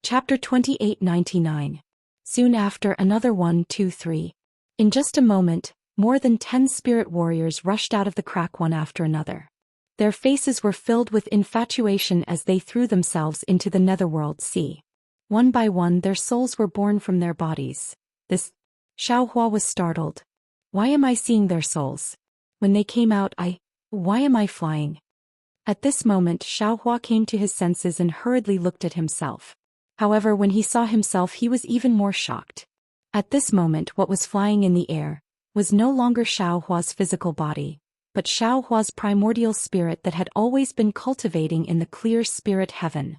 Chapter 2899. Soon after, another 1, 2, 3. In just a moment, more than 10 spirit warriors rushed out of the crack one after another. Their faces were filled with infatuation as they threw themselves into the netherworld sea. One by one their souls were born from their bodies. Xiaohua was startled. Why am I seeing their souls? When they came out why am I flying? At this moment Xiaohua came to his senses and hurriedly looked at himself. However, when he saw himself he was even more shocked. At this moment what was flying in the air was no longer Xiaohua's physical body, but Xiaohua's primordial spirit that had always been cultivating in the clear spirit heaven.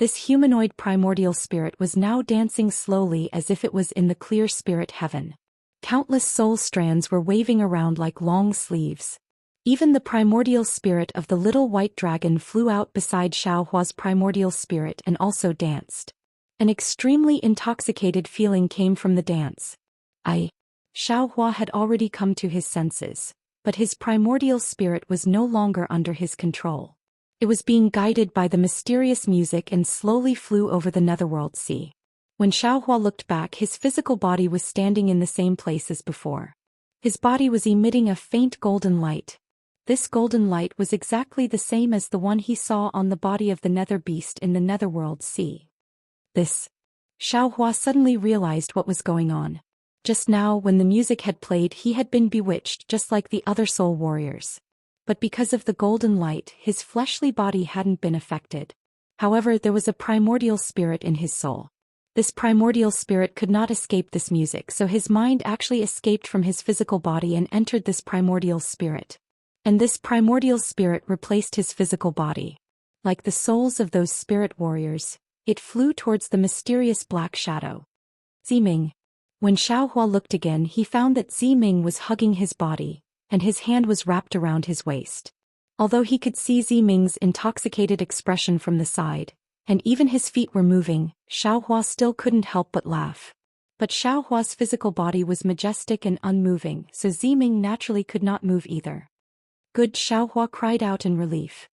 This humanoid primordial spirit was now dancing slowly as if it was in the clear spirit heaven. Countless soul strands were waving around like long sleeves. Even the primordial spirit of the little white dragon flew out beside Xiaohua's primordial spirit and also danced. An extremely intoxicated feeling came from the dance. Xiaohua had already come to his senses, but his primordial spirit was no longer under his control. It was being guided by the mysterious music and slowly flew over the netherworld sea. When Xiaohua looked back, his physical body was standing in the same place as before. His body was emitting a faint golden light. This golden light was exactly the same as the one he saw on the body of the nether beast in the netherworld sea. Xiaohua suddenly realized what was going on. Just now, when the music had played, he had been bewitched just like the other soul warriors. But because of the golden light, his fleshly body hadn't been affected. However, there was a primordial spirit in his soul. This primordial spirit could not escape this music, so his mind actually escaped from his physical body and entered this primordial spirit. And this primordial spirit replaced his physical body. Like the souls of those spirit warriors, it flew towards the mysterious black shadow. Ziming. When Xiaohua looked again, he found that Ziming was hugging his body, and his hand was wrapped around his waist. Although he could see Ziming's intoxicated expression from the side, and even his feet were moving, Xiaohua still couldn't help but laugh. But Xiaohua's physical body was majestic and unmoving, so Ziming naturally could not move either. Good, Xiaohua cried out in relief.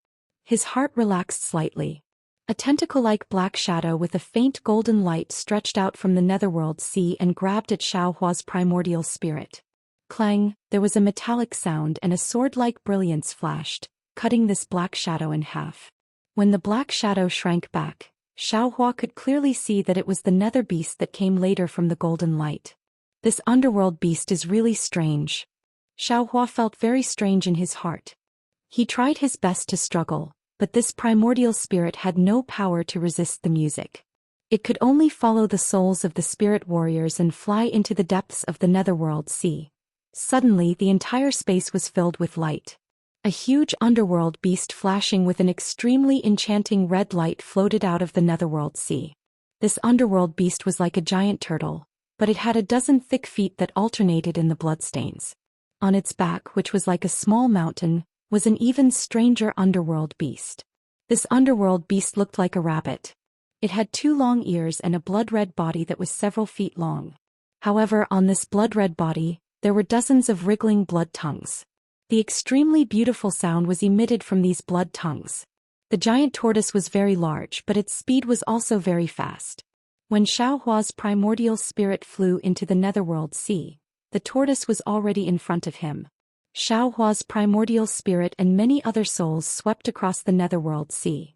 His heart relaxed slightly. A tentacle-like black shadow with a faint golden light stretched out from the netherworld sea and grabbed at Xiaohua's primordial spirit. Clang, there was a metallic sound and a sword-like brilliance flashed, cutting this black shadow in half. When the black shadow shrank back, Xiaohua could clearly see that it was the nether beast that came later from the golden light. This underworld beast is really strange. Xiaohua felt very strange in his heart. He tried his best to struggle, but this primordial spirit had no power to resist the music. It could only follow the souls of the spirit warriors and fly into the depths of the netherworld sea. Suddenly the entire space was filled with light. A huge underworld beast flashing with an extremely enchanting red light floated out of the netherworld sea. This underworld beast was like a giant turtle, but it had a dozen thick feet that alternated in the bloodstains. On its back, which was like a small mountain, was an even stranger underworld beast. This underworld beast looked like a rabbit. It had 2 long ears and a blood-red body that was several feet long. However, on this blood-red body, there were dozens of wriggling blood tongues. The extremely beautiful sound was emitted from these blood tongues. The giant tortoise was very large, but its speed was also very fast. When Xiaohua's primordial spirit flew into the netherworld sea, the tortoise was already in front of him. Xiaohua's primordial spirit and many other souls swept across the netherworld sea.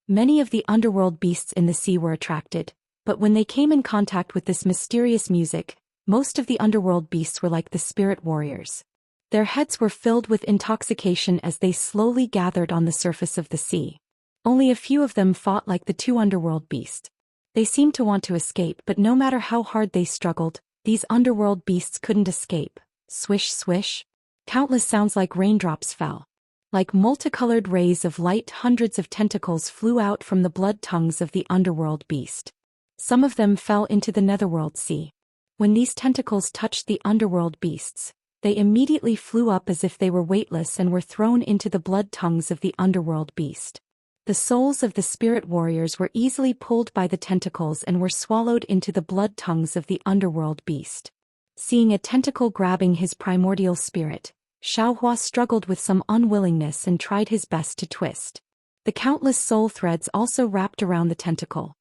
Many of the underworld beasts in the sea were attracted, but when they came in contact with this mysterious music, most of the underworld beasts were like the spirit warriors. Their heads were filled with intoxication as they slowly gathered on the surface of the sea. Only a few of them fought like the 2 underworld beasts. They seemed to want to escape, but no matter how hard they struggled, these underworld beasts couldn't escape. Swish swish. Countless sounds like raindrops fell. Like multicolored rays of light, hundreds of tentacles flew out from the blood tongues of the underworld beast. Some of them fell into the netherworld sea. When these tentacles touched the underworld beasts, they immediately flew up as if they were weightless and were thrown into the blood tongues of the underworld beast. The souls of the spirit warriors were easily pulled by the tentacles and were swallowed into the blood tongues of the underworld beast. Seeing a tentacle grabbing his primordial spirit, Xiaohua struggled with some unwillingness and tried his best to twist. The countless soul threads also wrapped around the tentacle.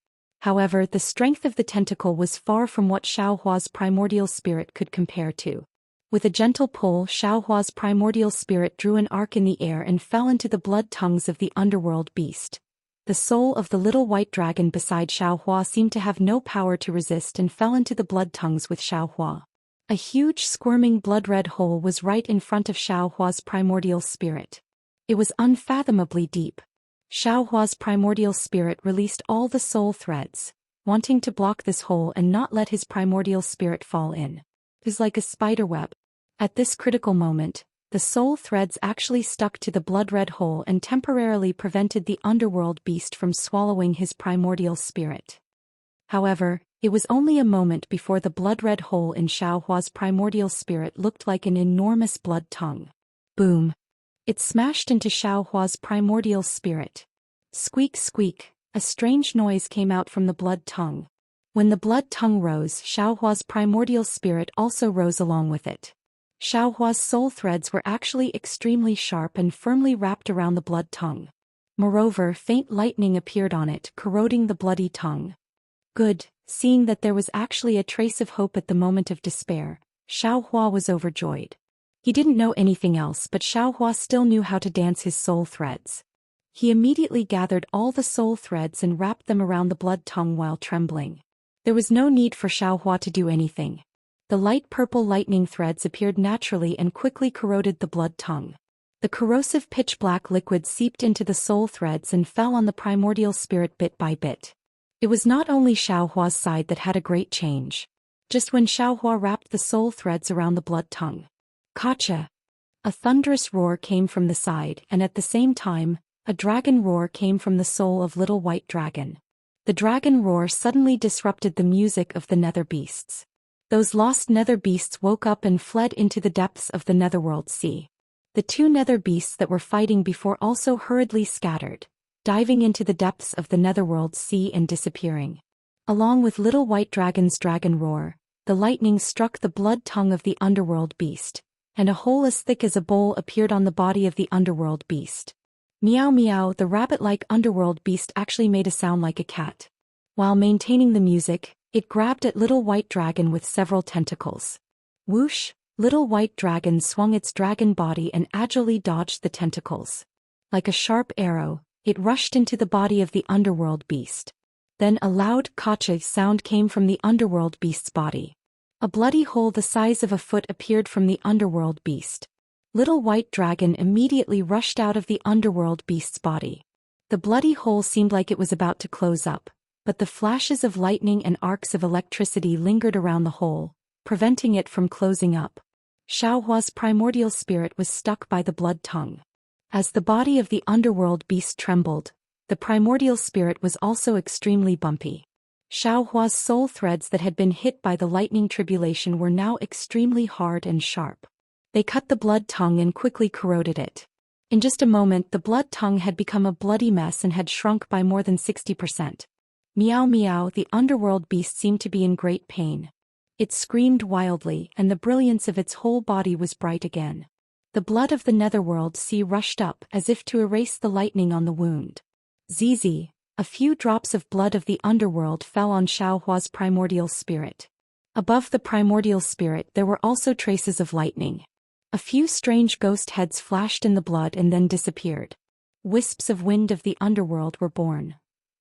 However, the strength of the tentacle was far from what Xiaohua's primordial spirit could compare to. With a gentle pull, Xiaohua's primordial spirit drew an arc in the air and fell into the blood tongues of the underworld beast. The soul of the little white dragon beside Xiaohua seemed to have no power to resist and fell into the blood tongues with Xiaohua. A huge squirming blood-red hole was right in front of Xiaohua's primordial spirit. It was unfathomably deep. Xiaohua's primordial spirit released all the soul threads, wanting to block this hole and not let his primordial spirit fall in. It was like a spider web. At this critical moment, the soul threads actually stuck to the blood-red hole and temporarily prevented the underworld beast from swallowing his primordial spirit. However, it was only a moment before the blood-red hole in Xiaohua's primordial spirit looked like an enormous blood tongue. Boom! It smashed into Xiaohua's primordial spirit. Squeak squeak, a strange noise came out from the blood tongue. When the blood tongue rose, Xiaohua's primordial spirit also rose along with it. Xiaohua's soul threads were actually extremely sharp and firmly wrapped around the blood tongue. Moreover, faint lightning appeared on it, corroding the bloody tongue. Good, seeing that there was actually a trace of hope at the moment of despair, Xiaohua was overjoyed. He didn't know anything else, but Xiaohua still knew how to dance his soul threads. He immediately gathered all the soul threads and wrapped them around the blood tongue while trembling. There was no need for Xiaohua to do anything. The light purple lightning threads appeared naturally and quickly corroded the blood tongue. The corrosive pitch-black liquid seeped into the soul threads and fell on the primordial spirit bit by bit. It was not only Xiaohua's side that had a great change. Just when Xiaohua wrapped the soul threads around the blood tongue. Gotcha! A thunderous roar came from the side, and at the same time, a dragon roar came from the soul of Little White Dragon. The dragon roar suddenly disrupted the music of the nether beasts. Those lost nether beasts woke up and fled into the depths of the netherworld sea. The two nether beasts that were fighting before also hurriedly scattered, diving into the depths of the netherworld sea and disappearing. Along with Little White Dragon's dragon roar, the lightning struck the blood tongue of the underworld beast, and a hole as thick as a bowl appeared on the body of the underworld beast. Meow meow, the rabbit-like underworld beast actually made a sound like a cat. While maintaining the music, it grabbed at Little White Dragon with several tentacles. Whoosh! Little White Dragon swung its dragon body and agilely dodged the tentacles. Like a sharp arrow, it rushed into the body of the underworld beast. Then a loud "Kacha" sound came from the underworld beast's body. A bloody hole the size of a foot appeared from the underworld beast. Little White Dragon immediately rushed out of the underworld beast's body. The bloody hole seemed like it was about to close up, but the flashes of lightning and arcs of electricity lingered around the hole, preventing it from closing up. Xiaohua's primordial spirit was stuck by the blood tongue. As the body of the underworld beast trembled, the primordial spirit was also extremely bumpy. Xiaohua's soul threads that had been hit by the lightning tribulation were now extremely hard and sharp. They cut the blood tongue and quickly corroded it. In just a moment, the blood tongue had become a bloody mess and had shrunk by more than 60%. Meow meow, the underworld beast seemed to be in great pain. It screamed wildly, and the brilliance of its whole body was bright again. The blood of the netherworld sea rushed up as if to erase the lightning on the wound. Zizi, a few drops of blood of the underworld fell on Xiaohua's primordial spirit. Above the primordial spirit there were also traces of lightning. A few strange ghost heads flashed in the blood and then disappeared. Wisps of wind of the underworld were born.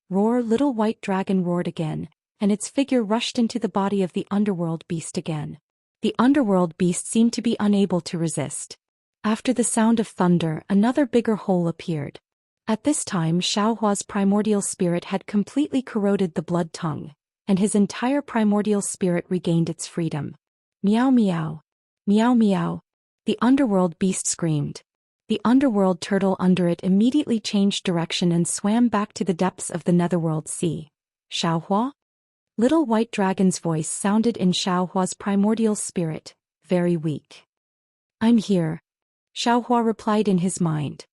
Roar! Little White Dragon roared again, and its figure rushed into the body of the underworld beast again. The underworld beast seemed to be unable to resist. After the sound of thunder, another bigger hole appeared. At this time, Xiaohua's primordial spirit had completely corroded the blood tongue, and his entire primordial spirit regained its freedom. Meow meow. Meow meow. The underworld beast screamed. The underworld turtle under it immediately changed direction and swam back to the depths of the netherworld sea. Xiaohua? Little White Dragon's voice sounded in Xiaohua's primordial spirit, very weak. I'm here. Xiaohua replied in his mind.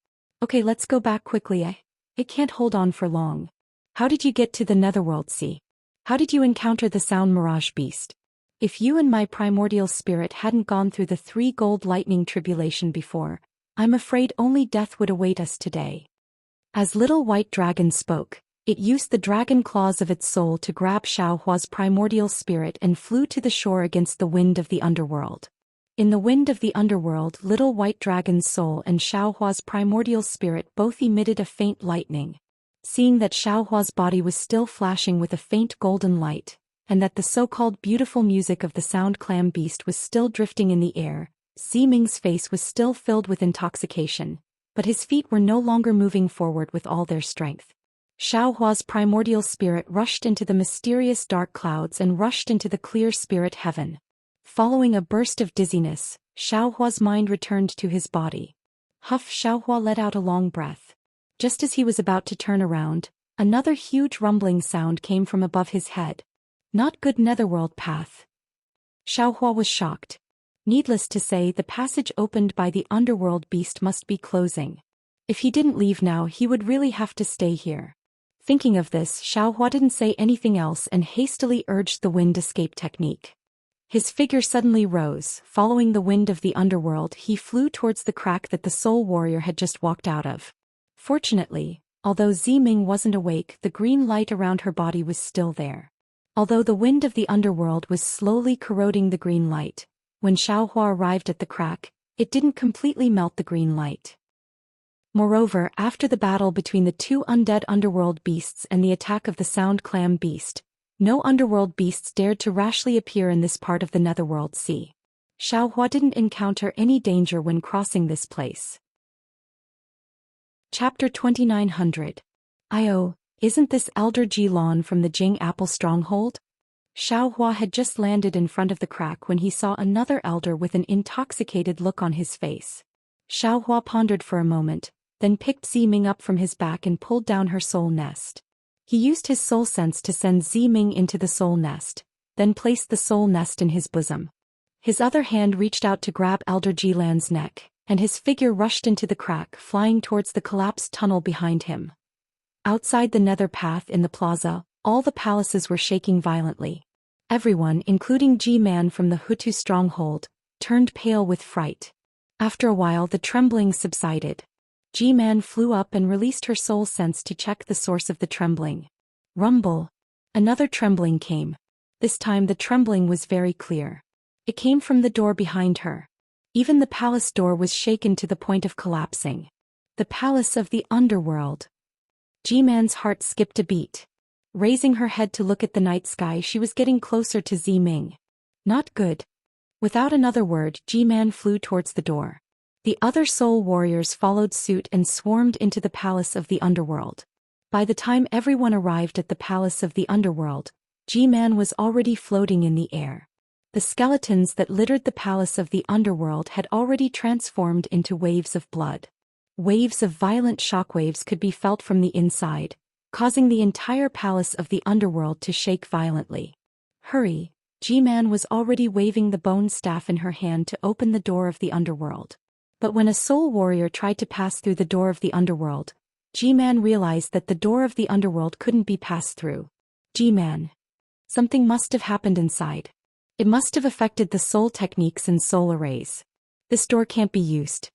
Okay, let's go back quickly. It can't hold on for long. How did you get to the netherworld sea? How did you encounter the sound mirage beast? If you and my primordial spirit hadn't gone through the 3 gold lightning tribulation before, I'm afraid only death would await us today. As Little White Dragon spoke, It used the dragon claws of its soul to grab Xiaohua's primordial spirit and flew to the shore against the wind of the underworld. In the wind of the underworld, little white dragon's soul and Xiaohua's primordial spirit both emitted a faint lightning. Seeing that Xiaohua's body was still flashing with a faint golden light, and that the so-called beautiful music of the sound clam beast was still drifting in the air, Ziming's face was still filled with intoxication, but his feet were no longer moving forward with all their strength. Xiaohua's primordial spirit rushed into the mysterious dark clouds and rushed into the clear spirit heaven. Following a burst of dizziness, Xiaohua's mind returned to his body. Huff! Xiaohua let out a long breath. Just as he was about to turn around, another huge rumbling sound came from above his head. Not good netherworld path. Xiaohua was shocked. Needless to say, the passage opened by the underworld beast must be closing. If he didn't leave now, he would really have to stay here. Thinking of this, Xiaohua didn't say anything else and hastily urged the wind escape technique. His figure suddenly rose. Following the wind of the underworld, he flew towards the crack that the soul warrior had just walked out of. Fortunately, although Ziming wasn't awake, the green light around her body was still there. Although the wind of the underworld was slowly corroding the green light, when Xiaohua arrived at the crack, it didn't completely melt the green light. Moreover, after the battle between the two undead underworld beasts and the attack of the sound clam beast, no underworld beasts dared to rashly appear in this part of the netherworld sea. Xiaohua didn't encounter any danger when crossing this place. Chapter 2900. Isn't this Elder Jilon from the Jing Apple Stronghold? Xiaohua had just landed in front of the crack when he saw another elder with an intoxicated look on his face. Xiaohua pondered for a moment, then picked Ziming up from his back and pulled down her soul nest. He used his soul sense to send Ziming into the soul nest, then placed the soul nest in his bosom. His other hand reached out to grab Elder Jilan's neck, and his figure rushed into the crack, flying towards the collapsed tunnel behind him. Outside the nether path in the plaza, all the palaces were shaking violently. Everyone, including Ji-Man from the Hutu stronghold, turned pale with fright. After a while the trembling subsided. Ji-Man flew up and released her soul sense to check the source of the trembling. Rumble. Another trembling came. This time the trembling was very clear. It came from the door behind her. Even the palace door was shaken to the point of collapsing. The palace of the underworld. Ji-Man's heart skipped a beat. Raising her head to look at the night sky, she was getting closer to Ziming. Not good. Without another word, Ji-Man flew towards the door. The other soul warriors followed suit and swarmed into the palace of the underworld. By the time everyone arrived at the palace of the underworld, Ji-Man was already floating in the air. The skeletons that littered the palace of the underworld had already transformed into waves of blood. Waves of violent shockwaves could be felt from the inside, causing the entire palace of the underworld to shake violently. Hurry! Ji-Man was already waving the bone staff in her hand to open the door of the underworld. But when a soul warrior tried to pass through the door of the underworld, Ji-Man realized that the door of the underworld couldn't be passed through. Ji-Man. Something must have happened inside. It must have affected the soul techniques and soul arrays. This door can't be used.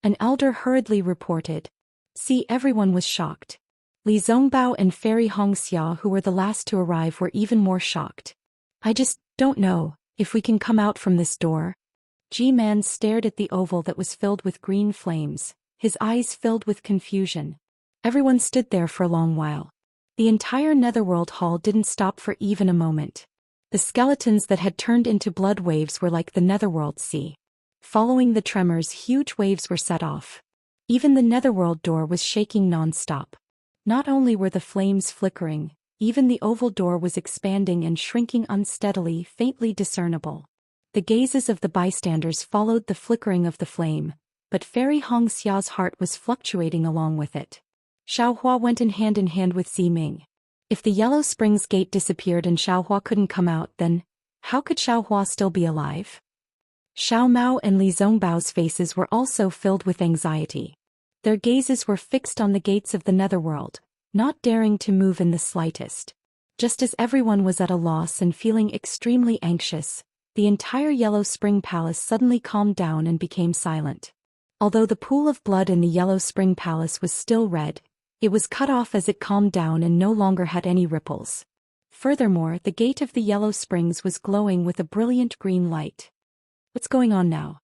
An elder hurriedly reported. See, everyone was shocked. Li Zongbao and Fairy Hongxia, who were the last to arrive, were even more shocked. I just don't know if we can come out from this door. Ji-Man stared at the oval that was filled with green flames, his eyes filled with confusion. Everyone stood there for a long while. The entire netherworld hall didn't stop for even a moment. The skeletons that had turned into blood waves were like the netherworld sea. Following the tremors, huge waves were set off. Even the netherworld door was shaking non-stop. Not only were the flames flickering, even the oval door was expanding and shrinking unsteadily, faintly discernible. The gazes of the bystanders followed the flickering of the flame, but Fairy Hongxia's heart was fluctuating along with it. Xiaohua went in hand with Ziming. If the Yellow Springs gate disappeared and Xiaohua couldn't come out, then how could Xiaohua still be alive? Xiao Mao and Li Zongbao's faces were also filled with anxiety. Their gazes were fixed on the gates of the netherworld, not daring to move in the slightest. Just as everyone was at a loss and feeling extremely anxious, the entire Yellow Spring Palace suddenly calmed down and became silent. Although the pool of blood in the Yellow Spring Palace was still red, It was cut off as it calmed down and no longer had any ripples. Furthermore, the gate of the Yellow Springs was glowing with a brilliant green light. What's going on now?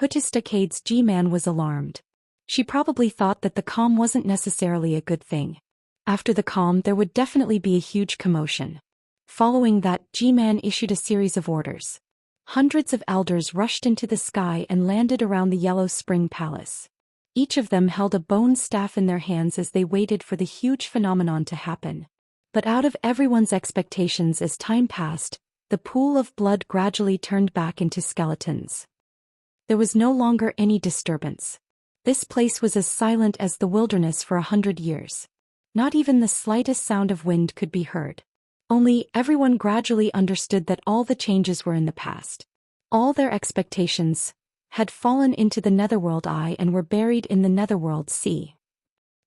Hutastacade's G-Man was alarmed. She probably thought that the calm wasn't necessarily a good thing. After the calm, there would definitely be a huge commotion. Following that, G-Man issued a series of orders. Hundreds of elders rushed into the sky and landed around the Yellow Spring Palace. Each of them held a bone staff in their hands as they waited for the huge phenomenon to happen. But out of everyone's expectations as time passed, the pool of blood gradually turned back into skeletons. There was no longer any disturbance. This place was as silent as the wilderness for 100 years. Not even the slightest sound of wind could be heard. Only, everyone gradually understood that all the changes were in the past. All their expectations had fallen into the Netherworld Eye and were buried in the Netherworld Sea.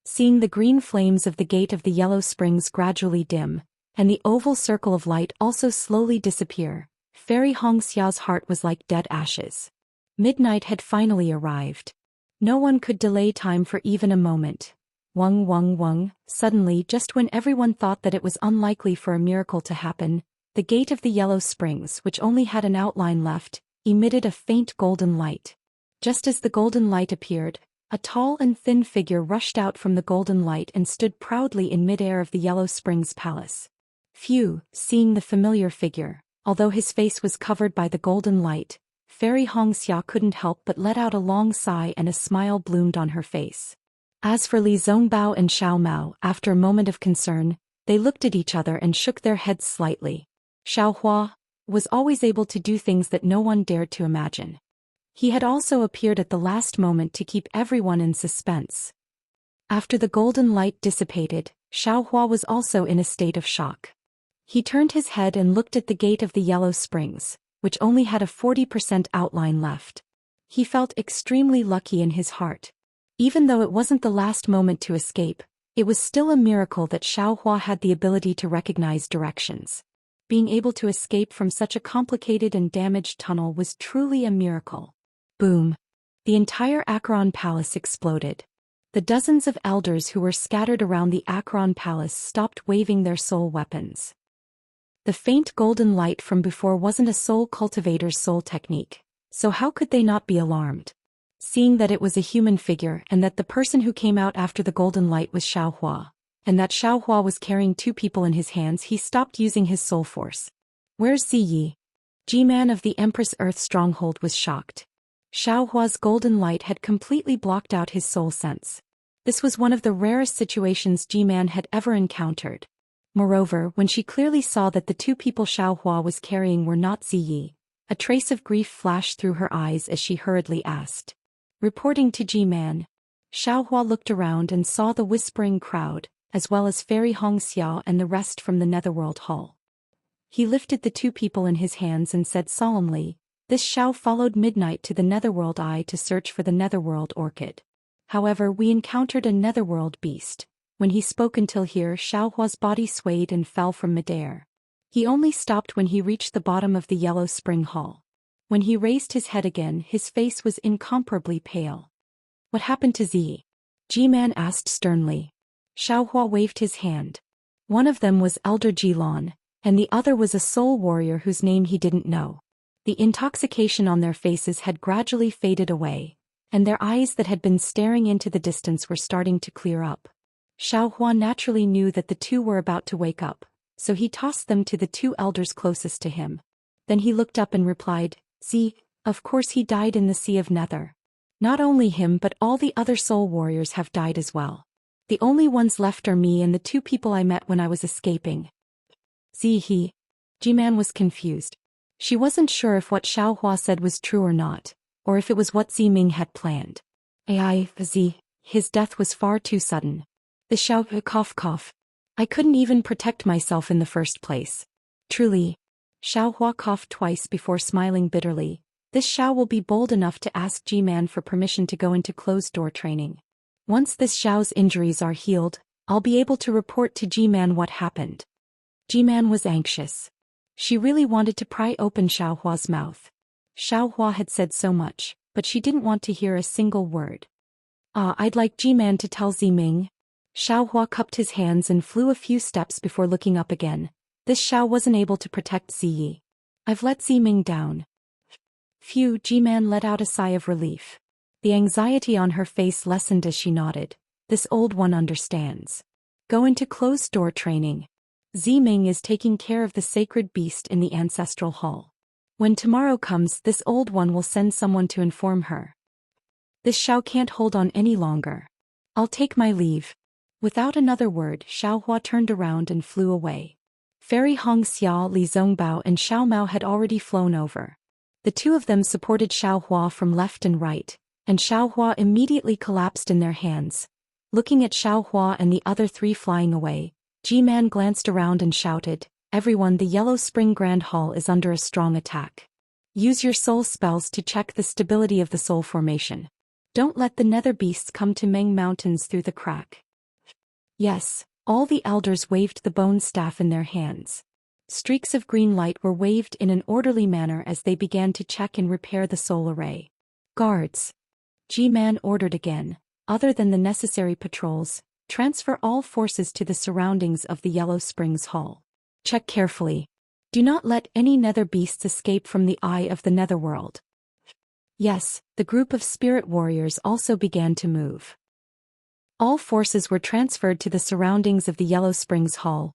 Seeing the green flames of the gate of the Yellow Springs gradually dim, and the oval circle of light also slowly disappear, Fairy Hongxia's heart was like dead ashes. Midnight had finally arrived. No one could delay time for even a moment. Wung wung wung, suddenly just when everyone thought that it was unlikely for a miracle to happen, the gate of the Yellow Springs, which only had an outline left, emitted a faint golden light. Just as the golden light appeared, a tall and thin figure rushed out from the golden light and stood proudly in midair of the Yellow Springs Palace. Phew, seeing the familiar figure, although his face was covered by the golden light, Fairy Hongxia couldn't help but let out a long sigh and a smile bloomed on her face. As for Li Zongbao and Xiao Mao, after a moment of concern, they looked at each other and shook their heads slightly. Xiao Hua was always able to do things that no one dared to imagine. He had also appeared at the last moment to keep everyone in suspense. After the golden light dissipated, Xiao Hua was also in a state of shock. He turned his head and looked at the gate of the Yellow Springs, which only had a 40% outline left. He felt extremely lucky in his heart. Even though it wasn't the last moment to escape, it was still a miracle that Xiao Hua had the ability to recognize directions. Being able to escape from such a complicated and damaged tunnel was truly a miracle. Boom! The entire Acheron Palace exploded. The dozens of elders who were scattered around the Acheron Palace stopped waving their soul weapons. The faint golden light from before wasn't a soul cultivator's soul technique, so how could they not be alarmed? Seeing that it was a human figure and that the person who came out after the golden light was Xiao Hua, and that Xiao Hua was carrying two people in his hands, he stopped using his soul force. Where's Ziyi? G-Man of the Empress Earth stronghold was shocked. Xiao Hua's golden light had completely blocked out his soul sense. This was one of the rarest situations G-Man had ever encountered. Moreover, when she clearly saw that the two people Xiao Hua was carrying were not Ziyi, a trace of grief flashed through her eyes as she hurriedly asked. Reporting to G-Man. Xiao Hua looked around and saw the whispering crowd, as well as Fairy Hongxia and the rest from the Netherworld Hall. He lifted the two people in his hands and said solemnly, "This Xiao followed Midnight to the Netherworld Eye to search for the Netherworld Orchid. However, we encountered a Netherworld beast." When he spoke until here, Xiao Hua's body swayed and fell from midair. He only stopped when he reached the bottom of the Yellow Spring Hall. When he raised his head again, his face was incomparably pale. "What happened to Zi?" G-Man asked sternly. Xiao Hua waved his hand. One of them was Elder Jilon, and the other was a soul warrior whose name he didn't know. The intoxication on their faces had gradually faded away, and their eyes that had been staring into the distance were starting to clear up. Xiao Hua naturally knew that the two were about to wake up, so he tossed them to the two elders closest to him. Then he looked up and replied, "See, of course he died in the Sea of Nether. Not only him but all the other soul warriors have died as well. The only ones left are me and the two people I met when I was escaping." He. G-Man was confused. She wasn't sure if what Xiao Hua said was true or not, or if it was what Ziming had planned. His death was far too sudden. The Xiao cough. I couldn't even protect myself in the first place. Truly. Xiao Hua coughed twice before smiling bitterly. This Xiao will be bold enough to ask G-Man for permission to go into closed-door training. Once this Xiao's injuries are healed, I'll be able to report to G-Man what happened. G-Man was anxious. She really wanted to pry open Xiao Hua's mouth. Xiao Hua had said so much, but she didn't want to hear a single word. I'd like G-Man to tell Ziming. Xiaohua cupped his hands and flew a few steps before looking up again. This Xiao wasn't able to protect Ziyi. I've let Ziming down. Phew, Ji-man let out a sigh of relief. The anxiety on her face lessened as she nodded. This old one understands. Go into closed-door training. Ziming is taking care of the sacred beast in the ancestral hall. When tomorrow comes, this old one will send someone to inform her. This Xiao can't hold on any longer. I'll take my leave. Without another word, Xiaohua turned around and flew away. Fairy Hong Xia, Li Zongbao and Xiao Mao had already flown over. The two of them supported Xiaohua from left and right, and Xiaohua immediately collapsed in their hands. Looking at Xiaohua and the other three flying away, Ji-man glanced around and shouted, "Everyone, the Yellow Spring Grand Hall is under a strong attack. Use your soul spells to check the stability of the soul formation. Don't let the nether beasts come to Meng Mountains through the crack." Yes, all the elders waved the bone staff in their hands. Streaks of green light were waved in an orderly manner as they began to check and repair the soul array. Guards. Ji-man ordered again. Other than the necessary patrols, transfer all forces to the surroundings of the Yellow Springs Hall. Check carefully. Do not let any nether beasts escape from the eye of the netherworld. Yes, the group of spirit warriors also began to move. All forces were transferred to the surroundings of the Yellow Springs Hall.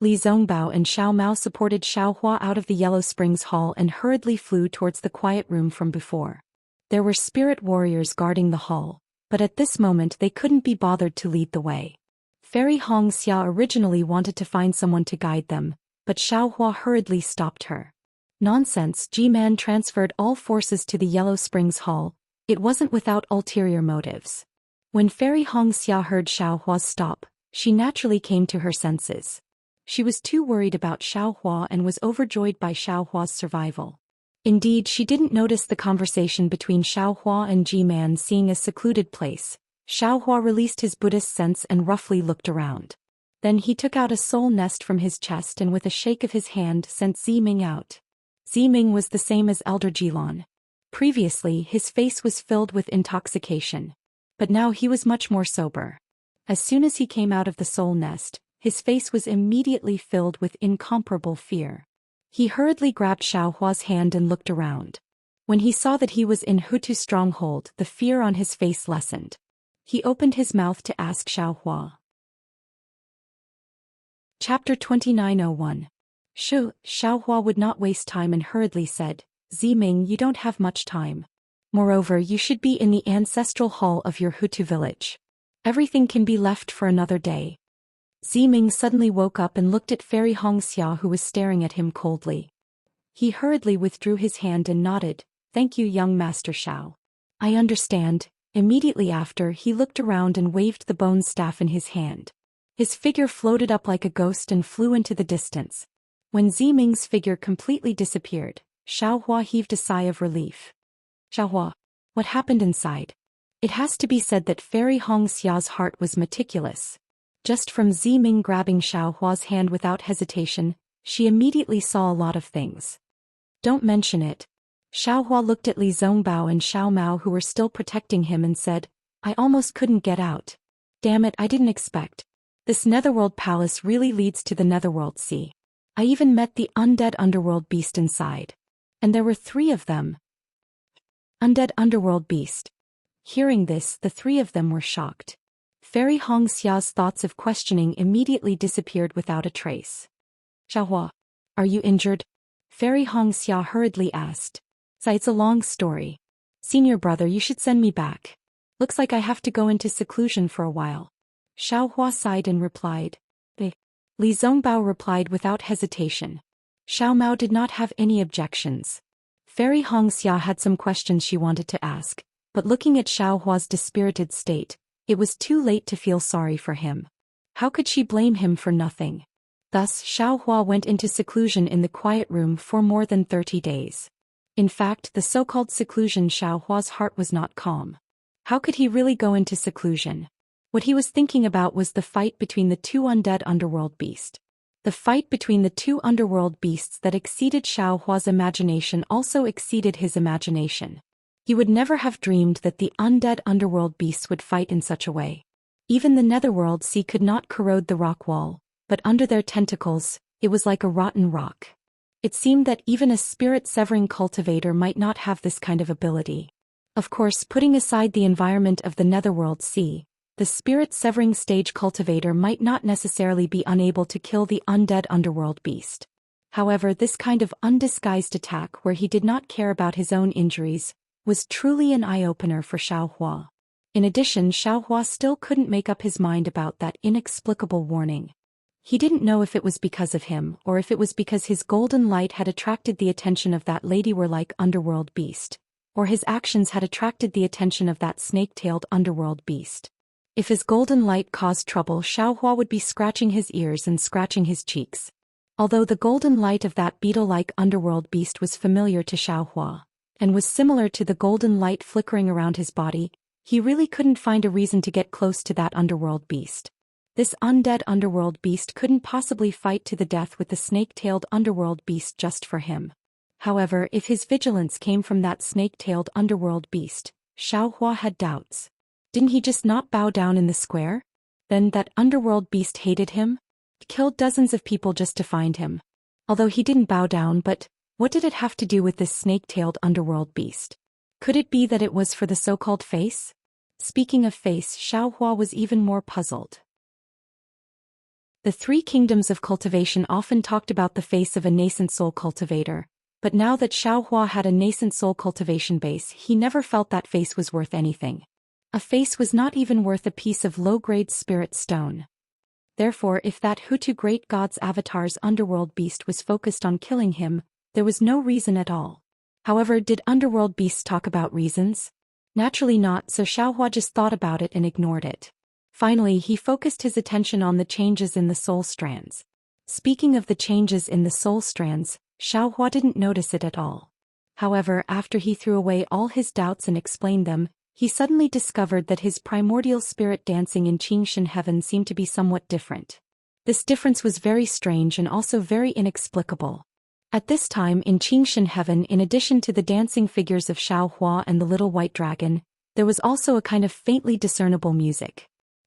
Li Zongbao and Xiao Mao supported Xiaohua out of the Yellow Springs Hall and hurriedly flew towards the quiet room from before. There were spirit warriors guarding the hall, but at this moment they couldn't be bothered to lead the way. Fairy Hong Xia originally wanted to find someone to guide them, but Xiaohua hurriedly stopped her. Nonsense, Ji-man transferred all forces to the Yellow Springs Hall. It wasn't without ulterior motives. When Fairy Hong Xia heard Xiaohua stop, she naturally came to her senses. She was too worried about Xiaohua and was overjoyed by Xiaohua's survival. Indeed, she didn't notice the conversation between Xiaohua and Ji-man. Seeing a secluded place, Xiaohua released his Buddhist sense and roughly looked around. Then he took out a soul nest from his chest and with a shake of his hand sent Ziming out. Ziming was the same as Elder Jilon. Previously, his face was filled with intoxication. But now he was much more sober. As soon as he came out of the soul nest, his face was immediately filled with incomparable fear. He hurriedly grabbed Xiaohua's hand and looked around. When he saw that he was in Hutu's stronghold, the fear on his face lessened. He opened his mouth to ask Xiaohua. Chapter 2901. Xiaohua would not waste time and hurriedly said, "Ziming, you don't have much time. Moreover, you should be in the ancestral hall of your Hutu village. Everything can be left for another day." Ziming suddenly woke up and looked at Fairy Hong Xia, who was staring at him coldly. He hurriedly withdrew his hand and nodded, "Thank you, young Master Xiao. I understand." Immediately after, he looked around and waved the bone staff in his hand. His figure floated up like a ghost and flew into the distance. When Ziming's figure completely disappeared, Xiaohua heaved a sigh of relief. "Xiaohua, what happened inside?" It has to be said that Fairy Hong Xia's heart was meticulous. Just from Ziming grabbing Xiaohua's hand without hesitation, she immediately saw a lot of things. "Don't mention it." Xiaohua looked at Li Zongbao and Xiao Mao, who were still protecting him, and said, "I almost couldn't get out. Damn it, I didn't expect. This netherworld palace really leads to the netherworld sea. I even met the undead underworld beast inside. And there were 3 of them." Undead underworld beast. Hearing this, the 3 of them were shocked. Fairy Hong Xia's thoughts of questioning immediately disappeared without a trace. "Xiaohua, are you injured?" Fairy Hong Xia hurriedly asked. "It's a long story. Senior brother, you should send me back. Looks like I have to go into seclusion for a while." Xiaohua sighed and replied. Li Zongbao replied without hesitation. Xiao Mao did not have any objections. Fairy Hong Xia had some questions she wanted to ask, but looking at Xiaohua's dispirited state, it was too late to feel sorry for him. How could she blame him for nothing? Thus, Xiaohua went into seclusion in the quiet room for more than 30 days. In fact, the so-called seclusion, Xiaohua's heart was not calm. How could he really go into seclusion? What he was thinking about was the fight between the 2 undead underworld beasts. The fight between the 2 underworld beasts that exceeded Xiaohua's imagination also exceeded his imagination. He would never have dreamed that the undead underworld beasts would fight in such a way. Even the netherworld sea could not corrode the rock wall, but under their tentacles, it was like a rotten rock. It seemed that even a spirit-severing cultivator might not have this kind of ability. Of course, putting aside the environment of the netherworld sea, the spirit-severing stage cultivator might not necessarily be unable to kill the undead underworld beast. However, this kind of undisguised attack where he did not care about his own injuries was truly an eye-opener for Xiaohua. In addition, Xiaohua still couldn't make up his mind about that inexplicable warning. He didn't know if it was because of him or if it was because his golden light had attracted the attention of that ladywar-like underworld beast, or his actions had attracted the attention of that snake-tailed underworld beast. If his golden light caused trouble, Xiaohua would be scratching his ears and scratching his cheeks. Although the golden light of that beetle-like underworld beast was familiar to Xiaohua, and was similar to the golden light flickering around his body, he really couldn't find a reason to get close to that underworld beast. This undead underworld beast couldn't possibly fight to the death with the snake-tailed underworld beast just for him. However, if his vigilance came from that snake-tailed underworld beast, Xiaohua had doubts. Didn't he just not bow down in the square? Then that underworld beast hated him? Killed dozens of people just to find him. Although he didn't bow down, but what did it have to do with this snake-tailed underworld beast? Could it be that it was for the so-called face? Speaking of face, Xiaohua was even more puzzled. The three kingdoms of cultivation often talked about the face of a nascent soul cultivator, but now that Xiaohua had a nascent soul cultivation base, he never felt that face was worth anything. A face was not even worth a piece of low-grade spirit stone. Therefore, if that Hutu great god's avatar's underworld beast was focused on killing him, there was no reason at all. However, did underworld beasts talk about reasons? Naturally not, so Xiaohua just thought about it and ignored it. Finally, he focused his attention on the changes in the soul strands. Speaking of the changes in the soul strands, Xiaohua didn't notice it at all. However, after he threw away all his doubts and explained them, he suddenly discovered that his primordial spirit dancing in Qingshan heaven seemed to be somewhat different. This difference was very strange and also very inexplicable. At this time in Qingshan heaven, in addition to the dancing figures of Xiaohua and the little white dragon, there was also a kind of faintly discernible music.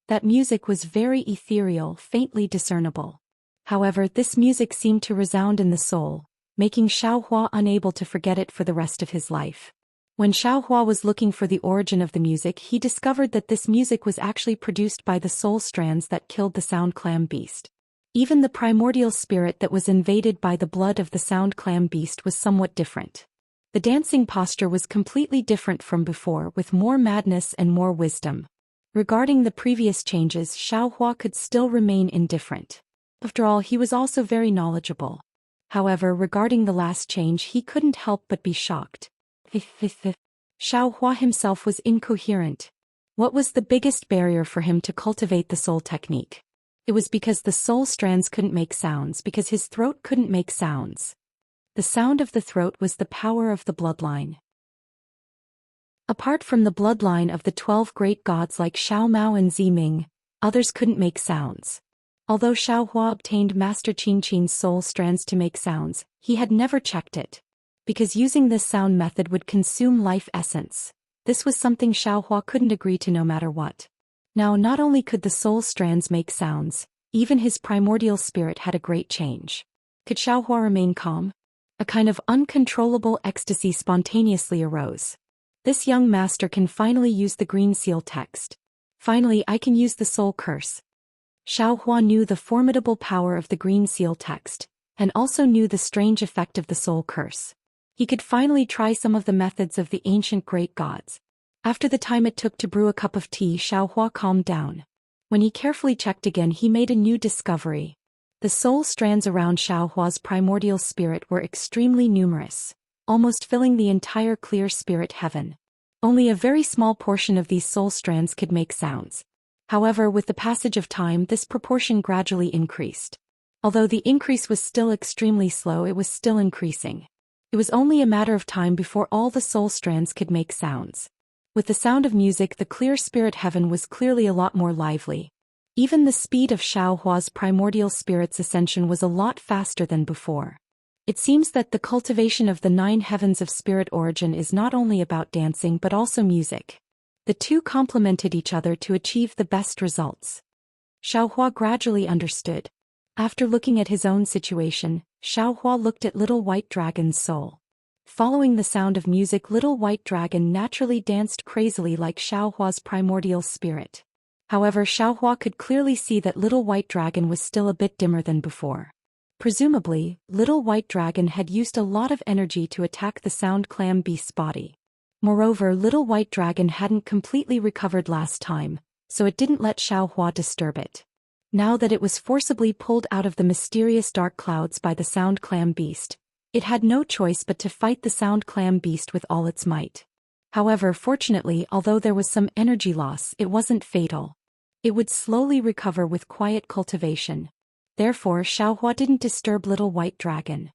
That music was very ethereal, faintly discernible. However, this music seemed to resound in the soul, making Xiaohua unable to forget it for the rest of his life. When Xiaohua was looking for the origin of the music, he discovered that this music was actually produced by the soul strands that killed the Sound Clam beast. Even the primordial spirit that was invaded by the blood of the Sound Clam beast was somewhat different. The dancing posture was completely different from before, with more madness and more wisdom. Regarding the previous changes, Xiaohua could still remain indifferent. After all, he was also very knowledgeable. However, regarding the last change, he couldn't help but be shocked. Xiaohua himself was incoherent. What was the biggest barrier for him to cultivate the soul technique? It was because the soul strands couldn't make sounds, because his throat couldn't make sounds. The sound of the throat was the power of the bloodline. Apart from the bloodline of the 12 great gods like Xiao Mao and Ziming, others couldn't make sounds. Although Xiaohua obtained Master Qingqin's soul strands to make sounds, he had never checked it. Because using this sound method would consume life essence. This was something Xiaohua couldn't agree to no matter what. Now, not only could the soul strands make sounds, even his primordial spirit had a great change. Could Xiaohua remain calm? A kind of uncontrollable ecstasy spontaneously arose. This young master can finally use the green seal text. Finally, I can use the soul curse. Xiaohua knew the formidable power of the green seal text, and also knew the strange effect of the soul curse. He could finally try some of the methods of the ancient great gods. After the time it took to brew a cup of tea, Xiaohua calmed down. When he carefully checked again, he made a new discovery. The soul strands around Xiaohua's primordial spirit were extremely numerous, almost filling the entire clear spirit heaven. Only a very small portion of these soul strands could make sounds. However, with the passage of time, this proportion gradually increased. Although the increase was still extremely slow, it was still increasing. It was only a matter of time before all the soul strands could make sounds. With the sound of music, the clear spirit heaven was clearly a lot more lively. Even the speed of Xiaohua's primordial spirit's ascension was a lot faster than before. It seems that the cultivation of the 9 heavens of spirit origin is not only about dancing but also music. The two complemented each other to achieve the best results. Xiaohua gradually understood. After looking at his own situation, Xiaohua looked at Little White Dragon's soul. Following the sound of music, Little White Dragon naturally danced crazily like Xiaohua's primordial spirit. However, Xiaohua could clearly see that Little White Dragon was still a bit dimmer than before. Presumably, Little White Dragon had used a lot of energy to attack the Sound Clam Beast's body. Moreover, Little White Dragon hadn't completely recovered last time, so it didn't let Xiaohua disturb it. Now that it was forcibly pulled out of the mysterious dark clouds by the Sound Clam Beast, it had no choice but to fight the Sound Clam Beast with all its might. However, fortunately, although there was some energy loss, it wasn't fatal. It would slowly recover with quiet cultivation. Therefore, Xiaohua didn't disturb Little White Dragon.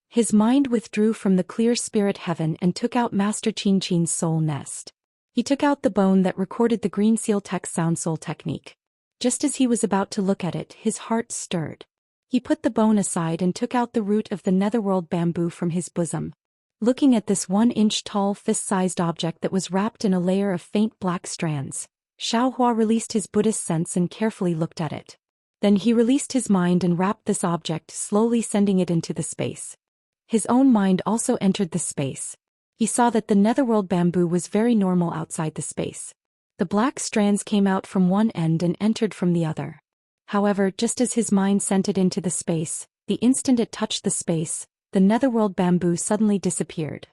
His mind withdrew from the clear spirit heaven and took out Master Qinqin's soul nest. He took out the bone that recorded the Green Seal Text Sound Soul technique. Just as he was about to look at it, his heart stirred. He put the bone aside and took out the root of the netherworld bamboo from his bosom. Looking at this 1-inch tall fist-sized object that was wrapped in a layer of faint black strands, Xiaohua released his Buddhist sense and carefully looked at it. Then he released his mind and wrapped this object, slowly sending it into the space. His own mind also entered the space. He saw that the netherworld bamboo was very normal outside the space. The black strands came out from one end and entered from the other. However, just as his mind sent it into the space, the instant it touched the space, the netherworld bamboo suddenly disappeared.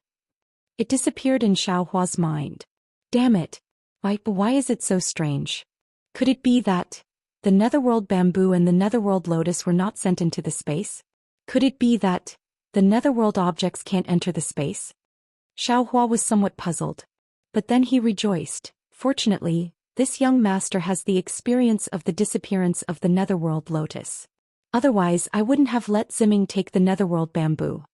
It disappeared in Xiaohua's mind. Damn it! Why is it so strange? Could it be that the netherworld bamboo and the netherworld lotus were not sent into the space? Could it be that the netherworld objects can't enter the space? Xiaohua was somewhat puzzled. But then he rejoiced. Fortunately, this young master has the experience of the disappearance of the netherworld lotus. Otherwise, I wouldn't have let Ziming take the netherworld bamboo.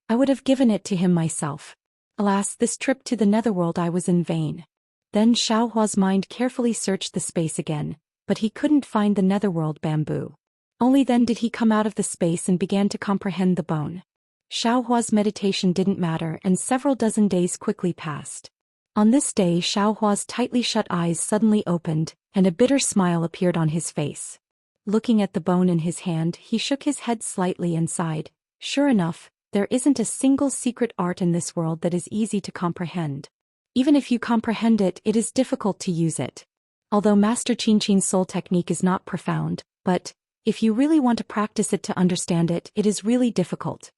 I would have given it to him myself. Alas, this trip to the netherworld I was in vain. Then Xiaohua's mind carefully searched the space again, but he couldn't find the netherworld bamboo. Only then did he come out of the space and began to comprehend the bone. Xiaohua's meditation didn't matter and several dozen days quickly passed. On this day, Xiaohua's tightly shut eyes suddenly opened, and a bitter smile appeared on his face. Looking at the bone in his hand, he shook his head slightly and sighed. Sure enough, there isn't a single secret art in this world that is easy to comprehend. Even if you comprehend it, it is difficult to use it. Although Master Qinqin's soul technique is not profound, but if you really want to practice it to understand it, it is really difficult.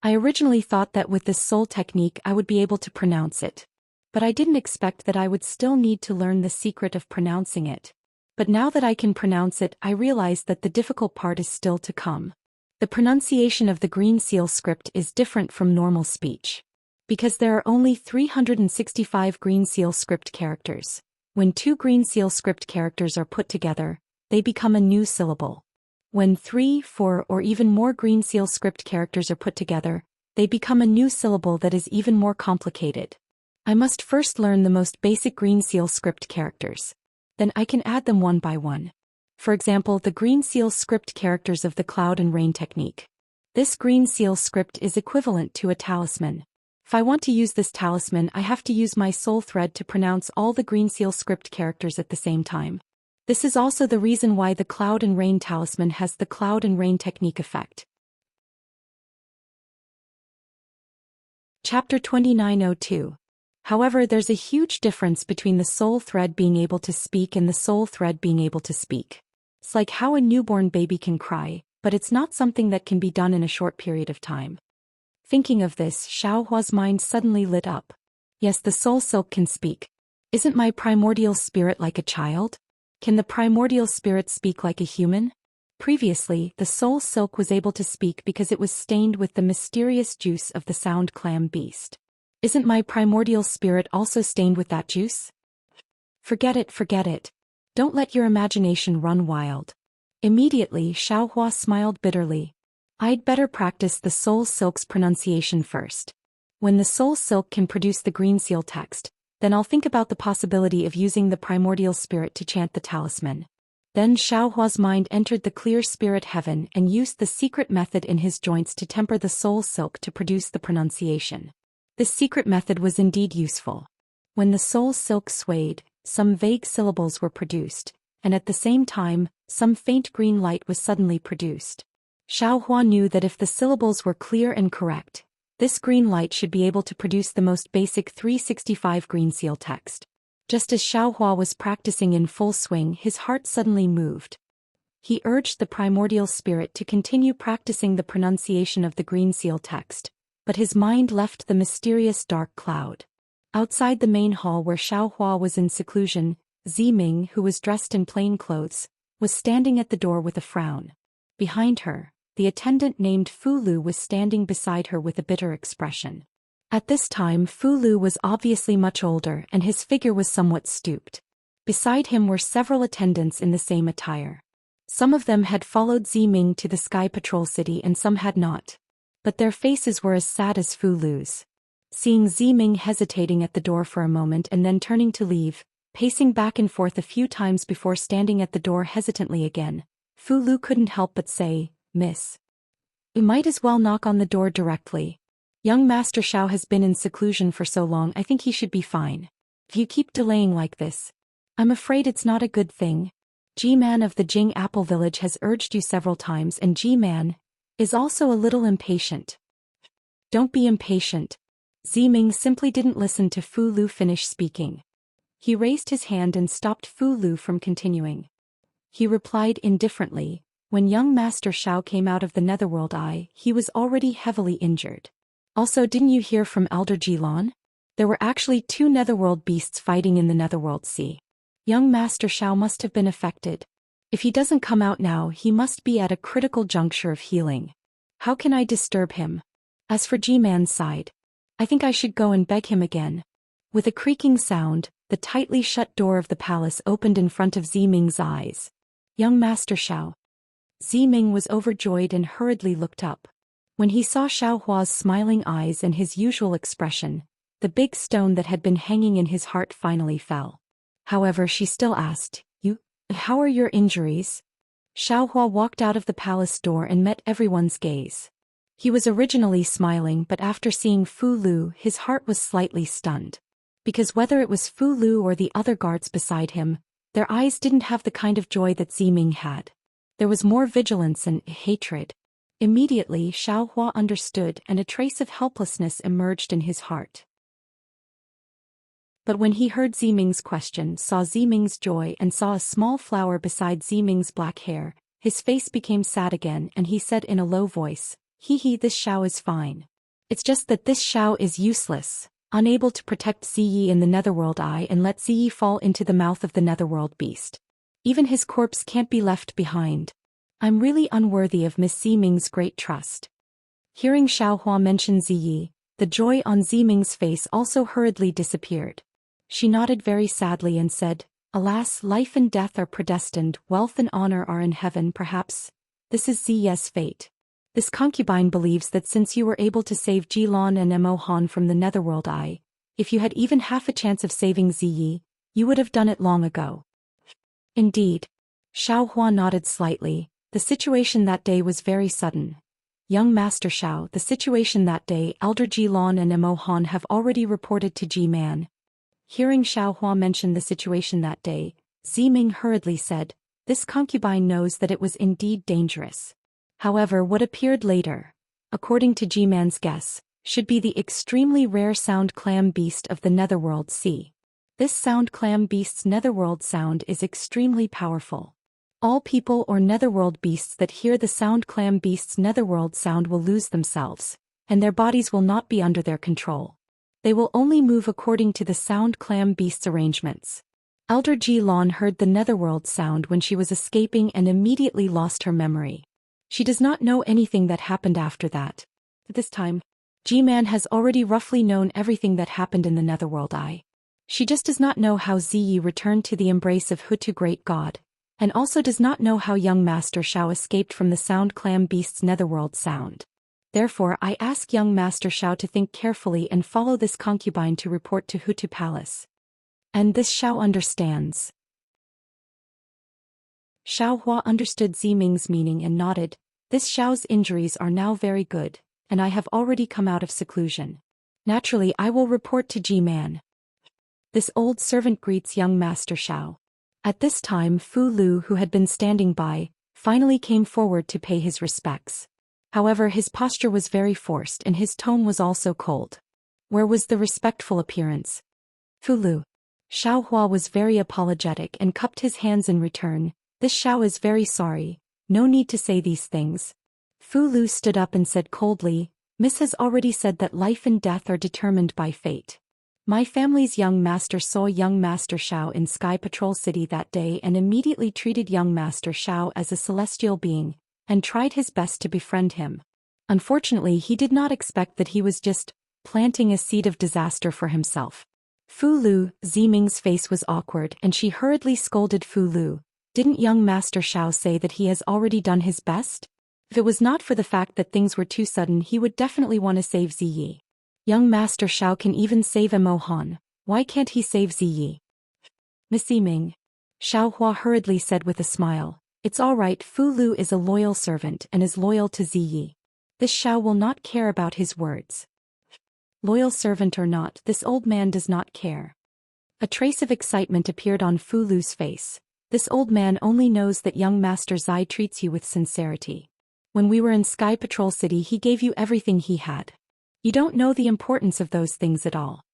I originally thought that with this soul technique I would be able to pronounce it. But I didn't expect that I would still need to learn the secret of pronouncing it. But now that I can pronounce it, I realize that the difficult part is still to come. The pronunciation of the Green Seal script is different from normal speech. Because there are only 365 Green Seal script characters. When 2 Green Seal script characters are put together, they become a new syllable. When 3, 4, or even more Green Seal script characters are put together, they become a new syllable that is even more complicated. I must first learn the most basic Green Seal script characters. Then I can add them one by one. For example, the Green Seal script characters of the Cloud and Rain technique. This Green Seal script is equivalent to a talisman. If I want to use this talisman, I have to use my soul thread to pronounce all the Green Seal script characters at the same time. This is also the reason why the Cloud and Rain talisman has the Cloud and Rain technique effect. Chapter 2902. However, there's a huge difference between the soul thread being able to speak and the soul thread being able to speak. It's like how a newborn baby can cry, but it's not something that can be done in a short period of time. Thinking of this, Xiaohua's mind suddenly lit up. Yes, the soul silk can speak. Isn't my primordial spirit like a child? Can the primordial spirit speak like a human? Previously, the soul silk was able to speak because it was stained with the mysterious juice of the Sound Clam Beast. Isn't my primordial spirit also stained with that juice? Forget it, forget it. Don't let your imagination run wild. Immediately, Xiaohua smiled bitterly. I'd better practice the soul silk's pronunciation first. When the soul silk can produce the Green Seal text, then I'll think about the possibility of using the primordial spirit to chant the talisman. Then Xiaohua's mind entered the clear spirit heaven and used the secret method in his joints to temper the soul silk to produce the pronunciation. This secret method was indeed useful. When the soul silk swayed, some vague syllables were produced, and at the same time, some faint green light was suddenly produced. Xiaohua knew that if the syllables were clear and correct, this green light should be able to produce the most basic 365 green seal text. Just as Xiaohua was practicing in full swing, his heart suddenly moved. He urged the primordial spirit to continue practicing the pronunciation of the green seal text, but his mind left the mysterious dark cloud. Outside the main hall where Xiaohua was in seclusion, Ziming, who was dressed in plain clothes, was standing at the door with a frown. Behind her, the attendant named Fu Lu was standing beside her with a bitter expression. At this time Fu Lu was obviously much older and his figure was somewhat stooped. Beside him were several attendants in the same attire. Some of them had followed Ziming to the Sky Patrol City and some had not. But their faces were as sad as Fu Lu's. Seeing Ziming hesitating at the door for a moment and then turning to leave, pacing back and forth a few times before standing at the door hesitantly again, Fu Lu couldn't help but say, "Miss, you might as well knock on the door directly. Young Master Xiao has been in seclusion for so long, I think he should be fine. If you keep delaying like this, I'm afraid it's not a good thing. G-Man of the Jing Apple Village has urged you several times and G-Man is also a little impatient." "Don't be impatient." Ziming simply didn't listen to Fu Lu finish speaking. He raised his hand and stopped Fu Lu from continuing. He replied indifferently, "When young Master Xiao came out of the Netherworld Eye, he was already heavily injured. Also, didn't you hear from Elder Jilon? There were actually 2 Netherworld beasts fighting in the Netherworld Sea. Young Master Xiao must have been affected. If he doesn't come out now, he must be at a critical juncture of healing. How can I disturb him? As for G-Man's side, I think I should go and beg him again." With a creaking sound, the tightly shut door of the palace opened in front of Ziming's eyes. "Young Master Xiao." Ziming was overjoyed and hurriedly looked up. When he saw Xiaohua's smiling eyes and his usual expression, the big stone that had been hanging in his heart finally fell. However, she still asked, How are your injuries?" Xiaohua walked out of the palace door and met everyone's gaze. He was originally smiling, but after seeing Fu Lu, his heart was slightly stunned. Because whether it was Fu Lu or the other guards beside him, their eyes didn't have the kind of joy that Ziming had. There was more vigilance and hatred. Immediately, Xiaohua understood and a trace of helplessness emerged in his heart. But when he heard Ziming's question, saw Ziming's joy and saw a small flower beside Ziming's black hair, his face became sad again and he said in a low voice, This Xiao is fine. It's just that this Xiao is useless, unable to protect Ziyi in the Netherworld Eye and let Ziyi fall into the mouth of the Netherworld Beast. Even his corpse can't be left behind. I'm really unworthy of Miss Ziming's great trust." Hearing Xiaohua mention Ziyi, the joy on Ziming's face also hurriedly disappeared. She nodded very sadly and said, "Alas, life and death are predestined, wealth and honor are in heaven, perhaps. This is Ziyi's fate. This concubine believes that since you were able to save Jilon and Mo Han from the Netherworld Eye, if you had even half a chance of saving Ziyi, you would have done it long ago." "Indeed." Xiaohua nodded slightly. "The situation that day was very sudden. Young Master Xiao, the situation that day, Elder Jilon and Mo Han have already reported to Ji-Man." Hearing Xiaohua mention the situation that day, Ziming hurriedly said, "This concubine knows that it was indeed dangerous. However, what appeared later, according to Ji-Man's guess, should be the extremely rare sound clam beast of the Netherworld Sea. This sound clam beast's Netherworld sound is extremely powerful. All people or Netherworld beasts that hear the sound clam beast's Netherworld sound will lose themselves, and their bodies will not be under their control. They will only move according to the sound clam beast's arrangements." Elder Ji-Lon heard the Netherworld sound when she was escaping and immediately lost her memory. She does not know anything that happened after that. At this time, Ji-Man has already roughly known everything that happened in the Netherworld Eye. She just does not know how Ziyi returned to the embrace of Hutu Great God, and also does not know how young Master Xiao escaped from the sound clam beast's Netherworld sound. Therefore, I ask young Master Xiao to think carefully and follow this concubine to report to Hutu Palace. And this Xiao understands." Xiaohua understood Ziming's meaning and nodded. "This Xiao's injuries are now very good, and I have already come out of seclusion. Naturally, I will report to Ji-Man." This old servant greets young Master Xiao. At this time Fu Lu, who had been standing by, finally came forward to pay his respects. However, his posture was very forced and his tone was also cold. Where was the respectful appearance? Fu Lu. Xiao Hua was very apologetic and cupped his hands in return. This Xiao is very sorry, no need to say these things. Fu Lu stood up and said coldly, Miss has already said that life and death are determined by fate. My family's young master saw young Master Xiao in Sky Patrol City that day and immediately treated young Master Xiao as a celestial being, and tried his best to befriend him. Unfortunately, he did not expect that he was just planting a seed of disaster for himself. Fu Lu, Ziming's face was awkward and she hurriedly scolded Fu Lu. Didn't young Master Xiao say that he has already done his best? If it was not for the fact that things were too sudden, he would definitely want to save Ziyi. Young Master Xiao can even save Mo Han. Why can't he save Ziyi? Miss Ziming. Xiao Hua hurriedly said with a smile. It's all right, Fu Lu is a loyal servant and is loyal to Ziyi. This Xiao will not care about his words. Loyal servant or not, this old man does not care. A trace of excitement appeared on Fu Lu's face. This old man only knows that young Master Zai treats you with sincerity. When we were in Sky Patrol City, he gave you everything he had. You don't know the importance of those things at all.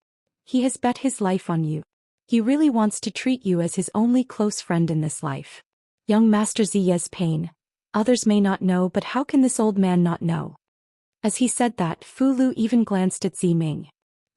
He has bet his life on you. He really wants to treat you as his only close friend in this life. Young Master Ziye's pain. Others may not know, but how can this old man not know? As he said that, Fu Lu even glanced at Ziming.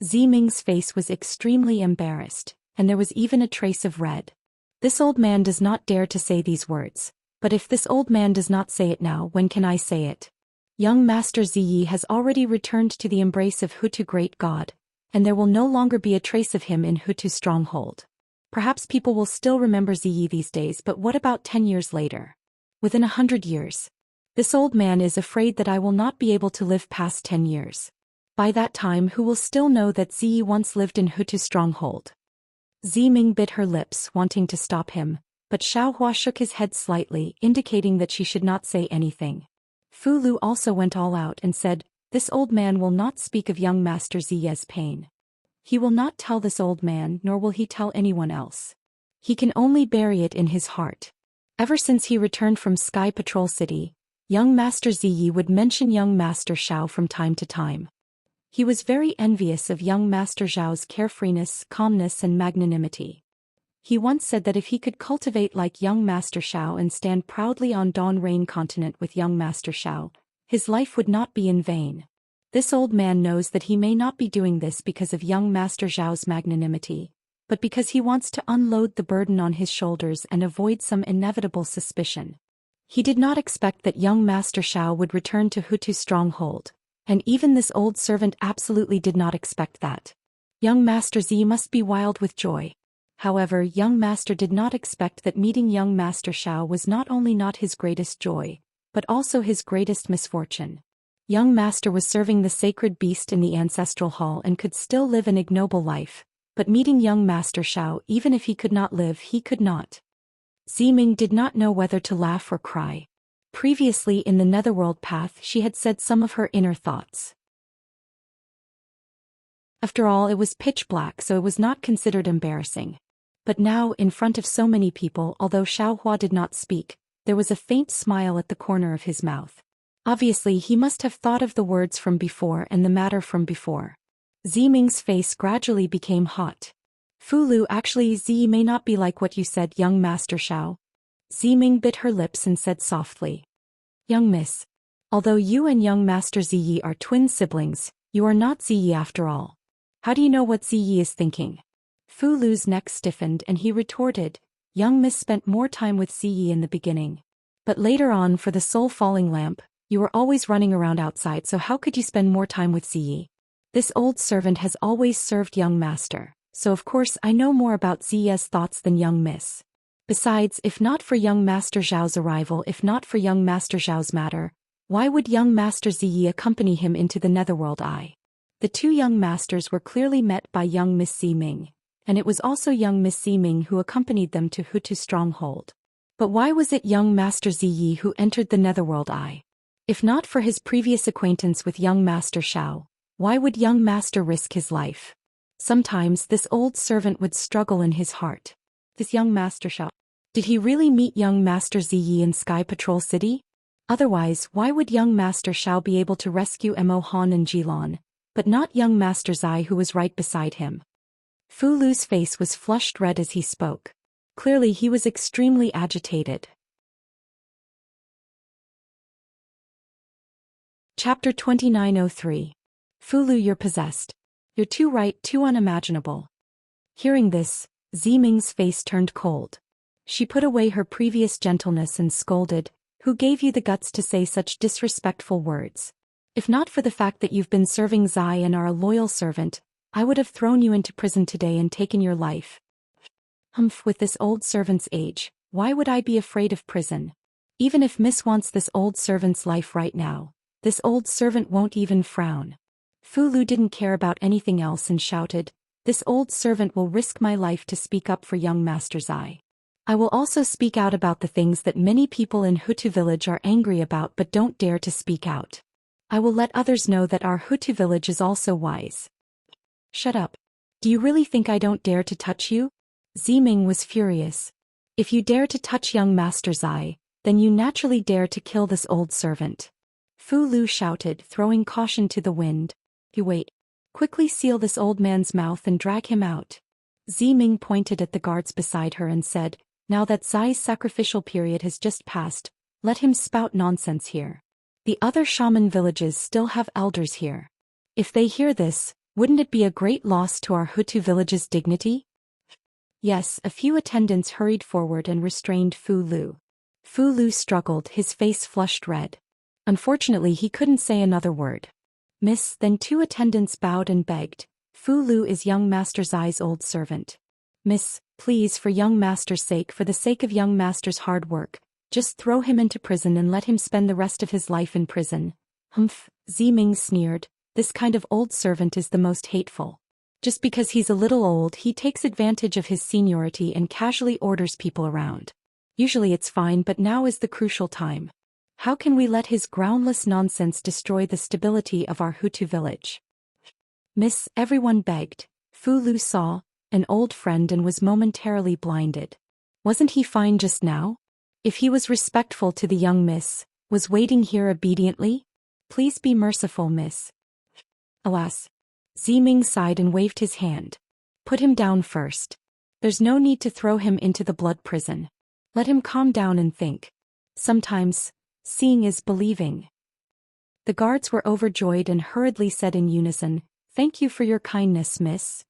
Ziming's face was extremely embarrassed, and there was even a trace of red. This old man does not dare to say these words. But if this old man does not say it now, when can I say it? Young Master Ziyi has already returned to the embrace of Hutu Great God, and there will no longer be a trace of him in Hutu Stronghold. Perhaps people will still remember Ziyi these days, but what about 10 years later? Within 100 years? This old man is afraid that I will not be able to live past 10 years. By that time, who will still know that Ziyi once lived in Hutu Stronghold? Ziming bit her lips, wanting to stop him, but Xiao Hua shook his head slightly, indicating that she should not say anything. Fu Lu also went all out and said, this old man will not speak of young Master Ziye's pain. He will not tell this old man, nor will he tell anyone else. He can only bury it in his heart. Ever since he returned from Sky Patrol City, young Master Ziyi would mention young Master Xiao from time to time. He was very envious of young Master Zhao's carefreeness, calmness and magnanimity. He once said that if he could cultivate like young Master Xiao and stand proudly on Dawn Rain continent with young Master Xiao, his life would not be in vain. This old man knows that he may not be doing this because of young Master Zhao's magnanimity, but because he wants to unload the burden on his shoulders and avoid some inevitable suspicion. He did not expect that young Master Xiao would return to Hutu Stronghold, and even this old servant absolutely did not expect that. Young Master Z must be wild with joy. However, young Master did not expect that meeting young Master Xiao was not only not his greatest joy, but also his greatest misfortune. Young Master was serving the sacred beast in the ancestral hall and could still live an ignoble life, but meeting young Master Xiao, even if he could not live, he could not. Ziming did not know whether to laugh or cry. Previously in the Netherworld path, she had said some of her inner thoughts. After all, it was pitch black, so it was not considered embarrassing. But now, in front of so many people, although Xiao Hua did not speak, there was a faint smile at the corner of his mouth. Obviously, he must have thought of the words from before and the matter from before. Ziming's face gradually became hot. Fu Lu, actually, Zi may not be like what you said, young Master Xiao. Ziming bit her lips and said softly. Young miss. Although you and young Master Ziyi are twin siblings, you are not Ziyi after all. How do you know what Ziyi is thinking? Fu Lu's neck stiffened and he retorted, young miss spent more time with Ziyi in the beginning. But later on, for the soul falling lamp, you were always running around outside, so how could you spend more time with Ziyi? This old servant has always served young Master, so of course I know more about Ziyi's thoughts than young miss. Besides, if not for young Master Zhao's arrival, if not for young Master Zhao's matter, why would young Master Ziyi accompany him into the Netherworld? The two young masters were clearly met by young Miss Ziming, and it was also young Miss Ziming who accompanied them to Hutu Stronghold. But why was it young Master Ziyi who entered the Netherworld? If not for his previous acquaintance with young Master Xiao, why would young Master risk his life? Sometimes this old servant would struggle in his heart. This young master Shao. Did he really meet young Master Ziyi in Sky Patrol City? Otherwise, why would young Master Shao be able to rescue Mo Han and Jilon, but not young Master Zai who was right beside him? Fu Lu's face was flushed red as he spoke. Clearly he was extremely agitated. Chapter 2903. Fu Lu, you're possessed. You're too right, too unimaginable. Hearing this, Ziming's face turned cold. She put away her previous gentleness and scolded, "Who gave you the guts to say such disrespectful words? If not for the fact that you've been serving Zai and are a loyal servant, I would have thrown you into prison today and taken your life." "Humph, with this old servant's age, why would I be afraid of prison? Even if Miss wants this old servant's life right now, this old servant won't even frown." Fu Lu didn't care about anything else and shouted, "This old servant will risk my life to speak up for young Master Zai. I will also speak out about the things that many people in Hutu village are angry about but don't dare to speak out. I will let others know that our Hutu village is also wise." "Shut up. Do you really think I don't dare to touch you?" Ziming was furious. "If you dare to touch young Master Zai, then you naturally dare to kill this old servant." Fu Lu shouted, throwing caution to the wind. "You wait. Quickly seal this old man's mouth and drag him out." Ziming pointed at the guards beside her and said, "Now that Zai's sacrificial period has just passed, let him spout nonsense here. The other shaman villages still have elders here. If they hear this, wouldn't it be a great loss to our Hutu village's dignity?" Yes, a few attendants hurried forward and restrained Fu Lu. Fu Lu struggled, his face flushed red. Unfortunately, he couldn't say another word. "Miss," then two attendants bowed and begged, "Fu Lu is young Master Zai's old servant. Miss, please, for young Master's sake, for the sake of young Master's hard work, just throw him into prison and let him spend the rest of his life in prison." "Humph," Ziming sneered, "this kind of old servant is the most hateful. Just because he's a little old, he takes advantage of his seniority and casually orders people around. Usually it's fine, but now is the crucial time. How can we let his groundless nonsense destroy the stability of our Hutu village?" "Miss," everyone begged. Fu Lu saw an old friend and was momentarily blinded. Wasn't he fine just now? If he was respectful to the young miss, was waiting here obediently? "Please be merciful, miss." Alas. Ziming sighed and waved his hand. "Put him down first. There's no need to throw him into the blood prison. Let him calm down and think. Sometimes, seeing is believing." The guards were overjoyed and hurriedly said in unison, "Thank you for your kindness, miss.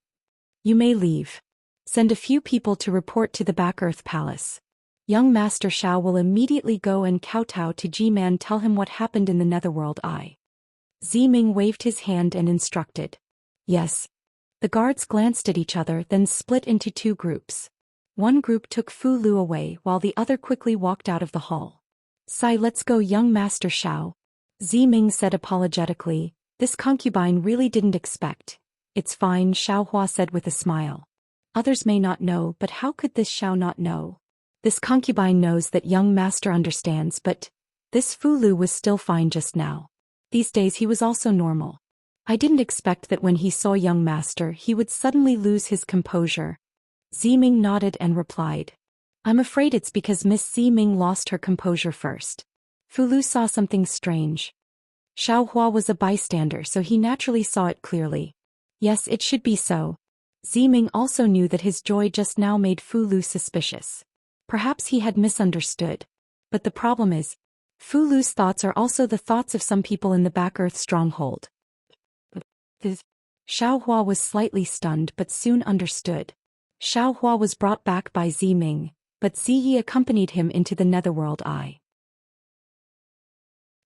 You may leave. Send a few people to report to the Back Earth Palace. Young Master Shao will immediately go and kowtow to G-Man, tell him what happened in the Netherworld Eye." Ziming waved his hand and instructed. "Yes." The guards glanced at each other, then split into two groups. One group took Fu Lu away while the other quickly walked out of the hall. "Sai, let's go, young Master Shao," Ziming said apologetically. "This concubine really didn't expect." "It's fine," Xiao Hua said with a smile. "Others may not know, but how could this Xiao not know? This concubine knows that young master understands, but this Fu Lu was still fine just now. These days he was also normal. I didn't expect that when he saw young master he would suddenly lose his composure." Ziming nodded and replied, "I'm afraid it's because Miss Ziming lost her composure first." Fu Lu saw something strange. Xiao Hua was a bystander, so he naturally saw it clearly. Yes, it should be so. Ziming also knew that his joy just now made Fu Lu suspicious. Perhaps he had misunderstood. But the problem is, Fu Lu's thoughts are also the thoughts of some people in the Back Earth stronghold. Xiao Hua was slightly stunned but soon understood. Xiao Hua was brought back by Ziming, but Ziyi accompanied him into the Netherworld Eye.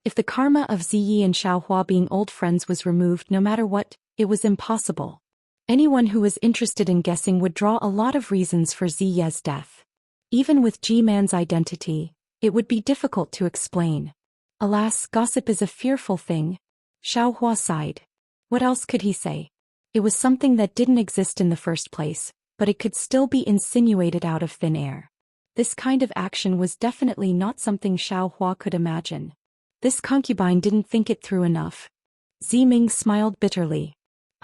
If the karma of Ziyi and Xiao Hua being old friends was removed no matter what, it was impossible. Anyone who was interested in guessing would draw a lot of reasons for Ziye's death. Even with G-Man's identity, it would be difficult to explain. Alas, gossip is a fearful thing. Xiao Hua sighed. What else could he say? It was something that didn't exist in the first place, but it could still be insinuated out of thin air. This kind of action was definitely not something Xiao Hua could imagine. This concubine didn't think it through enough. Ziming smiled bitterly.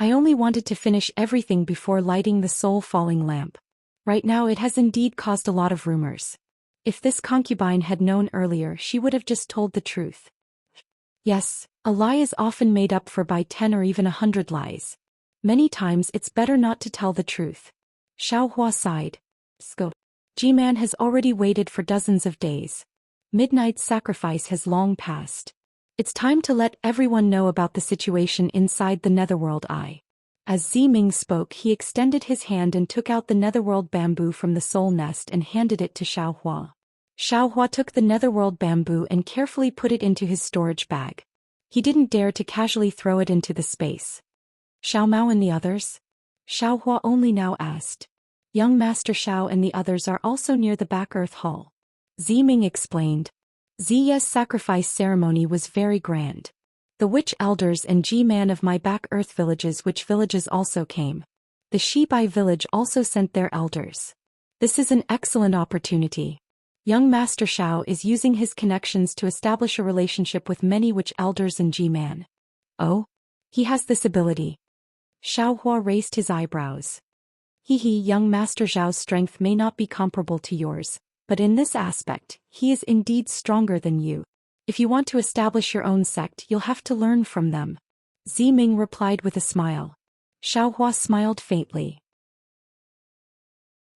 I only wanted to finish everything before lighting the soul-falling lamp. Right now it has indeed caused a lot of rumors. If this concubine had known earlier, she would have just told the truth. Yes, a lie is often made up for by 10 or even 100 lies. Many times it's better not to tell the truth. Xiaohua sighed. Sco. G-Man has already waited for dozens of days. Midnight's sacrifice has long passed. It's time to let everyone know about the situation inside the Netherworld Eye. As Ziming spoke, he extended his hand and took out the Netherworld bamboo from the soul nest and handed it to Xiaohua. Xiaohua took the Netherworld bamboo and carefully put it into his storage bag. He didn't dare to casually throw it into the space. Xiao Mao and the others? Xiaohua only now asked. Young Master Xiao and the others are also near the back earth hall. Ziming explained. Ziya's sacrifice ceremony was very grand. The witch elders and G-Man of my back earth villages, which villages also came. The Shibai village also sent their elders. This is an excellent opportunity. Young Master Xiao is using his connections to establish a relationship with many witch elders and G-Man. Oh? He has this ability. Xiaohua raised his eyebrows. Young Master Zhao's strength may not be comparable to yours, but in this aspect, he is indeed stronger than you. If you want to establish your own sect, you'll have to learn from them. Ziming replied with a smile. Xiaohua smiled faintly.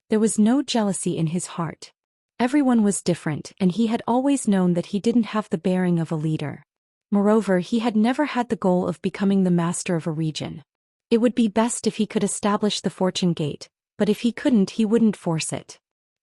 There was no jealousy in his heart. Everyone was different, and he had always known that he didn't have the bearing of a leader. Moreover, he had never had the goal of becoming the master of a region. It would be best if he could establish the fortune gate, but if he couldn't, he wouldn't force it.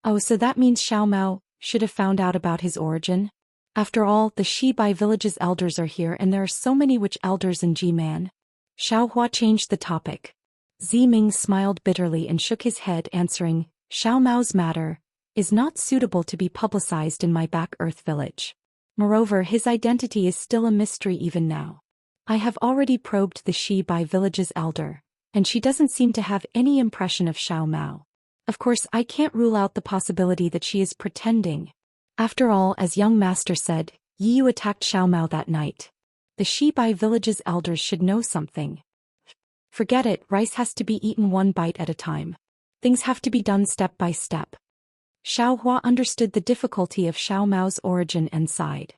Oh, so that means Xiao Mao should have found out about his origin? After all, the Shibai village's elders are here and there are so many witch elders in G-Man. Xiaohua changed the topic. Ziming smiled bitterly and shook his head, answering, Xiao Mao's matter is not suitable to be publicized in my back earth village. Moreover, his identity is still a mystery even now. I have already probed the Shibai village's elder, and she doesn't seem to have any impression of Xiao Mao. Of course, I can't rule out the possibility that she is pretending. After all, as young master said, Yu attacked Xiao Mao that night. The Shibai village's elders should know something. Forget it, rice has to be eaten one bite at a time. Things have to be done step by step. Xiaohua understood the difficulty of Xiao Mao's origin and sighed.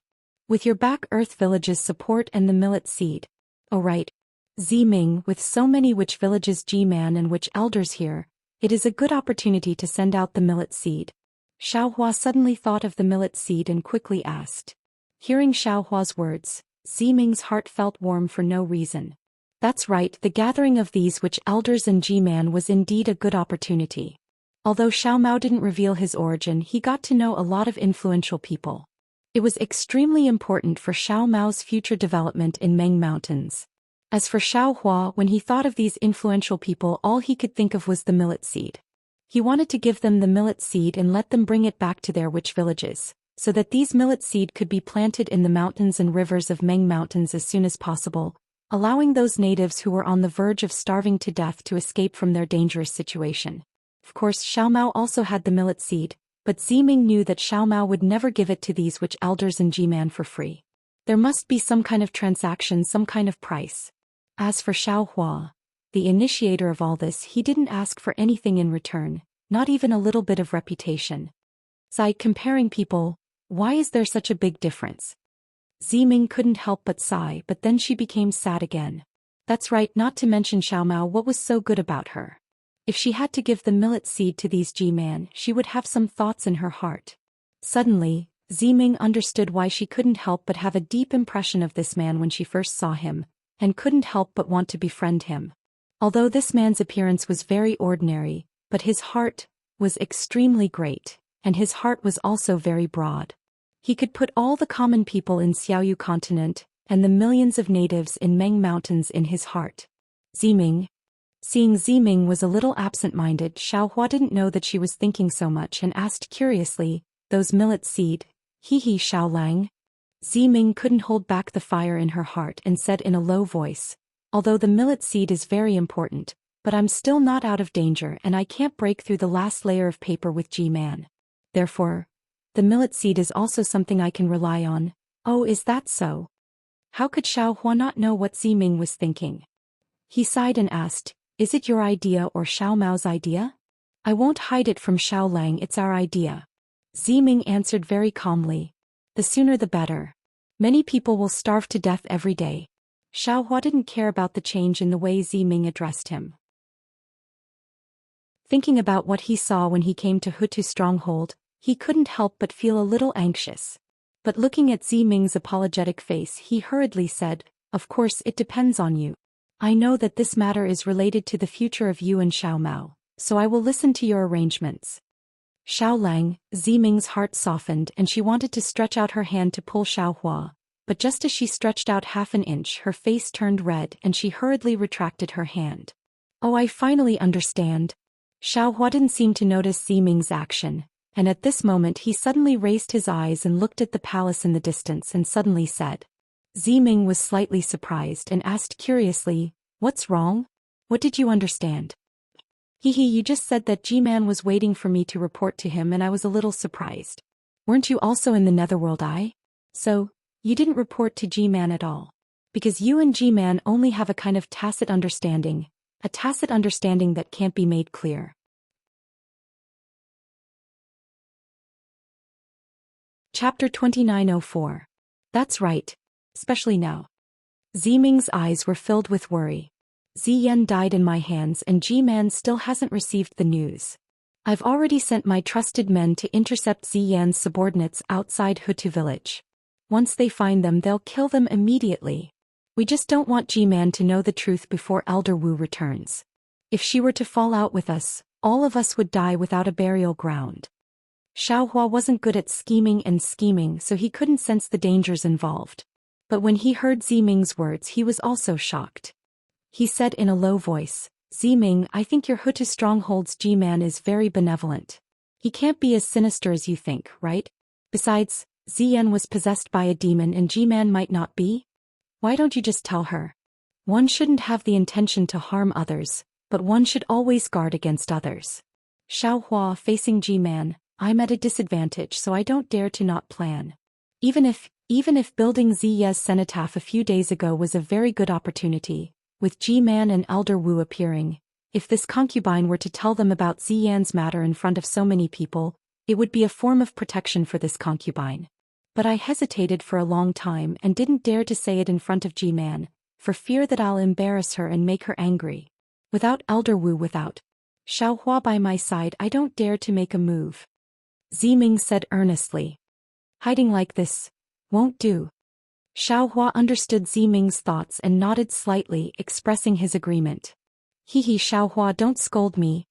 With your back earth village's support and the millet seed. Oh right. Ziming, with so many witch villages G-Man and witch elders here, it is a good opportunity to send out the millet seed. Xiaohua suddenly thought of the millet seed and quickly asked. Hearing Xiaohua's words, Ziming's heart felt warm for no reason. That's right, the gathering of these witch elders and G-Man was indeed a good opportunity. Although Xiao Mao didn't reveal his origin, he got to know a lot of influential people. It was extremely important for Xiao Mao's future development in Meng Mountains. As for Xiaohua, when he thought of these influential people, all he could think of was the millet seed. He wanted to give them the millet seed and let them bring it back to their witch villages, so that these millet seed could be planted in the mountains and rivers of Meng Mountains as soon as possible, allowing those natives who were on the verge of starving to death to escape from their dangerous situation. Of course, Xiao Mao also had the millet seed, but Ziming knew that Xiao Mao would never give it to these witch elders and G-Man for free. There must be some kind of transaction, some kind of price. As for Xiaohua, the initiator of all this, he didn't ask for anything in return, not even a little bit of reputation. Comparing people, why is there such a big difference? Ziming couldn't help but sigh, but then she became sad again. That's right, not to mention Xiao Mao, what was so good about her? If she had to give the millet seed to these G-Man, she would have some thoughts in her heart. Suddenly, Ziming understood why she couldn't help but have a deep impression of this man when she first saw him, and couldn't help but want to befriend him. Although this man's appearance was very ordinary, but his heart was extremely great, and his heart was also very broad. He could put all the common people in Xiaoyu continent, and the millions of natives in Meng Mountains in his heart. Ziming. Seeing Ziming was a little absent-minded, Xiaohua didn't know that she was thinking so much and asked curiously, those millet seed, Xiao Lang? Ziming couldn't hold back the fire in her heart and said in a low voice, although the millet seed is very important, but I'm still not out of danger and I can't break through the last layer of paper with G-Man. Therefore, the millet seed is also something I can rely on. Oh, is that so? How could Xiaohua not know what Ziming was thinking? He sighed and asked, "Is it your idea or Xiao Mao's idea?" "I won't hide it from Xiao Lang, it's our idea." Ziming answered very calmly. "The sooner the better. Many people will starve to death every day." Xiao Hua didn't care about the change in the way Ziming addressed him. Thinking about what he saw when he came to Hutu's stronghold, he couldn't help but feel a little anxious. But looking at Ziming's apologetic face, he hurriedly said, "Of course it depends on you. I know that this matter is related to the future of you and Xiao Mao, so I will listen to your arrangements." Xiao Lang, Ziming's heart softened and she wanted to stretch out her hand to pull Xiao Hua, but just as she stretched out half an inch her face turned red and she hurriedly retracted her hand. "Oh, I finally understand." Xiao Hua didn't seem to notice Ziming's action, and at this moment he suddenly raised his eyes and looked at the palace in the distance and suddenly said. Ziming was slightly surprised and asked curiously, "What's wrong? What did you understand?" You just said that G-Man was waiting for me to report to him and I was a little surprised." "Weren't you also in the Netherworld Eye? So, you didn't report to G-Man at all? Because you and G-Man only have a kind of tacit understanding that can't be made clear." Chapter 2904. That's right. Especially now. Ziming's eyes were filled with worry. Ziyan died in my hands and G-Man still hasn't received the news. I've already sent my trusted men to intercept Ziyan's subordinates outside Hutu village. Once they find them they'll kill them immediately. We just don't want G-Man to know the truth before Elder Wu returns. If she were to fall out with us, all of us would die without a burial ground. Xiao Hua wasn't good at scheming so he couldn't sense the dangers involved. But when he heard Ziming's words he was also shocked. He said in a low voice, "Ziming, I think your Hutu stronghold's G-Man is very benevolent. He can't be as sinister as you think, right? Besides, Ziyan was possessed by a demon and G-Man might not be? Why don't you just tell her? One shouldn't have the intention to harm others, but one should always guard against others." Xiao Hua facing G-Man, "I'm at a disadvantage so I don't dare to not plan. Even if building Ziya's cenotaph a few days ago was a very good opportunity, with G-Man and Elder Wu appearing, if this concubine were to tell them about Ziyan's matter in front of so many people, it would be a form of protection for this concubine. But I hesitated for a long time and didn't dare to say it in front of G-Man, for fear that I'll embarrass her and make her angry. Without Elder Wu Xiao Hua by my side I don't dare to make a move." Ziming said earnestly. "Hiding like this won't do." Xiao Hua understood Ziming's thoughts and nodded slightly, expressing his agreement. Xiao Hua, don't scold me."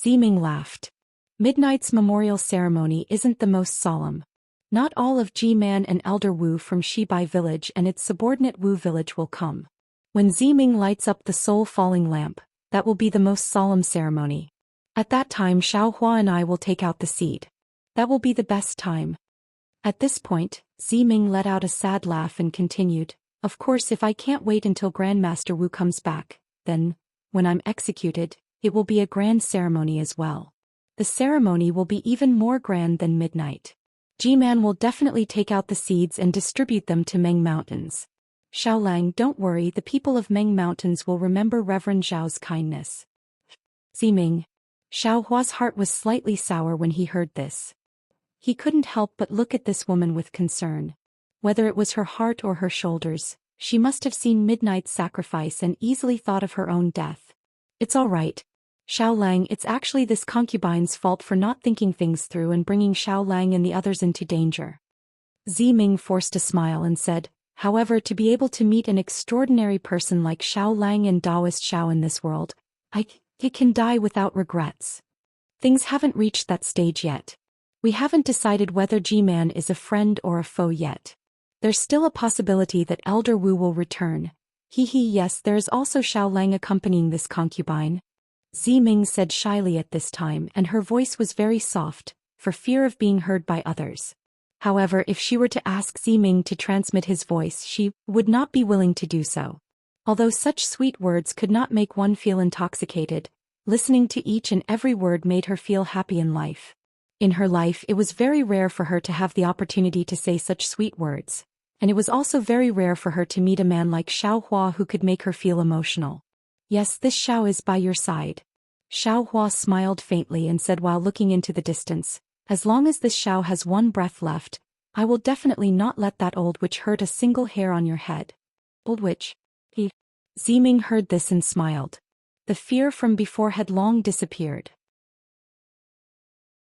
Ziming laughed. "Midnight's memorial ceremony isn't the most solemn. Not all of G-Man and Elder Wu from Shibai village and its subordinate Wu village will come. When Ziming lights up the soul-falling lamp, that will be the most solemn ceremony. At that time Xiao Hua and I will take out the seed. That will be the best time." At this point, Ziming let out a sad laugh and continued, "Of course if I can't wait until Grandmaster Wu comes back, then, when I'm executed, it will be a grand ceremony as well. The ceremony will be even more grand than midnight. G-Man will definitely take out the seeds and distribute them to Meng Mountains. Xiao Lang, don't worry, the people of Meng Mountains will remember Reverend Zhao's kindness." Ziming. Xiao Hua's heart was slightly sour when he heard this. He couldn't help but look at this woman with concern. Whether it was her heart or her shoulders, she must have seen Midnight's sacrifice and easily thought of her own death. "It's all right. Xiao Lang, it's actually this concubine's fault for not thinking things through and bringing Xiao Lang and the others into danger." Ziming forced a smile and said, "However, to be able to meet an extraordinary person like Xiao Lang and Taoist Xiao in this world, it can die without regrets. Things haven't reached that stage yet. We haven't decided whether G-Man is a friend or a foe yet. There's still a possibility that Elder Wu will return. Yes, there is also Xiao Lang accompanying this concubine." Ziming said shyly at this time and her voice was very soft, for fear of being heard by others. However, if she were to ask Ziming to transmit his voice she would not be willing to do so. Although such sweet words could not make one feel intoxicated, listening to each and every word made her feel happy in life. In her life it was very rare for her to have the opportunity to say such sweet words, and it was also very rare for her to meet a man like Xiao Hua who could make her feel emotional. Yes, this Xiao is by your side. Xiao Hua smiled faintly and said while looking into the distance, as long as this Xiao has one breath left, I will definitely not let that old witch hurt a single hair on your head. Old witch? He. Ziming heard this and smiled. The fear from before had long disappeared.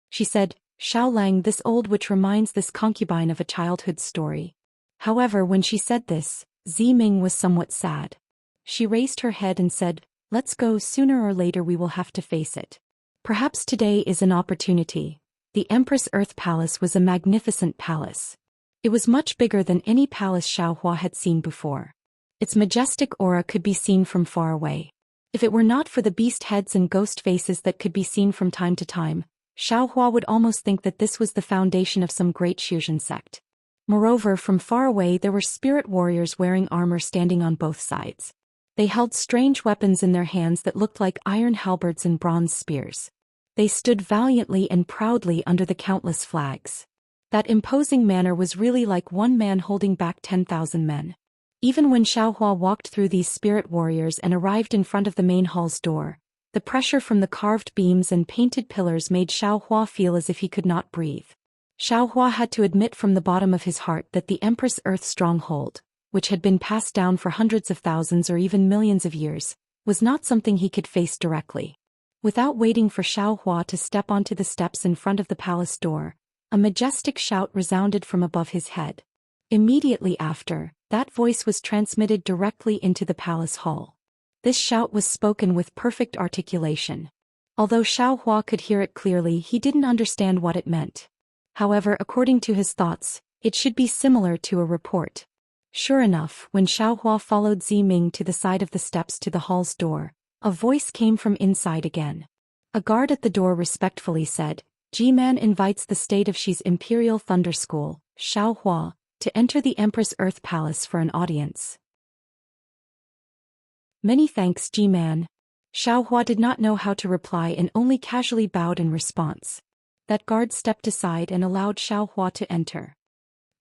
She said, Xiao Lang, this old witch reminds this concubine of a childhood story. However, when she said this, Ziming was somewhat sad. She raised her head and said, let's go, sooner or later we will have to face it. Perhaps today is an opportunity. The Empress Earth Palace was a magnificent palace. It was much bigger than any palace Xiaohua had seen before. Its majestic aura could be seen from far away. If it were not for the beast heads and ghost faces that could be seen from time to time, Xiaohua would almost think that this was the foundation of some great Shizhen sect. Moreover, from far away there were spirit warriors wearing armor standing on both sides. They held strange weapons in their hands that looked like iron halberds and bronze spears. They stood valiantly and proudly under the countless flags. That imposing manner was really like one man holding back 10,000 men. Even when Xiaohua walked through these spirit warriors and arrived in front of the main hall's door, the pressure from the carved beams and painted pillars made Xiaohua feel as if he could not breathe. Xiaohua had to admit from the bottom of his heart that the Empress Earth stronghold, which had been passed down for hundreds of thousands or even millions of years, was not something he could face directly. Without waiting for Xiaohua to step onto the steps in front of the palace door, a majestic shout resounded from above his head. Immediately after, that voice was transmitted directly into the palace hall. This shout was spoken with perfect articulation. Although Xiaohua could hear it clearly, he didn't understand what it meant. However, according to his thoughts, it should be similar to a report. Sure enough, when Xiaohua followed Ziming to the side of the steps to the hall's door, a voice came from inside again. A guard at the door respectfully said, G-Man invites the state of Xi's Imperial Thunder School, Xiaohua, to enter the Empress Earth Palace for an audience. Many thanks, G-Man. Xiaohua did not know how to reply and only casually bowed in response. That guard stepped aside and allowed Xiaohua to enter.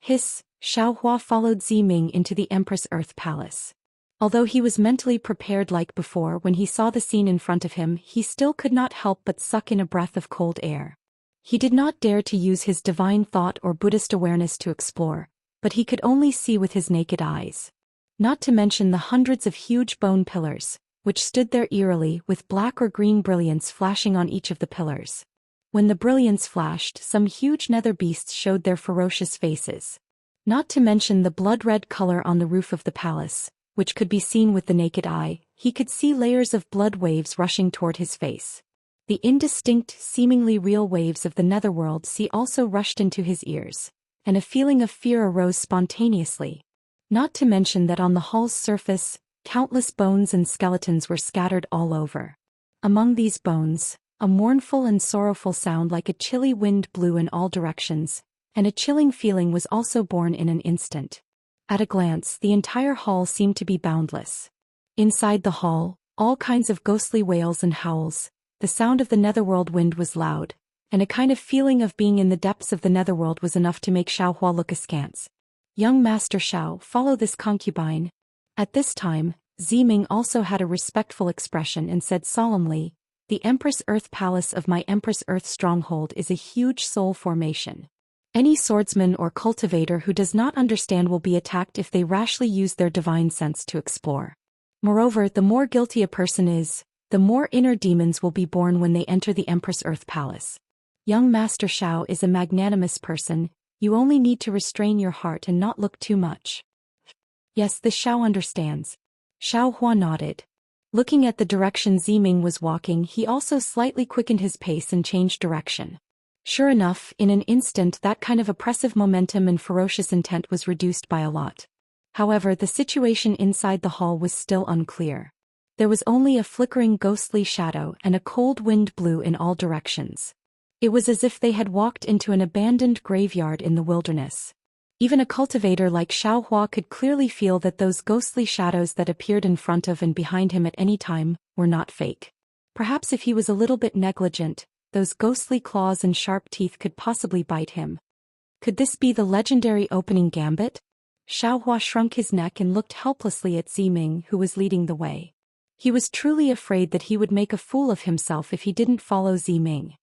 Hiss, Xiaohua followed Ziming into the Empress Earth Palace. Although he was mentally prepared like before when he saw the scene in front of him, he still could not help but suck in a breath of cold air. He did not dare to use his divine thought or Buddhist awareness to explore, but he could only see with his naked eyes. Not to mention the hundreds of huge bone pillars, which stood there eerily with black or green brilliance flashing on each of the pillars. When the brilliance flashed, some huge nether beasts showed their ferocious faces. Not to mention the blood-red color on the roof of the palace, which could be seen with the naked eye, he could see layers of blood waves rushing toward his face. The indistinct, seemingly real waves of the netherworld sea also rushed into his ears, and a feeling of fear arose spontaneously. Not to mention that on the hall's surface, countless bones and skeletons were scattered all over. Among these bones, a mournful and sorrowful sound like a chilly wind blew in all directions, and a chilling feeling was also born in an instant. At a glance, the entire hall seemed to be boundless. Inside the hall, all kinds of ghostly wails and howls, the sound of the netherworld wind was loud, and a kind of feeling of being in the depths of the netherworld was enough to make Xiaohua look askance. Young Master Xiao, follow this concubine. At this time, Ziming also had a respectful expression and said solemnly, the Empress Earth Palace of my Empress Earth stronghold is a huge soul formation. Any swordsman or cultivator who does not understand will be attacked if they rashly use their divine sense to explore. Moreover, the more guilty a person is, the more inner demons will be born when they enter the Empress Earth Palace. Young Master Xiao is a magnanimous person, you only need to restrain your heart and not look too much. Yes, this Xiao understands. Xiaohua nodded. Looking at the direction Ziming was walking, he also slightly quickened his pace and changed direction. Sure enough, in an instant that kind of oppressive momentum and ferocious intent was reduced by a lot. However, the situation inside the hall was still unclear. There was only a flickering ghostly shadow and a cold wind blew in all directions. It was as if they had walked into an abandoned graveyard in the wilderness. Even a cultivator like Xiaohua could clearly feel that those ghostly shadows that appeared in front of and behind him at any time were not fake. Perhaps if he was a little bit negligent, those ghostly claws and sharp teeth could possibly bite him. Could this be the legendary opening gambit? Xiaohua shrunk his neck and looked helplessly at Ziming, who was leading the way. He was truly afraid that he would make a fool of himself if he didn't follow Ziming.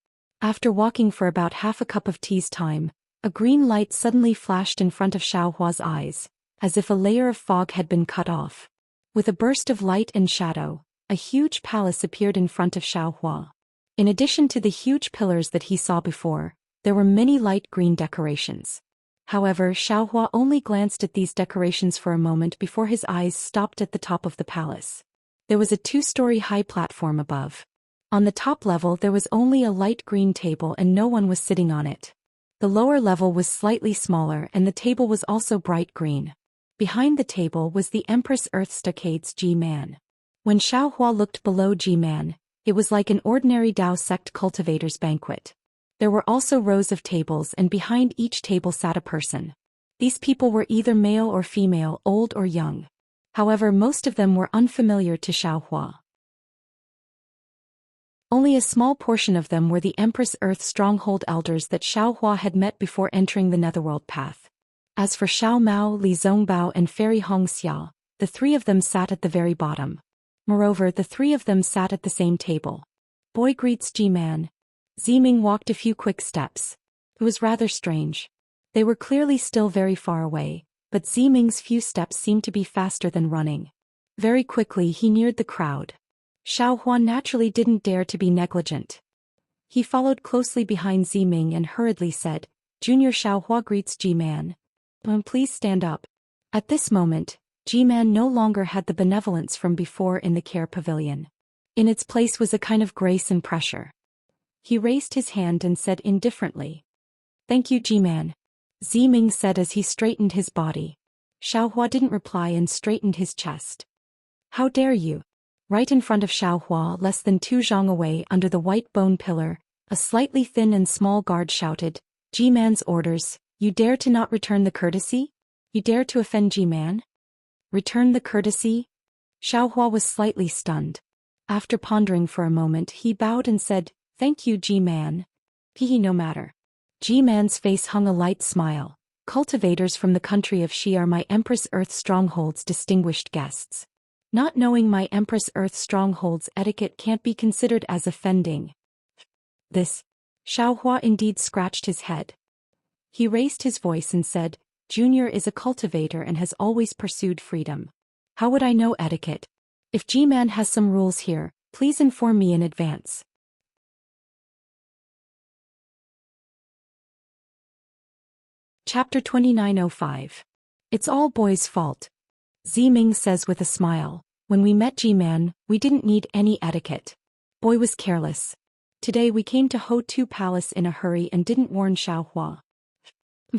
After walking for about half a cup of tea's time, a green light suddenly flashed in front of Xiaohua's eyes, as if a layer of fog had been cut off. With a burst of light and shadow, a huge palace appeared in front of Xiaohua. In addition to the huge pillars that he saw before, there were many light green decorations. However, Xiaohua only glanced at these decorations for a moment before his eyes stopped at the top of the palace. There was a 2-story high platform above. On the top level there was only a light green table and no one was sitting on it. The lower level was slightly smaller and the table was also bright green. Behind the table was the Empress Earth Stockade's Ji-Man. When Xiaohua looked below Ji-Man, it was like an ordinary Dao sect cultivator's banquet. There were also rows of tables and behind each table sat a person. These people were either male or female, old or young. However, most of them were unfamiliar to Xiaohua. Only a small portion of them were the Empress Earth Stronghold elders that Xiaohua had met before entering the Netherworld path. As for Xiao Mao, Li Zongbao and Fairy Hong Xia, the 3 of them sat at the very bottom. Moreover, the 3 of them sat at the same table. Boy greets Ji-Man. Ziming walked a few quick steps. It was rather strange. They were clearly still very far away, but Ziming's few steps seemed to be faster than running. Very quickly he neared the crowd. Xiaohua naturally didn't dare to be negligent. He followed closely behind Ziming and hurriedly said, "Junior Xiaohua greets Ji-Man. Please stand up." At this moment, Ji-Man no longer had the benevolence from before in the care pavilion. In its place was a kind of grace and pressure. He raised his hand and said indifferently, "Thank you, Ji-Man," Ziming said as he straightened his body. Xiaohua didn't reply and straightened his chest. "How dare you?" Right in front of Xiaohua, less than 2 zhang away under the white bone pillar, a slightly thin and small guard shouted, "Ji-Man's orders, you dare to not return the courtesy? You dare to offend Ji-Man? Return the courtesy?" Xiaohua was slightly stunned. After pondering for a moment he bowed and said, "Thank you, Ji-Man. No matter." Ji-Man's face hung a light smile. "Cultivators from the country of Xi are my Empress Earth Stronghold's distinguished guests. Not knowing my Empress Earth Stronghold's etiquette can't be considered as offending." This. Xiaohua indeed scratched his head. He raised his voice and said, "Junior is a cultivator and has always pursued freedom. How would I know etiquette? If Ji-Man has some rules here, please inform me in advance." Chapter 2905. It's all Boy's fault. Ziming says with a smile, "When we met Ji-Man, we didn't need any etiquette. Boy was careless. Today we came to Ho-Tu Palace in a hurry and didn't warn Xiaohua."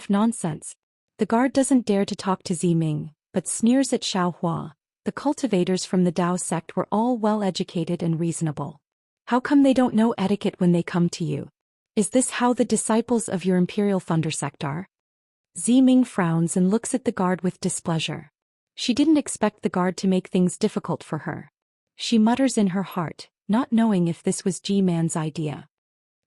Nonsense. The guard doesn't dare to talk to Ziming, but sneers at Xiaohua. The cultivators from the Dao sect were all well-educated and reasonable. How come they don't know etiquette when they come to you? Is this how the disciples of your Imperial Thunder sect are? Ziming frowns and looks at the guard with displeasure. She didn't expect the guard to make things difficult for her. She mutters in her heart, not knowing if this was Ji-Man's idea.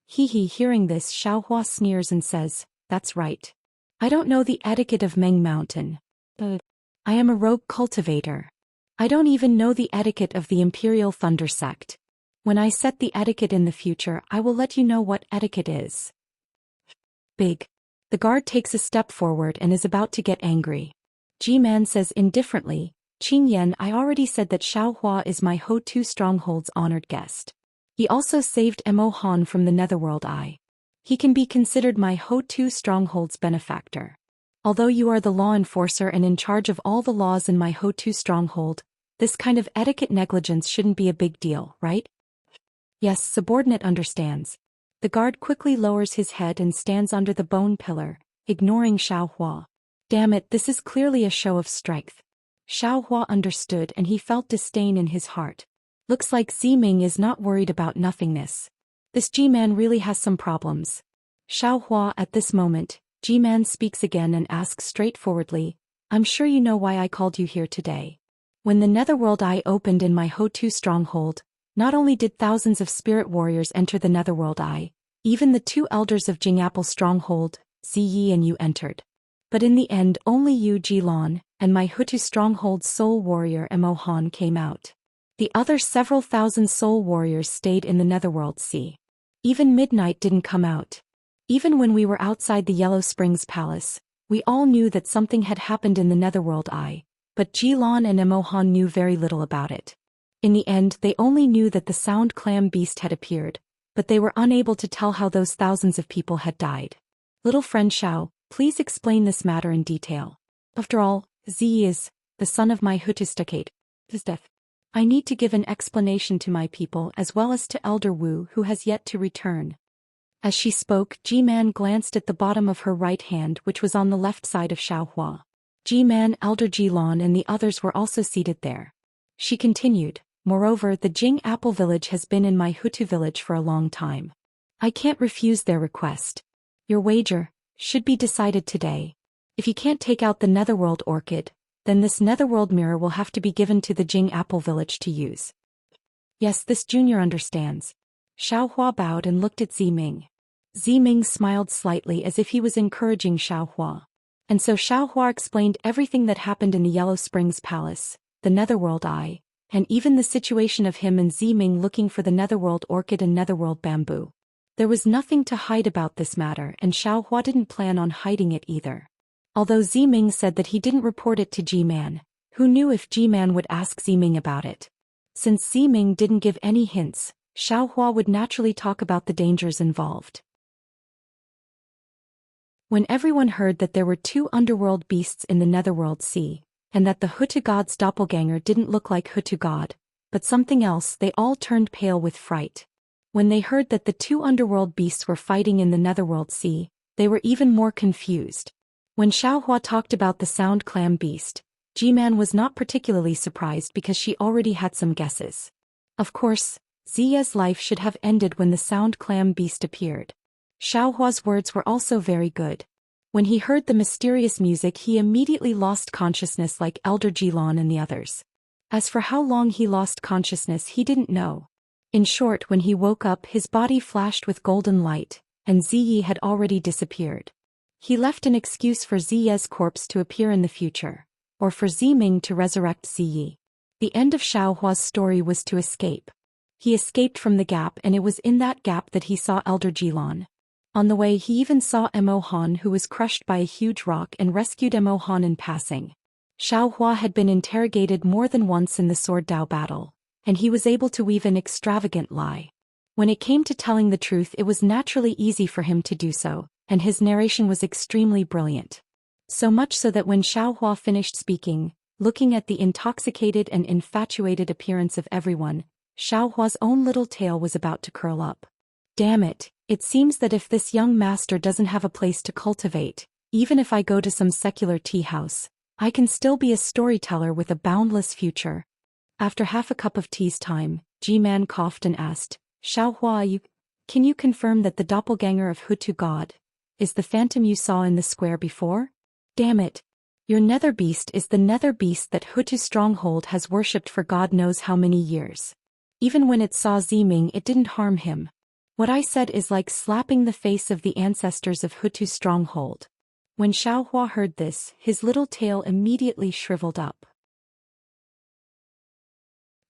Hearing this, Xiaohua sneers and says, "That's right. I don't know the etiquette of Meng Mountain. I am a rogue cultivator. I don't even know the etiquette of the Imperial Thunder sect. When I set the etiquette in the future, I will let you know what etiquette is." Big. The guard takes a step forward and is about to get angry. Ji-Man says indifferently, "Qing Yan, I already said that Xiaohua is my Ho-Tu Stronghold's honored guest. He also saved Mo Han from the Netherworld Eye. He can be considered my Ho-Tu Stronghold's benefactor. Although you are the law enforcer and in charge of all the laws in my Ho-Tu Stronghold, this kind of etiquette negligence shouldn't be a big deal, right?" "Yes, subordinate understands." The guard quickly lowers his head and stands under the bone pillar, ignoring Xiaohua. Damn it, this is clearly a show of strength. Xiaohua understood and he felt disdain in his heart. Looks like Ziming is not worried about nothingness. This Ji-Man really has some problems. Xiaohua at this moment, Ji-Man speaks again and asks straightforwardly, "I'm sure you know why I called you here today. When the Netherworld Eye opened in my Ho-Tu Stronghold, not only did thousands of spirit warriors enter the Netherworld Eye, even the 2 elders of Jingapple Stronghold, Ziyi and you entered. But in the end only you, Jilon, and my Ho-Tu Stronghold's soul warrior Mo Han came out. The other several thousand soul warriors stayed in the Netherworld Sea. Even midnight didn't come out. Even when we were outside the Yellow Springs Palace, we all knew that something had happened in the Netherworld Eye, but Jilon and Emohan knew very little about it. In the end, they only knew that the Sound Clam Beast had appeared, but they were unable to tell how those thousands of people had died. Little friend Xiao, please explain this matter in detail. After all, Zi is the son of my Hutustakate. His death. I need to give an explanation to my people as well as to Elder Wu who has yet to return. As she spoke, Ji-Man glanced at the bottom of her right hand which was on the left side of Xiaohua. Ji-Man, Elder Jilon and the others were also seated there. She continued, moreover the Jing Apple Village has been in my Hutu village for a long time. I can't refuse their request. Your wager should be decided today. If you can't take out the Netherworld Orchid, then this Netherworld Mirror will have to be given to the Jing Apple Village to use. Yes, this junior understands. Xiaohua bowed and looked at Ziming. Ziming smiled slightly as if he was encouraging Xiaohua. And so Xiaohua explained everything that happened in the Yellow Springs Palace, the Netherworld Eye, and even the situation of him and Ziming looking for the Netherworld Orchid and Netherworld Bamboo. There was nothing to hide about this matter and Xiaohua didn't plan on hiding it either. Although Ziming said that he didn't report it to Ji-Man, who knew if Ji-Man would ask Ziming about it. Since Ziming didn't give any hints, Xiaohua would naturally talk about the dangers involved. When everyone heard that there were 2 underworld beasts in the Netherworld Sea, and that the Hutu god's doppelganger didn't look like Hutu god, but something else, they all turned pale with fright. When they heard that the 2 underworld beasts were fighting in the Netherworld Sea, they were even more confused. When Xiaohua talked about the Sound Clam Beast, Ji-Man was not particularly surprised because she already had some guesses. Of course, Ziya's life should have ended when the Sound Clam Beast appeared. Xiaohua's words were also very good. When he heard the mysterious music he immediately lost consciousness like Elder Jilon and the others. As for how long he lost consciousness he didn't know. In short, when he woke up his body flashed with golden light, and Ziyi had already disappeared. He left an excuse for Ziya's corpse to appear in the future, or for Ziming to resurrect Ziyi. The end of Xiaohua's story was to escape. He escaped from the gap and it was in that gap that he saw Elder Jilon. On the way he even saw Emohan who was crushed by a huge rock and rescued Emohan in passing. Xiaohua had been interrogated more than once in the Sword Dao battle, and he was able to weave an extravagant lie. When it came to telling the truth it was naturally easy for him to do so, and his narration was extremely brilliant. So much so that when Xiaohua finished speaking, looking at the intoxicated and infatuated appearance of everyone, Xiaohua's own little tail was about to curl up. Damn it, it seems that if this young master doesn't have a place to cultivate, even if I go to some secular tea house, I can still be a storyteller with a boundless future. After half a cup of tea's time, Ji-Man coughed and asked, Xiaohua, can you confirm that the doppelganger of Hutu god is the phantom you saw in the square before? Damn it. Your nether beast is the nether beast that Hutu stronghold has worshipped for God knows how many years. Even when it saw Ziming it didn't harm him. What I said is like slapping the face of the ancestors of Hutu stronghold. When Xiaohua heard this, his little tail immediately shriveled up.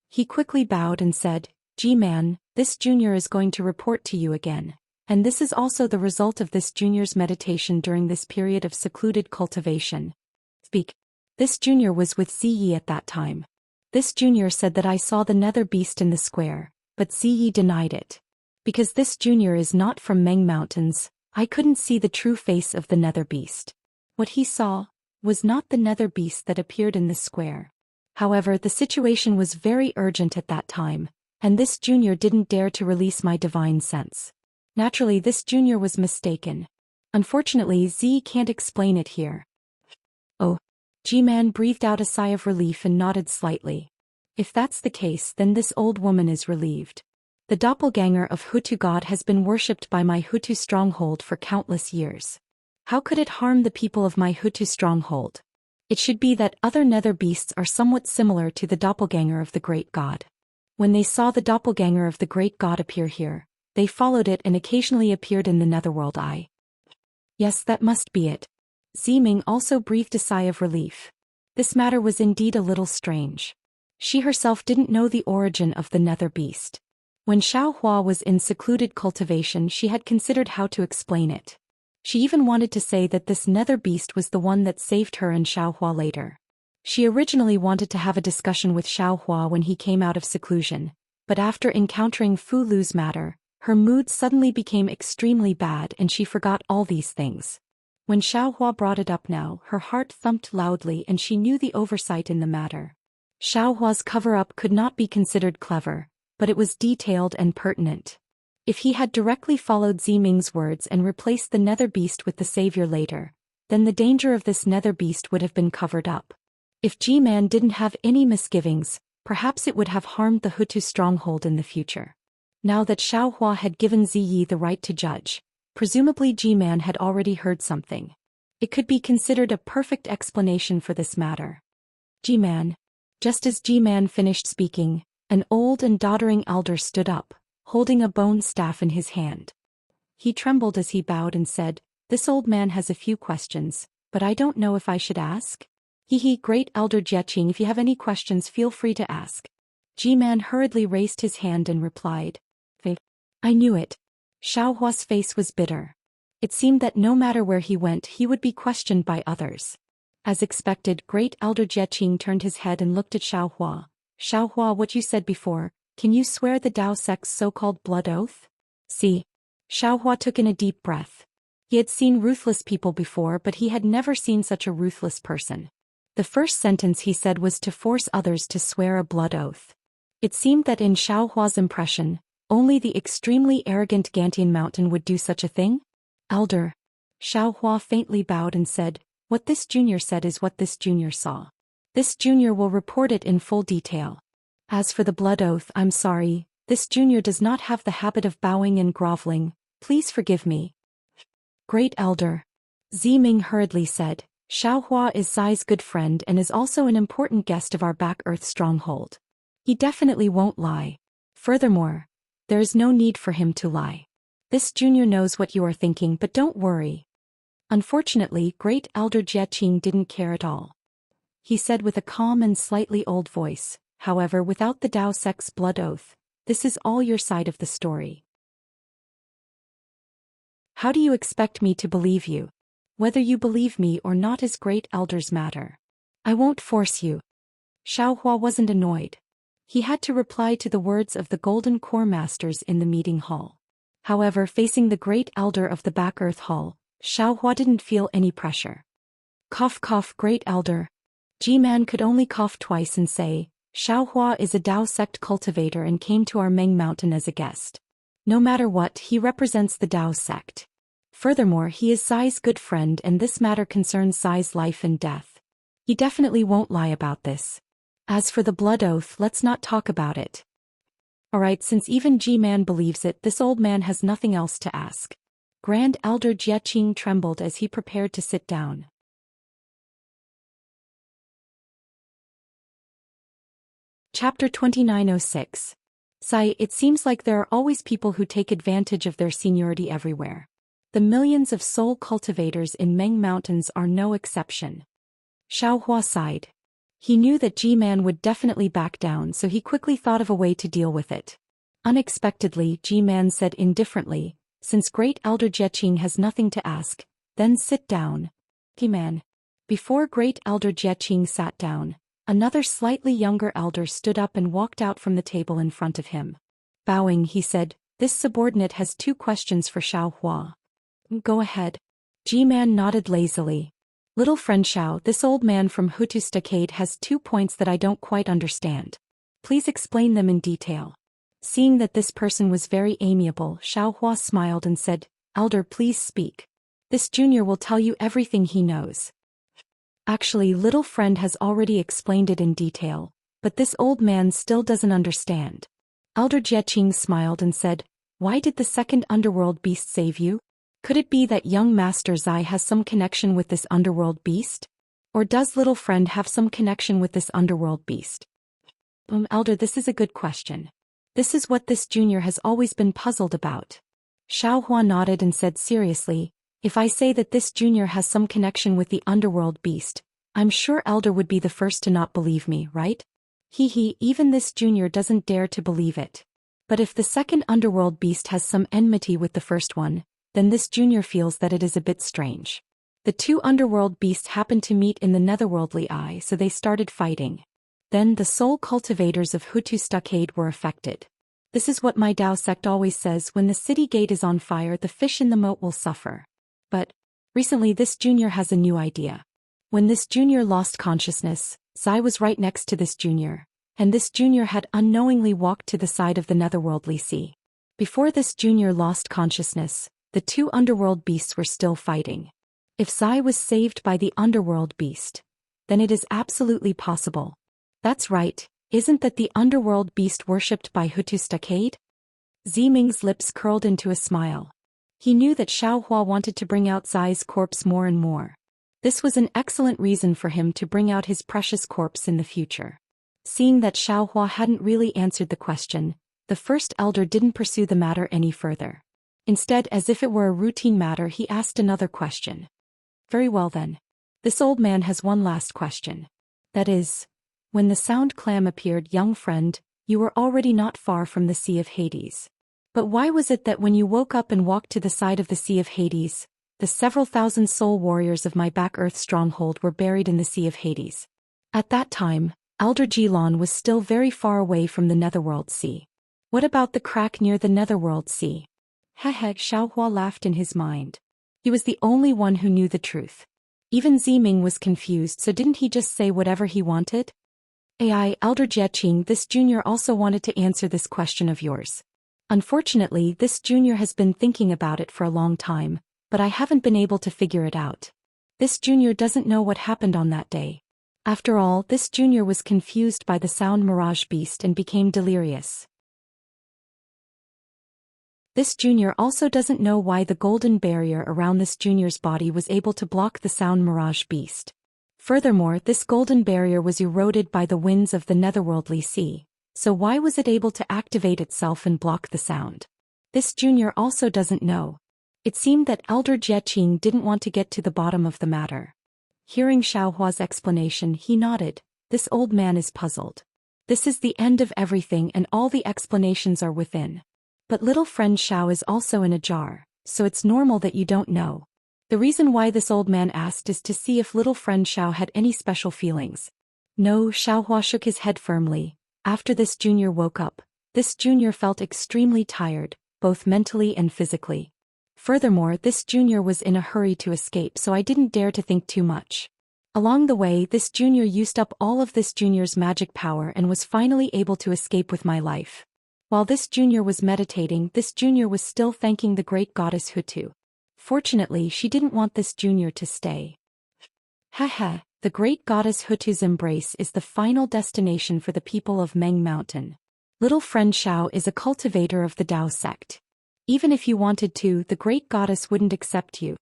He quickly bowed and said, Ji-Man, this junior is going to report to you again. And this is also the result of this junior's meditation during this period of secluded cultivation. Speak. This junior was with Ziyi at that time. This junior said that I saw the nether beast in the square, but Ziyi denied it. Because this junior is not from Meng Mountains, I couldn't see the true face of the nether beast. What he saw was not the nether beast that appeared in the square. However, the situation was very urgent at that time, and this junior didn't dare to release my divine sense. Naturally, this junior was mistaken. Unfortunately, Z can't explain it here. Oh. Ji-Man breathed out a sigh of relief and nodded slightly. If that's the case, then this old woman is relieved. The doppelganger of Hutu god has been worshipped by my Hutu stronghold for countless years. How could it harm the people of my Hutu stronghold? It should be that other nether beasts are somewhat similar to the doppelganger of the great god. When they saw the doppelganger of the great god appear here, they followed it and occasionally appeared in the Netherworld Eye. Yes, that must be it. Ziming also breathed a sigh of relief. This matter was indeed a little strange. She herself didn't know the origin of the nether beast. When Xiaohua was in secluded cultivation, she had considered how to explain it. She even wanted to say that this nether beast was the one that saved her and Xiaohua later. She originally wanted to have a discussion with Xiaohua when he came out of seclusion, but after encountering Fu Lu's matter, her mood suddenly became extremely bad and she forgot all these things. When Xiaohua brought it up now, her heart thumped loudly and she knew the oversight in the matter. Xiaohua's cover-up could not be considered clever, but it was detailed and pertinent. If he had directly followed Ziming's words and replaced the nether beast with the savior later, then the danger of this nether beast would have been covered up. If G-Man didn't have any misgivings, perhaps it would have harmed the Hutu stronghold in the future. Now that Xiaohua had given Ziyi the right to judge, presumably G-Man had already heard something. It could be considered a perfect explanation for this matter. G-Man. Just as G-Man finished speaking, an old and doddering elder stood up, holding a bone staff in his hand. He trembled as he bowed and said, "This old man has a few questions, but I don't know if I should ask." Great Elder Jieqing, if you have any questions feel free to ask." G-Man hurriedly raised his hand and replied. "I knew it." Xiaohua's face was bitter. It seemed that no matter where he went he would be questioned by others. As expected, Great Elder Jieqing turned his head and looked at Xiaohua. "Xiaohua, what you said before, can you swear the Dao sect's so-called blood oath?" "See." Xiaohua took in a deep breath. He had seen ruthless people before, but he had never seen such a ruthless person. The first sentence he said was to force others to swear a blood oath. It seemed that in Xiaohua's impression, only the extremely arrogant Gantian Mountain would do such a thing. "Elder." Xiaohua faintly bowed and said, "What this junior said is what this junior saw. This junior will report it in full detail. As for the blood oath, I'm sorry, this junior does not have the habit of bowing and groveling, please forgive me." "Great Elder." Ziming hurriedly said, "Xiaohua is Zai's good friend and is also an important guest of our Back Earth stronghold. He definitely won't lie. Furthermore, there is no need for him to lie. This junior knows what you are thinking, but don't worry." Unfortunately, Great Elder Jieqing didn't care at all. He said with a calm and slightly old voice, "However, without the Dao sect's blood oath, this is all your side of the story. How do you expect me to believe you? Whether you believe me or not is Great Elder's matter. I won't force you." Xiaohua wasn't annoyed. He had to reply to the words of the Golden Core Masters in the meeting hall. However, facing the Great Elder of the Back Earth Hall, Xiaohua didn't feel any pressure. "Cough cough, Great Elder." G-Man could only cough twice and say, "Xiaohua is a Dao sect cultivator and came to our Meng Mountain as a guest. No matter what, he represents the Dao sect. Furthermore, he is Zai's good friend and this matter concerns Zai's life and death. He definitely won't lie about this. As for the blood oath, let's not talk about it." Alright, since even G-Man believes it, this old man has nothing else to ask. Grand Elder Jieqing trembled as he prepared to sit down. Chapter 2906. Zai, it seems like there are always people who take advantage of their seniority everywhere. The millions of soul cultivators in Meng Mountains are no exception. Xiaohua sighed. He knew that G-Man would definitely back down, so he quickly thought of a way to deal with it. Unexpectedly, G-Man said indifferently, "Since Great Elder Jieqing has nothing to ask, then sit down." G-Man. Before Great Elder Jieqing sat down, another slightly younger elder stood up and walked out from the table in front of him. Bowing, he said, "This subordinate has 2 questions for Xiaohua." "Go ahead." G-Man nodded lazily. "Little friend Xiao, this old man from Hutu Stockade has 2 points that I don't quite understand. Please explain them in detail." Seeing that this person was very amiable, Xiaohua smiled and said, "Elder, please speak. This junior will tell you everything he knows." Actually, little friend has already explained it in detail, but this old man still doesn't understand. Elder Jieqing smiled and said, "Why did the second underworld beast save you? Could it be that young Master Zai has some connection with this underworld beast? Or does little friend have some connection with this underworld beast?" Elder, this is a good question. This is what this junior has always been puzzled about." Xiaohua nodded and said seriously, "If I say that this junior has some connection with the underworld beast, I'm sure Elder would be the first to not believe me, right?" Even this junior doesn't dare to believe it. But if the second underworld beast has some enmity with the first one, then this junior feels that it is a bit strange. The two underworld beasts happened to meet in the netherworldly eye, so they started fighting. Then the soul cultivators of Hutu Stockade were affected. This is what my Tao sect always says: when the city gate is on fire, the fish in the moat will suffer. But recently this junior has a new idea. When this junior lost consciousness, Zai was right next to this junior, and this junior had unknowingly walked to the side of the netherworldly sea. Before this junior lost consciousness, the two underworld beasts were still fighting. If Zai was saved by the underworld beast, then it is absolutely possible. That's right, isn't that the underworld beast worshipped by Hutu Stockade? Ziming's lips curled into a smile. He knew that Xiaohua wanted to bring out Zai's corpse more and more. This was an excellent reason for him to bring out his precious corpse in the future. Seeing that Xiaohua hadn't really answered the question, the first elder didn't pursue the matter any further. Instead, as if it were a routine matter, he asked another question. Very well then. This old man has one last question. That is, when the sound clam appeared, young friend, you were already not far from the Sea of Hades. But why was it that when you woke up and walked to the side of the Sea of Hades, the several thousand soul warriors of my back earth stronghold were buried in the Sea of Hades? At that time, Elder Jilon was still very far away from the Netherworld Sea. What about the crack near the Netherworld Sea? Hehe, Xiaohua laughed in his mind. He was the only one who knew the truth. Even Ziming was confused, so didn't he just say whatever he wanted? AI, Elder Jieqing, this junior also wanted to answer this question of yours. Unfortunately, this junior has been thinking about it for a long time, but I haven't been able to figure it out. This junior doesn't know what happened on that day. After all, this junior was confused by the sound mirage beast and became delirious. This junior also doesn't know why the golden barrier around this junior's body was able to block the sound mirage beast. Furthermore, this golden barrier was eroded by the winds of the netherworldly sea, so why was it able to activate itself and block the sound? This junior also doesn't know. It seemed that Elder Jieqing didn't want to get to the bottom of the matter. Hearing Xiaohua's explanation, he nodded. This old man is puzzled. This is the end of everything and all the explanations are within. But little friend Xiao is also in a jar, so it's normal that you don't know. The reason why this old man asked is to see if little friend Xiao had any special feelings. No, Xiaohua shook his head firmly. After this junior woke up, this junior felt extremely tired, both mentally and physically. Furthermore, this junior was in a hurry to escape, so I didn't dare to think too much. Along the way, this junior used up all of this junior's magic power and was finally able to escape with my life. While this junior was meditating, this junior was still thanking the great goddess Hutu. Fortunately, she didn't want this junior to stay. Haha, the great goddess Hutu's embrace is the final destination for the people of Meng Mountain. Little friend Xiao is a cultivator of the Tao sect. Even if you wanted to, the great goddess wouldn't accept you.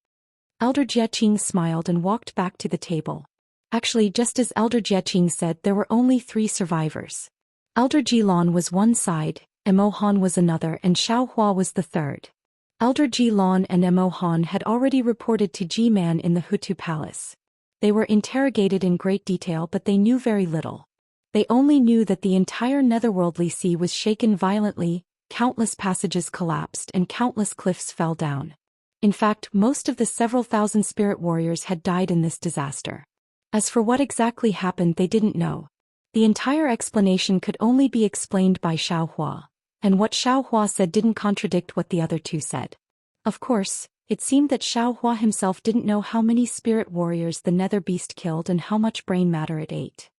Elder Jieqing smiled and walked back to the table. Actually, just as Elder Jieqing said, there were only 3 survivors. Elder Jilon was one side, Emohan was another, and Xiaohua was the third. Elder Jilon and Emohan had already reported to Ji-Man in the Hutu Palace. They were interrogated in great detail, but they knew very little. They only knew that the entire netherworldly sea was shaken violently, countless passages collapsed and countless cliffs fell down. In fact, most of the several thousand spirit warriors had died in this disaster. As for what exactly happened, they didn't know. The entire explanation could only be explained by Xiaohua, and what Xiaohua said didn't contradict what the other two said. Of course, it seemed that Xiaohua himself didn't know how many spirit warriors the nether beast killed and how much brain matter it ate.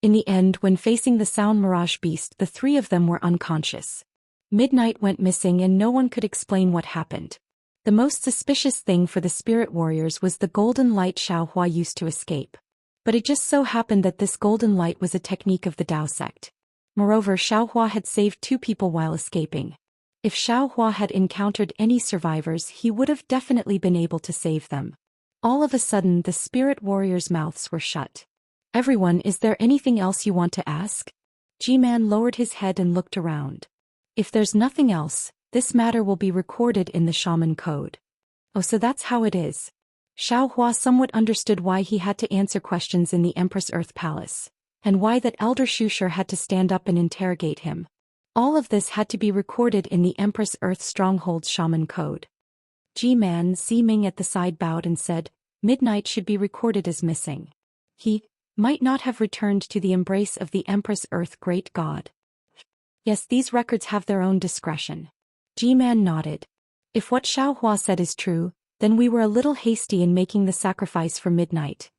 In the end, when facing the sound mirage beast, the 3 of them were unconscious. Midnight went missing and no one could explain what happened. The most suspicious thing for the spirit warriors was the golden light Xiaohua used to escape. But it just so happened that this golden light was a technique of the Tao sect. Moreover, Xiaohua had saved 2 people while escaping. If Xiaohua had encountered any survivors, he would have definitely been able to save them. All of a sudden, the spirit warriors' mouths were shut. Everyone, is there anything else you want to ask? Ji-Man lowered his head and looked around. If there's nothing else, this matter will be recorded in the shaman code. Oh, so that's how it is. Xiao Hua somewhat understood why he had to answer questions in the Empress Earth Palace, and why that Elder Shusher had to stand up and interrogate him. All of this had to be recorded in the Empress Earth Stronghold's Shaman Code. G-Man Ziming at the side bowed and said, Midnight should be recorded as missing. He might not have returned to the embrace of the Empress Earth Great God. Yes, these records have their own discretion. G-Man nodded. If what Xiao Hua said is true, then we were a little hasty in making the sacrifice for Midnight.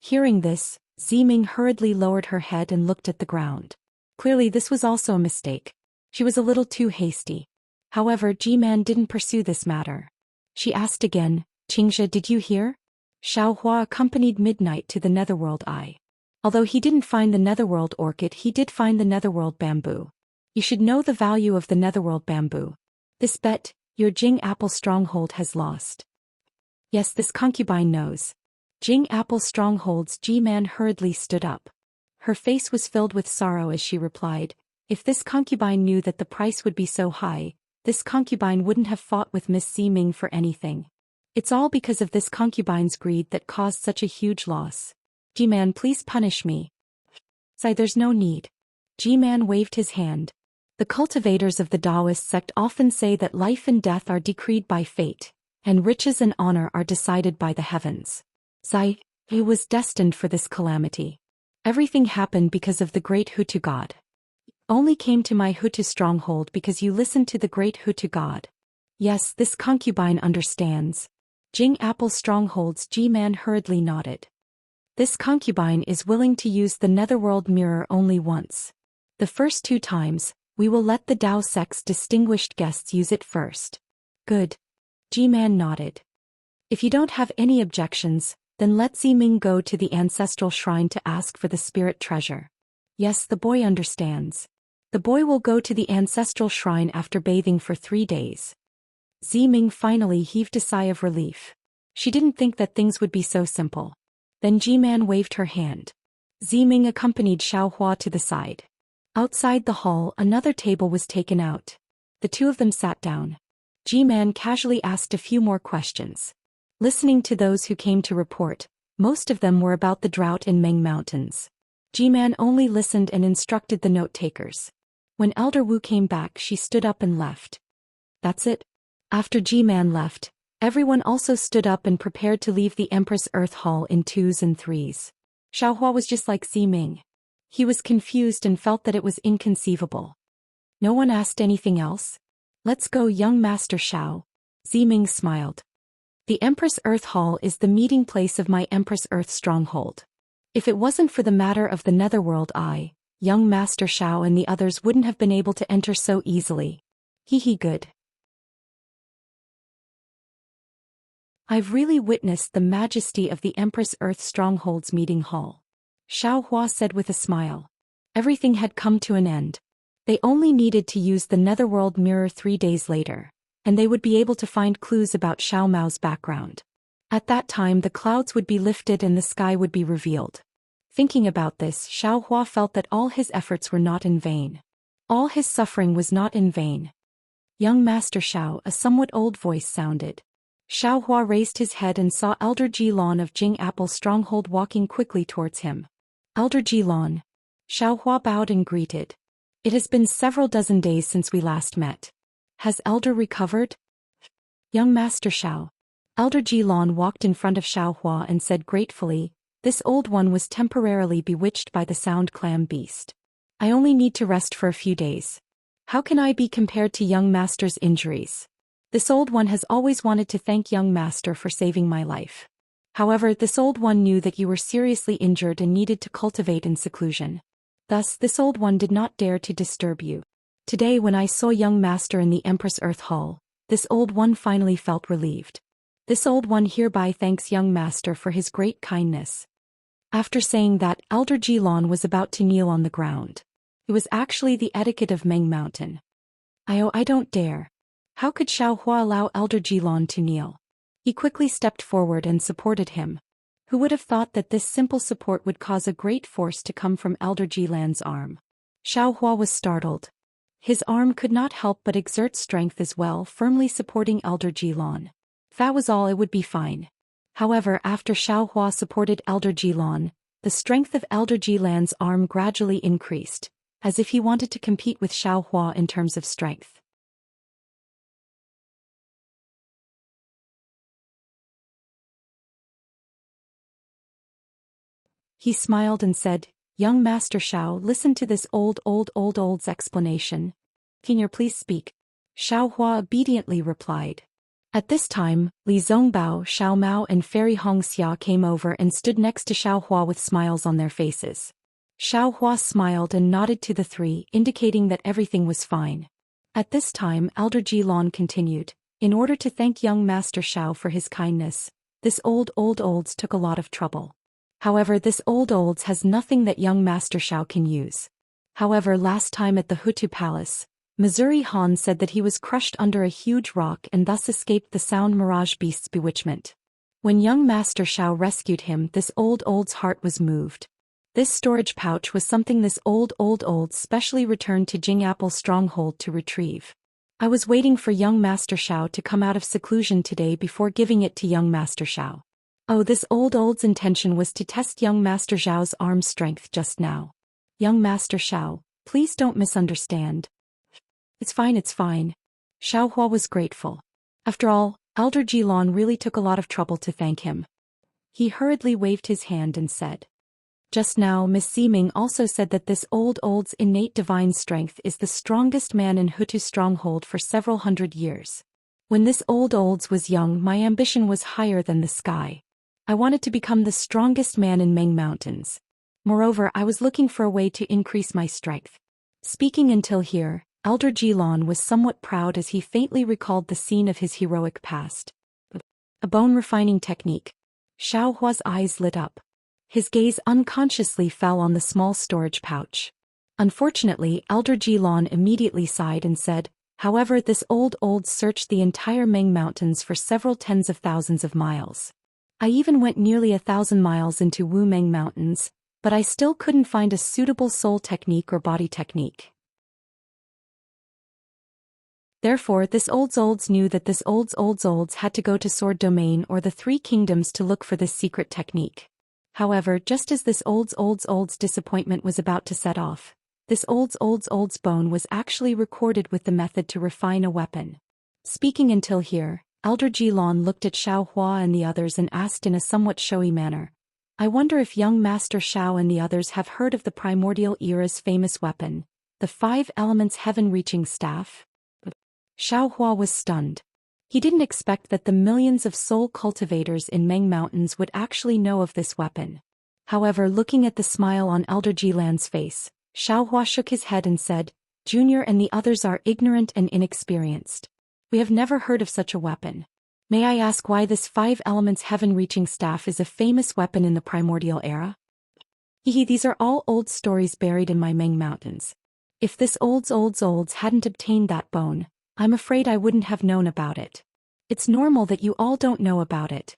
Hearing this, Ziming hurriedly lowered her head and looked at the ground. Clearly this was also a mistake. She was a little too hasty. However, G-Man didn't pursue this matter. She asked again, Qingxia, did you hear? Xiao Hua accompanied Midnight to the Netherworld Eye. Although he didn't find the Netherworld Orchid, he did find the Netherworld Bamboo. You should know the value of the Netherworld Bamboo. This bet, your Jing Apple Stronghold has lost. Yes, this concubine knows. Jing Apple Stronghold's G-Man hurriedly stood up. Her face was filled with sorrow as she replied, if this concubine knew that the price would be so high, this concubine wouldn't have fought with Miss Ziming for anything. It's all because of this concubine's greed that caused such a huge loss. G-Man, please punish me. Sai, there's no need. G-Man waved his hand. The cultivators of the Taoist sect often say that life and death are decreed by fate, and riches and honor are decided by the heavens. Sai, he was destined for this calamity. Everything happened because of the great Hutu god. Only came to my Hutu stronghold because you listened to the great Hutu god. Yes, this concubine understands. Jing Apple Stronghold's G-Man hurriedly nodded. This concubine is willing to use the Netherworld Mirror only once. The first 2 times, we will let the Dao sect's distinguished guests use it first. Good. G-Man nodded. If you don't have any objections, then let Ziming go to the ancestral shrine to ask for the spirit treasure. Yes, the boy understands. The boy will go to the ancestral shrine after bathing for 3 days. Ziming finally heaved a sigh of relief. She didn't think that things would be so simple. Then G-Man waved her hand. Ziming accompanied Xiao Hua to the side. Outside the hall, another table was taken out. The 2 of them sat down. G-Man casually asked a few more questions. Listening to those who came to report, most of them were about the drought in Meng Mountains. G-Man only listened and instructed the note-takers. When Elder Wu came back, she stood up and left. That's it. After G-Man left, everyone also stood up and prepared to leave the Empress Earth Hall in 2s and 3s. Xiao Hua was just like Ziming. He was confused and felt that it was inconceivable. No one asked anything else? Let's go, young Master Xiao. Ziming smiled. The Empress Earth Hall is the meeting place of my Empress Earth Stronghold. If it wasn't for the matter of the Netherworld Eye, young Master Xiao and the others wouldn't have been able to enter so easily. Hee good. I've really witnessed the majesty of the Empress Earth Stronghold's meeting hall. Xiao Hua said with a smile. Everything had come to an end. They only needed to use the Netherworld Mirror 3 days later, and they would be able to find clues about Xiao Mao's background. At that time the clouds would be lifted and the sky would be revealed. Thinking about this, Xiao Hua felt that all his efforts were not in vain. All his suffering was not in vain. Young Master Xiao, a somewhat old voice sounded. Xiao Hua raised his head and saw Elder Jilon of Jing Apple Stronghold walking quickly towards him. Elder Jilon. Xiao Hua bowed and greeted. It has been several dozen days since we last met. Has Elder recovered? Young Master Xiao. Elder Jilon walked in front of Xiao Hua and said gratefully, this old one was temporarily bewitched by the Sound Clam beast. I only need to rest for a few days. How can I be compared to young Master's injuries? This old one has always wanted to thank young Master for saving my life. However, this old one knew that you were seriously injured and needed to cultivate in seclusion. Thus, this old one did not dare to disturb you. Today when I saw young Master in the Empress Earth Hall, this old one finally felt relieved. This old one hereby thanks young Master for his great kindness. After saying that, Elder Jilon was about to kneel on the ground. It was actually the etiquette of Meng Mountain. I don't dare. How could Xiao Hua allow Elder Jilon to kneel? He quickly stepped forward and supported him. Who would have thought that this simple support would cause a great force to come from Elder Jilan's arm? Xiao Hua was startled. His arm could not help but exert strength as well, firmly supporting Elder Jilon. If that was all, it would be fine. However, after Xiao Hua supported Elder Jilan, the strength of Elder Jilan's arm gradually increased, as if he wanted to compete with Xiao Hua in terms of strength. He smiled and said, "Young Master Xiao, listen to this old's explanation. Can you please speak?" Xiao Hua obediently replied. At this time, Li Zongbao, Xiao Mao and Fairy Hong Xia came over and stood next to Xiao Hua with smiles on their faces. Xiao Hua smiled and nodded to the three, indicating that everything was fine. At this time, Elder Jilan continued, "In order to thank young Master Xiao for his kindness, this olds took a lot of trouble. However, this olds has nothing that young Master Xiao can use. However, last time at the Hutu Palace, Missouri Han said that he was crushed under a huge rock and thus escaped the sound mirage beast's bewitchment. When young Master Xiao rescued him, this old's heart was moved. This storage pouch was something this old specially returned to Jingapple's stronghold to retrieve. I was waiting for young Master Xiao to come out of seclusion today before giving it to young Master Xiao. Oh, this old's intention was to test young Master Xiao's arm strength just now. Young Master Xiao, please don't misunderstand. It's fine. Xiao Hua was grateful. After all, Elder Jilan really took a lot of trouble to thank him. He hurriedly waved his hand and said. Just now Miss Ximing also said that this old's innate divine strength is the strongest man in Hutu's stronghold for several hundred years. When this old's was young, my ambition was higher than the sky. I wanted to become the strongest man in Meng Mountains. Moreover, I was looking for a way to increase my strength. Speaking until here, Elder Jilan was somewhat proud as he faintly recalled the scene of his heroic past. A bone refining technique. Xiao Hua's eyes lit up. His gaze unconsciously fell on the small storage pouch. Unfortunately, Elder Jilan immediately sighed and said, "However, this old searched the entire Meng Mountains for several tens of thousands of miles. I even went nearly 1,000 miles into Wu Meng Mountains, but I still couldn't find a suitable soul technique or body technique. Therefore, this olds knew that this olds had to go to Sword Domain or the Three Kingdoms to look for this secret technique. However, just as this olds disappointment was about to set off, this olds bone was actually recorded with the method to refine a weapon." Speaking until here, Elder Jilan looked at Xiao Hua and the others and asked in a somewhat showy manner, "I wonder if young Master Xiao and the others have heard of the primordial era's famous weapon, the 5 elements heaven-reaching staff?" Xiao Hua was stunned. He didn't expect that the millions of soul cultivators in Meng Mountains would actually know of this weapon. However, looking at the smile on Elder Jilan's face, Xiao Hua shook his head and said, "Junior and the others are ignorant and inexperienced. We have never heard of such a weapon. May I ask why this 5 elements heaven-reaching staff is a famous weapon in the primordial era?" These are all old stories buried in my Meng Mountains. If this olds hadn't obtained that bone, I'm afraid I wouldn't have known about it. It's normal that you all don't know about it."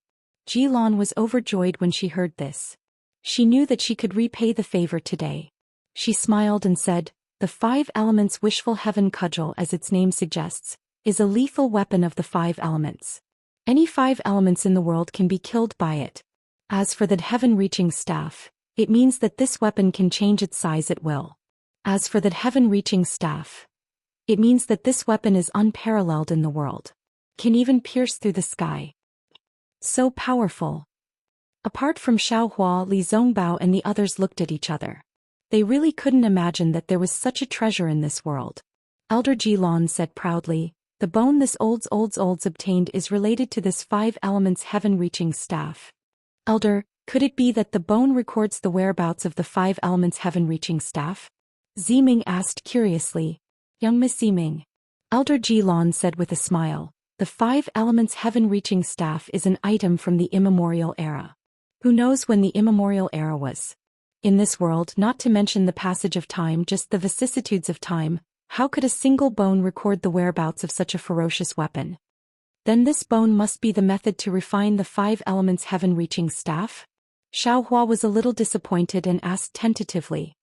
Jilan was overjoyed when she heard this. She knew that she could repay the favor today. She smiled and said, "The 5 elements wishful heaven cudgel, as its name suggests, is a lethal weapon of the 5 elements. Any 5 elements in the world can be killed by it. As for that heaven-reaching staff, it means that this weapon can change its size at will. As for that heaven-reaching staff, it means that this weapon is unparalleled in the world. Can even pierce through the sky. So powerful." Apart from Xiao Hua, Li Zongbao and the others looked at each other. They really couldn't imagine that there was such a treasure in this world. Elder Jilan said proudly, "The bone this olds obtained is related to this 5 elements heaven-reaching staff." "Elder, could it be that the bone records the whereabouts of the 5 elements heaven-reaching staff?" Ximing asked curiously. "Young Miss Ximing," Elder Jilan said with a smile, "the 5 elements heaven-reaching staff is an item from the immemorial era. Who knows when the immemorial era was? In this world, not to mention the passage of time, just the vicissitudes of time, how could a single bone record the whereabouts of such a ferocious weapon? Then this bone must be the method to refine the 5 elements heaven-reaching staff?" Xiao Hua was a little disappointed and asked tentatively.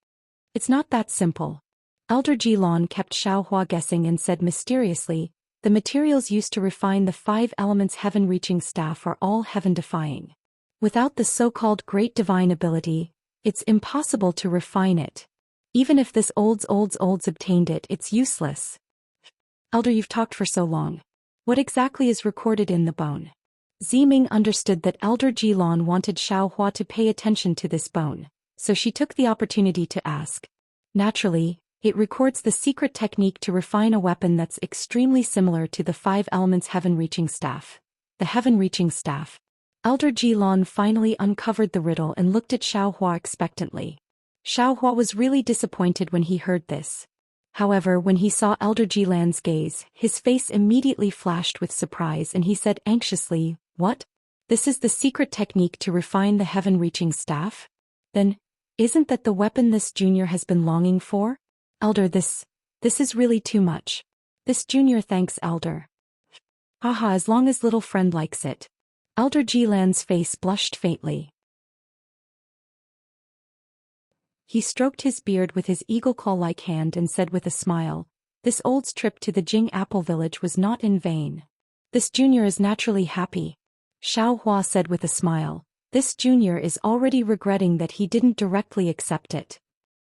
"It's not that simple." Elder Jilan kept Xiao Hua guessing and said mysteriously, The materials used to refine the 5 elements heaven-reaching staff are all heaven-defying. Without the so-called great divine ability, it's impossible to refine it. Even if this olds obtained it, it's useless. Elder, you've talked for so long. What exactly is recorded in the bone? Ziming understood that Elder Jilon wanted Xiaohua to pay attention to this bone, so she took the opportunity to ask. Naturally, it records the secret technique to refine a weapon that's extremely similar to the 5 elements heaven-reaching staff. The heaven-reaching staff. Elder Jilon finally uncovered the riddle and looked at Xiaohua expectantly. Xiaohua was really disappointed when he heard this. However, when he saw Elder Jilan's gaze, his face immediately flashed with surprise and he said anxiously, "What? This is the secret technique to refine the heaven-reaching staff? Then, isn't that the weapon this junior has been longing for? Elder, this is really too much. This junior thanks Elder. Haha, as long as little friend likes it." Elder Jilan's face blushed faintly. He stroked his beard with his eagle claw-like hand and said with a smile, "This old's trip to the Jing Apple Village was not in vain. This junior is naturally happy." Xiaohua said with a smile, "This junior is already regretting that he didn't directly accept it.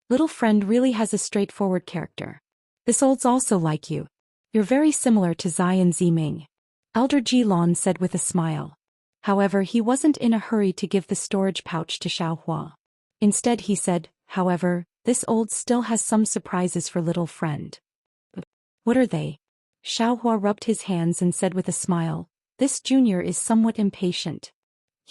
Little friend really has a straightforward character. This old's also like you. You're very similar to Zai and Ziming." Elder Jilon said with a smile. However, he wasn't in a hurry to give the storage pouch to Xiaohua. Instead he said, "However, this old still has some surprises for little friend." "What are they?" Xiaohua rubbed his hands and said with a smile, "This junior is somewhat impatient.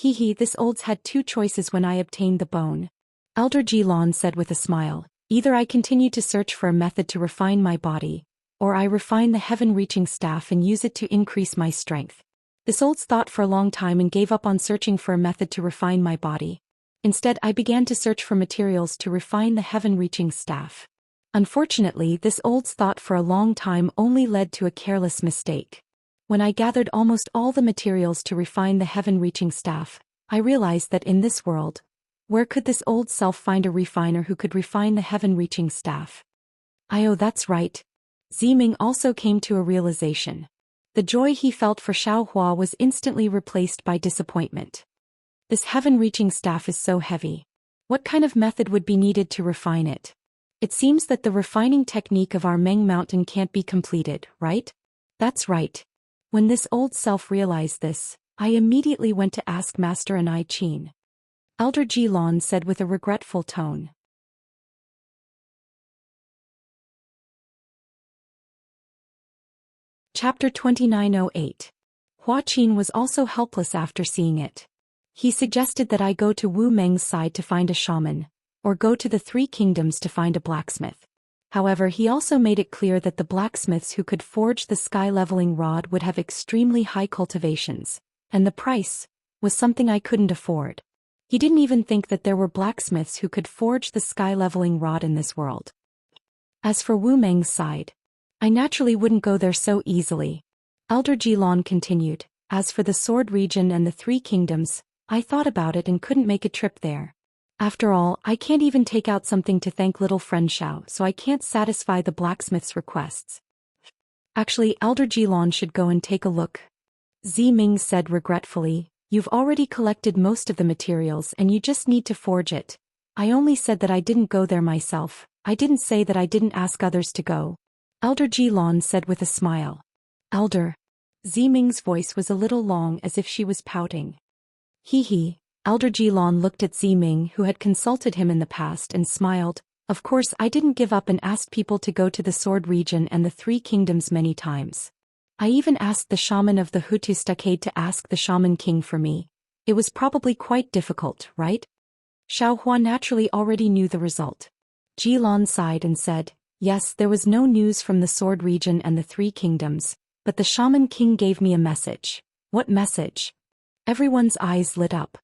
This old's had 2 choices when I obtained the bone." Elder Jilon said with a smile, "Either I continue to search for a method to refine my body, or I refine the heaven-reaching staff and use it to increase my strength. This old's thought for a long time and gave up on searching for a method to refine my body. Instead, I began to search for materials to refine the heaven-reaching staff. Unfortunately, this old's thought for a long time only led to a careless mistake. When I gathered almost all the materials to refine the heaven-reaching staff, I realized that in this world, where could this old self find a refiner who could refine the heaven-reaching staff? Oh, that's right." Ziming also came to a realization. The joy he felt for Xiaohua was instantly replaced by disappointment. This heaven-reaching staff is so heavy. What kind of method would be needed to refine it? It seems that the refining technique of our Meng Mountain can't be completed, right? That's right. When this old self realized this, I immediately went to ask Master An I Chin. Elder Jilon said with a regretful tone. Chapter 2908. Hua Qin was also helpless after seeing it. He suggested that I go to Wu Meng's side to find a shaman, or go to the 3 kingdoms to find a blacksmith. However, he also made it clear that the blacksmiths who could forge the sky-leveling rod would have extremely high cultivations, and the price was something I couldn't afford. He didn't even think that there were blacksmiths who could forge the sky-leveling rod in this world. As for Wu Meng's side, I naturally wouldn't go there so easily. Elder Jilon continued, "As for the Sword region and the 3 kingdoms, I thought about it and couldn't make a trip there. After all, I can't even take out something to thank little friend Xiao, so I can't satisfy the blacksmith's requests." "Actually, Elder Jilon should go and take a look." Ziming said regretfully, "You've already collected most of the materials and you just need to forge it. I only said that I didn't go there myself. I didn't say that I didn't ask others to go." Elder Jilon said with a smile. "Elder." Ziming's voice was a little long as if she was pouting. Elder Jilon looked at Ziming, who had consulted him in the past, and smiled. "Of course, I didn't give up and asked people to go to the Sword region and the 3 kingdoms many times. I even asked the shaman of the Hutu stockade to ask the shaman king for me. It was probably quite difficult, right?" Xiaohua naturally already knew the result. Jilon sighed and said, "Yes, there was no news from the Sword region and the 3 kingdoms, but the shaman king gave me a message." "What message?" Everyone's eyes lit up.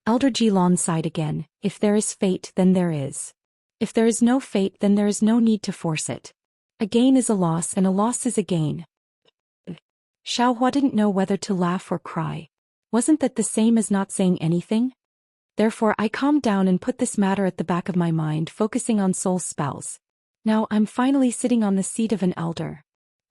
Elder Jilon sighed again. "If there is fate, then there is. If there is no fate, then there is no need to force it. A gain is a loss and a loss is a gain." Xiaohua didn't know whether to laugh or cry. Wasn't that the same as not saying anything? Therefore I calmed down and put this matter at the back of my mind, focusing on soul spells. Now I'm finally sitting on the seat of an elder.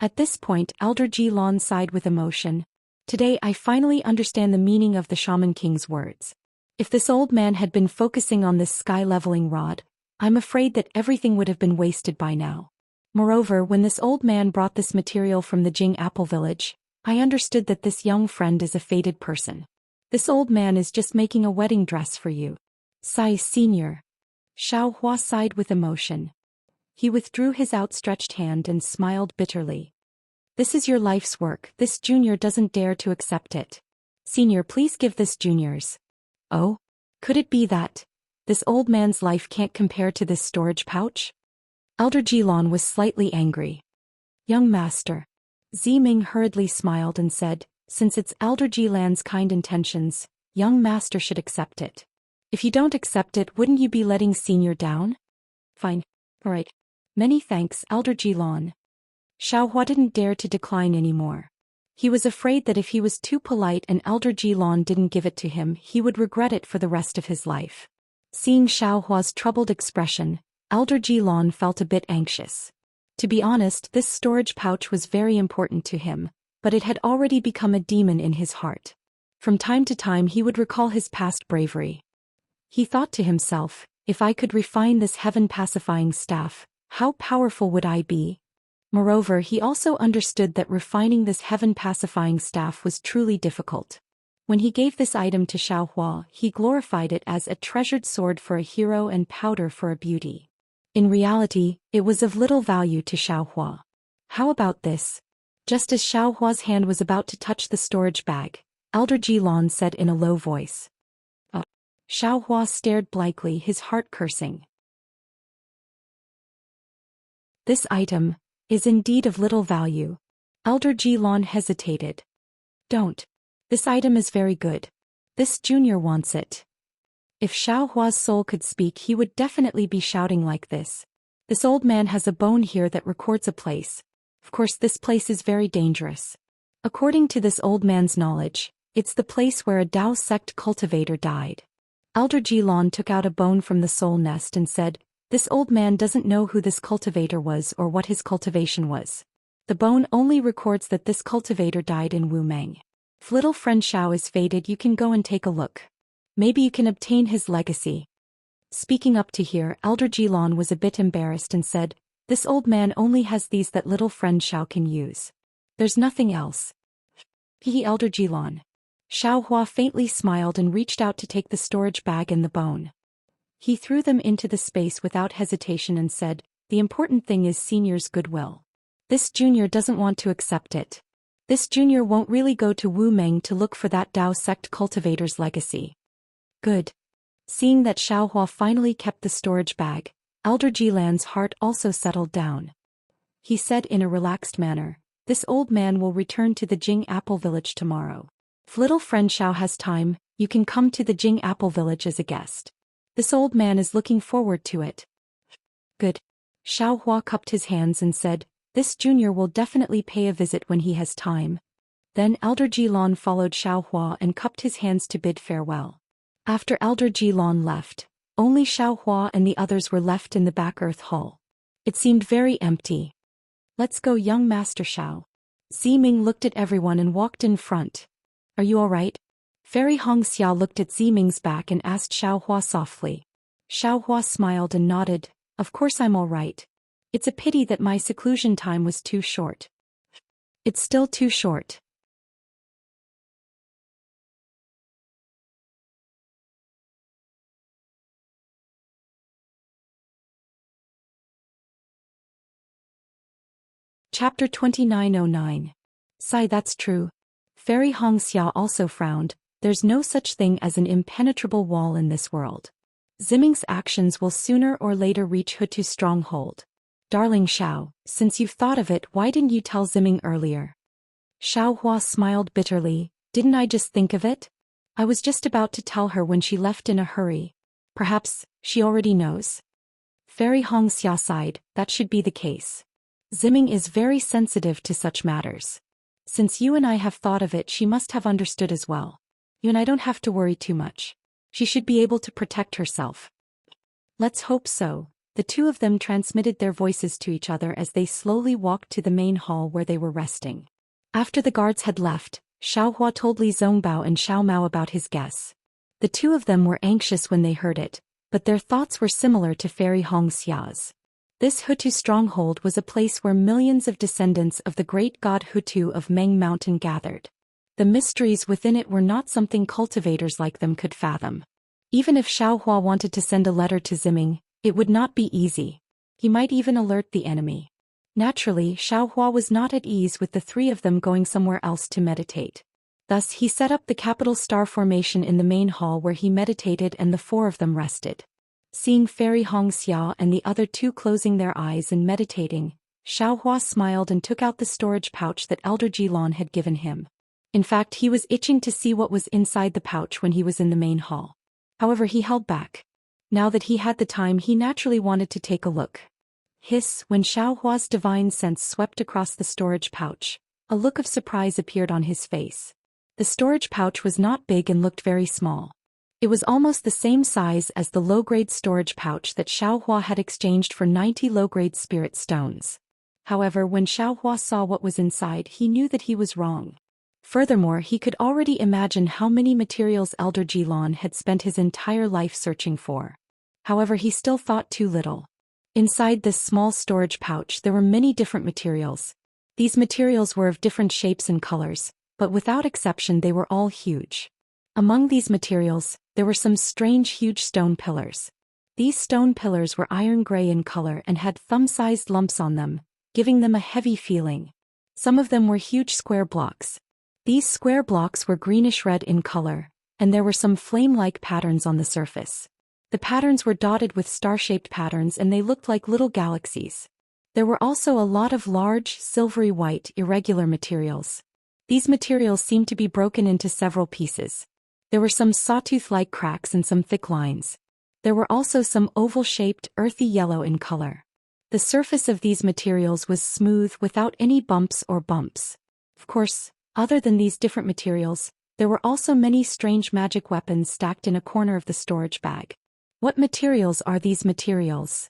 At this point, Elder Ji-lan sighed with emotion. Today I finally understand the meaning of the Shaman King's words. If this old man had been focusing on this sky-leveling rod, I'm afraid that everything would have been wasted by now. Moreover, when this old man brought this material from the Jing Apple Village, I understood that this young friend is a fated person. This old man is just making a wedding dress for you. Sigh, Senior. Xiao Hua sighed with emotion. He withdrew his outstretched hand and smiled bitterly. This is your life's work. This junior doesn't dare to accept it. Senior, please give this junior's. Oh? Could it be that this old man's life can't compare to this storage pouch? Elder Ji-lan was slightly angry. Young master. Ziming hurriedly smiled and said, since it's Elder Ji-lan's kind intentions, young master should accept it. If you don't accept it, wouldn't you be letting Senior down? Fine. Alright. Many thanks, Elder Ji-lan. Xiao Hua didn't dare to decline anymore. He was afraid that if he was too polite and Elder Ji-lan didn't give it to him, he would regret it for the rest of his life. Seeing Xiao Hua's troubled expression, Elder Ji-lan felt a bit anxious. To be honest, this storage pouch was very important to him, but it had already become a demon in his heart. From time to time he would recall his past bravery. He thought to himself, if I could refine this heaven-pacifying staff, how powerful would I be? Moreover, he also understood that refining this heaven-pacifying staff was truly difficult. When he gave this item to Xiao Hua, he glorified it as a treasured sword for a hero and powder for a beauty. In reality, it was of little value to Xiao Hua. How about this? Just as Xiao Hua's hand was about to touch the storage bag, Elder Ji-lan said in a low voice. Xiao Hua stared blankly, his heart cursing. This item is indeed of little value. Elder Ji-lan hesitated. Don't. This item is very good. This junior wants it. If Xiao Hua's soul could speak, he would definitely be shouting like this. This old man has a bone here that records a place. Of course, this place is very dangerous. According to this old man's knowledge, it's the place where a Dao sect cultivator died. Elder Ji-lan took out a bone from the soul nest and said, this old man doesn't know who this cultivator was or what his cultivation was. The bone only records that this cultivator died in Wu Meng. If little friend Xiao is fated, you can go and take a look. Maybe you can obtain his legacy. Speaking up to here, Elder Ji-lan was a bit embarrassed and said, this old man only has these that little friend Xiao can use. There's nothing else. Elder Ji-lan. Xiao Hua faintly smiled and reached out to take the storage bag and the bone. He threw them into the space without hesitation and said, the important thing is Senior's goodwill. This junior doesn't want to accept it. This junior won't really go to Wu Meng to look for that Dao sect cultivator's legacy. Good. Seeing that Xiao Hua finally kept the storage bag, Elder Ji-lan's heart also settled down. He said in a relaxed manner, this old man will return to the Jing Apple Village tomorrow. If little friend Xiao has time, you can come to the Jing Apple Village as a guest. This old man is looking forward to it. Good. Xiao Hua cupped his hands and said, this junior will definitely pay a visit when he has time. Then Elder Ji-lan followed Xiao Hua and cupped his hands to bid farewell. After Elder Ji-lan left, only Xiao Hua and the others were left in the back earth hall. It seemed very empty. Let's go, young Master Xiao. Ziming looked at everyone and walked in front. Are you all right? Fairy Hong Xia looked at Ziming's back and asked Xiao Hua softly. Xiao Hua smiled and nodded. Of course I'm all right. It's a pity that my seclusion time was too short. It's still too short. Chapter 2909. Sigh, that's true. Fairy Hong Xia also frowned. There's no such thing as an impenetrable wall in this world. Ziming's actions will sooner or later reach Hutu's stronghold. Darling Xiao, since you've thought of it, why didn't you tell Ziming earlier? Xiao Hua smiled bitterly. Didn't I just think of it? I was just about to tell her when she left in a hurry. Perhaps she already knows. Fairy Hong Xia sighed. That should be the case. Ziming is very sensitive to such matters. Since you and I have thought of it, she must have understood as well. You and I don't have to worry too much. She should be able to protect herself. Let's hope so. The two of them transmitted their voices to each other as they slowly walked to the main hall where they were resting. After the guards had left, Xiaohua told Li Zongbao and Xiao Mao about his guess. The two of them were anxious when they heard it, but their thoughts were similar to Fairy Hongxia's. This Hutu stronghold was a place where millions of descendants of the great god Hutu of Meng Mountain gathered. The mysteries within it were not something cultivators like them could fathom. Even if Xiaohua wanted to send a letter to Ziming, it would not be easy. He might even alert the enemy. Naturally, Xiaohua was not at ease with the three of them going somewhere else to meditate. Thus he set up the capital star formation in the main hall where he meditated and the four of them rested. Seeing Fairy Hongxia and the other two closing their eyes and meditating, Xiaohua smiled and took out the storage pouch that Elder Jilon had given him. In fact, he was itching to see what was inside the pouch when he was in the main hall. However, he held back. Now that he had the time, he naturally wanted to take a look. Hiss, when Xiaohua's divine sense swept across the storage pouch, a look of surprise appeared on his face. The storage pouch was not big and looked very small. It was almost the same size as the low-grade storage pouch that Xiaohua had exchanged for 90 low-grade spirit stones. However, when Xiaohua saw what was inside, he knew that he was wrong. Furthermore, he could already imagine how many materials Elder Jilon had spent his entire life searching for. However, he still thought too little. Inside this small storage pouch there were many different materials. These materials were of different shapes and colors, but without exception they were all huge. Among these materials, there were some strange huge stone pillars. These stone pillars were iron gray in color and had thumb-sized lumps on them, giving them a heavy feeling. Some of them were huge square blocks. These square blocks were greenish-red in color, and there were some flame-like patterns on the surface. The patterns were dotted with star-shaped patterns and they looked like little galaxies. There were also a lot of large, silvery white, irregular materials. These materials seemed to be broken into several pieces. There were some sawtooth-like cracks and some thick lines. There were also some oval-shaped, earthy yellow in color. The surface of these materials was smooth without any bumps or bumps. Of course, other than these different materials, there were also many strange magic weapons stacked in a corner of the storage bag. What materials are these materials?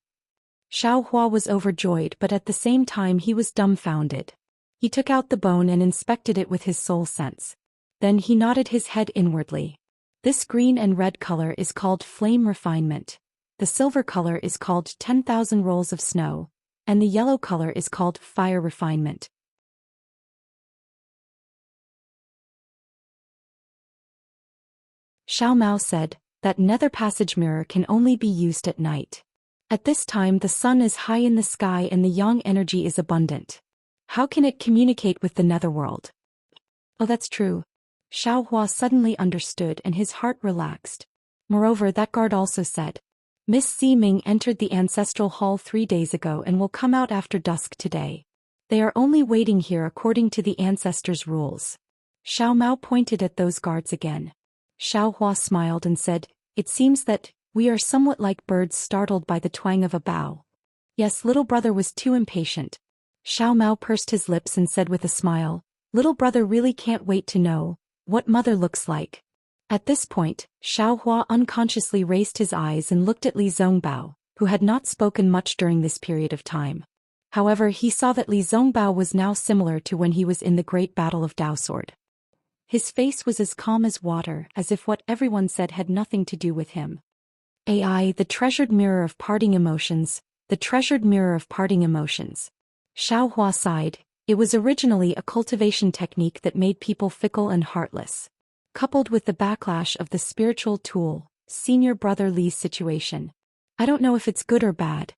Xiaohua was overjoyed, but at the same time he was dumbfounded. He took out the bone and inspected it with his soul sense. Then he nodded his head inwardly. This green and red color is called flame refinement. The silver color is called 10,000 rolls of snow, and the yellow color is called fire refinement. Xiao Mao said, that nether passage mirror can only be used at night. At this time the sun is high in the sky and the yang energy is abundant. How can it communicate with the netherworld? Oh, that's true. Xiaohua suddenly understood and his heart relaxed. Moreover, that guard also said, Miss Ziming entered the ancestral hall 3 days ago and will come out after dusk today. They are only waiting here according to the ancestors' rules. Xiao Mao pointed at those guards again. Xiaohua smiled and said, it seems that we are somewhat like birds startled by the twang of a bow. Yes, little brother was too impatient. Xiao Mao pursed his lips and said with a smile, little brother really can't wait to know what mother looks like. At this point, Xiaohua unconsciously raised his eyes and looked at Li Zongbao, who had not spoken much during this period of time. However, he saw that Li Zongbao was now similar to when he was in the great battle of Daosword. His face was as calm as water, as if what everyone said had nothing to do with him. AI, the treasured mirror of parting emotions, the treasured mirror of parting emotions. Xiaohua sighed. It was originally a cultivation technique that made people fickle and heartless. Coupled with the backlash of the spiritual tool, senior brother Li's situation. I don't know if it's good or bad.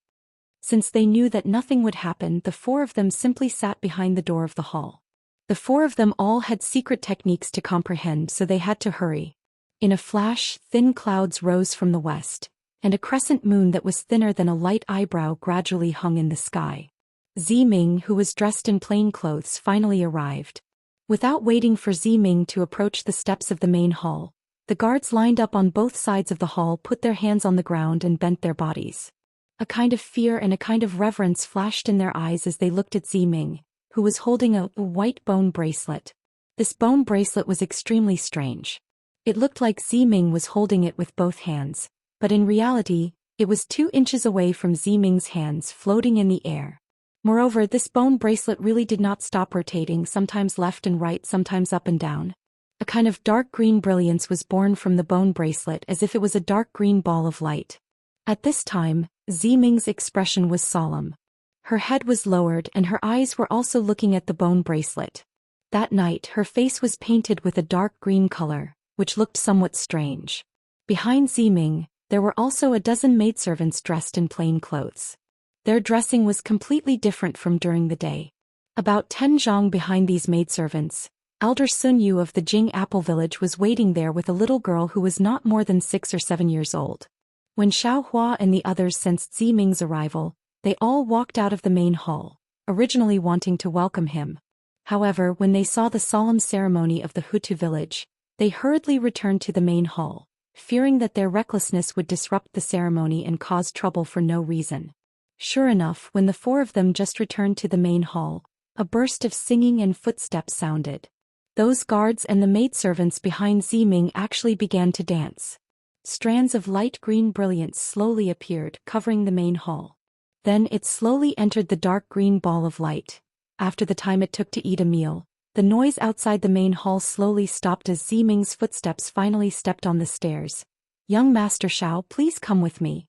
Since they knew that nothing would happen, the four of them simply sat behind the door of the hall. The four of them all had secret techniques to comprehend, so they had to hurry. In a flash, thin clouds rose from the west, and a crescent moon that was thinner than a light eyebrow gradually hung in the sky. Ziming, who was dressed in plain clothes, finally arrived. Without waiting for Ziming to approach the steps of the main hall, the guards lined up on both sides of the hall put their hands on the ground and bent their bodies. A kind of fear and a kind of reverence flashed in their eyes as they looked at Ziming, who was holding a white bone bracelet. This bone bracelet was extremely strange. It looked like Ziming was holding it with both hands, but in reality, It was 2 inches away from Ziming's hands, floating in the air. Moreover, this bone bracelet really did not stop rotating, sometimes left and right, sometimes up and down. A kind of dark green brilliance was born from the bone bracelet, as if it was a dark green ball of light. At this time, Ziming's expression was solemn. Her head was lowered and her eyes were also looking at the bone bracelet. That night her face was painted with a dark green color, which looked somewhat strange. Behind Ziming, there were also a dozen maidservants dressed in plain clothes. Their dressing was completely different from during the day. About 10 zhang behind these maidservants, elder Sun Yu of the Jing Apple Village was waiting there with a little girl who was not more than 6 or 7 years old. When Xiao Hua and the others sensed Ziming's arrival, they all walked out of the main hall, originally wanting to welcome him. However, when they saw the solemn ceremony of the Hutu village, they hurriedly returned to the main hall, fearing that their recklessness would disrupt the ceremony and cause trouble for no reason. Sure enough, when the 4 of them just returned to the main hall, a burst of singing and footsteps sounded. Those guards and the maidservants behind Ziming actually began to dance. Strands of light green brilliance slowly appeared, covering the main hall. Then it slowly entered the dark green ball of light. After the time it took to eat a meal, the noise outside the main hall slowly stopped as Ziming's footsteps finally stepped on the stairs. "Young Master Xiao, please come with me."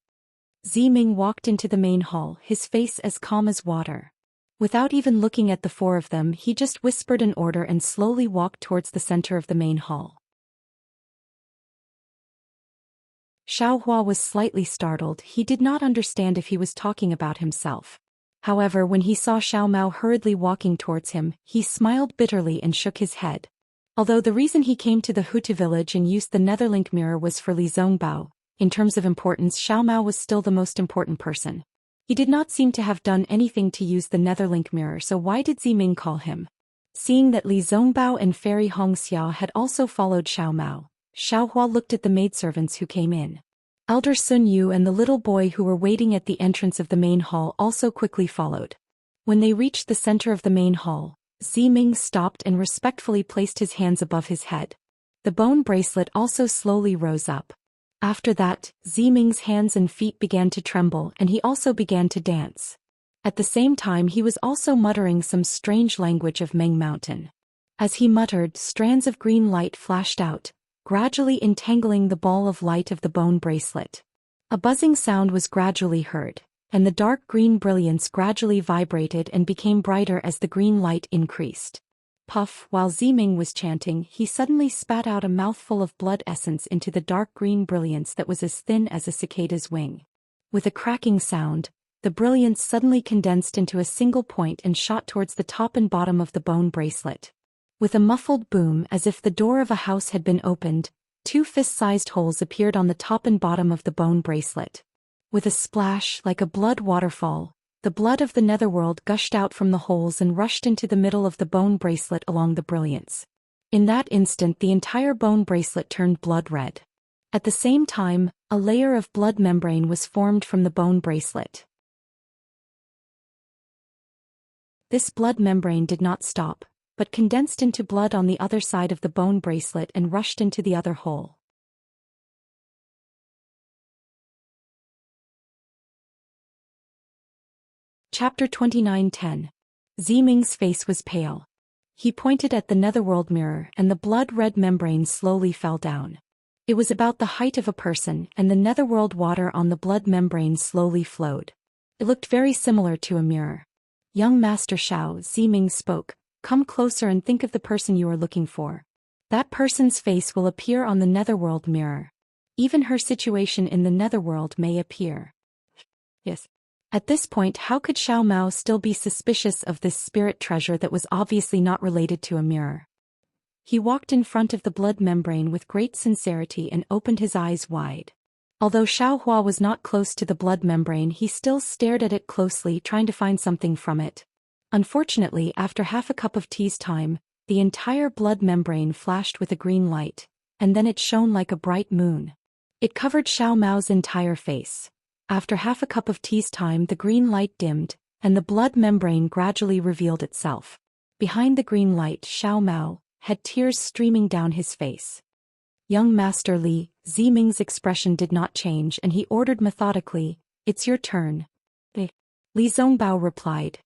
Ziming walked into the main hall, his face as calm as water. Without even looking at the 4 of them, he just whispered an order and slowly walked towards the center of the main hall. Xiao Hua was slightly startled. He did not understand if he was talking about himself. However, when he saw Xiao Mao hurriedly walking towards him, he smiled bitterly and shook his head. Although the reason he came to the Hutu village and used the Netherlink mirror was for Li Zongbao, in terms of importance Xiao Mao was still the most important person. He did not seem to have done anything to use the Netherlink mirror, so why did Ziming call him? Seeing that Li Zongbao and Fairy Hongxia had also followed Xiao Mao, Xiao Hua looked at the maidservants who came in. Elder Sun Yu and the little boy who were waiting at the entrance of the main hall also quickly followed. When they reached the center of the main hall, Ziming stopped and respectfully placed his hands above his head. The bone bracelet also slowly rose up. After that, Ziming's hands and feet began to tremble and he also began to dance. At the same time he was also muttering some strange language of Meng Mountain. As he muttered, strands of green light flashed out, gradually entangling the ball of light of the bone bracelet. A buzzing sound was gradually heard, and the dark green brilliance gradually vibrated and became brighter as the green light increased. Puff, while Ziming was chanting, he suddenly spat out a mouthful of blood essence into the dark green brilliance that was as thin as a cicada's wing. With a cracking sound, the brilliance suddenly condensed into a single point and shot towards the top and bottom of the bone bracelet. With a muffled boom as if the door of a house had been opened, 2 fist-sized holes appeared on the top and bottom of the bone bracelet. With a splash like a blood waterfall, the blood of the netherworld gushed out from the holes and rushed into the middle of the bone bracelet along the brilliance. In that instant the entire bone bracelet turned blood red. At the same time, a layer of blood membrane was formed from the bone bracelet. This blood membrane did not stop, but condensed into blood on the other side of the bone bracelet and rushed into the other hole. Chapter 29:10. Ziming's face was pale. He pointed at the netherworld mirror and the blood-red membrane slowly fell down. It was about the height of a person and the netherworld water on the blood membrane slowly flowed. It looked very similar to a mirror. "Young Master Xiao," Ziming spoke, "come closer and think of the person you are looking for. That person's face will appear on the netherworld mirror. Even her situation in the netherworld may appear." Yes. At this point, how could Xiao Mao still be suspicious of this spirit treasure that was obviously not related to a mirror? He walked in front of the blood membrane with great sincerity and opened his eyes wide. Although Xiao Hua was not close to the blood membrane, he still stared at it closely, trying to find something from it. Unfortunately, after half a cup of tea's time, the entire blood membrane flashed with a green light, and then it shone like a bright moon. It covered Xiao Mao's entire face. After half a cup of tea's time, the green light dimmed, and the blood membrane gradually revealed itself. Behind the green light, Xiao Mao had tears streaming down his face. Young Master Li, Ziming's expression did not change and he ordered methodically, "It's your turn." Li Zongbao replied.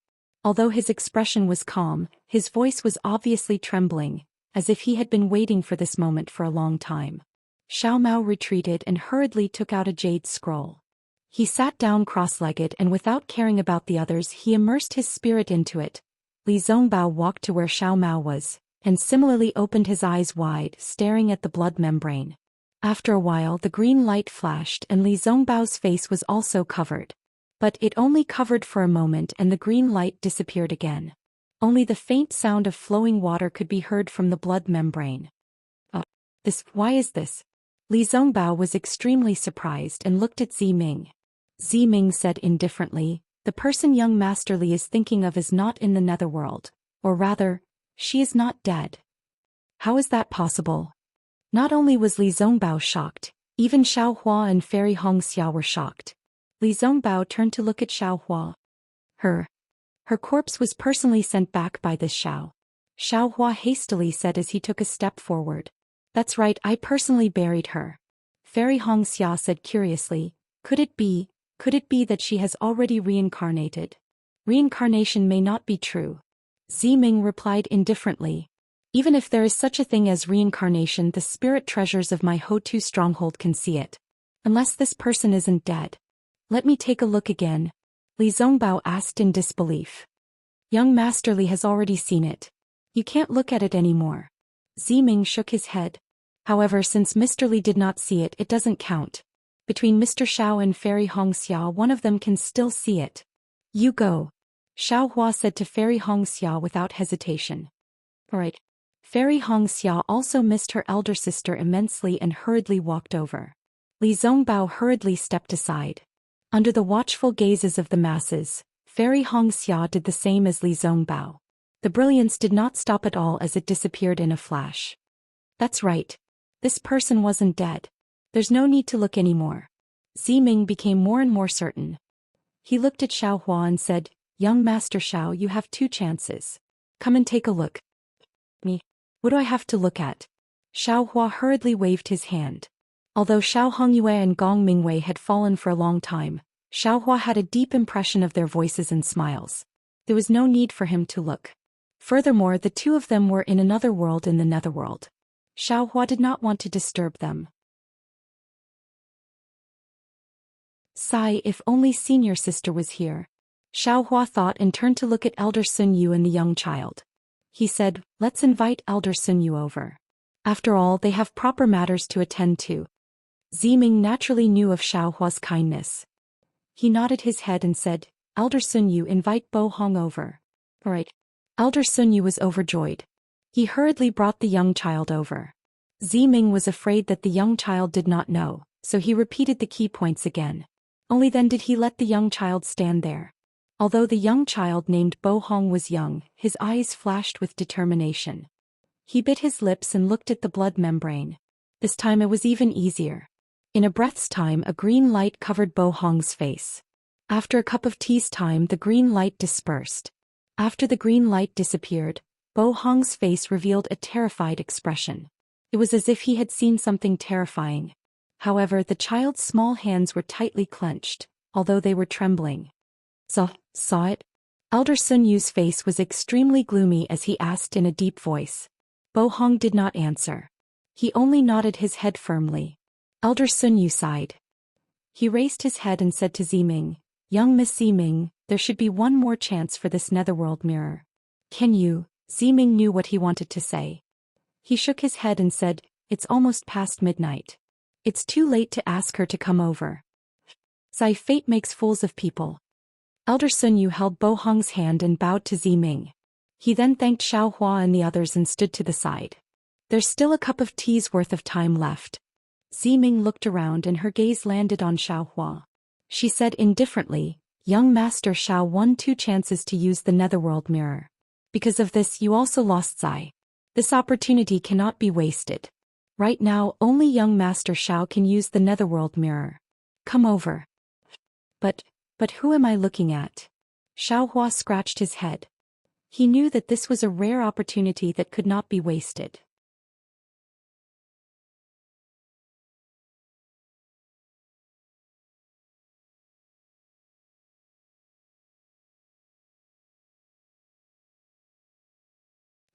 Although his expression was calm, his voice was obviously trembling, as if he had been waiting for this moment for a long time. Xiao Mao retreated and hurriedly took out a jade scroll. He sat down cross-legged and without caring about the others he immersed his spirit into it. Li Zongbao walked to where Xiao Mao was, and similarly opened his eyes wide, staring at the blood membrane. After a while the green light flashed and Li Zongbao's face was also covered. But it only covered for a moment and the green light disappeared again. Only the faint sound of flowing water could be heard from the blood membrane. Why is this? Li Zongbao was extremely surprised and looked at Ziming. Ziming said indifferently, "The person young Master Li is thinking of is not in the netherworld, or rather, she is not dead." How is that possible? Not only was Li Zongbao shocked, even Xiao Hua and Fairy Hongxia were shocked. Li Zongbao turned to look at Xiao Hua. Her corpse was personally sent back by this Xiao. Xiao Hua hastily said as he took a step forward. "That's right, I personally buried her." Fairy Hongxia said curiously, Could it be that she has already reincarnated? Reincarnation may not be true." Ziming replied indifferently. "Even if there is such a thing as reincarnation, the spirit treasures of my Ho-Tu stronghold can see it. Unless this person isn't dead. Let me take a look again." Li Zongbao asked in disbelief. "Young Master Li has already seen it. You can't look at it anymore." Ziming shook his head. "However, since Mr. Li did not see it, it doesn't count. Between Mr. Xiao and Fairy Hongxia, one of them can still see it. You go." Xiao Hua said to Fairy Hongxia without hesitation. "Alright." Fairy Hongxia also missed her elder sister immensely and hurriedly walked over. Li Zongbao hurriedly stepped aside. Under the watchful gazes of the masses, Fairy Hongxia did the same as Li Zongbao. The brilliance did not stop at all as it disappeared in a flash. "That's right. This person wasn't dead. There's no need to look anymore." Ziming became more and more certain. He looked at Xiao Hua and said, "Young Master Xiao, you have 2 chances. Come and take a look." "Me? What do I have to look at?" Xiao Hua hurriedly waved his hand. Although Xiao Hongyue and Gong Mingwei had fallen for a long time, Xiao Hua had a deep impression of their voices and smiles. There was no need for him to look. Furthermore, the 2 of them were in another world in the netherworld. Xiao Hua did not want to disturb them. Sigh, if only senior sister was here. Xiao Hua thought and turned to look at Elder Sun Yu and the young child. He said, "Let's invite Elder Sun Yu over. After all, they have proper matters to attend to." Ziming naturally knew of Xiao Hua's kindness. He nodded his head and said, "Elder Sun Yu, invite Bo Hong over." "Alright." Elder Sun Yu was overjoyed. He hurriedly brought the young child over. Ziming was afraid that the young child did not know, so he repeated the key points again. Only then did he let the young child stand there. Although the young child named Bo Hong was young, his eyes flashed with determination. He bit his lips and looked at the blood membrane. This time it was even easier. In a breath's time a green light covered Bo Hong's face. After a cup of tea's time the green light dispersed. After the green light disappeared, Bo Hong's face revealed a terrified expression. It was as if he had seen something terrifying. However, the child's small hands were tightly clenched, although they were trembling. Saw it?" Elder Sun Yu's face was extremely gloomy as he asked in a deep voice. Bo Hong did not answer. He only nodded his head firmly. Elder Sun Yu sighed. He raised his head and said to Ziming, "Young Miss Ziming, there should be one more chance for this netherworld mirror. Can you?" Ziming knew what he wanted to say. He shook his head and said, "It's almost past midnight. It's too late to ask her to come over. Fate makes fools of people." Elder Sun Yu held Bo Hong's hand and bowed to Ziming. He then thanked Xiao Hua and the others and stood to the side. "There's still a cup of tea's worth of time left." Ziming looked around and her gaze landed on Xiao Hua. She said indifferently, "Young Master Xiao won 2 chances to use the netherworld mirror. Because of this you also lost Zai. This opportunity cannot be wasted. Right now only young Master Xiao can use the netherworld mirror. Come over." But who am I looking at?" Xiao Hua scratched his head. He knew that this was a rare opportunity that could not be wasted.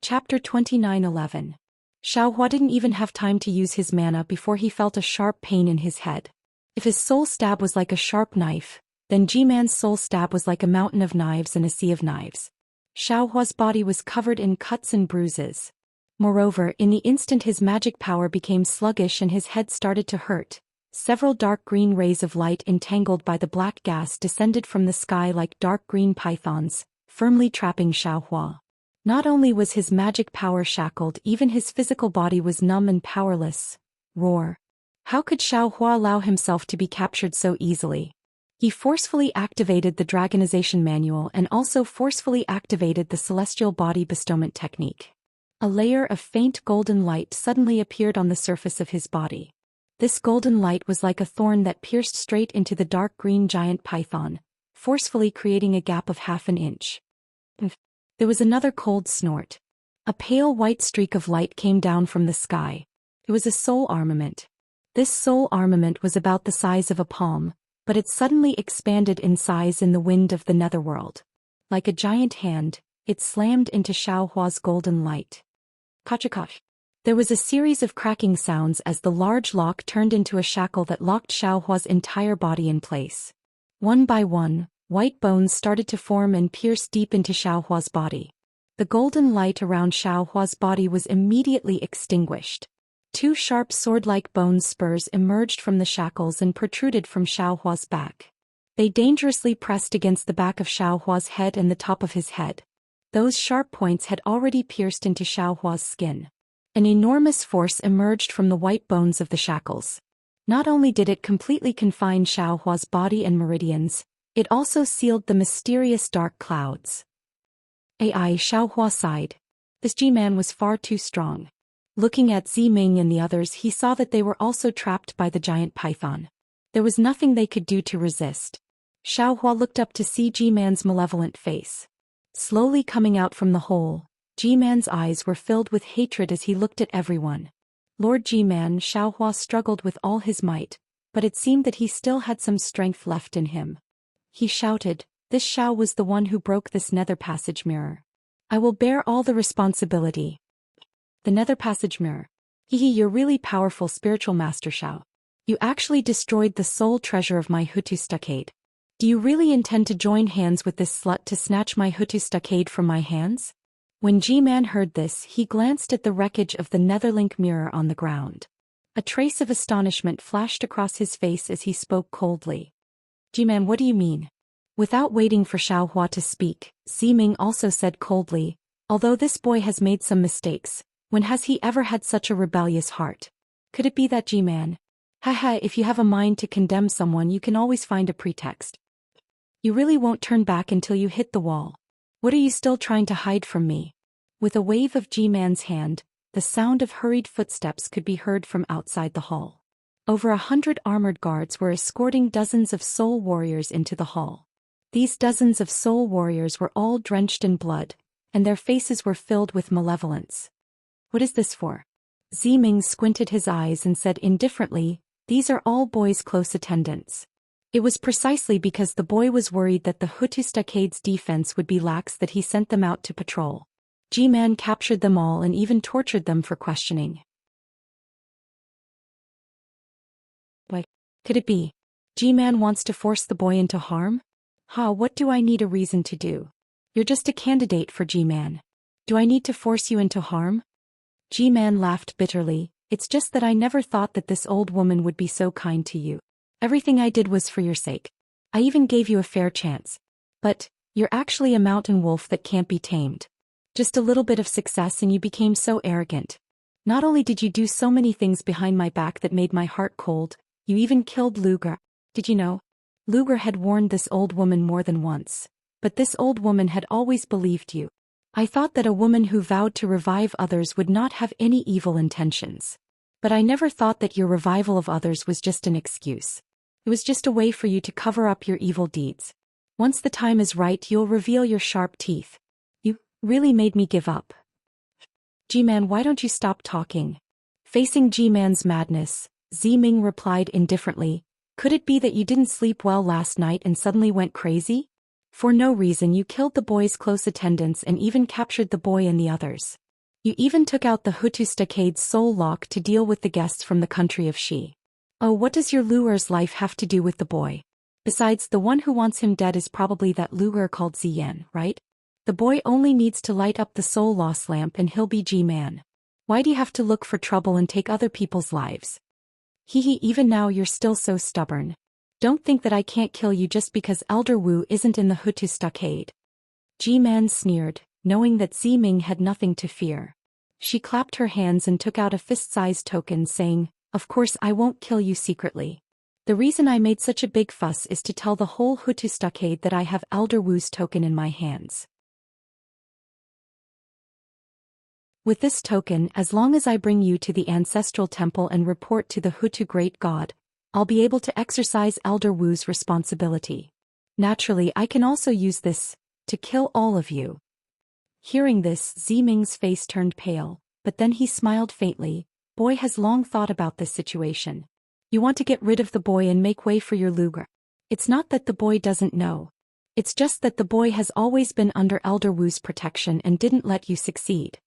Chapter 29:11. Xiaohua didn't even have time to use his mana before he felt a sharp pain in his head. If his soul stab was like a sharp knife, then G-Man's soul stab was like a mountain of knives and a sea of knives. Xiaohua's body was covered in cuts and bruises. Moreover, in the instant his magic power became sluggish and his head started to hurt, several dark green rays of light entangled by the black gas descended from the sky like dark green pythons, firmly trapping Xiaohua. Not only was his magic power shackled, even his physical body was numb and powerless. Roar. How could Xiaohua allow himself to be captured so easily? He forcefully activated the Dragonization Manual and also forcefully activated the Celestial Body Bestowment Technique. A layer of faint golden light suddenly appeared on the surface of his body. This golden light was like a thorn that pierced straight into the dark green giant python, forcefully creating a gap of half an inch. There was another cold snort. A pale white streak of light came down from the sky. It was a soul armament. This soul armament was about the size of a palm, but it suddenly expanded in size in the wind of the netherworld. Like a giant hand, it slammed into Xiaohua's golden light. Kachakash. There was a series of cracking sounds as the large lock turned into a shackle that locked Xiaohua's entire body in place. One by one, white bones started to form and pierce deep into Xiaohua's body. The golden light around Xiaohua's body was immediately extinguished. Two sharp sword-like bone spurs emerged from the shackles and protruded from Xiaohua's back. They dangerously pressed against the back of Xiaohua's head and the top of his head. Those sharp points had already pierced into Xiaohua's skin. An enormous force emerged from the white bones of the shackles. Not only did it completely confine Xiaohua's body and meridians, it also sealed the mysterious dark clouds. Xiaohua sighed. This G-Man was far too strong. Looking at Ziming and the others, he saw that they were also trapped by the giant python. There was nothing they could do to resist. Xiaohua looked up to see G-Man's malevolent face. Slowly coming out from the hole, G-Man's eyes were filled with hatred as he looked at everyone. Lord G-Man, Xiaohua struggled with all his might, but it seemed that he still had some strength left in him. He shouted, "This Xiao was the one who broke this nether passage mirror. I will bear all the responsibility." The nether passage mirror. Hehe, you're really powerful spiritual master Xiao. You actually destroyed the soul treasure of my Hutu stockade. Do you really intend to join hands with this slut to snatch my Hutu stockade from my hands? When G-Man heard this, he glanced at the wreckage of the netherlink mirror on the ground. A trace of astonishment flashed across his face as he spoke coldly. G-Man, what do you mean? Without waiting for Xiaohua to speak, Ziming also said coldly, although this boy has made some mistakes, when has he ever had such a rebellious heart? Could it be that G-Man? Haha, if you have a mind to condemn someone, you can always find a pretext. You really won't turn back until you hit the wall. What are you still trying to hide from me? With a wave of G-Man's hand, the sound of hurried footsteps could be heard from outside the hall. Over 100 armored guards were escorting dozens of soul warriors into the hall. These dozens of soul warriors were all drenched in blood, and their faces were filled with malevolence. What is this for? Ziming squinted his eyes and said indifferently, these are all boys' close attendants. It was precisely because the boy was worried that the Hutu stockade's defense would be lax that he sent them out to patrol. G-Man captured them all and even tortured them for questioning. What could it be? G-Man wants to force the boy into harm? What do I need a reason to do? You're just a candidate for G-Man. Do I need to force you into harm? G-Man laughed bitterly, it's just that I never thought that this old woman would be so kind to you. Everything I did was for your sake. I even gave you a fair chance. But, you're actually a mountain wolf that can't be tamed. Just a little bit of success and you became so arrogant. Not only did you do so many things behind my back that made my heart cold, you even killed Luger. Did you know? Luger had warned this old woman more than once. But this old woman had always believed you. I thought that a woman who vowed to revive others would not have any evil intentions. But I never thought that your revival of others was just an excuse. It was just a way for you to cover up your evil deeds. Once the time is right, you'll reveal your sharp teeth. You really made me give up. G-Man, why don't you stop talking? Facing G-Man's madness, Ziming replied indifferently, could it be that you didn't sleep well last night and suddenly went crazy? For no reason you killed the boy's close attendants and even captured the boy and the others. You even took out the Hutu stockade's soul lock to deal with the guests from the country of Shi. Oh, what does your lure's life have to do with the boy? Besides, the one who wants him dead is probably that lure called Ziyan, right? The boy only needs to light up the soul loss lamp and he'll be G-Man. Why do you have to look for trouble and take other people's lives? Hehe, even now you're still so stubborn. Don't think that I can't kill you just because Elder Wu isn't in the Hutu stockade. G-Man sneered, knowing that Ziming had nothing to fear. She clapped her hands and took out a fist-sized token saying, "Of course I won't kill you secretly. The reason I made such a big fuss is to tell the whole Hutu stockade that I have Elder Wu's token in my hands. With this token, as long as I bring you to the ancestral temple and report to the Hutu great god, I'll be able to exercise Elder Wu's responsibility. Naturally, I can also use this to kill all of you." Hearing this, Ziming's face turned pale, but then he smiled faintly. Boy has long thought about this situation. You want to get rid of the boy and make way for your luger. It's not that the boy doesn't know. It's just that the boy has always been under Elder Wu's protection and didn't let you succeed.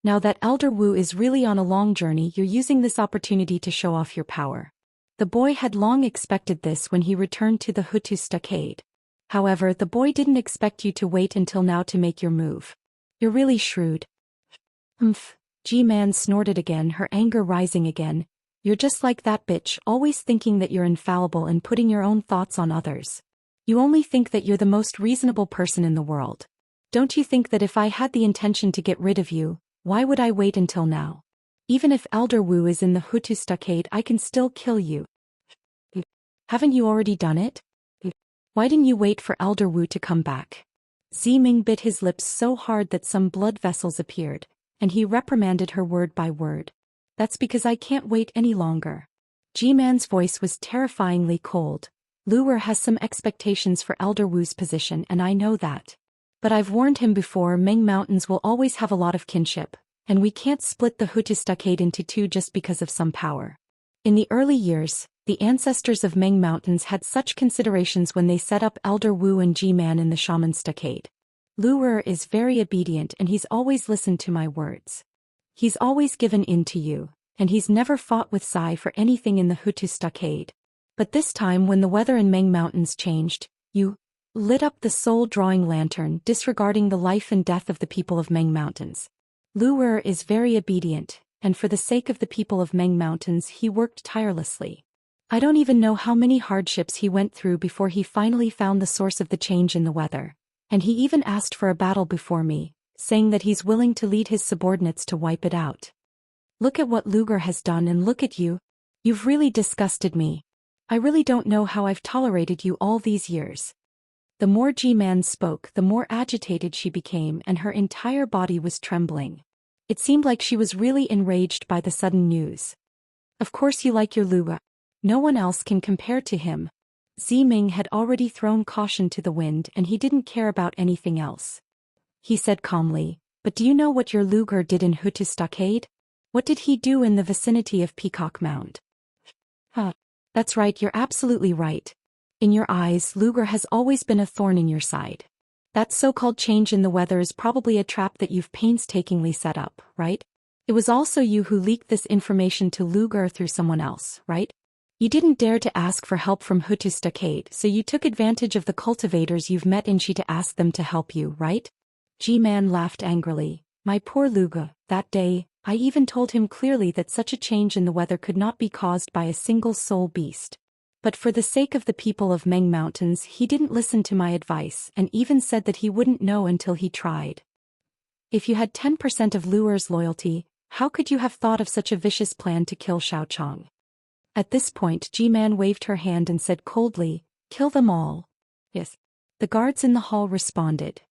Now that Elder Wu is really on a long journey, you're using this opportunity to show off your power. The boy had long expected this when he returned to the Hutu stockade. However, the boy didn't expect you to wait until now to make your move. You're really shrewd. G-Man snorted again, her anger rising again. You're just like that bitch, always thinking that you're infallible and putting your own thoughts on others. You only think that you're the most reasonable person in the world. Don't you think that if I had the intention to get rid of you, why would I wait until now? Even if Elder Wu is in the Hutu stockade, I can still kill you. Haven't you already done it? Why didn't you wait for Elder Wu to come back? Ziming bit his lips so hard that some blood vessels appeared, and he reprimanded her word by word. That's because I can't wait any longer. G-Man's voice was terrifyingly cold. Luer has some expectations for Elder Wu's position, and I know that. But I've warned him before, Meng Mountains will always have a lot of kinship, and we can't split the Hutu stockade into two just because of some power. In the early years, the ancestors of Meng Mountains had such considerations when they set up Elder Wu and G-Man in the Shaman stockade. Luer is very obedient and he's always listened to my words. He's always given in to you, and he's never fought with Sai for anything in the Hutu stockade. But this time when the weather in Meng Mountains changed, you lit up the soul-drawing lantern, disregarding the life and death of the people of Meng Mountains. Luer is very obedient, and for the sake of the people of Meng Mountains he worked tirelessly. I don't even know how many hardships he went through before he finally found the source of the change in the weather, and he even asked for a battle before me, saying that he's willing to lead his subordinates to wipe it out. Look at what Luger has done, and look at you. You've really disgusted me. I really don't know how I've tolerated you all these years. The more G-Man spoke, the more agitated she became, and her entire body was trembling. It seemed like she was really enraged by the sudden news. Of course you like your Luga. No one else can compare to him. Ziming had already thrown caution to the wind and he didn't care about anything else. He said calmly, "But do you know what your Luger did in Hutu stockade? What did he do in the vicinity of Peacock Mound?" That's right, you're absolutely right. In your eyes, Luger has always been a thorn in your side. That so-called change in the weather is probably a trap that you've painstakingly set up, right? It was also you who leaked this information to Luger through someone else, right? You didn't dare to ask for help from Hutu stockade, so you took advantage of the cultivators you've met in Shi to ask them to help you, right? G-Man laughed angrily. My poor Luger, that day, I even told him clearly that such a change in the weather could not be caused by a single soul beast. But for the sake of the people of Meng Mountains, he didn't listen to my advice and even said that he wouldn't know until he tried. If you had 10% of Luer's loyalty, how could you have thought of such a vicious plan to kill Xiaochang? At this point, G-Man waved her hand and said coldly, "Kill them all." Yes. The guards in the hall responded.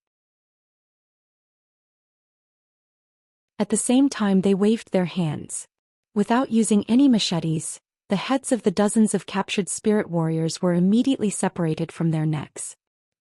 At the same time they waved their hands. Without using any machetes, the heads of the dozens of captured spirit warriors were immediately separated from their necks.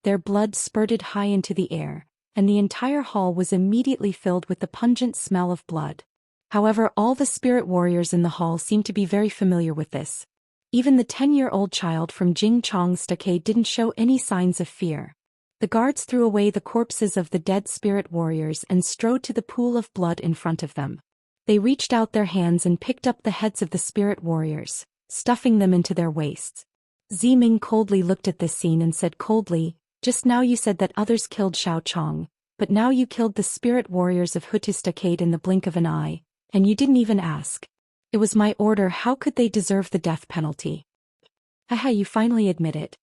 Their blood spurted high into the air, and the entire hall was immediately filled with the pungent smell of blood. However, all the spirit warriors in the hall seemed to be very familiar with this. Even the 10-year-old child from Jing Chong's stockade didn't show any signs of fear. The guards threw away the corpses of the dead spirit warriors and strode to the pool of blood in front of them. They reached out their hands and picked up the heads of the spirit warriors, stuffing them into their waists. Ziming coldly looked at this scene and said coldly, "Just now you said that others killed Shao Chong, but now you killed the spirit warriors of Hutu Stockade in the blink of an eye, and you didn't even ask. It was my order, how could they deserve the death penalty?" "Haha, you finally admit it."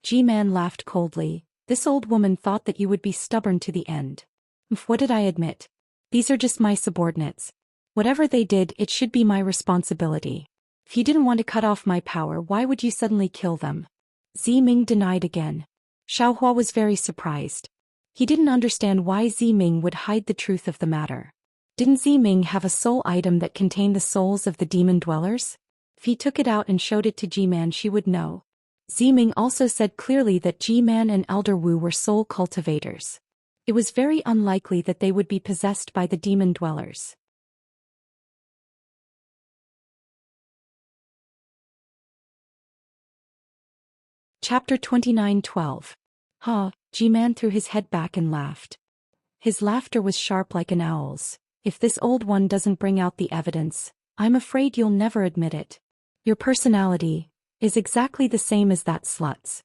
G-Man laughed coldly. "This old woman thought that you would be stubborn to the end." "What did I admit? These are just my subordinates. Whatever they did, it should be my responsibility. If you didn't want to cut off my power, why would you suddenly kill them?" Ziming denied again. Xiaohua was very surprised. He didn't understand why Ziming would hide the truth of the matter. Didn't Ziming have a soul item that contained the souls of the demon dwellers? If he took it out and showed it to G-Man, she would know. Ziming also said clearly that G-Man and Elder Wu were soul cultivators. It was very unlikely that they would be possessed by the demon dwellers. Chapter 29:12. Ha, G-Man threw his head back and laughed. His laughter was sharp like an owl's. "If this old one doesn't bring out the evidence, I'm afraid you'll never admit it. Your personality is exactly the same as that slut's."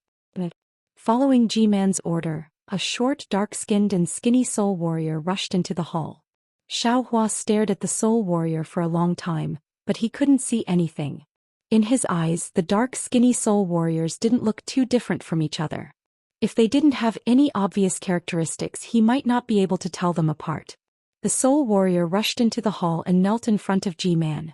Following G-Man's order, a short, dark-skinned and skinny soul warrior rushed into the hall. Xiaohua stared at the soul warrior for a long time, but he couldn't see anything. In his eyes, the dark, skinny soul warriors didn't look too different from each other. If they didn't have any obvious characteristics, he might not be able to tell them apart. The soul warrior rushed into the hall and knelt in front of G-Man.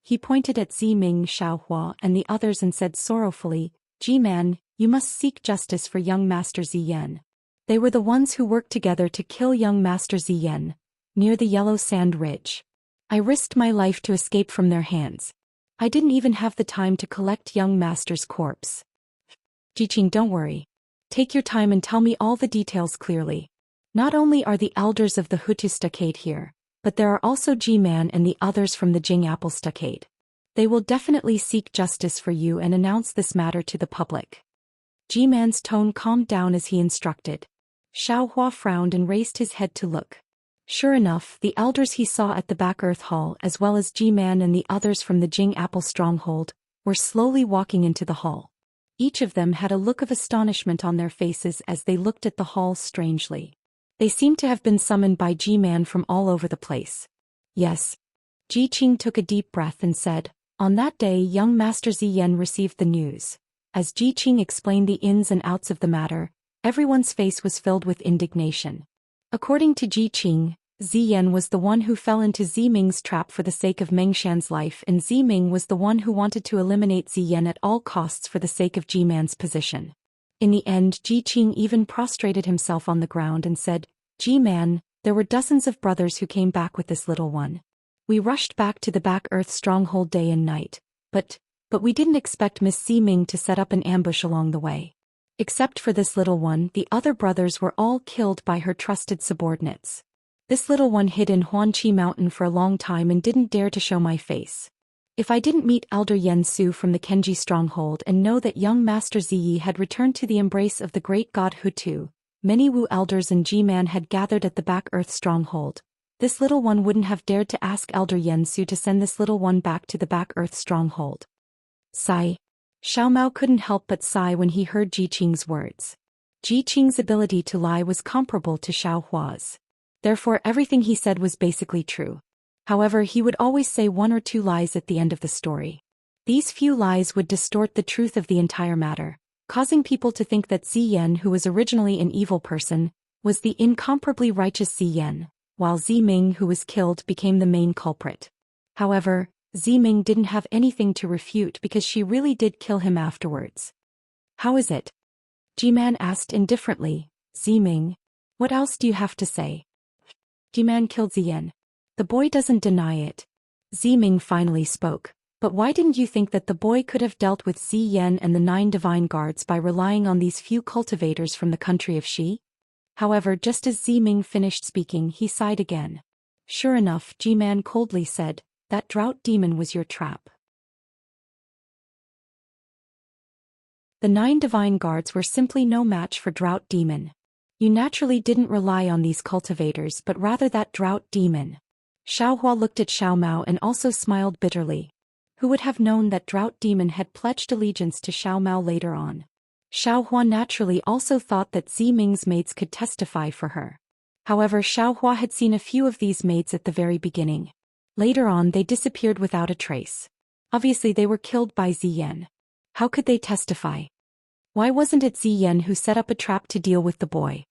He pointed at Ziming, Xiaohua, and the others and said sorrowfully, "G-Man, you must seek justice for young Master Ziyen. They were the ones who worked together to kill young Master Ziyen, near the Yellow Sand Ridge. I risked my life to escape from their hands. I didn't even have the time to collect young Master's corpse." "Jiqing, don't worry. Take your time and tell me all the details clearly. Not only are the elders of the Hutu Stockade here, but there are also G-Man and the others from the Jing Apple Stockade. They will definitely seek justice for you and announce this matter to the public." G-Man's tone calmed down as he instructed. Xiaohua frowned and raised his head to look. Sure enough, the elders he saw at the back Earth Hall, as well as G-Man and the others from the Jing Apple Stronghold, were slowly walking into the hall. Each of them had a look of astonishment on their faces as they looked at the hall strangely. They seemed to have been summoned by G-Man from all over the place. "Yes." Ji-Qing took a deep breath and said, "On that day young Master Ziyen received the news." As Ji-Qing explained the ins and outs of the matter, everyone's face was filled with indignation. According to Ji-Qing, Ziyen was the one who fell into Ziming's trap for the sake of Mengshan's life, and Ziming was the one who wanted to eliminate Ziyen at all costs for the sake of G-Man's position. In the end, Ji-Qing even prostrated himself on the ground and said, "G-Man, there were dozens of brothers who came back with this little one. We rushed back to the back Earth stronghold day and night, but we didn't expect Miss Ziming to set up an ambush along the way. Except for this little one, the other brothers were all killed by her trusted subordinates. This little one hid in Huanqi Mountain for a long time and didn't dare to show my face. If I didn't meet Elder Yen Su from the Kenji stronghold and know that young Master Ziyi had returned to the embrace of the great god Hutu, many Wu elders and G-Man had gathered at the back Earth stronghold. This little one wouldn't have dared to ask Elder Yen Su to send this little one back to the back Earth stronghold." Sigh. Xiao Mao couldn't help but sigh when he heard Ji-Qing's words. Ji-Qing's ability to lie was comparable to Xiaohua's. Therefore everything he said was basically true. However, he would always say one or two lies at the end of the story. These few lies would distort the truth of the entire matter, causing people to think that Ziyen, who was originally an evil person, was the incomparably righteous Ziyen, while Ziming, who was killed, became the main culprit. However, Ziming didn't have anything to refute because she really did kill him afterwards. "How is it?" G-Man asked indifferently. "Ziming, what else do you have to say?" "G-Man killed Ziyen. The boy doesn't deny it." Ziming finally spoke. "But why didn't you think that the boy could have dealt with Ziyen and the 9 divine guards by relying on these few cultivators from the country of Shi?" However, just as Ziming finished speaking, he sighed again. "Sure enough," G-Man coldly said, "that drought demon was your trap." The 9 divine guards were simply no match for drought demon. You naturally didn't rely on these cultivators but rather that drought demon. Xiaohua looked at Xiao Mao and also smiled bitterly. Who would have known that drought demon had pledged allegiance to Xiao Mao later on? Xiaohua naturally also thought that Ziming's maids could testify for her. However, Xiaohua had seen a few of these maids at the very beginning. Later on they disappeared without a trace. Obviously they were killed by Ziyan. How could they testify? Why wasn't it Ziyan who set up a trap to deal with the boy?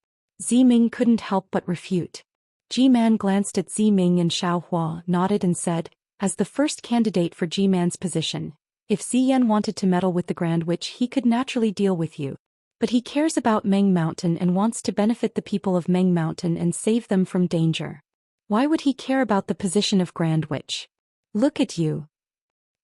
Ziming couldn't help but refute. Ji-man glanced at Ziming and Xiaohua, nodded and said, as the first candidate for Ji-man's position, if Ziyan wanted to meddle with the Grand Witch he could naturally deal with you. But he cares about Meng Mountain and wants to benefit the people of Meng Mountain and save them from danger. Why would he care about the position of Grand Witch? Look at you.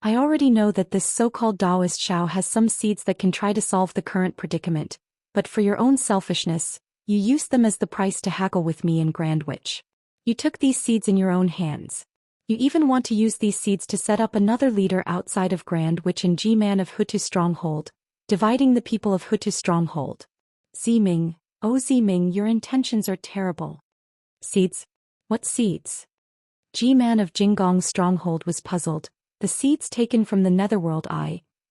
I already know that this so-called Taoist Xiao has some seeds that can try to solve the current predicament, but for your own selfishness, you used them as the price to haggle with me and Grand Witch. You took these seeds in your own hands. You even want to use these seeds to set up another leader outside of Grand Witch and Ji-man of Hutu Stronghold, dividing the people of Hutu Stronghold. Ziming, oh Ziming, your intentions are terrible. Seeds? What seeds? Ji-man of Jinggong Stronghold was puzzled. The seeds taken from the Netherworld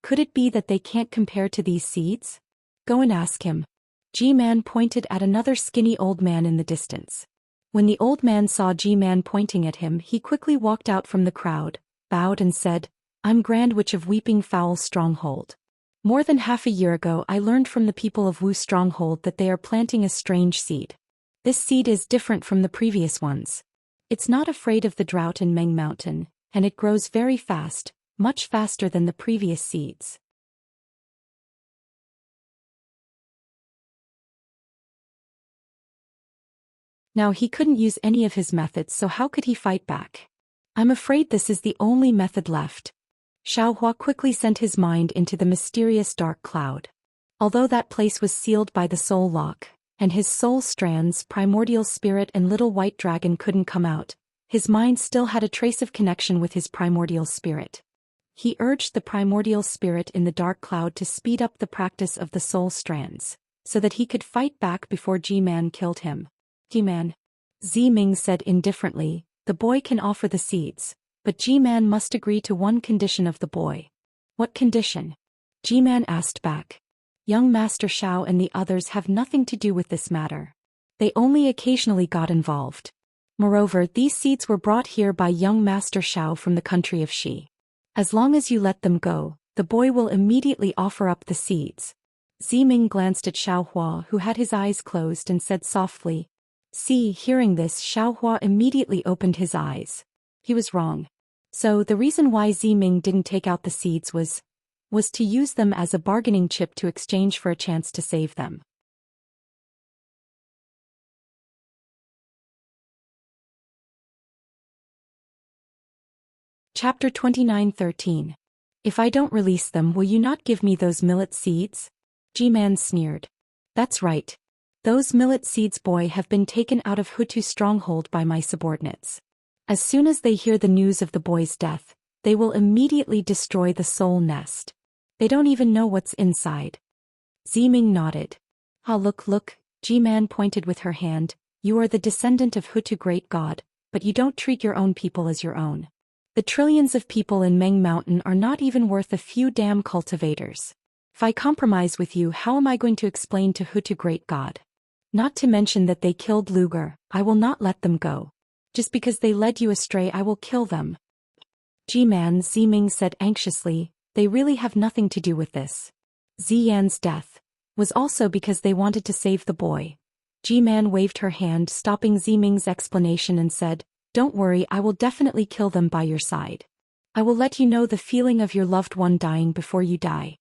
could it be that they can't compare to these seeds? Go and ask him. Ji-man pointed at another skinny old man in the distance. When the old man saw Ji-man pointing at him he quickly walked out from the crowd, bowed and said, I'm Grand Witch of Weeping Fowl Stronghold. More than half a year ago I learned from the people of Wu Stronghold that they are planting a strange seed. This seed is different from the previous ones. It's not afraid of the drought in Meng Mountain, and it grows very fast, much faster than the previous seeds. Now he couldn't use any of his methods, so how could he fight back? I'm afraid this is the only method left. Xiaohua quickly sent his mind into the mysterious dark cloud. Although that place was sealed by the soul lock, and his soul strands, primordial spirit and little white dragon couldn't come out, his mind still had a trace of connection with his primordial spirit. He urged the primordial spirit in the dark cloud to speed up the practice of the soul strands, so that he could fight back before Ji-man killed him. Ji-man. Ziming said indifferently, the boy can offer the seeds, but Ji-man must agree to one condition of the boy. What condition? Ji-man asked back. Young Master Xiao and the others have nothing to do with this matter. They only occasionally got involved. Moreover, these seeds were brought here by young Master Xiao from the country of Xi. As long as you let them go, the boy will immediately offer up the seeds. Ziming glanced at Xiaohua, who had his eyes closed, and said softly, See, hearing this, Xiaohua immediately opened his eyes. He was wrong. So the reason why Ziming didn't take out the seeds was to use them as a bargaining chip to exchange for a chance to save them. Chapter 29:13. If I don't release them, will you not give me those millet seeds? Ji-man sneered. That's right. Those millet seeds, boy, have been taken out of Hutu Stronghold by my subordinates. As soon as they hear the news of the boy's death, they will immediately destroy the soul nest. They don't even know what's inside. Ziming nodded. Ah, look, Ji-man pointed with her hand, you are the descendant of Hutu great god, but you don't treat your own people as your own. The trillions of people in Meng Mountain are not even worth a few damn cultivators. If I compromise with you, how am I going to explain to Hutu great god? Not to mention that they killed Luger, I will not let them go. Just because they led you astray, I will kill them. Ji-man, Ziming said anxiously, they really have nothing to do with this. Ziyan's death was also because they wanted to save the boy. Ji-man waved her hand, stopping Ziming's explanation, and said, Don't worry, I will definitely kill them by your side. I will let you know the feeling of your loved one dying before you die.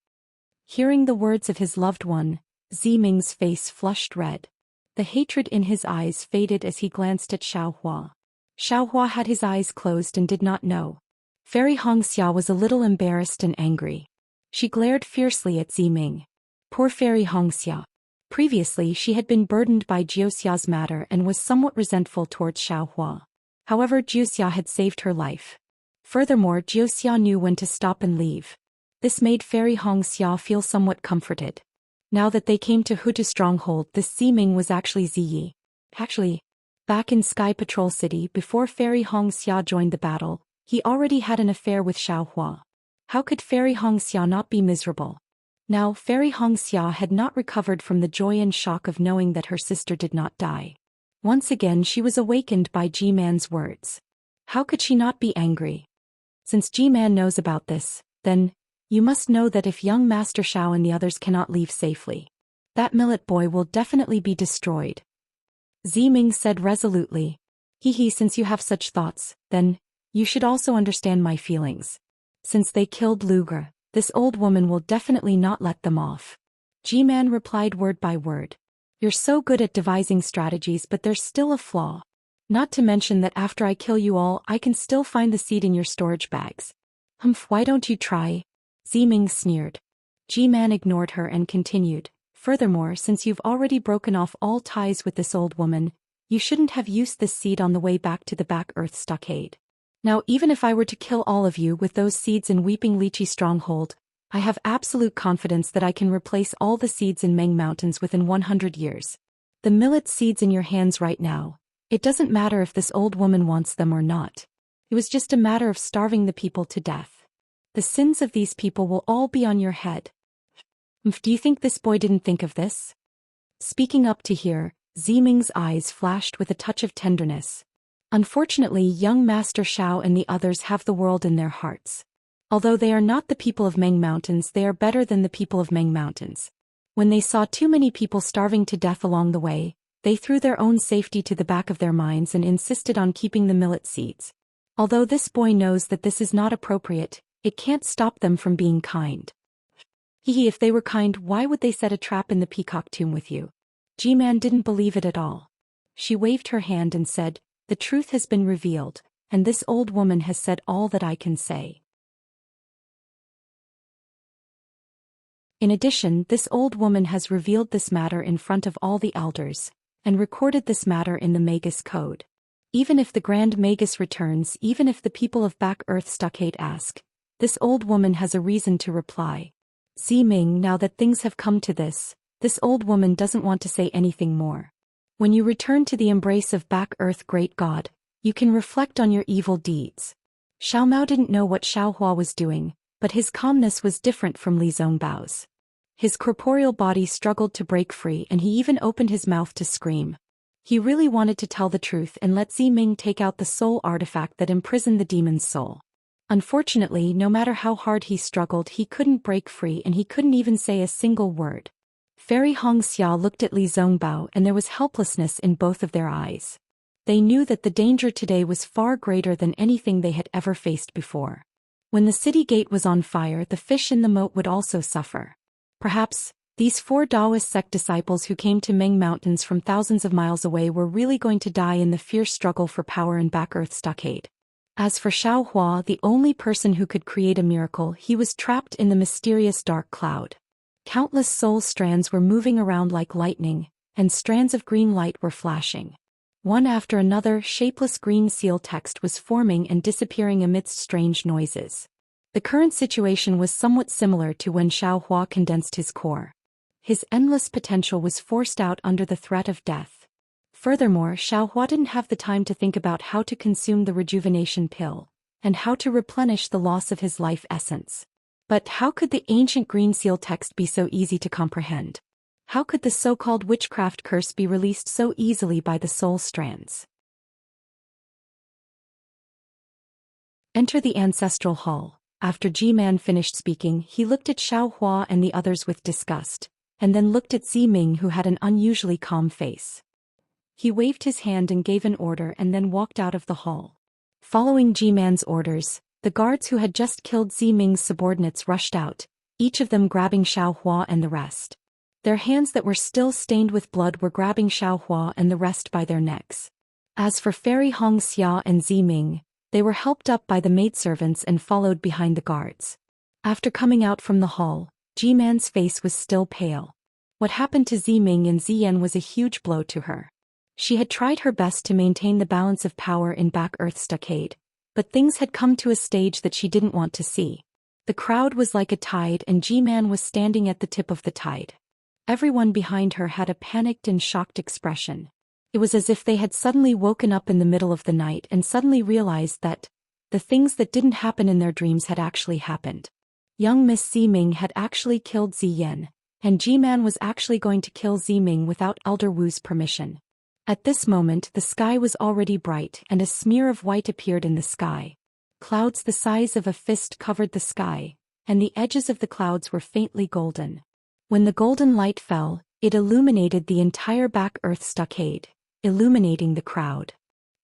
Hearing the words of his loved one, Ziming's face flushed red. The hatred in his eyes faded as he glanced at Xiaohua. Xiaohua had his eyes closed and did not know. Fairy Hongxia was a little embarrassed and angry. She glared fiercely at Ziming. Poor Fairy Hongxia. Previously she had been burdened by Jiuxia's matter and was somewhat resentful towards Xiaohua. However, Jiuxia had saved her life. Furthermore, Jiuxia knew when to stop and leave. This made Fairy Hongxia feel somewhat comforted. Now that they came to Hutu stronghold, this Ziming was actually Ziyi. Actually, back in Sky Patrol City before Fairy Hong Xia joined the battle, he already had an affair with Xiao Hua. How could Fairy Hong Xia not be miserable? Now Fairy Hong Xia had not recovered from the joy and shock of knowing that her sister did not die. Once again she was awakened by G-Man's words. How could she not be angry? Since G-Man knows about this, then, you must know that if young Master Shao and the others cannot leave safely, that millet boy will definitely be destroyed. Ziming said resolutely. Since you have such thoughts, then, you should also understand my feelings. Since they killed Lugre, this old woman will definitely not let them off. G-Man replied word by word. You're so good at devising strategies, but there's still a flaw. Not to mention that after I kill you all, I can still find the seed in your storage bags. Why don't you try? Ziming sneered. G-Man ignored her and continued. Furthermore, since you've already broken off all ties with this old woman, you shouldn't have used this seed on the way back to the Back Earth Stockade. Now even if I were to kill all of you with those seeds in Weeping Lychee Stronghold, I have absolute confidence that I can replace all the seeds in Meng Mountains within 100 years. The millet seeds in your hands right now, it doesn't matter if this old woman wants them or not. It was just a matter of starving the people to death. The sins of these people will all be on your head. Do you think this boy didn't think of this? Speaking up to hear, Ziming's eyes flashed with a touch of tenderness. Unfortunately, young Master Shao and the others have the world in their hearts. Although they are not the people of Meng Mountains, they are better than the people of Meng Mountains. When they saw too many people starving to death along the way, they threw their own safety to the back of their minds and insisted on keeping the millet seeds. Although this boy knows that this is not appropriate, it can't stop them from being kind. If they were kind, why would they set a trap in the peacock tomb with you? G-Man didn't believe it at all. She waved her hand and said, the truth has been revealed, and this old woman has said all that I can say. In addition, this old woman has revealed this matter in front of all the elders, and recorded this matter in the Magus Code. Even if the Grand Magus returns, even if the people of Back Earth Stockade ask, this old woman has a reason to reply. Ziming, now that things have come to this old woman doesn't want to say anything more. When you return to the embrace of Back Earth Great God, you can reflect on your evil deeds. Xiao Mao didn't know what Xiao Hua was doing, but his calmness was different from Li Zongbao's. His corporeal body struggled to break free and he even opened his mouth to scream. He really wanted to tell the truth and let Ziming take out the soul artifact that imprisoned the demon's soul. Unfortunately, no matter how hard he struggled, he couldn't break free and he couldn't even say a single word. Fairy Hong Xia looked at Li Zongbao and there was helplessness in both of their eyes. They knew that the danger today was far greater than anything they had ever faced before. When the city gate was on fire, the fish in the moat would also suffer. Perhaps, these 4 Taoist sect disciples who came to Meng Mountains from thousands of miles away were really going to die in the fierce struggle for power in Back Earth Stockade. As for Xiao Hua, the only person who could create a miracle, he was trapped in the mysterious dark cloud. Countless soul strands were moving around like lightning, and strands of green light were flashing. One after another, shapeless green seal text was forming and disappearing amidst strange noises. The current situation was somewhat similar to when Xiao Hua condensed his core. His endless potential was forced out under the threat of death. Furthermore, Xiao Hua didn't have the time to think about how to consume the rejuvenation pill, and how to replenish the loss of his life essence. But how could the ancient green seal text be so easy to comprehend? How could the so-called witchcraft curse be released so easily by the soul strands? Enter the ancestral hall. After G-Man finished speaking, he looked at Xiao Hua and the others with disgust, and then looked at Ziming, who had an unusually calm face. He waved his hand and gave an order and then walked out of the hall. Following G-Man's orders, the guards who had just killed Ziming's subordinates rushed out, each of them grabbing Xiao Hua and the rest. Their hands that were still stained with blood were grabbing Xiao Hua and the rest by their necks. As for Fairy Hong Xia and Ziming, they were helped up by the maidservants and followed behind the guards. After coming out from the hall, G-Man's face was still pale. What happened to Ziming and Ziyan was a huge blow to her. She had tried her best to maintain the balance of power in Back Earth Stockade, but things had come to a stage that she didn't want to see. The crowd was like a tide and G-Man was standing at the tip of the tide. Everyone behind her had a panicked and shocked expression. It was as if they had suddenly woken up in the middle of the night and suddenly realized that the things that didn't happen in their dreams had actually happened. Young Miss Ziming had actually killed Ziyan, and G-Man was actually going to kill Ziming without Elder Wu's permission. At this moment the sky was already bright and a smear of white appeared in the sky. Clouds the size of a fist covered the sky, and the edges of the clouds were faintly golden. When the golden light fell, it illuminated the entire back earth stockade, illuminating the crowd.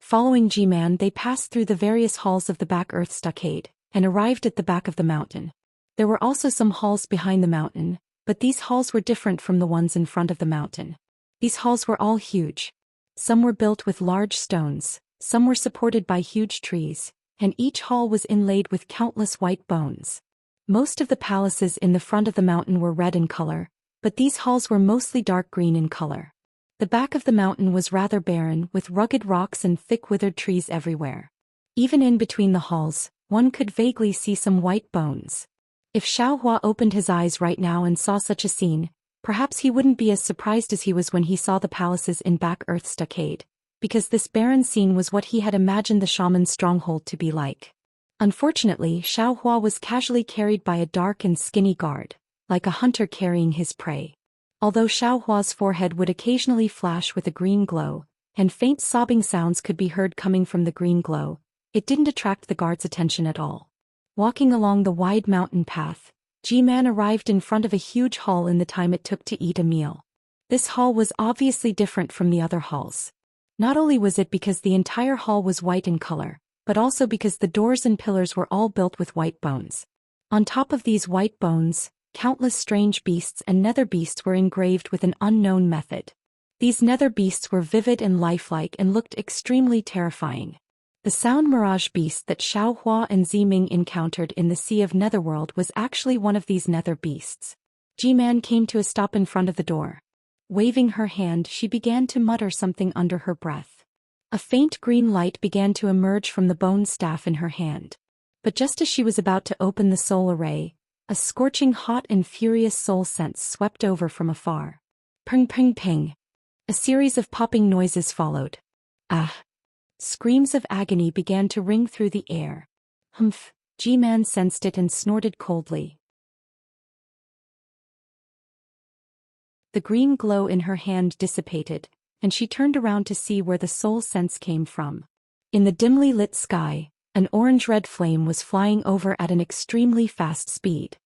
Following G-Man, they passed through the various halls of the back earth stockade, and arrived at the back of the mountain. There were also some halls behind the mountain, but these halls were different from the ones in front of the mountain. These halls were all huge. Some were built with large stones, some were supported by huge trees, and each hall was inlaid with countless white bones. Most of the palaces in the front of the mountain were red in color, but these halls were mostly dark green in color. The back of the mountain was rather barren, with rugged rocks and thick withered trees everywhere. Even in between the halls, one could vaguely see some white bones. If Xiaohua opened his eyes right now and saw such a scene, perhaps he wouldn't be as surprised as he was when he saw the palaces in Back Earth Stockade, because this barren scene was what he had imagined the shaman's stronghold to be like. Unfortunately, Xiaohua was casually carried by a dark and skinny guard, like a hunter carrying his prey. Although Xiaohua's forehead would occasionally flash with a green glow, and faint sobbing sounds could be heard coming from the green glow, it didn't attract the guard's attention at all. Walking along the wide mountain path, G-Man arrived in front of a huge hall in the time it took to eat a meal. This hall was obviously different from the other halls. Not only was it because the entire hall was white in color, but also because the doors and pillars were all built with white bones. On top of these white bones, countless strange beasts and nether beasts were engraved with an unknown method. These nether beasts were vivid and lifelike and looked extremely terrifying. The sound mirage beast that Xiaohua and Ziming encountered in the Sea of Netherworld was actually one of these nether beasts. G-Man came to a stop in front of the door. Waving her hand, she began to mutter something under her breath. A faint green light began to emerge from the bone staff in her hand. But just as she was about to open the soul array, a scorching hot and furious soul sense swept over from afar. Ping ping ping. A series of popping noises followed. Ah! Screams of agony began to ring through the air. Humph! G-Man sensed it and snorted coldly. The green glow in her hand dissipated, and she turned around to see where the soul sense came from. In the dimly lit sky, an orange-red flame was flying over at an extremely fast speed.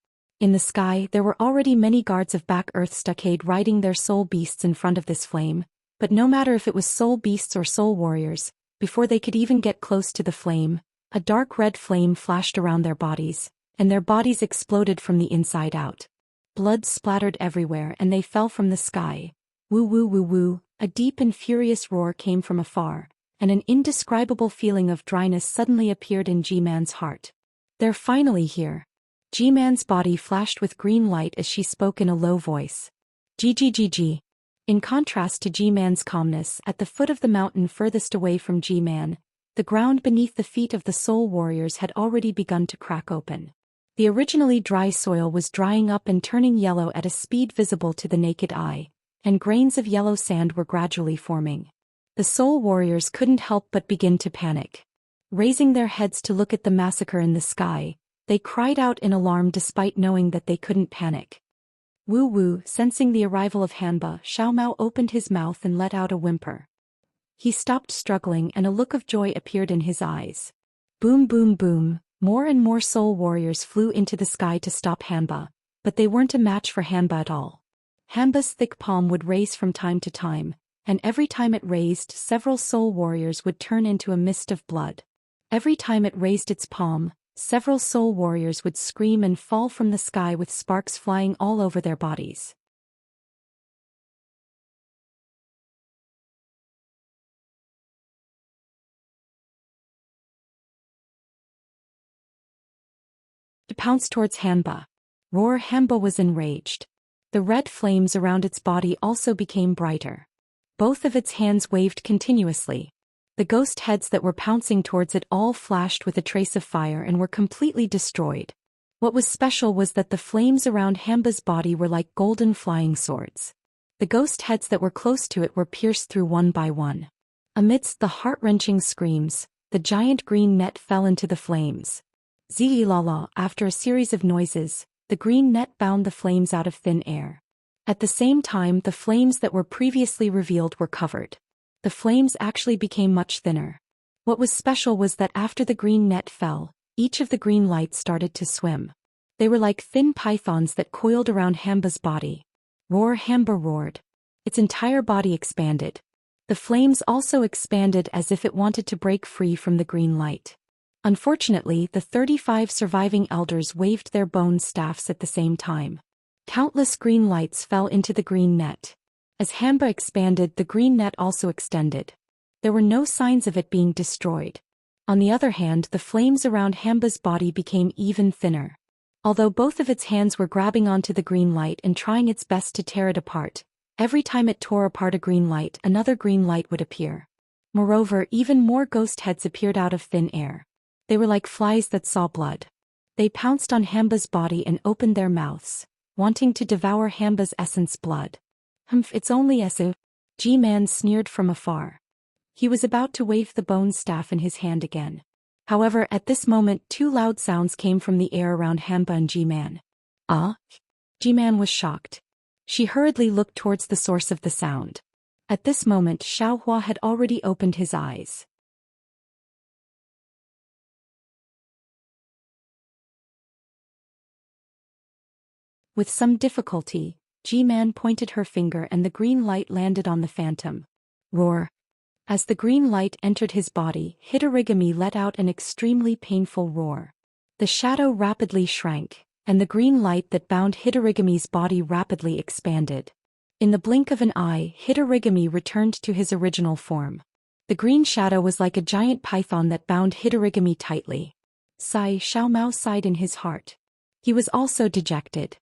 In the sky, there were already many guards of Back Earth Stockade riding their soul beasts in front of this flame, but no matter if it was soul beasts or soul warriors, before they could even get close to the flame, a dark red flame flashed around their bodies, and their bodies exploded from the inside out. Blood splattered everywhere and they fell from the sky. Woo woo woo woo, a deep and furious roar came from afar, and an indescribable feeling of dryness suddenly appeared in G-Man's heart. They're finally here. G-Man's body flashed with green light as she spoke in a low voice. GGGG. In contrast to G-Man's calmness, at the foot of the mountain furthest away from G-Man, the ground beneath the feet of the soul warriors had already begun to crack open. The originally dry soil was drying up and turning yellow at a speed visible to the naked eye, and grains of yellow sand were gradually forming. The soul warriors couldn't help but begin to panic. Raising their heads to look at the massacre in the sky, they cried out in alarm despite knowing that they couldn't panic. Wu Wu, sensing the arrival of Hanba, Xiao Mao opened his mouth and let out a whimper. He stopped struggling and a look of joy appeared in his eyes. Boom boom boom, more and more soul warriors flew into the sky to stop Hanba, but they weren't a match for Hanba at all. Hanba's thick palm would raise from time to time, and every time it raised, several soul warriors would turn into a mist of blood. Every time it raised its palm, several soul warriors would scream and fall from the sky with sparks flying all over their bodies. To pounce towards Hanba. Roar! Hanba was enraged. The red flames around its body also became brighter. Both of its hands waved continuously. The ghost heads that were pouncing towards it all flashed with a trace of fire and were completely destroyed. What was special was that the flames around Hamba's body were like golden flying swords. The ghost heads that were close to it were pierced through one by one. Amidst the heart-wrenching screams, the giant green net fell into the flames. Zee-la-la, after a series of noises, the green net bound the flames out of thin air. At the same time, the flames that were previously revealed were covered. The flames actually became much thinner. What was special was that after the green net fell, each of the green lights started to swim. They were like thin pythons that coiled around Hamba's body. Roar! Hamba roared. Its entire body expanded. The flames also expanded as if it wanted to break free from the green light. Unfortunately, the 35 surviving elders waved their bone staffs at the same time. Countless green lights fell into the green net. As Hamba expanded, the green net also extended. There were no signs of it being destroyed. On the other hand, the flames around Hamba's body became even thinner. Although both of its hands were grabbing onto the green light and trying its best to tear it apart, every time it tore apart a green light, another green light would appear. Moreover, even more ghost heads appeared out of thin air. They were like flies that saw blood. They pounced on Hamba's body and opened their mouths, wanting to devour Hamba's essence blood. It's only Esu. G-Man sneered from afar. He was about to wave the bone staff in his hand again. However, at this moment 2 loud sounds came from the air around Hamba and G-Man. Ah? G-Man was shocked. She hurriedly looked towards the source of the sound. At this moment Xiaohua had already opened his eyes. With some difficulty, G-Man pointed her finger and the green light landed on the phantom. Roar! As the green light entered his body, Hitorigami let out an extremely painful roar. The shadow rapidly shrank, and the green light that bound Hitorigami's body rapidly expanded. In the blink of an eye, Hitorigami returned to his original form. The green shadow was like a giant python that bound Hitorigami tightly. Sigh, Xiao Mao sighed in his heart. He was also dejected.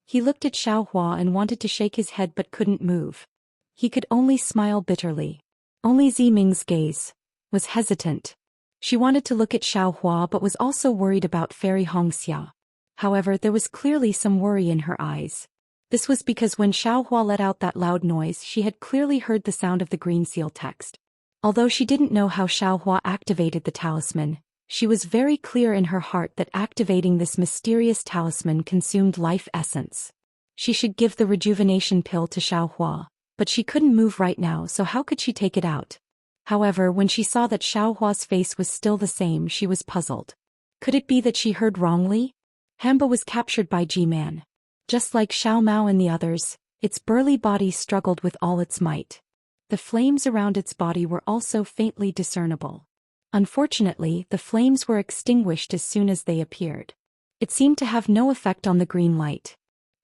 He looked at Xiaohua and wanted to shake his head but couldn't move. He could only smile bitterly. Only Ziming's gaze was hesitant. She wanted to look at Xiaohua but was also worried about Fairy Hongxia. However, there was clearly some worry in her eyes. This was because when Xiaohua let out that loud noise, she had clearly heard the sound of the green seal text. Although she didn't know how Xiaohua activated the talisman, she was very clear in her heart that activating this mysterious talisman consumed life essence. She should give the rejuvenation pill to Xiaohua, but she couldn't move right now, so how could she take it out? However, when she saw that Xiaohua's face was still the same, she was puzzled. Could it be that she heard wrongly? Hamba was captured by G-Man. Just like Xiao Mao and the others, its burly body struggled with all its might. The flames around its body were also faintly discernible. Unfortunately, the flames were extinguished as soon as they appeared. It seemed to have no effect on the green light.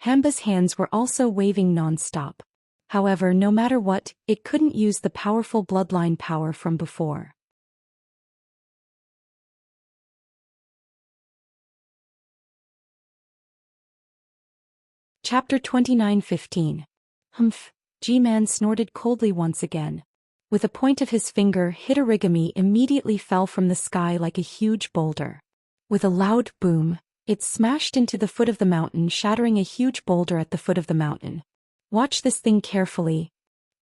Hamba's hands were also waving non-stop. However, no matter what, it couldn't use the powerful bloodline power from before. Chapter 29:15. Humph! G-Man snorted coldly once again. With a point of his finger, Hitorigami immediately fell from the sky like a huge boulder. With a loud boom, it smashed into the foot of the mountain, shattering a huge boulder at the foot of the mountain. Watch this thing carefully,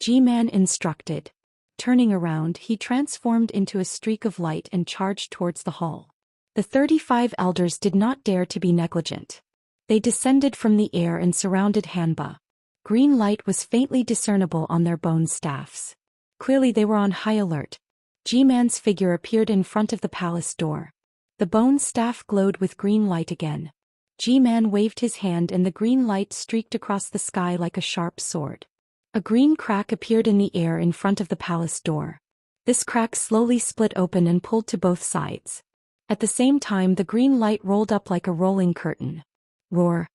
G-Man instructed. Turning around, he transformed into a streak of light and charged towards the hall. The 35 elders did not dare to be negligent. They descended from the air and surrounded Hanba. Green light was faintly discernible on their bone staffs. Clearly they were on high alert. G-Man's figure appeared in front of the palace door. The bone staff glowed with green light again. G-Man waved his hand and the green light streaked across the sky like a sharp sword. A green crack appeared in the air in front of the palace door. This crack slowly split open and pulled to both sides. At the same time, the green light rolled up like a rolling curtain. Roar!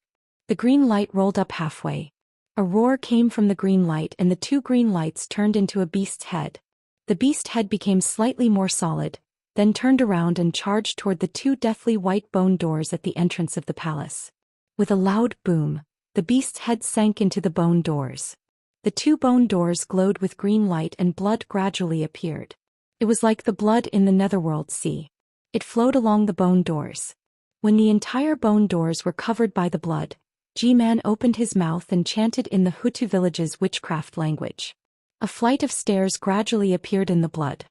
The green light rolled up halfway. A roar came from the green light and the 2 green lights turned into a beast's head. The beast head became slightly more solid, then turned around and charged toward the 2 deathly white bone doors at the entrance of the palace. With a loud boom, the beast's head sank into the bone doors. The 2 bone doors glowed with green light and blood gradually appeared. It was like the blood in the Netherworld Sea. It flowed along the bone doors. When the entire bone doors were covered by the blood, G-Man opened his mouth and chanted in the Hutu village's witchcraft language. A flight of stairs gradually appeared in the blood.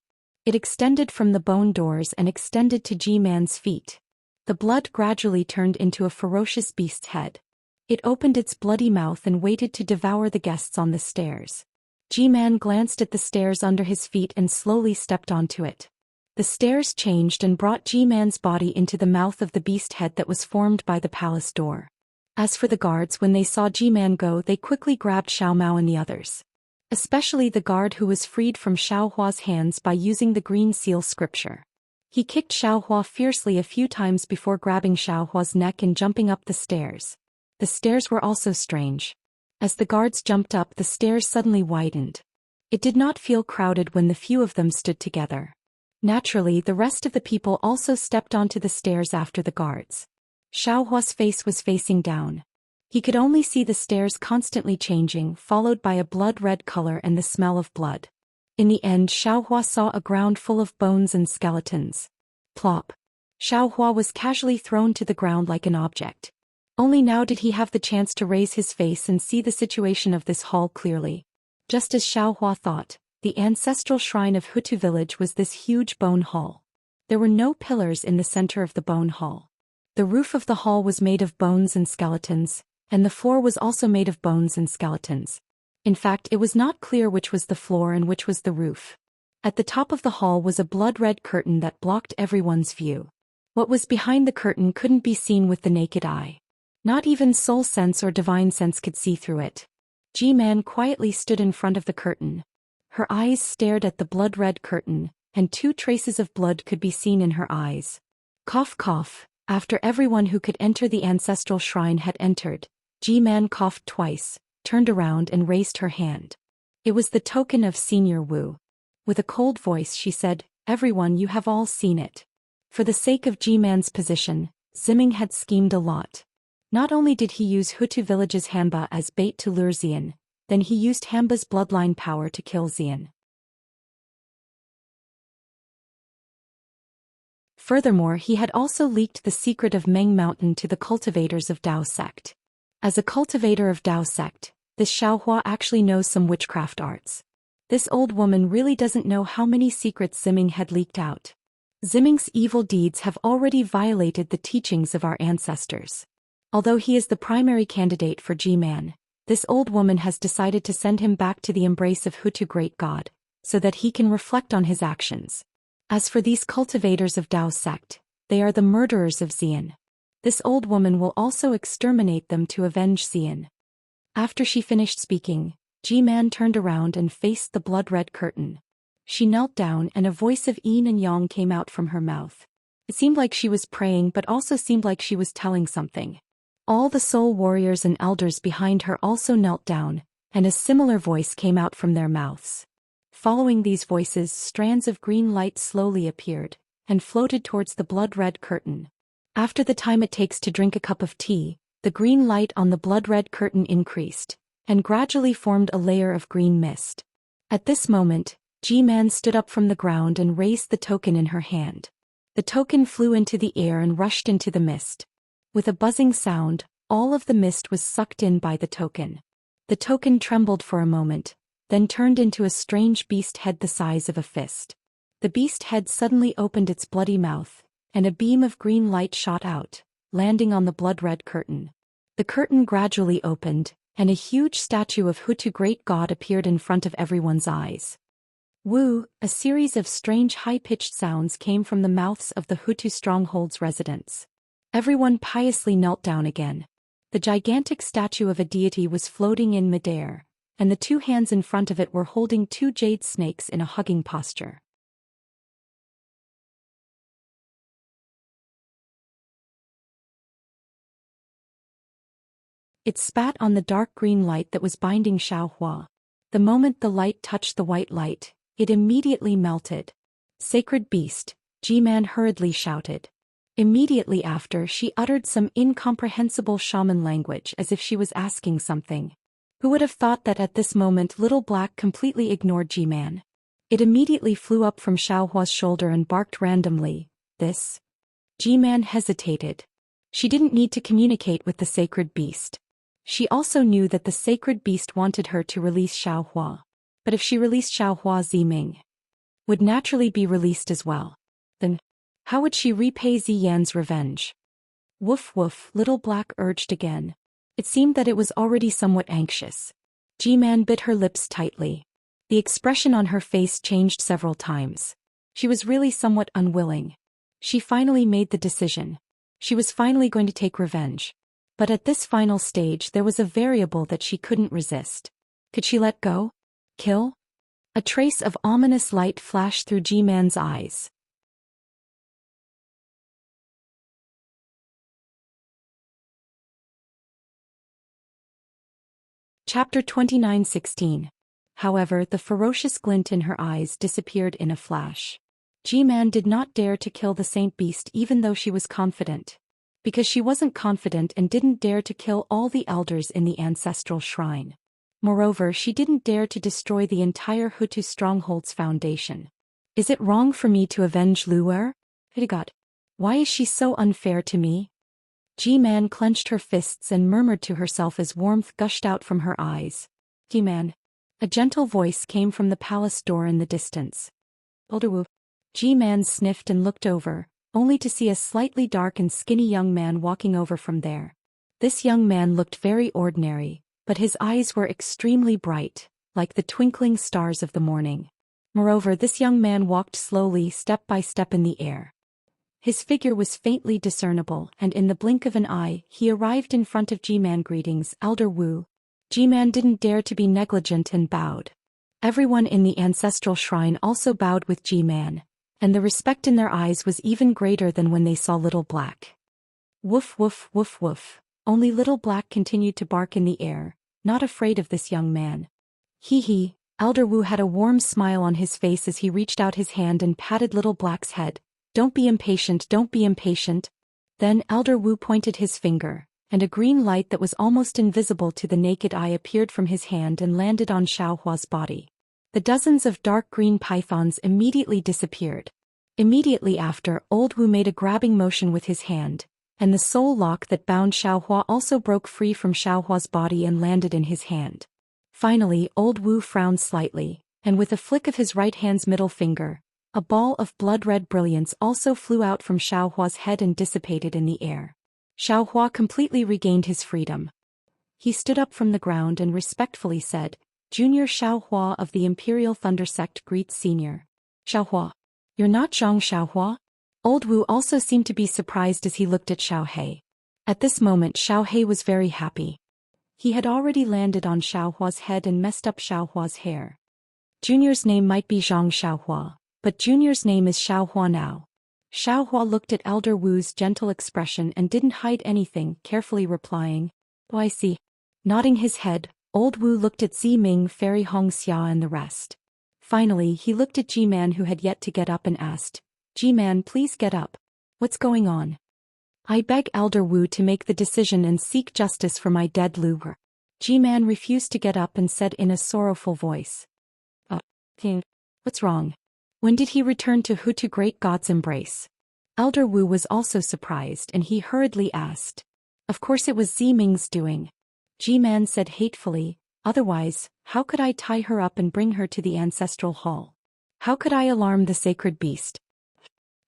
It extended from the bone doors and extended to G-Man's feet. The blood gradually turned into a ferocious beast's head. It opened its bloody mouth and waited to devour the guests on the stairs. G-Man glanced at the stairs under his feet and slowly stepped onto it. The stairs changed and brought G-Man's body into the mouth of the beast head that was formed by the palace door. As for the guards, when they saw G-Man go, they quickly grabbed Xiao Mao and the others. Especially the guard who was freed from Xiao Hua's hands by using the green seal scripture. He kicked Xiao Hua fiercely a few times before grabbing Xiao Hua's neck and jumping up the stairs. The stairs were also strange. As the guards jumped up, the stairs suddenly widened. It did not feel crowded when the few of them stood together. Naturally, the rest of the people also stepped onto the stairs after the guards. Xiao Hua's face was facing down. He could only see the stairs constantly changing, followed by a blood-red color and the smell of blood. In the end, Xiao Hua saw a ground full of bones and skeletons. Plop. Xiao Hua was casually thrown to the ground like an object. Only now did he have the chance to raise his face and see the situation of this hall clearly. Just as Xiao Hua thought, the ancestral shrine of Hutu village was this huge bone hall. There were no pillars in the center of the bone hall. The roof of the hall was made of bones and skeletons, and the floor was also made of bones and skeletons. In fact, it was not clear which was the floor and which was the roof. At the top of the hall was a blood-red curtain that blocked everyone's view. What was behind the curtain couldn't be seen with the naked eye. Not even soul sense or divine sense could see through it. G-Man quietly stood in front of the curtain. Her eyes stared at the blood-red curtain, and 2 traces of blood could be seen in her eyes. Cough cough. After everyone who could enter the ancestral shrine had entered, G-Man coughed twice, turned around and raised her hand. It was the token of Senior Wu. With a cold voice she said, "Everyone, you have all seen it." For the sake of G-Man's position, Ziming had schemed a lot. Not only did he use Hutu village's Hanba as bait to lure Xian, then he used Hanba's bloodline power to kill Xian. Furthermore, he had also leaked the secret of Meng Mountain to the cultivators of Dao sect. As a cultivator of Dao sect, this Xiaohua actually knows some witchcraft arts. This old woman really doesn't know how many secrets Ziming had leaked out. Ziming's evil deeds have already violated the teachings of our ancestors. Although he is the primary candidate for G-Man, this old woman has decided to send him back to the embrace of Hutu Great God, so that he can reflect on his actions. As for these cultivators of Dao sect, they are the murderers of Xian. This old woman will also exterminate them to avenge Xian. After she finished speaking, G-Man turned around and faced the blood-red curtain. She knelt down and a voice of yin and yang came out from her mouth. It seemed like she was praying but also seemed like she was telling something. All the soul warriors and elders behind her also knelt down, and a similar voice came out from their mouths. Following these voices, strands of green light slowly appeared, and floated towards the blood-red curtain. After the time it takes to drink a cup of tea, the green light on the blood-red curtain increased, and gradually formed a layer of green mist. At this moment, G-Man stood up from the ground and raised the token in her hand. The token flew into the air and rushed into the mist. With a buzzing sound, all of the mist was sucked in by the token. The token trembled for a moment, then turned into a strange beast head the size of a fist. The beast head suddenly opened its bloody mouth, and a beam of green light shot out, landing on the blood-red curtain. The curtain gradually opened, and a huge statue of Hutu Great God appeared in front of everyone's eyes. Woo! A series of strange high-pitched sounds came from the mouths of the Hutu stronghold's residents. Everyone piously knelt down again. The gigantic statue of a deity was floating in midair, and the 2 hands in front of it were holding 2 jade snakes in a hugging posture. It spat on the dark green light that was binding Xiaohua. The moment the light touched the white light, it immediately melted. "Sacred beast," G-Man hurriedly shouted. Immediately after, she uttered some incomprehensible shaman language as if she was asking something. Who would have thought that at this moment Little Black completely ignored G-Man? It immediately flew up from Xiaohua's shoulder and barked randomly. This? G-Man hesitated, She didn't need to communicate with the sacred beast. She also knew that the sacred beast wanted her to release Xiaohua. But if she released Xiaohua, Ziming would naturally be released as well. Then, how would she repay Ziyan's revenge? Woof woof, Little Black urged again. It seemed that it was already somewhat anxious. G-Man bit her lips tightly. The expression on her face changed several times. She was really somewhat unwilling. She finally made the decision. She was finally going to take revenge. But at this final stage there was a variable that she couldn't resist. Could she let go? Kill? A trace of ominous light flashed through G-Man's eyes. Chapter 29:16. However, the ferocious glint in her eyes disappeared in a flash. G-Man did not dare to kill the Saint Beast even though she was confident. Because she wasn't confident and didn't dare to kill all the elders in the ancestral shrine. Moreover, she didn't dare to destroy the entire Hutu stronghold's foundation. Is it wrong for me to avenge Luer? God, why is she so unfair to me? G-Man clenched her fists and murmured to herself as warmth gushed out from her eyes. G-Man. A gentle voice came from the palace door in the distance. Olderwu. G-Man sniffed and looked over, only to see a slightly dark and skinny young man walking over from there. This young man looked very ordinary, but his eyes were extremely bright, like the twinkling stars of the morning. Moreover, this young man walked slowly step by step in the air. His figure was faintly discernible, and in the blink of an eye, he arrived in front of G-Man. Greetings, Elder Wu. G-Man didn't dare to be negligent and bowed. Everyone in the ancestral shrine also bowed with G-Man, and the respect in their eyes was even greater than when they saw Little Black. Woof woof woof woof. Only Little Black continued to bark in the air, not afraid of this young man. Hee. Elder Wu had a warm smile on his face as he reached out his hand and patted Little Black's head. Don't be impatient, don't be impatient. Then Elder Wu pointed his finger, and a green light that was almost invisible to the naked eye appeared from his hand and landed on Xiaohua's body. The dozens of dark green pythons immediately disappeared. Immediately after, Old Wu made a grabbing motion with his hand, and the soul lock that bound Xiaohua also broke free from Xiaohua's body and landed in his hand. Finally, Old Wu frowned slightly, and with a flick of his right hand's middle finger, a ball of blood-red brilliance also flew out from Xiaohua's head and dissipated in the air. Xiaohua completely regained his freedom. He stood up from the ground and respectfully said, Junior Xiaohua of the Imperial Thunder Sect greets Senior. Xiaohua. You're not Zhang Xiaohua? Old Wu also seemed to be surprised as he looked at Xiaohei. At this moment Xiaohei was very happy. He had already landed on Xiaohua's head and messed up Xiaohua's hair. Junior's name might be Zhang Xiaohua, but Junior's name is Xiaohua now. Xiaohua looked at Elder Wu's gentle expression and didn't hide anything, carefully replying, Oh, I see. Nodding his head, Old Wu looked at Ziming, Fairy Hongxia and the rest. Finally, he looked at G-Man who had yet to get up and asked, G-Man, please get up. What's going on? I beg Elder Wu to make the decision and seek justice for my dead Luer. G-Man refused to get up and said in a sorrowful voice. King, what's wrong? When did he return to Hutu Great God's embrace? Elder Wu was also surprised and he hurriedly asked. Of course it was Ziming's doing. G-Man said hatefully, otherwise, how could I tie her up and bring her to the ancestral hall? How could I alarm the sacred beast?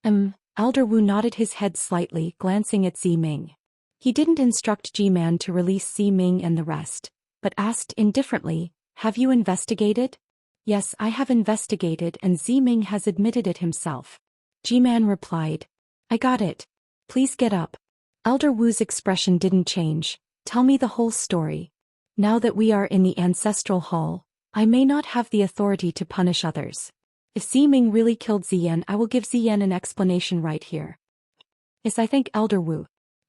Elder Wu nodded his head slightly, glancing at Ziming. He didn't instruct G-Man to release Ziming and the rest, but asked indifferently, Have you investigated? Yes, I have investigated and Ziming has admitted it himself. G-Man replied. I got it. Please get up. Elder Wu's expression didn't change. Tell me the whole story. Now that we are in the ancestral hall, I may not have the authority to punish others. If Ziming really killed Ziyan, I will give Ziyan an explanation right here. Yes, I thank Elder Wu.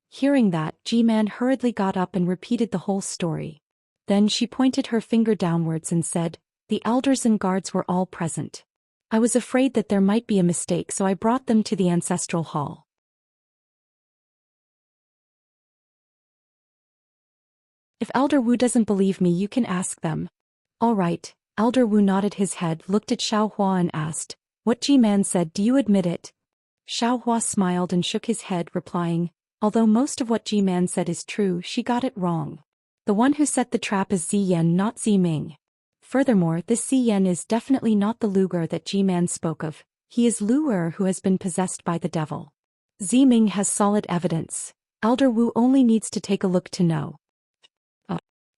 Hearing that, G-Man hurriedly got up and repeated the whole story. Then she pointed her finger downwards and said, The elders and guards were all present. I was afraid that there might be a mistake, so I brought them to the ancestral hall. If Elder Wu doesn't believe me, you can ask them. All right. Elder Wu nodded his head, looked at Xiaohua and asked, What G-Man said, do you admit it? Xiaohua smiled and shook his head, replying, Although most of what Ji-man said is true, she got it wrong. The one who set the trap is Ziyan, not Ziming. Furthermore, this Ziyan is definitely not the Luger that Ji-man spoke of. He is Luer who has been possessed by the devil. Ziming has solid evidence. Elder Wu only needs to take a look to know.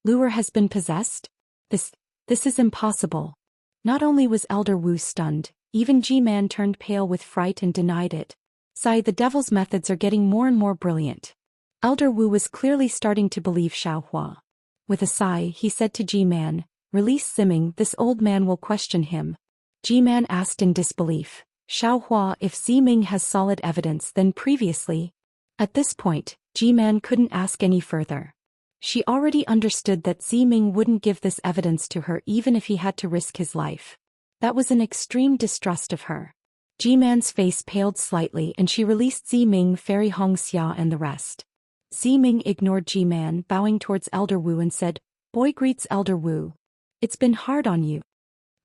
Luer has been possessed? This is impossible. Not only was Elder Wu stunned, even Ji-man turned pale with fright and denied it. The devil's methods are getting more and more brilliant. Elder Wu was clearly starting to believe Xiaohua. With a sigh, he said to Ji-man, "Release Ziming, this old man will question him." Ji-man asked in disbelief, "Xiaohua, if Ziming has solid evidence, then previously?" At this point, Ji-man couldn't ask any further. She already understood that Ziming wouldn't give this evidence to her even if he had to risk his life. That was an extreme distrust of her. Ji-man's face paled slightly and she released Ziming, Fairy Hongxia and the rest. Ziming ignored Ji-man, bowing towards Elder Wu and said, "Boy greets Elder Wu. It's been hard on you."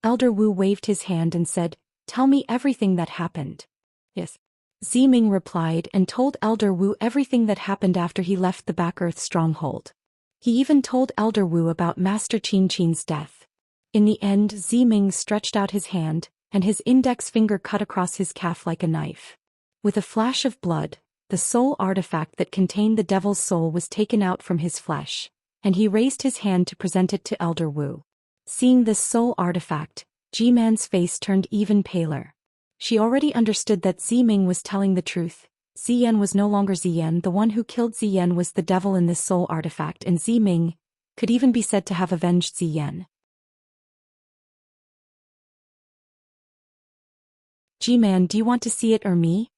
Elder Wu waved his hand and said, "Tell me everything that happened." "Yes." Ziming replied and told Elder Wu everything that happened after he left the Back Earth stronghold. He even told Elder Wu about Master Qin Qin's death. In the end, Ziming stretched out his hand, and his index finger cut across his calf like a knife. With a flash of blood, the soul artifact that contained the devil's soul was taken out from his flesh, and he raised his hand to present it to Elder Wu. Seeing this soul artifact, Ji-man's face turned even paler. She already understood that Ziming was telling the truth. Ziyan was no longer Ziyan, the one who killed Ziyan was the devil in this soul artifact, and Ziming could even be said to have avenged Ziyan. "Ji-man, do you want to see it or me?"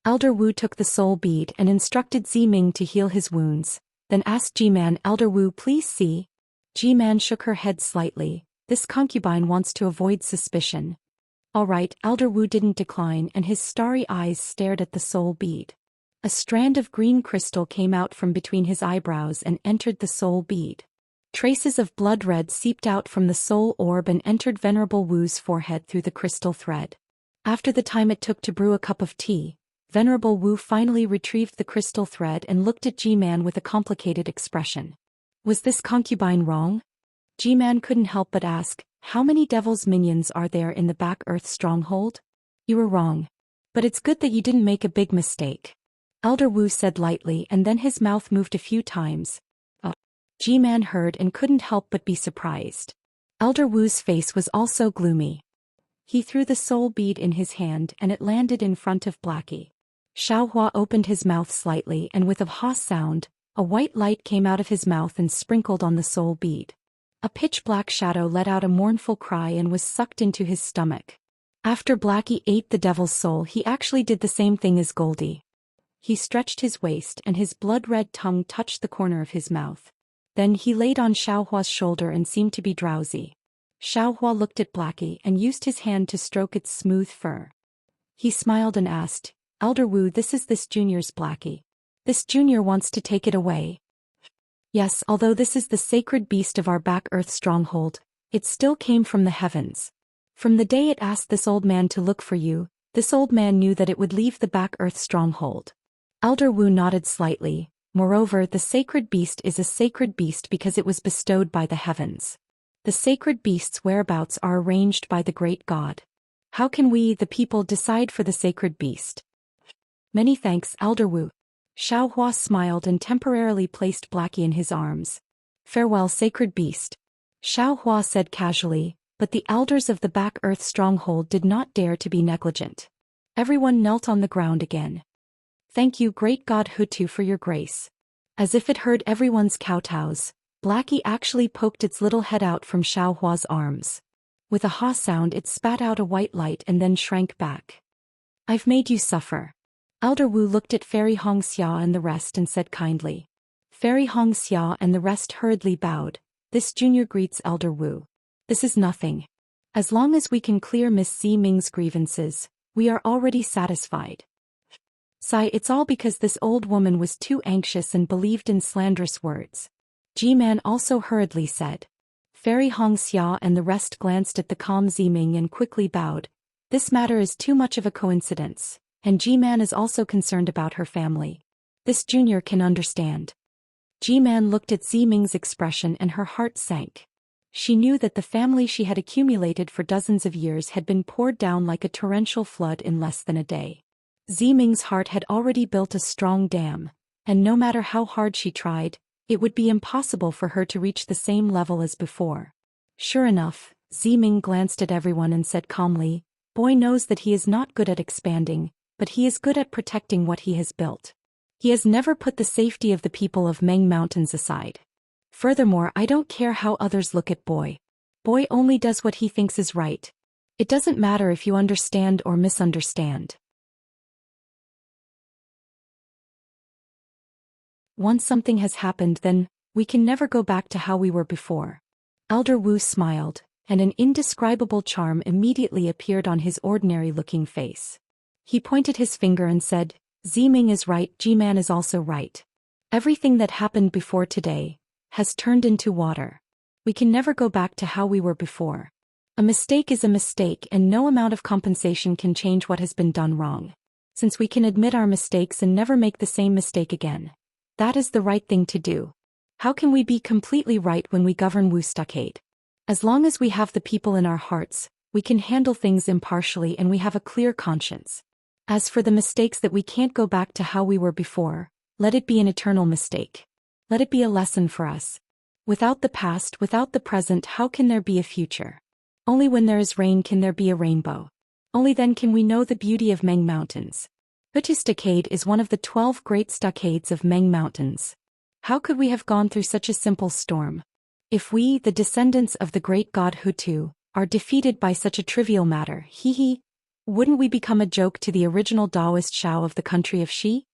Elder Wu took the soul bead and instructed Ziming to heal his wounds, then asked Ji-man, "Elder Wu, please see." Ji-man shook her head slightly. This concubine wants to avoid suspicion. All right, Elder Wu didn't decline and his starry eyes stared at the soul bead. A strand of green crystal came out from between his eyebrows and entered the soul bead. Traces of blood red seeped out from the soul orb and entered Venerable Wu's forehead through the crystal thread. After the time it took to brew a cup of tea, Venerable Wu finally retrieved the crystal thread and looked at Ji-man with a complicated expression. Was this concubine wrong? Ji-man couldn't help but ask, "How many devil's minions are there in the Back Earth stronghold?" "You were wrong. But it's good that you didn't make a big mistake," Elder Wu said lightly, and then his mouth moved a few times. Ji-man heard and couldn't help but be surprised. Elder Wu's face was also gloomy. He threw the soul bead in his hand and it landed in front of Blackie. Xiaohua opened his mouth slightly and with a ha sound, a white light came out of his mouth and sprinkled on the soul bead. A pitch-black shadow let out a mournful cry and was sucked into his stomach. After Blackie ate the devil's soul, he actually did the same thing as Goldie. He stretched his waist and his blood-red tongue touched the corner of his mouth. Then he laid on Xiaohua's shoulder and seemed to be drowsy. Xiaohua looked at Blackie and used his hand to stroke its smooth fur. He smiled and asked, "Elder Wu, this is this junior's Blackie. This junior wants to take it away." "Yes, although this is the sacred beast of our Back Earth stronghold, it still came from the heavens. From the day it asked this old man to look for you, this old man knew that it would leave the Back Earth stronghold." Elder Wu nodded slightly. Moreover, the sacred beast is a sacred beast because it was bestowed by the heavens. The sacred beast's whereabouts are arranged by the great god. How can we, the people, decide for the sacred beast? "Many thanks, Elder Wu." Xiaohua smiled and temporarily placed Blackie in his arms. "Farewell, sacred beast," Xiaohua said casually, but the elders of the Back Earth stronghold did not dare to be negligent. Everyone knelt on the ground again. "Thank you, great god Hutu, for your grace." As if it heard everyone's kowtows, Blackie actually poked its little head out from Xiaohua's arms. With a ha sound it spat out a white light and then shrank back. "I've made you suffer." Elder Wu looked at Fairy Hongxia and the rest and said kindly. Fairy Hongxia and the rest hurriedly bowed. "This junior greets Elder Wu. This is nothing. As long as we can clear Miss Ziming's grievances, we are already satisfied." It's all because this old woman was too anxious and believed in slanderous words," Ji-man also hurriedly said. Fairy Hongxia and the rest glanced at the calm Ziming and quickly bowed. This matter is too much of a coincidence, and Ji-man is also concerned about her family. This junior can understand. Ji-man looked at Ziming's expression and her heart sank. She knew that the family she had accumulated for dozens of years had been poured down like a torrential flood in less than a day. Ziming's heart had already built a strong dam, and no matter how hard she tried, it would be impossible for her to reach the same level as before. Sure enough, Ziming glanced at everyone and said calmly, "Boy knows that he is not good at expanding, but he is good at protecting what he has built. He has never put the safety of the people of Meng Mountains aside. Furthermore, I don't care how others look at Boy. Boy only does what he thinks is right. It doesn't matter if you understand or misunderstand. Once something has happened, then we can never go back to how we were before." Elder Wu smiled, and an indescribable charm immediately appeared on his ordinary-looking face. He pointed his finger and said, "Ziming is right, Ji-man is also right. Everything that happened before today has turned into water. We can never go back to how we were before. A mistake is a mistake, and no amount of compensation can change what has been done wrong. Since we can admit our mistakes and never make the same mistake again, that is the right thing to do. How can we be completely right when we govern Wu Stockade? As long as we have the people in our hearts, we can handle things impartially and we have a clear conscience. As for the mistakes that we can't go back to how we were before, let it be an eternal mistake. Let it be a lesson for us. Without the past, without the present, how can there be a future? Only when there is rain can there be a rainbow. Only then can we know the beauty of Meng Mountains. Hutu Stockade is one of the 12 great stockades of Meng Mountains. How could we have gone through such a simple storm? If we, the descendants of the great god Hutu, are defeated by such a trivial matter, wouldn't we become a joke to the original Taoist Shao of the country of Shi?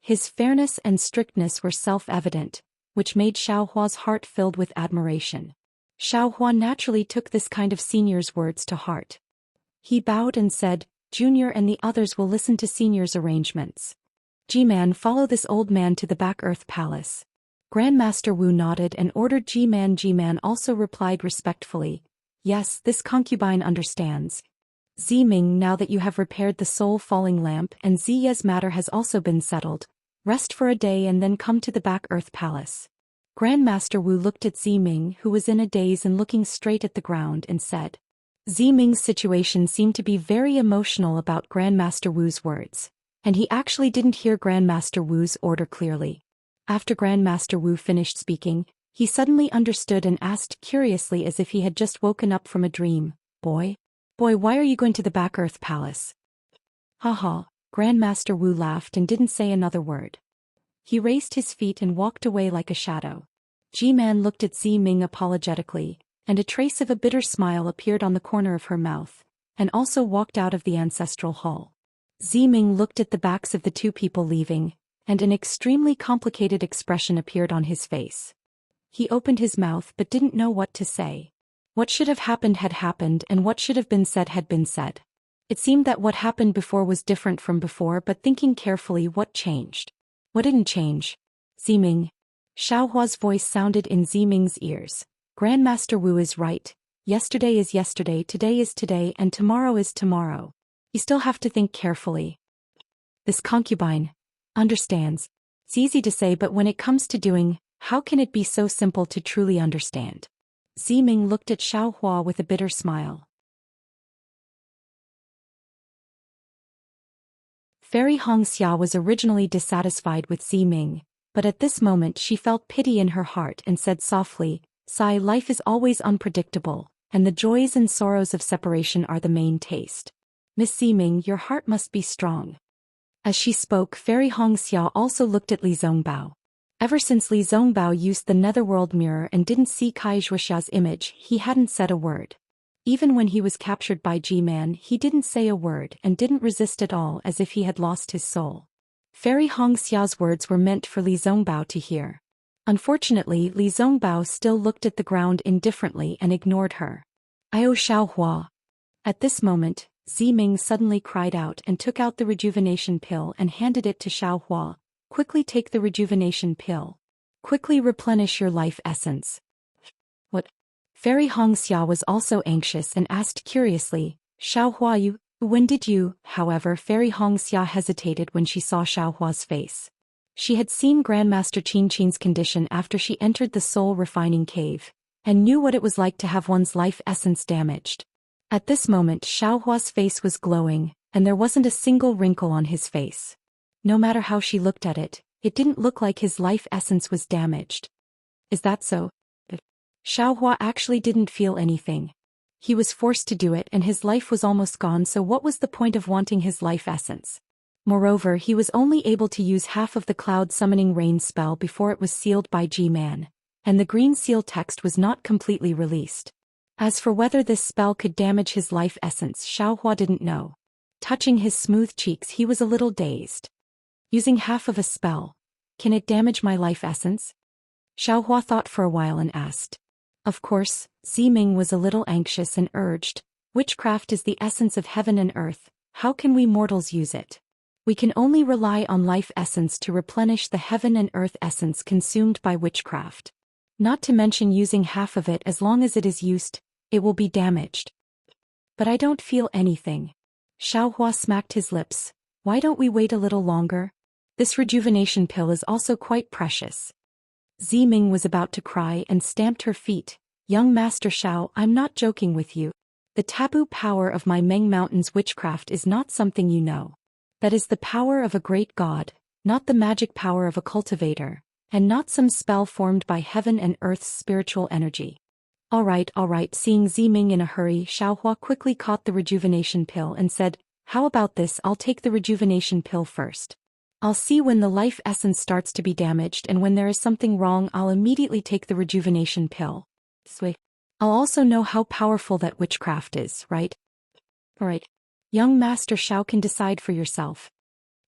His fairness and strictness were self-evident, which made Xiao Hua's heart filled with admiration. Xiao Hua naturally took this kind of senior's words to heart. He bowed and said, "Junior and the others will listen to senior's arrangements. Ji-man, follow this old man to the back earth palace." Grandmaster Wu nodded and ordered Ji-man. Ji-man also replied respectfully, "Yes, this concubine understands. Ziming, now that you have repaired the soul-falling lamp and Ziya's matter has also been settled, rest for a day and then come to the back earth palace." Grandmaster Wu looked at Ziming, who was in a daze and looking straight at the ground, and said. Ziming's situation seemed to be very emotional about Grandmaster Wu's words, and he actually didn't hear Grandmaster Wu's order clearly. After Grandmaster Wu finished speaking, he suddenly understood and asked curiously as if he had just woken up from a dream, Boy, why are you going to the back earth palace?" "Haha," Grandmaster Wu laughed and didn't say another word. He raised his feet and walked away like a shadow. Ji-man looked at Ziming apologetically, and a trace of a bitter smile appeared on the corner of her mouth, and also walked out of the ancestral hall. Ziming looked at the backs of the two people leaving, and an extremely complicated expression appeared on his face. He opened his mouth but didn't know what to say. What should have happened had happened, and what should have been said had been said. It seemed that what happened before was different from before, but thinking carefully, what changed? What didn't change? Ziming. Xiao Hua's voice sounded in Ziming's ears. Grandmaster Wu is right. Yesterday is yesterday, today is today, and tomorrow is tomorrow. You still have to think carefully. This concubine understands. It's easy to say, but when it comes to doing, how can it be so simple to truly understand? Ziming looked at Xiao Hua with a bitter smile. Fairy Hongxia was originally dissatisfied with Ziming, but at this moment she felt pity in her heart and said softly, "Sigh, life is always unpredictable, and the joys and sorrows of separation are the main taste. Miss Ziming, your heart must be strong." As she spoke, Fairy Hongxia also looked at Li Zongbao. Ever since Li Zongbao used the netherworld mirror and didn't see Kai Zhuoxia's image, he hadn't said a word. Even when he was captured by Ji-man, he didn't say a word and didn't resist at all, as if he had lost his soul. Fairy Hongxia's words were meant for Li Zongbao to hear. Unfortunately, Li Zongbao still looked at the ground indifferently and ignored her. "Io Xiao Hua." At this moment, Ziming suddenly cried out and took out the rejuvenation pill and handed it to Xiao Hua. "Quickly take the rejuvenation pill." Quickly replenish your life essence. What? Fairy Hongxia was also anxious and asked curiously, Xiao Hua, when did you? However, Fairy Hongxia hesitated when she saw Xiao Hua's face. She had seen Grandmaster Qin Qin's condition after she entered the soul refining cave, and knew what it was like to have one's life essence damaged. At this moment Xiao Hua's face was glowing, and there wasn't a single wrinkle on his face. No matter how she looked at it, it didn't look like his life essence was damaged. Is that so? Xiao Hua actually didn't feel anything. He was forced to do it and his life was almost gone, so what was the point of wanting his life essence? Moreover, he was only able to use half of the cloud summoning rain spell before it was sealed by G-Man, and the green seal text was not completely released. As for whether this spell could damage his life essence, Xiao Hua didn't know. Touching his smooth cheeks, he was a little dazed. Using half of a spell, can it damage my life essence? Xiao Hua thought for a while and asked. Of course, Ziming was a little anxious and urged, witchcraft is the essence of heaven and earth, how can we mortals use it? We can only rely on life essence to replenish the heaven and earth essence consumed by witchcraft. Not to mention using half of it, as long as it is used, it will be damaged. But I don't feel anything. Xiao Hua smacked his lips. Why don't we wait a little longer? This rejuvenation pill is also quite precious. Ziming was about to cry and stamped her feet. Young Master Xiao, I'm not joking with you. The taboo power of my Meng Mountain's witchcraft is not something you know. That is the power of a great god, not the magic power of a cultivator, and not some spell formed by heaven and earth's spiritual energy. All right, seeing Ziming in a hurry, Xiao Hua quickly caught the rejuvenation pill and said, how about this, I'll take the rejuvenation pill first. I'll see when the life essence starts to be damaged, and when there is something wrong I'll immediately take the rejuvenation pill. Sweet. I'll also know how powerful that witchcraft is, right? Alright. Young Master Xiao can decide for yourself.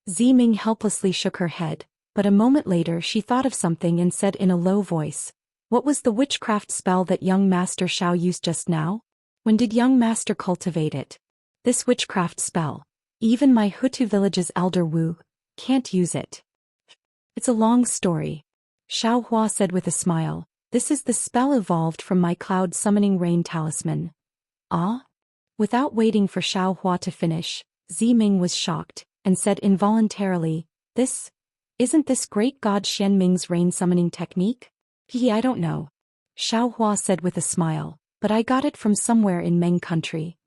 Ziming helplessly shook her head, but a moment later she thought of something and said in a low voice, what was the witchcraft spell that young Master Xiao used just now? When did young Master cultivate it? This witchcraft spell. Even my Hutu village's elder Wu can't use it. It's a long story. Xiao Hua said with a smile, this is the spell evolved from my cloud summoning rain talisman. Ah? Without waiting for Xiao Hua to finish, Ziming was shocked, and said involuntarily, isn't this great god Xian Ming's rain summoning technique? I don't know. Xiao Hua said with a smile, but I got it from somewhere in Meng country.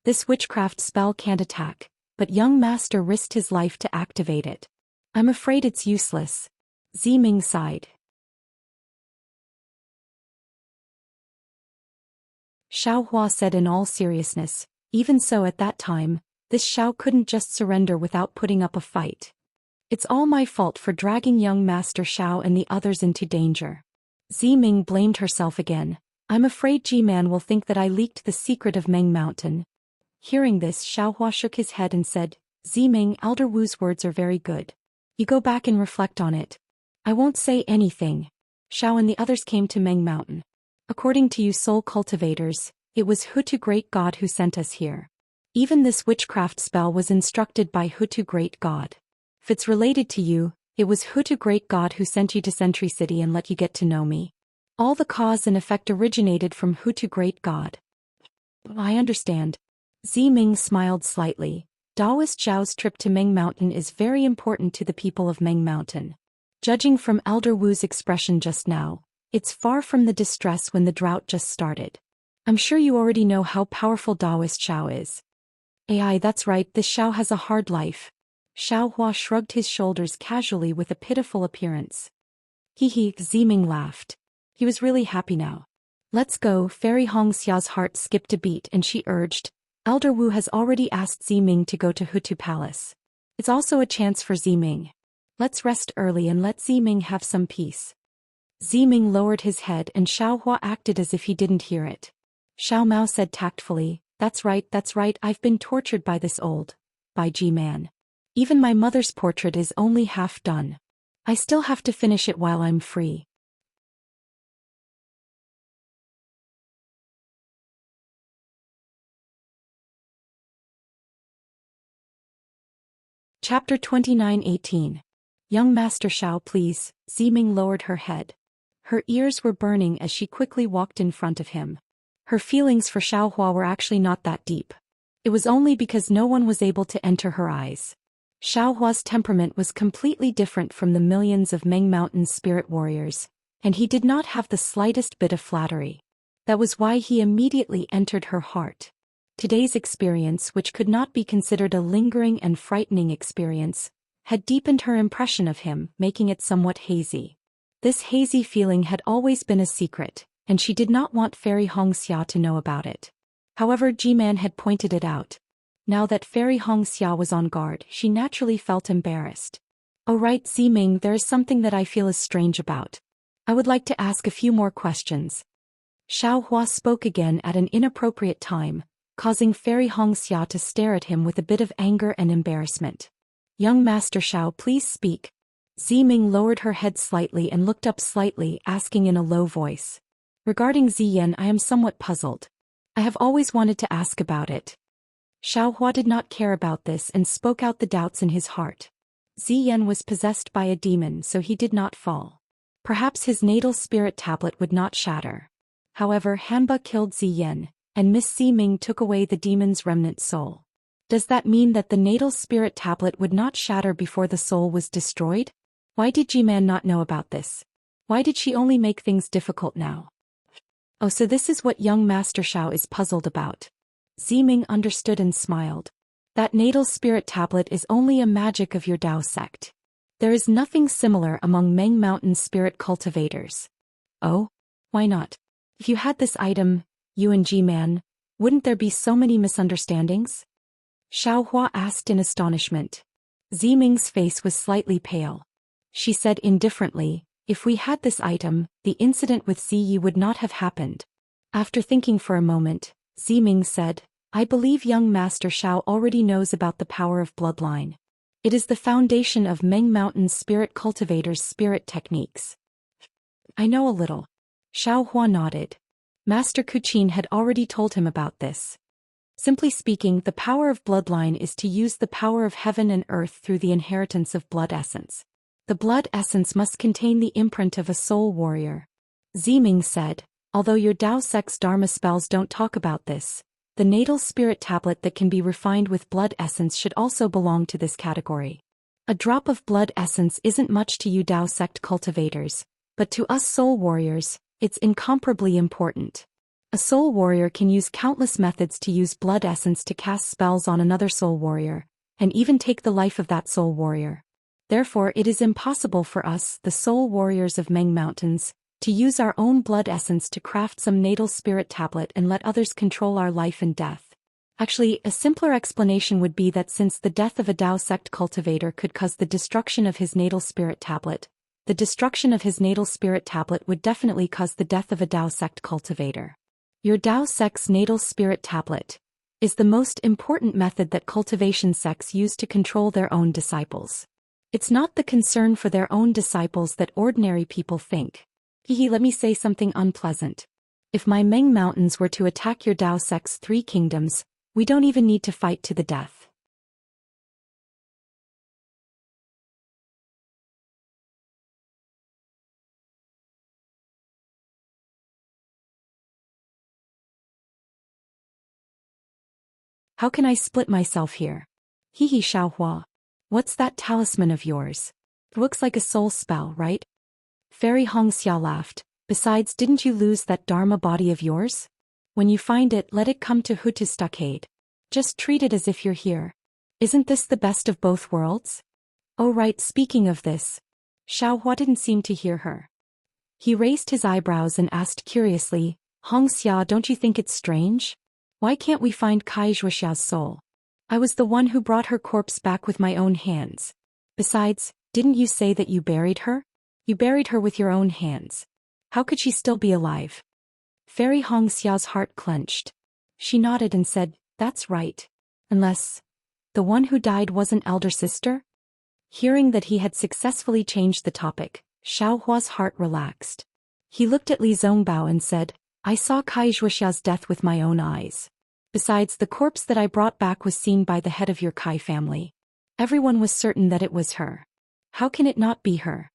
This witchcraft spell can't attack, but young master risked his life to activate it. I'm afraid it's useless. Ziming sighed. Xiao Hua said in all seriousness, even so at that time, this Xiao couldn't just surrender without putting up a fight. It's all my fault for dragging young Master Xiao and the others into danger. Ziming blamed herself again. I'm afraid G-Man will think that I leaked the secret of Meng Mountain. Hearing this, Xiao Hua shook his head and said, Ziming, Elder Wu's words are very good. You go back and reflect on it. I won't say anything. Xiao and the others came to Meng Mountain. According to you soul cultivators, it was Hutu Great God who sent us here. Even this witchcraft spell was instructed by Hutu Great God. If it's related to you, it was Hutu Great God who sent you to Sentry City and let you get to know me. All the cause and effect originated from Hutu Great God. I understand. Ziming smiled slightly. Taoist Zhao's trip to Meng Mountain is very important to the people of Meng Mountain. Judging from Elder Wu's expression just now, it's far from the distress when the drought just started. I'm sure you already know how powerful Taoist Zhao is. AI, that's right, this Zhao has a hard life. Xiao Hua shrugged his shoulders casually with a pitiful appearance. Ziming laughed. He was really happy now. Let's go. Fairy Hongxia's heart skipped a beat and she urged, Elder Wu has already asked Ziming to go to Hutu Palace. It's also a chance for Ziming. Let's rest early and let Ziming have some peace. Ziming lowered his head and Xiao Hua acted as if he didn't hear it. Xiao Mao said tactfully, that's right, I've been tortured by G-Man. Even my mother's portrait is only half done. I still have to finish it while I'm free. Chapter 29:18. Young Master Xiao, please. Ziming lowered her head. Her ears were burning as she quickly walked in front of him. Her feelings for Xiaohua were actually not that deep. It was only because no one was able to enter her eyes. Xiaohua's temperament was completely different from the millions of Meng Mountain's spirit warriors, and he did not have the slightest bit of flattery. That was why he immediately entered her heart. Today's experience, which could not be considered a lingering and frightening experience, had deepened her impression of him, making it somewhat hazy. This hazy feeling had always been a secret, and she did not want Fairy Hongxia to know about it. However, Ji-man had pointed it out. Now that Fairy Hongxia was on guard, she naturally felt embarrassed. "Oh right, Ziming, there is something that I feel is strange about. I would like to ask a few more questions." Xiaohua spoke again at an inappropriate time, causing Fairy Hongxia to stare at him with a bit of anger and embarrassment. "Young Master Xiao, please speak." Ziming lowered her head slightly and looked up slightly, asking in a low voice. "Regarding Ziyan, I am somewhat puzzled. I have always wanted to ask about it." Xiaohua did not care about this and spoke out the doubts in his heart. Ziyan was possessed by a demon, so he did not fall. Perhaps his natal spirit tablet would not shatter. However, Hanba killed Ziyan, and Miss Ziming took away the demon's remnant soul. Does that mean that the natal spirit tablet would not shatter before the soul was destroyed? Why did Ji-man not know about this? Why did she only make things difficult now? Oh, so this is what young Master Xiao is puzzled about. Ziming understood and smiled. That natal spirit tablet is only a magic of your Dao sect. There is nothing similar among Meng Mountain spirit cultivators. Oh? Why not? If you had this item, you and Ji-man, wouldn't there be so many misunderstandings? Xiaohua asked in astonishment. Ziming's face was slightly pale. She said indifferently, "If we had this item, the incident with Ziyi would not have happened." After thinking for a moment, Ziming said, "I believe young Master Xiao already knows about the power of bloodline. It is the foundation of Meng Mountain spirit cultivators' spirit techniques." "I know a little." Xiaohua nodded. Master Kuchin had already told him about this. Simply speaking, the power of bloodline is to use the power of heaven and earth through the inheritance of blood essence. The blood essence must contain the imprint of a soul warrior. Ziming said, "Although your Dao sect's Dharma spells don't talk about this, the natal spirit tablet that can be refined with blood essence should also belong to this category. A drop of blood essence isn't much to you Dao sect cultivators, but to us soul warriors, it's incomparably important. A soul warrior can use countless methods to use blood essence to cast spells on another soul warrior, and even take the life of that soul warrior. Therefore it is impossible for us, the soul warriors of Meng Mountains, to use our own blood essence to craft some natal spirit tablet and let others control our life and death. Actually, a simpler explanation would be that since the death of a Dao sect cultivator could cause the destruction of his natal spirit tablet, the destruction of his natal spirit tablet would definitely cause the death of a Dao sect cultivator. Your Dao sect's natal spirit tablet is the most important method that cultivation sects use to control their own disciples. It's not the concern for their own disciples that ordinary people think. Let me say something unpleasant. If my Meng Mountains were to attack your Dao sect's 3 kingdoms, we don't even need to fight to the death. How can I split myself here? Xiaohua. What's that talisman of yours? It looks like a soul spell, right? Fairy Hongxia laughed. Besides, didn't you lose that Dharma body of yours? When you find it, let it come to Hutu Stockade. Just treat it as if you're here. Isn't this the best of both worlds? Oh right, speaking of this. Xiaohua didn't seem to hear her. He raised his eyebrows and asked curiously, "Hongxia, don't you think it's strange? Why can't we find Kai Zhuoxiao's soul? I was the one who brought her corpse back with my own hands. Besides, didn't you say that you buried her? You buried her with your own hands. How could she still be alive?" Fairy Hongxia's heart clenched. She nodded and said, "That's right. Unless the one who died was an elder sister?" Hearing that he had successfully changed the topic, Xiaohua's heart relaxed. He looked at Li Zongbao and said, "I saw Kai Zhuoxiao's death with my own eyes. Besides, the corpse that I brought back was seen by the head of your Kai family. Everyone was certain that it was her. How can it not be her?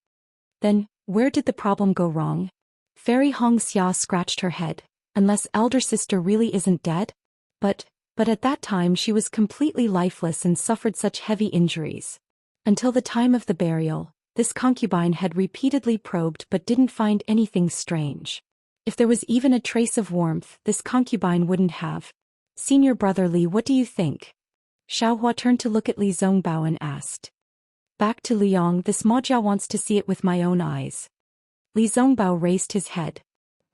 Then, where did the problem go wrong? Fairy Hong Xia scratched her head. Unless elder sister really isn't dead? But at that time she was completely lifeless and suffered such heavy injuries. Until the time of the burial, this concubine had repeatedly probed but didn't find anything strange. If there was even a trace of warmth, this concubine wouldn't have. Senior brother Li, what do you think? Xiaohua turned to look at Li Zongbao and asked. Back to Liang, this Mojia wants to see it with my own eyes. Li Zongbao raised his head.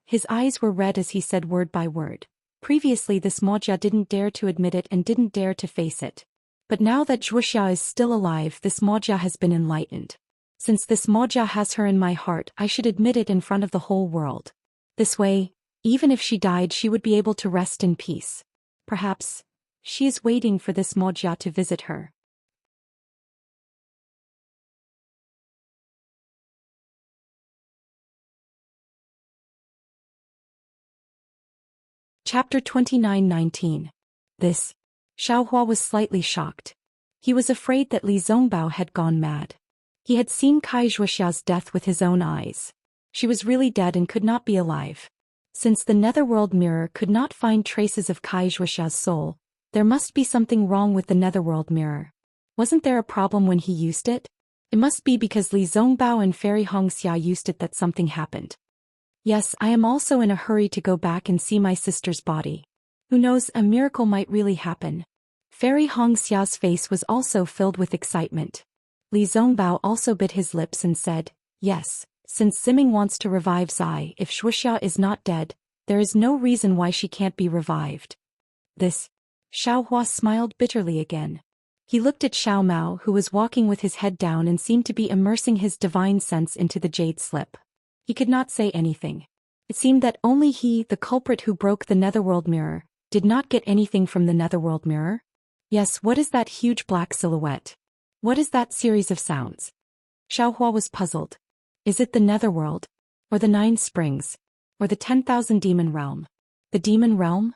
His eyes were red as he said word by word. Previously this Mojia didn't dare to admit it and didn't dare to face it. But now that Zhuxia is still alive, this Mojia has been enlightened. Since this Mojia has her in my heart, I should admit it in front of the whole world. This way, even if she died, she would be able to rest in peace. Perhaps she is waiting for this Mojia to visit her. Chapter 29:19. This. Xiaohua was slightly shocked. He was afraid that Li Zongbao had gone mad. He had seen Kai Zhuxia's death with his own eyes. She was really dead and could not be alive. Since the Netherworld mirror could not find traces of Kai Zhuxia's soul, there must be something wrong with the Netherworld mirror. Wasn't there a problem when he used it? It must be because Li Zongbao and Fairy Hong Xia used it that something happened. Yes, I am also in a hurry to go back and see my sister's body. Who knows, a miracle might really happen. Fairy Hong Xia's face was also filled with excitement. Li Zongbao also bit his lips and said, yes, since Ximing wants to revive Zai, if Zhuxia is not dead, there is no reason why she can't be revived. This. Xiaohua smiled bitterly again. He looked at Xiao Mao, who was walking with his head down and seemed to be immersing his divine sense into the jade slip. He could not say anything. It seemed that only he, the culprit who broke the Netherworld mirror, did not get anything from the Netherworld mirror. Yes, what is that huge black silhouette? What is that series of sounds? Xiaohua was puzzled. Is it the Netherworld? Or the 9 Springs? Or the 10,000 Demon Realm? The Demon Realm?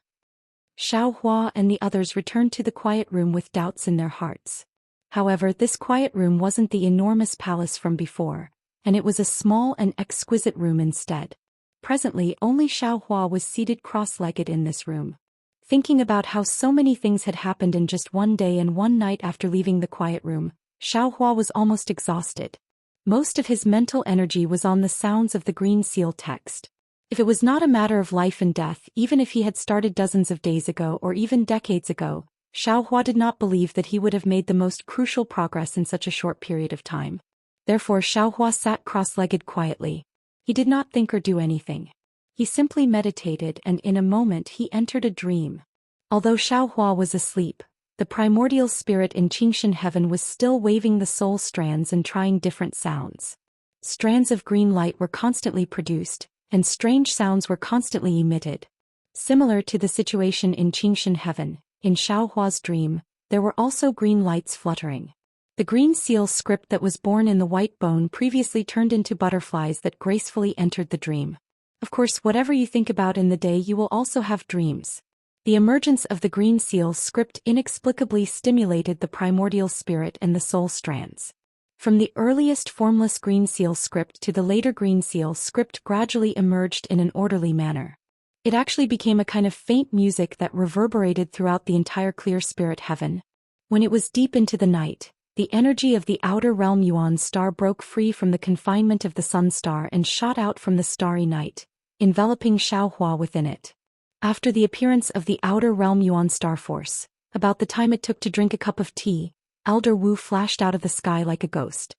Xiaohua and the others returned to the quiet room with doubts in their hearts. However, this quiet room wasn't the enormous palace from before, and it was a small and exquisite room instead. Presently, only Xiaohua was seated cross-legged in this room. Thinking about how so many things had happened in just one day and one night after leaving the quiet room, Xiaohua was almost exhausted. Most of his mental energy was on the sounds of the green seal text. If it was not a matter of life and death, even if he had started dozens of days ago or even decades ago, Xiaohua did not believe that he would have made the most crucial progress in such a short period of time. Therefore Xiaohua sat cross-legged quietly. He did not think or do anything. He simply meditated, and in a moment he entered a dream. Although Xiaohua was asleep, the primordial spirit in Qingshan heaven was still waving the soul strands and trying different sounds. Strands of green light were constantly produced, and strange sounds were constantly emitted. Similar to the situation in Qingshan heaven, in Xiaohua's dream, there were also green lights fluttering. The green seal script that was born in the white bone previously turned into butterflies that gracefully entered the dream. Of course, whatever you think about in the day, you will also have dreams. The emergence of the green seal script inexplicably stimulated the primordial spirit and the soul strands. From the earliest formless green seal script to the later green seal script gradually emerged in an orderly manner. It actually became a kind of faint music that reverberated throughout the entire clear spirit heaven. When it was deep into the night, the energy of the outer realm Yuan star broke free from the confinement of the sun star and shot out from the starry night, enveloping Xiaohua within it. After the appearance of the outer realm Yuan star force, about the time it took to drink a cup of tea, Elder Wu flashed out of the sky like a ghost.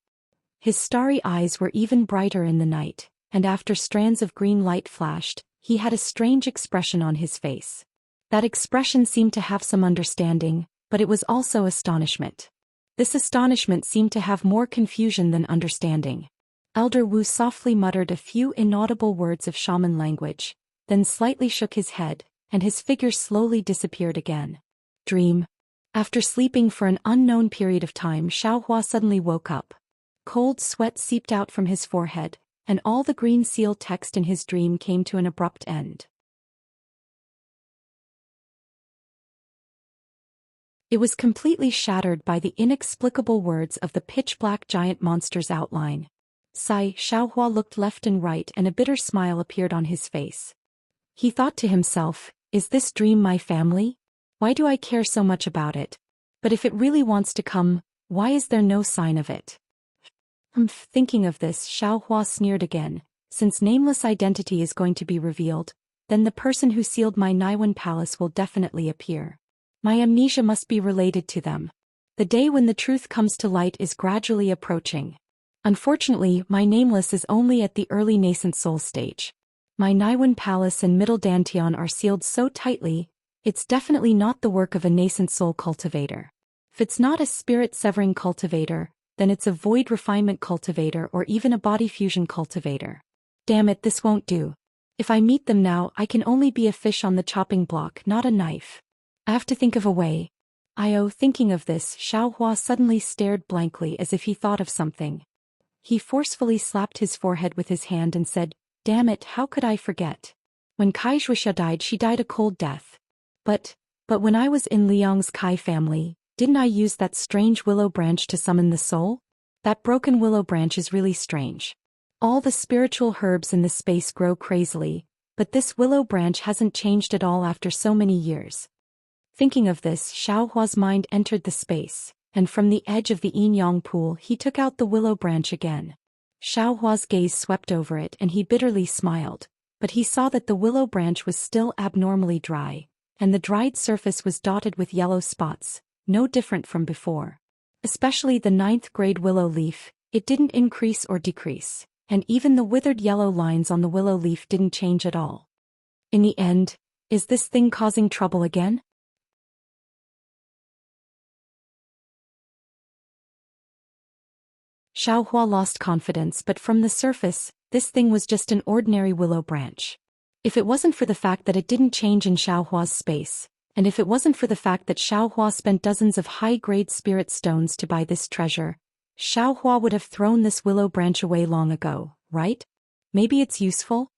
His starry eyes were even brighter in the night, and after strands of green light flashed, he had a strange expression on his face. That expression seemed to have some understanding, but it was also astonishment. This astonishment seemed to have more confusion than understanding. Elder Wu softly muttered a few inaudible words of shaman language, then slightly shook his head, and his figure slowly disappeared again. Dream. After sleeping for an unknown period of time, Xiaohua suddenly woke up. Cold sweat seeped out from his forehead, and all the green seal text in his dream came to an abrupt end. It was completely shattered by the inexplicable words of the pitch-black giant monster's outline. Sigh, Xiaohua looked left and right and a bitter smile appeared on his face. He thought to himself, is this dream my family? Why do I care so much about it? But if it really wants to come, why is there no sign of it? Thinking of this, Xiaohua sneered again. Since nameless identity is going to be revealed, then the person who sealed my Naiwan palace will definitely appear. My amnesia must be related to them. The day when the truth comes to light is gradually approaching. Unfortunately, my nameless is only at the early nascent soul stage. My Naiwan palace and middle dantian are sealed so tightly, it's definitely not the work of a nascent soul cultivator. If it's not a spirit-severing cultivator, then it's a void refinement cultivator or even a body fusion cultivator. Damn it, this won't do. If I meet them now, I can only be a fish on the chopping block, not a knife. I have to think of a way. Thinking of this, Xiaohua suddenly stared blankly as if he thought of something. He forcefully slapped his forehead with his hand and said, damn it, how could I forget? When Kai Zhuixia died, she died a cold death. But when I was in Liang's Kai family, didn't I use that strange willow branch to summon the soul? That broken willow branch is really strange. All the spiritual herbs in the space grow crazily, but this willow branch hasn't changed at all after so many years. Thinking of this, Xiaohua's mind entered the space, and from the edge of the yin-yang pool he took out the willow branch again. Xiaohua's gaze swept over it and he bitterly smiled, but he saw that the willow branch was still abnormally dry, and the dried surface was dotted with yellow spots, no different from before. Especially the 9th grade willow leaf, it didn't increase or decrease, and even the withered yellow lines on the willow leaf didn't change at all. In the end, is this thing causing trouble again? Xiaohua lost confidence, but from the surface, this thing was just an ordinary willow branch. If it wasn't for the fact that it didn't change in Xiaohua's space, and if it wasn't for the fact that Xiaohua spent dozens of high-grade spirit stones to buy this treasure, Xiaohua would have thrown this willow branch away long ago, right? Maybe it's useful?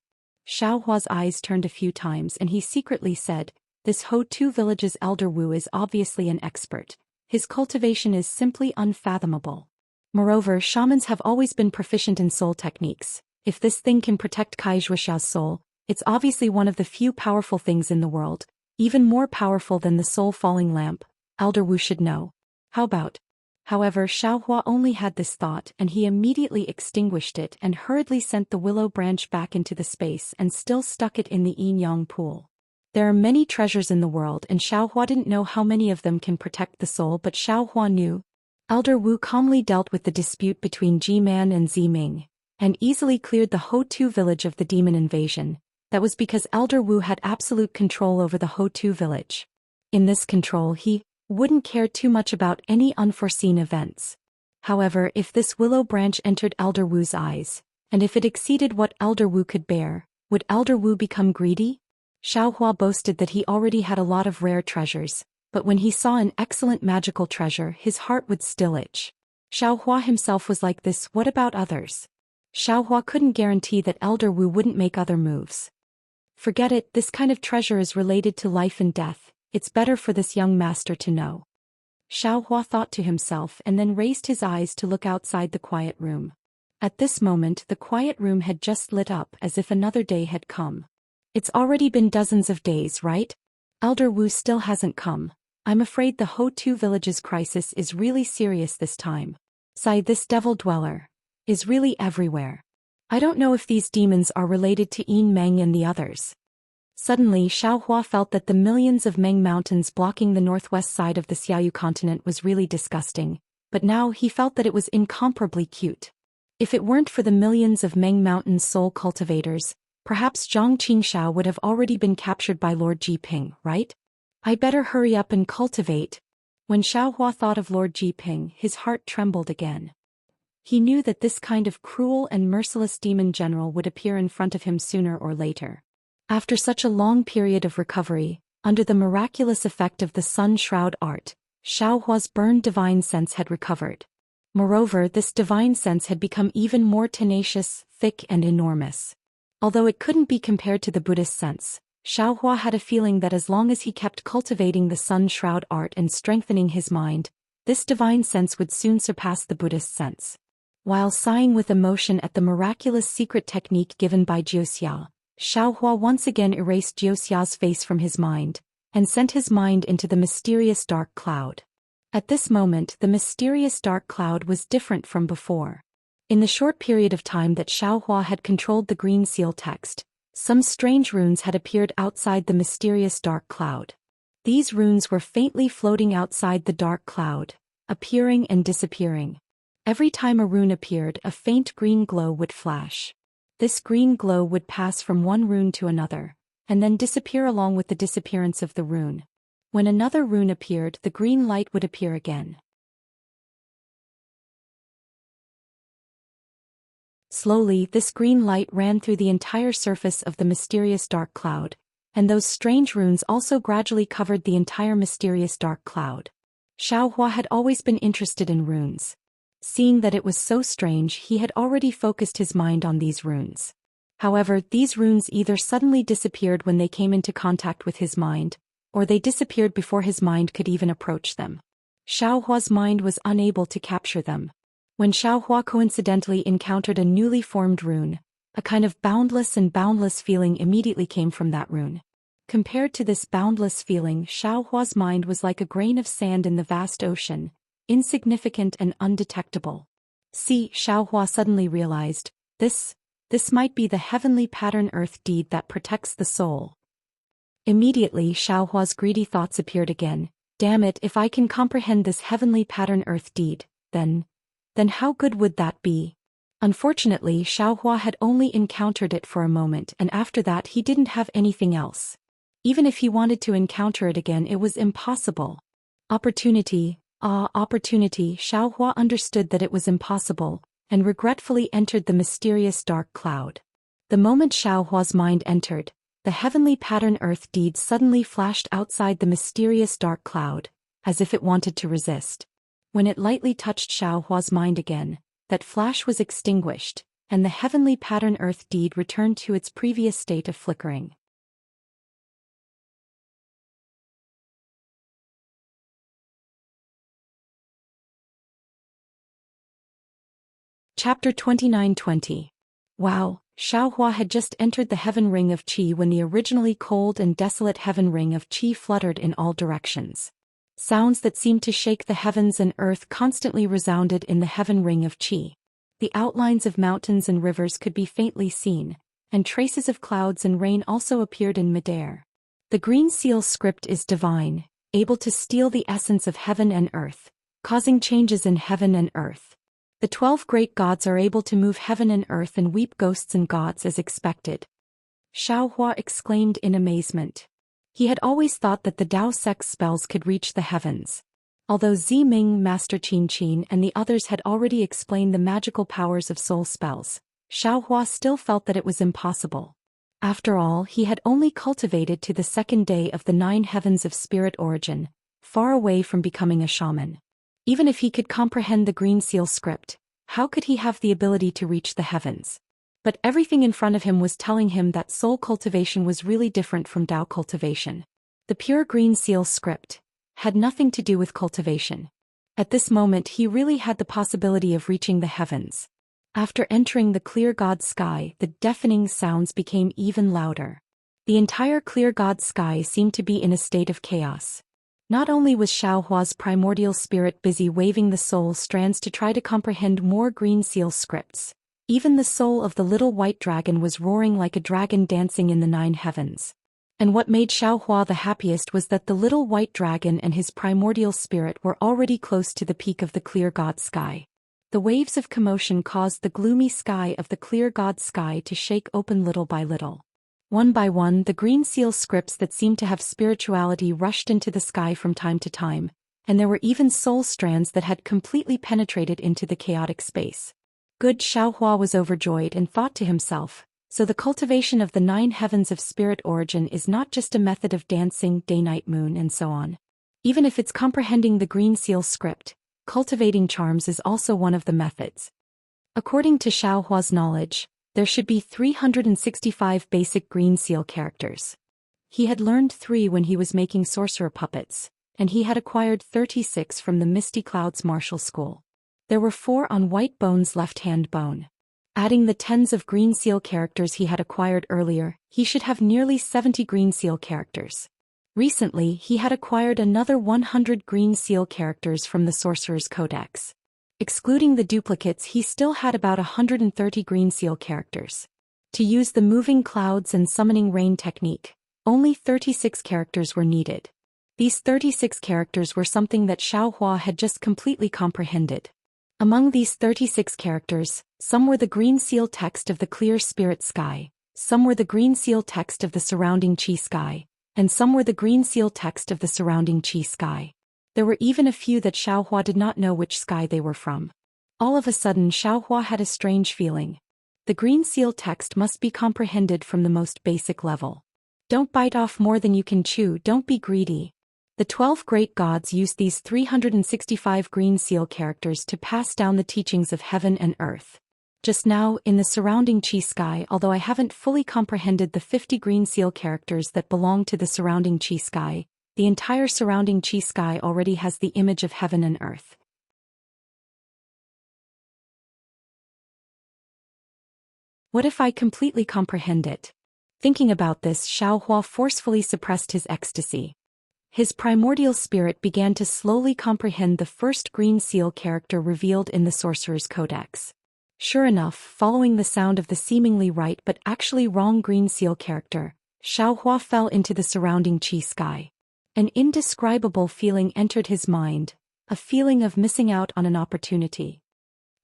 Xiaohua's eyes turned a few times and he secretly said, this Ho-Tu village's elder Wu is obviously an expert. His cultivation is simply unfathomable. Moreover, shamans have always been proficient in soul techniques. If this thing can protect Kai Zhuixia's soul, it's obviously one of the few powerful things in the world, even more powerful than the soul-falling lamp. Elder Wu should know. How about? However, Xiaohua only had this thought and he immediately extinguished it and hurriedly sent the willow branch back into the space and still stuck it in the yin-yang pool. There are many treasures in the world and Xiaohua didn't know how many of them can protect the soul, but Xiaohua knew. Elder Wu calmly dealt with the dispute between Ji-Man and Ziming, and easily cleared the Ho-Tu village of the demon invasion. That was because Elder Wu had absolute control over the Ho-Tu village. In this control he wouldn't care too much about any unforeseen events. However, if this willow branch entered Elder Wu's eyes, and if it exceeded what Elder Wu could bear, would Elder Wu become greedy? Xiaohua boasted that he already had a lot of rare treasures, but when he saw an excellent magical treasure his heart would still itch. Xiaohua himself was like this, what about others? Xiaohua couldn't guarantee that Elder Wu wouldn't make other moves. Forget it, this kind of treasure is related to life and death, it's better for this young master to know. Xiaohua thought to himself and then raised his eyes to look outside the quiet room. At this moment the quiet room had just lit up as if another day had come. It's already been dozens of days, right? Elder Wu still hasn't come. I'm afraid the Ho-Tu village's crisis is really serious this time. Sai, this devil dweller is really everywhere. I don't know if these demons are related to Yin Meng and the others. Suddenly Xiaohua felt that the millions of Meng mountains blocking the northwest side of the Xiaoyu continent was really disgusting, but now he felt that it was incomparably cute. If it weren't for the millions of Meng mountain soul cultivators, perhaps Zhang Qingxiao would have already been captured by Lord Jiping, right? I better hurry up and cultivate. When Xiaohua thought of Lord Jiping, his heart trembled again. He knew that this kind of cruel and merciless demon general would appear in front of him sooner or later. After such a long period of recovery, under the miraculous effect of the sun shroud art, Xiaohua's burned divine sense had recovered. Moreover, this divine sense had become even more tenacious, thick and enormous. Although it couldn't be compared to the Buddhist sense, Xiaohua had a feeling that as long as he kept cultivating the sun shroud art and strengthening his mind, this divine sense would soon surpass the Buddhist sense. While sighing with emotion at the miraculous secret technique given by Jiuxia, Xiaohua once again erased Jiuxia's face from his mind, and sent his mind into the mysterious dark cloud. At this moment the mysterious dark cloud was different from before. In the short period of time that Xiaohua had controlled the green seal text, some strange runes had appeared outside the mysterious dark cloud. These runes were faintly floating outside the dark cloud, appearing and disappearing. Every time a rune appeared, a faint green glow would flash. This green glow would pass from one rune to another, and then disappear along with the disappearance of the rune. When another rune appeared, the green light would appear again. Slowly, this green light ran through the entire surface of the mysterious dark cloud, and those strange runes also gradually covered the entire mysterious dark cloud. Xiaohua had always been interested in runes. Seeing that it was so strange, he had already focused his mind on these runes. However, these runes either suddenly disappeared when they came into contact with his mind, or they disappeared before his mind could even approach them. Xiaohua's mind was unable to capture them. When Xiaohua coincidentally encountered a newly formed rune, a kind of boundless feeling immediately came from that rune. Compared to this boundless feeling, Xiaohua's mind was like a grain of sand in the vast ocean, insignificant and undetectable. See, Xiaohua suddenly realized, this might be the heavenly pattern earth deed that protects the soul. Immediately Xiaohua's greedy thoughts appeared again. Damn it, if I can comprehend this heavenly pattern earth deed, then how good would that be? Unfortunately, Xiaohua had only encountered it for a moment, and after that he didn't have anything else. Even if he wanted to encounter it again, it was impossible. Opportunity, Xiaohua understood that it was impossible, and regretfully entered the mysterious dark cloud. The moment Xiaohua's mind entered, the heavenly pattern earth deed suddenly flashed outside the mysterious dark cloud, as if it wanted to resist. When it lightly touched Xiaohua's mind again, that flash was extinguished, and the heavenly pattern earth deed returned to its previous state of flickering. Chapter 29-20. Wow, Xiaohua had just entered the heaven ring of qi when the originally cold and desolate heaven ring of qi fluttered in all directions. Sounds that seemed to shake the heavens and earth constantly resounded in the heaven ring of qi. The outlines of mountains and rivers could be faintly seen, and traces of clouds and rain also appeared in midair. The green seal script is divine, able to steal the essence of heaven and earth, causing changes in heaven and earth. The 12 great gods are able to move heaven and earth and weep ghosts and gods as expected. Xiaohua exclaimed in amazement. He had always thought that the Dao sex spells could reach the heavens. Although Ziming, Master Qin, and the others had already explained the magical powers of soul spells, Xiaohua still felt that it was impossible. After all, he had only cultivated to the second day of the 9 heavens of spirit origin, far away from becoming a shaman. Even if he could comprehend the green seal script, how could he have the ability to reach the heavens? But everything in front of him was telling him that soul cultivation was really different from Dao cultivation. The pure green seal script had nothing to do with cultivation. At this moment he really had the possibility of reaching the heavens. After entering the clear God sky, the deafening sounds became even louder. The entire clear God sky seemed to be in a state of chaos. Not only was Xiaohua's primordial spirit busy waving the soul strands to try to comprehend more green seal scripts, even the soul of the little white dragon was roaring like a dragon dancing in the 9 heavens. And what made Xiaohua the happiest was that the little white dragon and his primordial spirit were already close to the peak of the clear God sky. The waves of commotion caused the gloomy sky of the clear God sky to shake open little by little. One by one, the green seal scripts that seemed to have spirituality rushed into the sky from time to time, and there were even soul strands that had completely penetrated into the chaotic space. Good. Xiaohua was overjoyed and thought to himself, so the cultivation of the 9 heavens of spirit origin is not just a method of dancing, day-night moon and so on. Even if it's comprehending the green seal script, cultivating charms is also one of the methods. According to Xiaohua's knowledge, there should be 365 basic green seal characters. He had learned 3 when he was making sorcerer puppets, and he had acquired 36 from the Misty Clouds Martial School. There were 4 on White Bone's left-hand bone. Adding the tens of green seal characters he had acquired earlier, he should have nearly 70 green seal characters. Recently, he had acquired another 100 green seal characters from the Sorcerer's Codex. Excluding the duplicates, he still had about 130 green seal characters. To use the moving clouds and summoning rain technique, only 36 characters were needed. These 36 characters were something that Xiaohua had just completely comprehended. Among these 36 characters, some were the green seal text of the clear spirit sky, some were the green seal text of the surrounding chi sky, and some were the green seal text of the surrounding chi sky. There were even a few that Xiaohua did not know which sky they were from. All of a sudden Xiaohua had a strange feeling. The green seal text must be comprehended from the most basic level. Don't bite off more than you can chew, don't be greedy. The 12 great gods used these 365 green seal characters to pass down the teachings of heaven and earth. Just now, in the surrounding chi sky, although I haven't fully comprehended the 50 green seal characters that belong to the surrounding chi sky, the entire surrounding chi sky already has the image of heaven and earth. What if I completely comprehend it? Thinking about this, Xiaohua forcefully suppressed his ecstasy. His primordial spirit began to slowly comprehend the first green seal character revealed in the Sorcerer's Codex. Sure enough, following the sound of the seemingly right but actually wrong green seal character, Xiaohua fell into the surrounding chi sky. An indescribable feeling entered his mind, a feeling of missing out on an opportunity.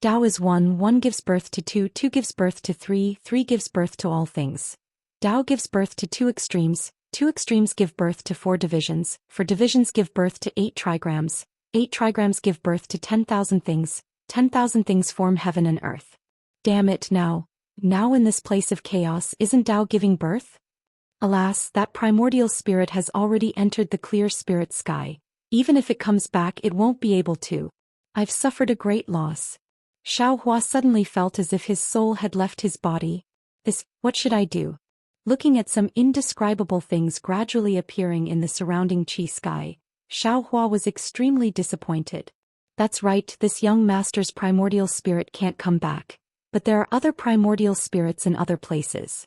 Tao is 1, 1 gives birth to 2, 2 gives birth to 3, 3 gives birth to all things. Tao gives birth to 2 extremes, 2 extremes give birth to 4 divisions, 4 divisions give birth to 8 trigrams, 8 trigrams give birth to 10,000 things, 10,000 things form heaven and earth. Damn it, now in this place of chaos, isn't Tao giving birth? Alas, that primordial spirit has already entered the clear spirit sky. Even if it comes back, it won't be able to. I've suffered a great loss. Xiaohua suddenly felt as if his soul had left his body. What should I do? Looking at some indescribable things gradually appearing in the surrounding chi sky, Xiaohua was extremely disappointed. That's right, this young master's primordial spirit can't come back. But there are other primordial spirits in other places.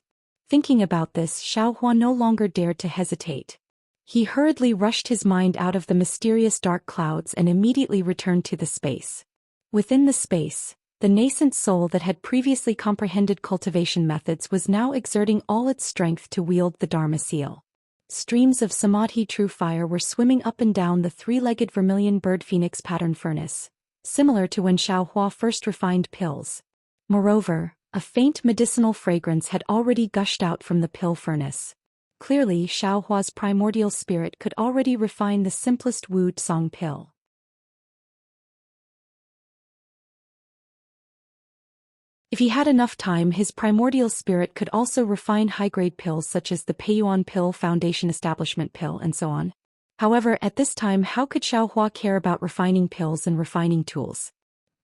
Thinking about this, Xiaohua no longer dared to hesitate. He hurriedly rushed his mind out of the mysterious dark clouds and immediately returned to the space. Within the space, the nascent soul that had previously comprehended cultivation methods was now exerting all its strength to wield the Dharma seal. Streams of samadhi true fire were swimming up and down the 3-legged vermilion bird phoenix pattern furnace, similar to when Xiaohua first refined pills. Moreover, a faint medicinal fragrance had already gushed out from the pill furnace. Clearly, Xiaohua's primordial spirit could already refine the simplest Wu Tsong pill. If he had enough time, his primordial spirit could also refine high-grade pills such as the Peiyuan pill, Foundation Establishment pill, and so on. However, at this time, how could Xiaohua care about refining pills and refining tools?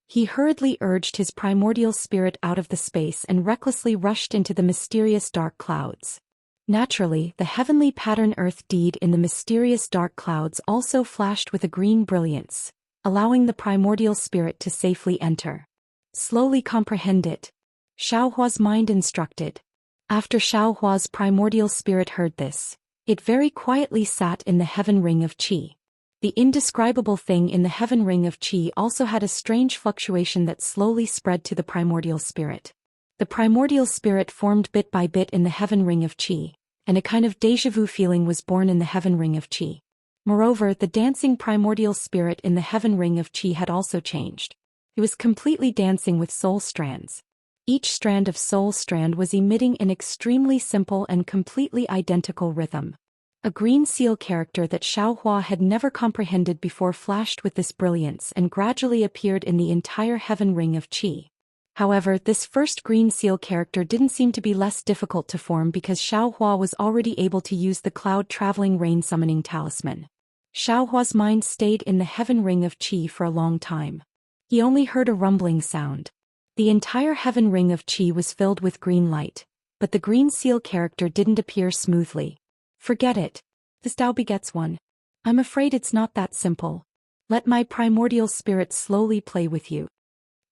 He hurriedly urged his primordial spirit out of the space and recklessly rushed into the mysterious dark clouds. Naturally, the heavenly pattern earth deed in the mysterious dark clouds also flashed with a green brilliance, allowing the primordial spirit to safely enter. Slowly comprehend it. Xiaohua's mind instructed. After Xiaohua's primordial spirit heard this, it very quietly sat in the heaven ring of qi. The indescribable thing in the heaven ring of qi also had a strange fluctuation that slowly spread to the primordial spirit. The primordial spirit formed bit by bit in the heaven ring of qi, and a kind of déjà vu feeling was born in the heaven ring of qi. Moreover, the dancing primordial spirit in the heaven ring of qi had also changed. It was completely dancing with soul strands. Each strand of soul strand was emitting an extremely simple and completely identical rhythm. A green seal character that Xiaohua had never comprehended before flashed with this brilliance and gradually appeared in the entire heaven ring of qi. However, this first green seal character didn't seem to be less difficult to form because Xiaohua was already able to use the cloud-traveling rain summoning talisman. Xiaohua's mind stayed in the heaven ring of qi for a long time. He only heard a rumbling sound. The entire heaven ring of qi was filled with green light, but the green seal character didn't appear smoothly. Forget it. This Tao begets one. I'm afraid it's not that simple. Let my primordial spirit slowly play with you.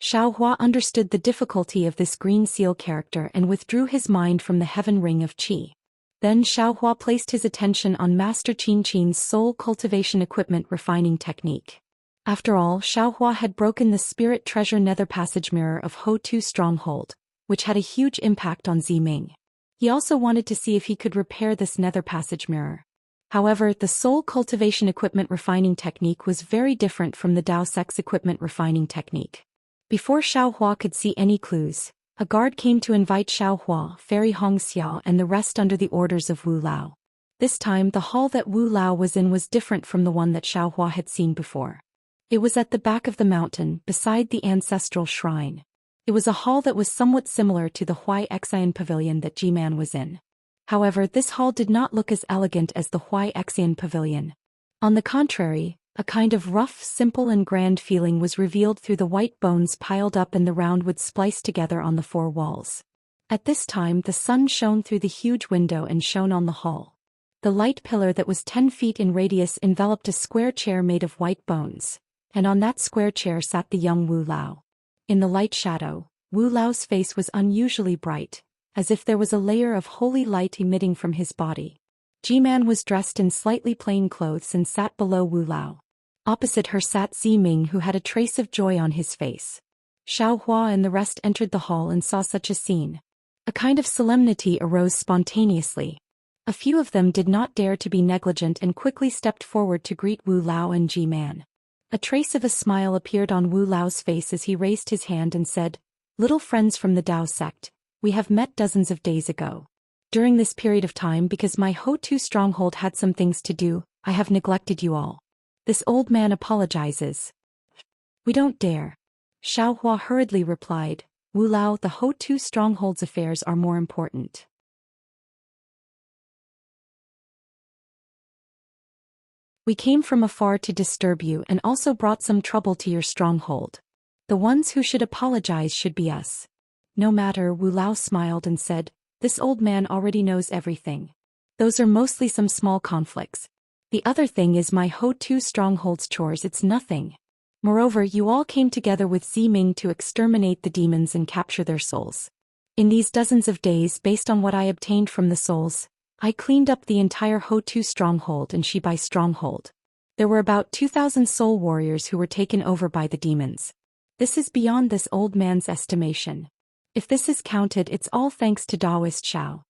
Xiaohua understood the difficulty of this green seal character and withdrew his mind from the heaven ring of qi. Then Xiaohua placed his attention on Master Qin Qin's soul cultivation equipment refining technique. After all, Xiaohua had broken the spirit treasure nether passage mirror of Ho-Tu stronghold, which had a huge impact on Ziming. He also wanted to see if he could repair this nether passage mirror. However, the soul cultivation equipment refining technique was very different from the Dao Sex equipment refining technique. Before Xiaohua could see any clues, a guard came to invite Xiaohua, Fairy Hongxiao and the rest under the orders of Wu Lao. This time the hall that Wu Lao was in was different from the one that Xiaohua had seen before. It was at the back of the mountain, beside the ancestral shrine. It was a hall that was somewhat similar to the Huai Xian pavilion that G-Man was in. However, this hall did not look as elegant as the Huai Xian pavilion. On the contrary, a kind of rough, simple and grand feeling was revealed through the white bones piled up and the round wood spliced together on the four walls. At this time the sun shone through the huge window and shone on the hall. The light pillar that was 10 feet in radius enveloped a square chair made of white bones, and on that square chair sat the young Wu Lao. In the light shadow, Wu Lao's face was unusually bright, as if there was a layer of holy light emitting from his body. G-Man was dressed in slightly plain clothes and sat below Wu Lao. Opposite her sat Ziming, who had a trace of joy on his face. Xiaohua and the rest entered the hall and saw such a scene. A kind of solemnity arose spontaneously. A few of them did not dare to be negligent and quickly stepped forward to greet Wu Lao and G-Man. A trace of a smile appeared on Wu Lao's face as he raised his hand and said, "Little friends from the Dao sect, we have met dozens of days ago. During this period of time, because my Ho-Tu stronghold had some things to do, I have neglected you all. This old man apologizes." "We don't dare." Xiaohua hurriedly replied, "Wu Lao, the Ho-Tu stronghold's affairs are more important. We came from afar to disturb you and also brought some trouble to your stronghold. The ones who should apologize should be us." "No matter," Wu Lao smiled and said, "this old man already knows everything. Those are mostly some small conflicts. The other thing is my Ho-Tu stronghold's chores, it's nothing. Moreover, you all came together with Ziming to exterminate the demons and capture their souls. In these dozens of days, based on what I obtained from the souls, I cleaned up the entire Ho-Tu stronghold and Shibai stronghold. There were about 2,000 soul warriors who were taken over by the demons. This is beyond this old man's estimation. If this is counted, it's all thanks to Taoist Xiao."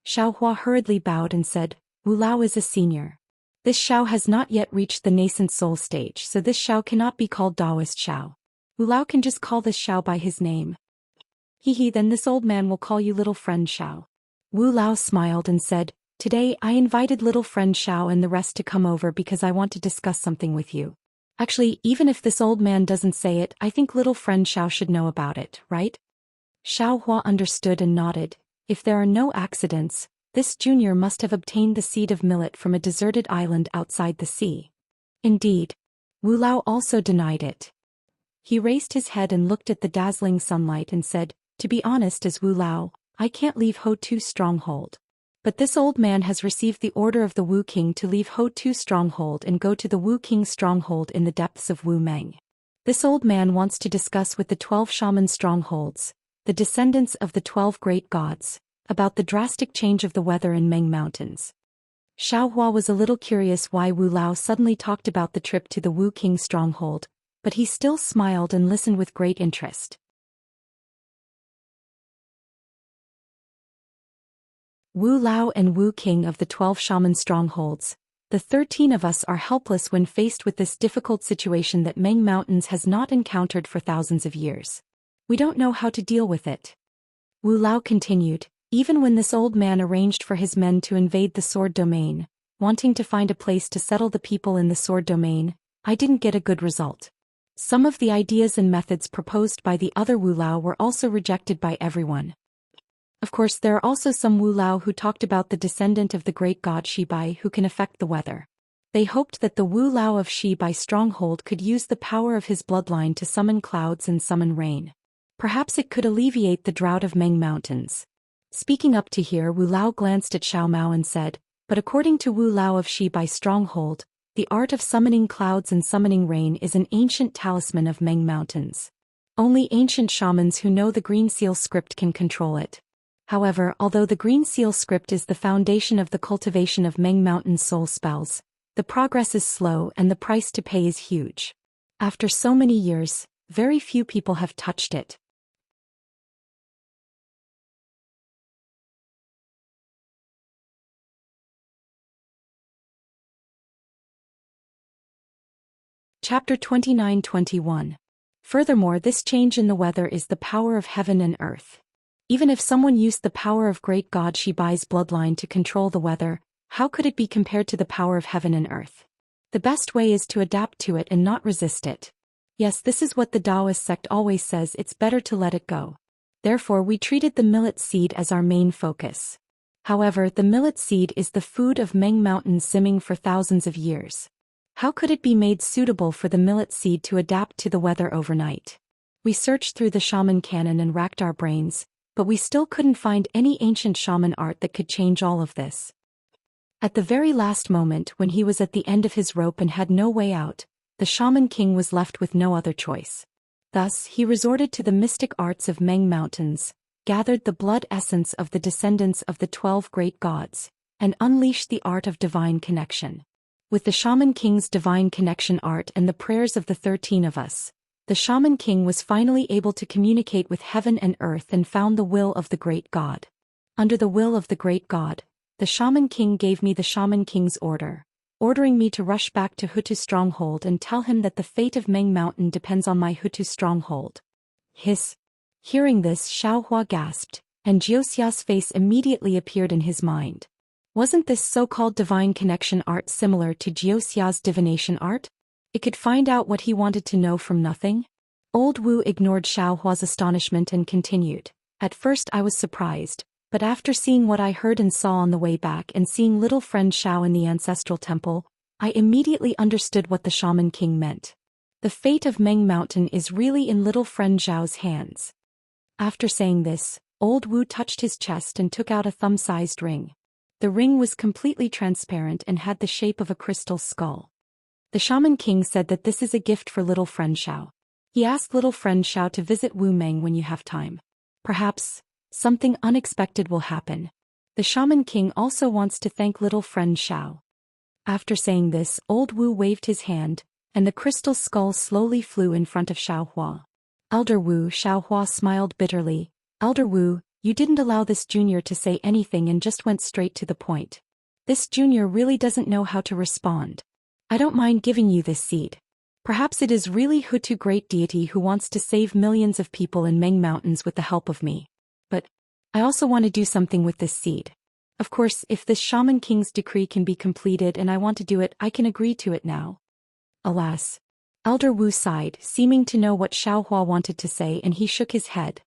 Xiaohua hurriedly bowed and said, "Wu Lao is a senior. This Xiao has not yet reached the nascent soul stage, so this Xiao cannot be called Taoist Xiao. Wu Lao can just call this Xiao by his name." "Hee, then this old man will call you little friend Xiao." Wu Lao smiled and said, "Today I invited little friend Xiao and the rest to come over because I want to discuss something with you. Actually, even if this old man doesn't say it, I think little friend Xiao should know about it, right?" Xiaohua understood and nodded. If there are no accidents, this junior must have obtained the seed of millet from a deserted island outside the sea. Indeed. Wu Lao also denied it. He raised his head and looked at the dazzling sunlight and said, "To be honest, as Wu Lao, I can't leave Ho-Tu stronghold. But this old man has received the order of the Wu King to leave Ho-Tu stronghold and go to the Wu King stronghold in the depths of Wu Meng. This old man wants to discuss with the 12 shaman strongholds, the descendants of the 12 great gods, about the drastic change of the weather in Meng Mountains." Xiaohua was a little curious why Wu Lao suddenly talked about the trip to the Wu King stronghold, but he still smiled and listened with great interest. Wu Lao and Wu King of the 12 shaman strongholds, the 13 of us are helpless when faced with this difficult situation that Meng Mountains has not encountered for thousands of years. We don't know how to deal with it. Wu Lao continued, "Even when this old man arranged for his men to invade the sword domain, wanting to find a place to settle the people in the sword domain, I didn't get a good result. Some of the ideas and methods proposed by the other Wu Lao were also rejected by everyone. Of course, there are also some Wu Lao who talked about the descendant of the great god Shibai who can affect the weather. They hoped that the Wu Lao of Shibai stronghold could use the power of his bloodline to summon clouds and summon rain. Perhaps it could alleviate the drought of Meng Mountains." Speaking up to here, Wu Lao glanced at Xiao Mao and said, But according to Wu Lao of Shibai Stronghold, the art of summoning clouds and summoning rain is an ancient talisman of Meng Mountains. Only ancient shamans who know the Green Seal script can control it. However, although the Green Seal script is the foundation of the cultivation of Meng Mountain soul spells, the progress is slow and the price to pay is huge. After so many years, very few people have touched it. Chapter 29-21. Furthermore, this change in the weather is the power of heaven and earth. Even if someone used the power of great god Shibai's bloodline to control the weather, how could it be compared to the power of heaven and earth? The best way is to adapt to it and not resist it. Yes, this is what the Taoist sect always says, it's better to let it go. Therefore, we treated the millet seed as our main focus. However, the millet seed is the food of Meng Mountain simming for thousands of years. How could it be made suitable for the millet seed to adapt to the weather overnight? We searched through the shaman canon and racked our brains, but we still couldn't find any ancient shaman art that could change all of this. At the very last moment, when he was at the end of his rope and had no way out, the shaman king was left with no other choice. Thus, he resorted to the mystic arts of Meng Mountains, gathered the blood essence of the descendants of the 12 great gods, and unleashed the art of divine connection. With the Shaman King's divine connection art and the prayers of the 13 of us, the Shaman King was finally able to communicate with heaven and earth and found the will of the great god. Under the will of the great god, the Shaman King gave me the Shaman King's order, ordering me to rush back to Hutu Stronghold and tell him that the fate of Meng Mountain depends on my Hutu Stronghold. Hearing this, Xiao Hua gasped, and Jiuxia's face immediately appeared in his mind. Wasn't this so-called divine connection art similar to Jiuxia's divination art? It could find out what he wanted to know from nothing? Old Wu ignored Xiao Hua's astonishment and continued. At first I was surprised, but after seeing what I heard and saw on the way back and seeing little friend Xiao in the ancestral temple, I immediately understood what the Shaman King meant. The fate of Meng Mountain is really in little friend Zhao's hands. After saying this, old Wu touched his chest and took out a thumb-sized ring. The ring was completely transparent and had the shape of a crystal skull. The Shaman King said that this is a gift for little friend Xiao. He asked little friend Xiao to visit Wu Meng when you have time. Perhaps something unexpected will happen. The Shaman King also wants to thank little friend Xiao. After saying this, old Wu waved his hand, and the crystal skull slowly flew in front of Xiao Hua. Elder Wu, Xiao Hua smiled bitterly. Elder Wu, you didn't allow this junior to say anything and just went straight to the point. This junior really doesn't know how to respond. I don't mind giving you this seed. Perhaps it is really Hutu great deity who wants to save millions of people in Meng Mountains with the help of me. But I also want to do something with this seed. Of course, if this Shaman King's decree can be completed and I want to do it, I can agree to it now. Alas. Elder Wu sighed, seeming to know what Xiao Hua wanted to say, and he shook his head.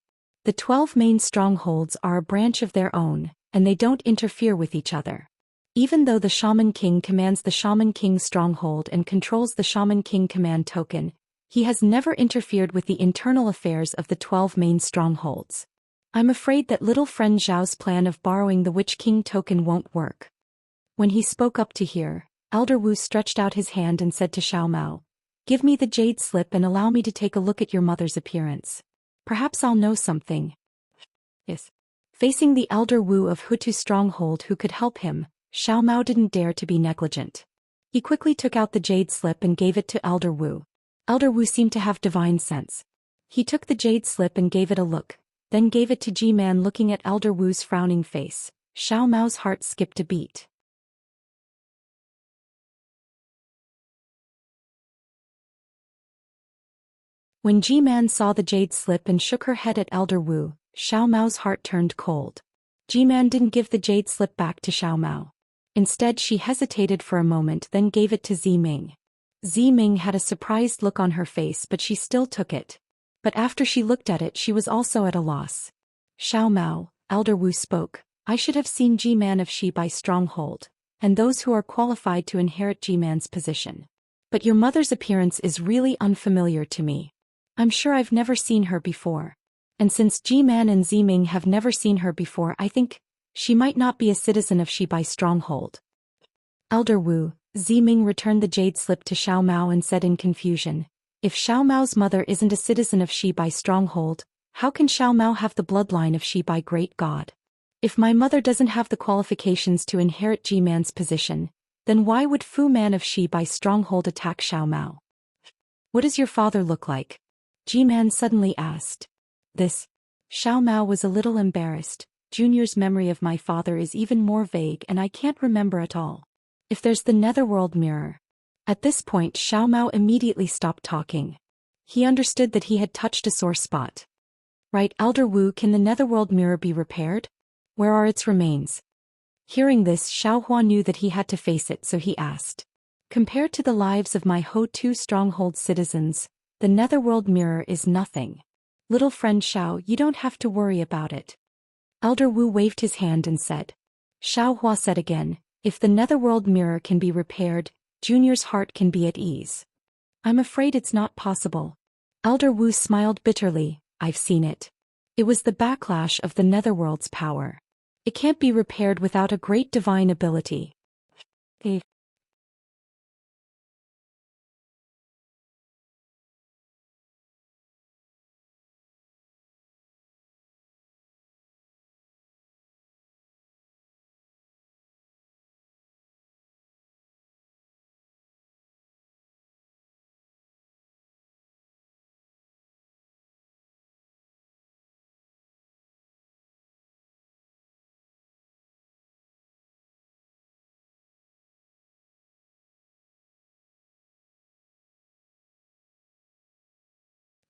The 12 main strongholds are a branch of their own, and they don't interfere with each other. Even though the Shaman King commands the Shaman King stronghold and controls the Shaman King command token, he has never interfered with the internal affairs of the 12 main strongholds. I'm afraid that little friend Zhao's plan of borrowing the Witch King token won't work. When he spoke up to hear, Elder Wu stretched out his hand and said to Xiao Mao, "Give me the jade slip and allow me to take a look at your mother's appearance. Perhaps I'll know something." Yes. Facing the Elder Wu of Hutu Stronghold who could help him, Xiao Mao didn't dare to be negligent. He quickly took out the jade slip and gave it to Elder Wu. Elder Wu seemed to have divine sense. He took the jade slip and gave it a look, then gave it to G-Man. Looking at Elder Wu's frowning face, Xiao Mao's heart skipped a beat. When G-Man saw the jade slip and shook her head at Elder Wu, Xiao Mao's heart turned cold. G-Man didn't give the jade slip back to Xiao Mao. Instead, she hesitated for a moment, then gave it to Ziming. Ziming had a surprised look on her face, but she still took it. But after she looked at it, she was also at a loss. "Xiao Mao," Elder Wu spoke, "I should have seen G-Man of Shibai Stronghold, and those who are qualified to inherit G-Man's position. But your mother's appearance is really unfamiliar to me. I'm sure I've never seen her before. And since G-Man and Ziming have never seen her before, I think she might not be a citizen of Shibai Stronghold." Elder Wu, Ziming returned the jade slip to Xiao Mao and said in confusion, if Xiao Mao's mother isn't a citizen of Shibai Stronghold, how can Xiao Mao have the bloodline of Shibai Great God? If my mother doesn't have the qualifications to inherit Ji-man's position, then why would Fu Man of Shibai Stronghold attack Xiao Mao? What does your father look like? Ji-man suddenly asked. Xiao Mao was a little embarrassed. Junior's memory of my father is even more vague and I can't remember at all. If there's the netherworld mirror. At this point Xiao Mao immediately stopped talking. He understood that he had touched a sore spot. Right, Elder Wu, can the netherworld mirror be repaired? Where are its remains? Hearing this, Xiao Hua knew that he had to face it, so he asked. Compared to the lives of my Ho-Tu stronghold citizens, the netherworld mirror is nothing. Little friend Xiao, you don't have to worry about it. Elder Wu waved his hand and said. Xiao Hua said again, if the netherworld mirror can be repaired, Junior's heart can be at ease. I'm afraid it's not possible. Elder Wu smiled bitterly, I've seen it. It was the backlash of the netherworld's power. It can't be repaired without a great divine ability.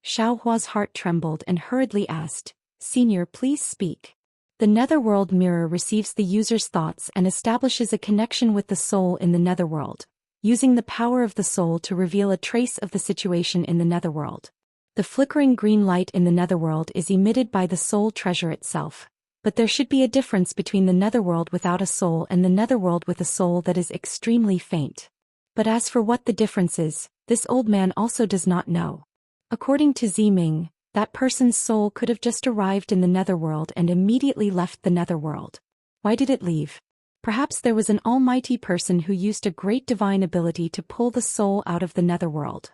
Xiao Hua's heart trembled and hurriedly asked, Senior, please speak. The netherworld mirror receives the user's thoughts and establishes a connection with the soul in the netherworld, using the power of the soul to reveal a trace of the situation in the netherworld. The flickering green light in the netherworld is emitted by the soul treasure itself, but there should be a difference between the netherworld without a soul and the netherworld with a soul that is extremely faint. But as for what the difference is, this old man also does not know. According to Ziming, that person's soul could have just arrived in the netherworld and immediately left the netherworld. Why did it leave? Perhaps there was an almighty person who used a great divine ability to pull the soul out of the netherworld.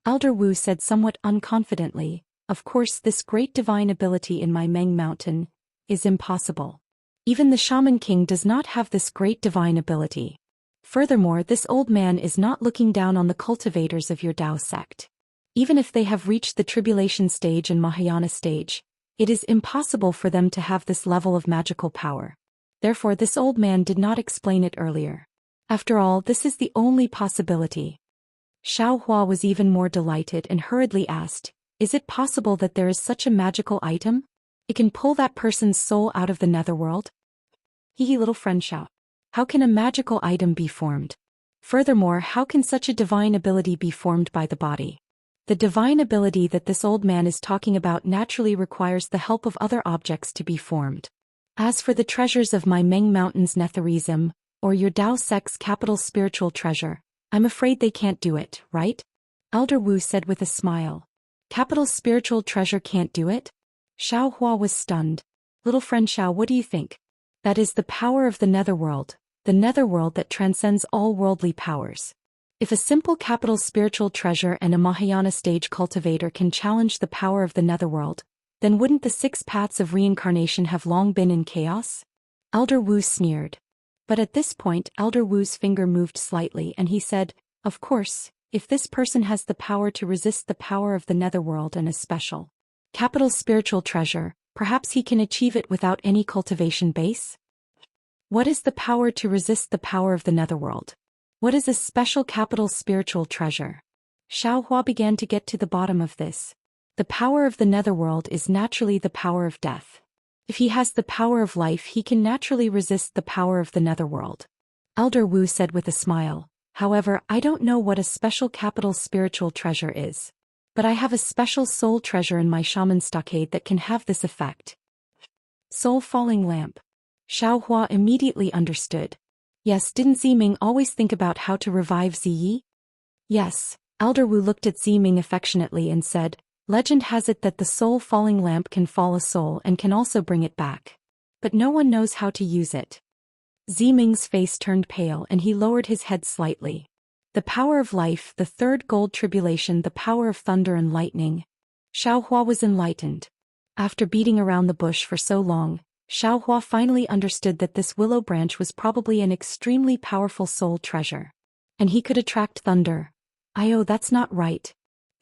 Elder Wu said somewhat unconfidently, of course this great divine ability in my Meng Mountain is impossible. Even the Shaman King does not have this great divine ability. Furthermore, this old man is not looking down on the cultivators of your Tao sect. Even if they have reached the tribulation stage and Mahayana stage, it is impossible for them to have this level of magical power. Therefore this old man did not explain it earlier. After all, this is the only possibility. Xiao Hua was even more delighted and hurriedly asked, is it possible that there is such a magical item? It can pull that person's soul out of the netherworld? Hee little friend Xiao. How can a magical item be formed? Furthermore, how can such a divine ability be formed by the body? The divine ability that this old man is talking about naturally requires the help of other objects to be formed. As for the treasures of my Meng Mountain's Netherism, or your Tao sect's capital spiritual treasure, I'm afraid they can't do it, right? Elder Wu said with a smile. Capital spiritual treasure can't do it? Xiao Hua was stunned. Little friend Xiao, what do you think? That is the power of the netherworld that transcends all worldly powers. If a simple capital spiritual treasure and a Mahayana stage cultivator can challenge the power of the netherworld, then wouldn't the 6 paths of reincarnation have long been in chaos? Elder Wu sneered. But at this point Elder Wu's finger moved slightly and he said, of course, if this person has the power to resist the power of the netherworld and a special capital spiritual treasure, perhaps he can achieve it without any cultivation base? What is the power to resist the power of the netherworld? What is a special capital spiritual treasure? Xiao Hua began to get to the bottom of this. The power of the netherworld is naturally the power of death. If he has the power of life, he can naturally resist the power of the netherworld. Elder Wu said with a smile, however, I don't know what a special capital spiritual treasure is. But I have a special soul treasure in my shaman stockade that can have this effect. Soul falling lamp. Xiao Hua immediately understood. Yes, didn't Ziming always think about how to revive Ziyi? Yes, Elder Wu looked at Ziming affectionately and said, legend has it that the soul falling lamp can fall a soul and can also bring it back. But no one knows how to use it. Ziming's face turned pale and he lowered his head slightly. The power of life, the third gold tribulation, the power of thunder and lightning. Xiaohua was enlightened. After beating around the bush for so long, Xiaohua finally understood that this willow branch was probably an extremely powerful soul treasure. And he could attract thunder. Oh, that's not right.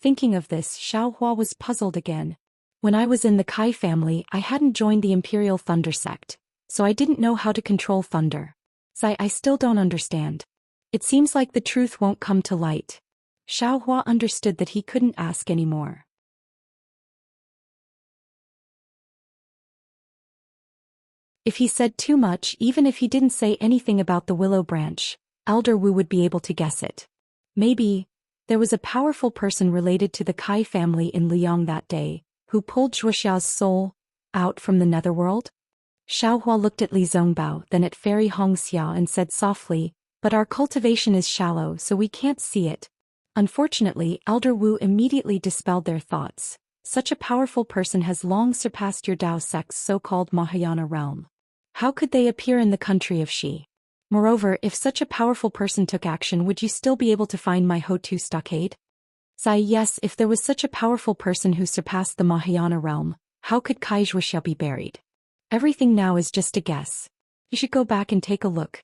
Thinking of this, Xiaohua was puzzled again. When I was in the Kai family, I hadn't joined the Imperial Thunder sect, so I didn't know how to control thunder. I still don't understand. It seems like the truth won't come to light. Xiaohua understood that he couldn't ask anymore. If he said too much, even if he didn't say anything about the willow branch, Elder Wu would be able to guess it. Maybe there was a powerful person related to the Kai family in Liang that day, who pulled Zhuoxiao's soul out from the netherworld? Xiaohua looked at Li Zongbao, then at Fairy Hongxia and said softly, "But our cultivation is shallow, so we can't see it." Unfortunately, Elder Wu immediately dispelled their thoughts. Such a powerful person has long surpassed your Dao sect's so-called Mahayana realm. How could they appear in the country of Shi? Moreover, if such a powerful person took action, would you still be able to find my Hotu stockade? Yes, if there was such a powerful person who surpassed the Mahayana realm, how could Kai Zhuoxia be buried? Everything now is just a guess. You should go back and take a look.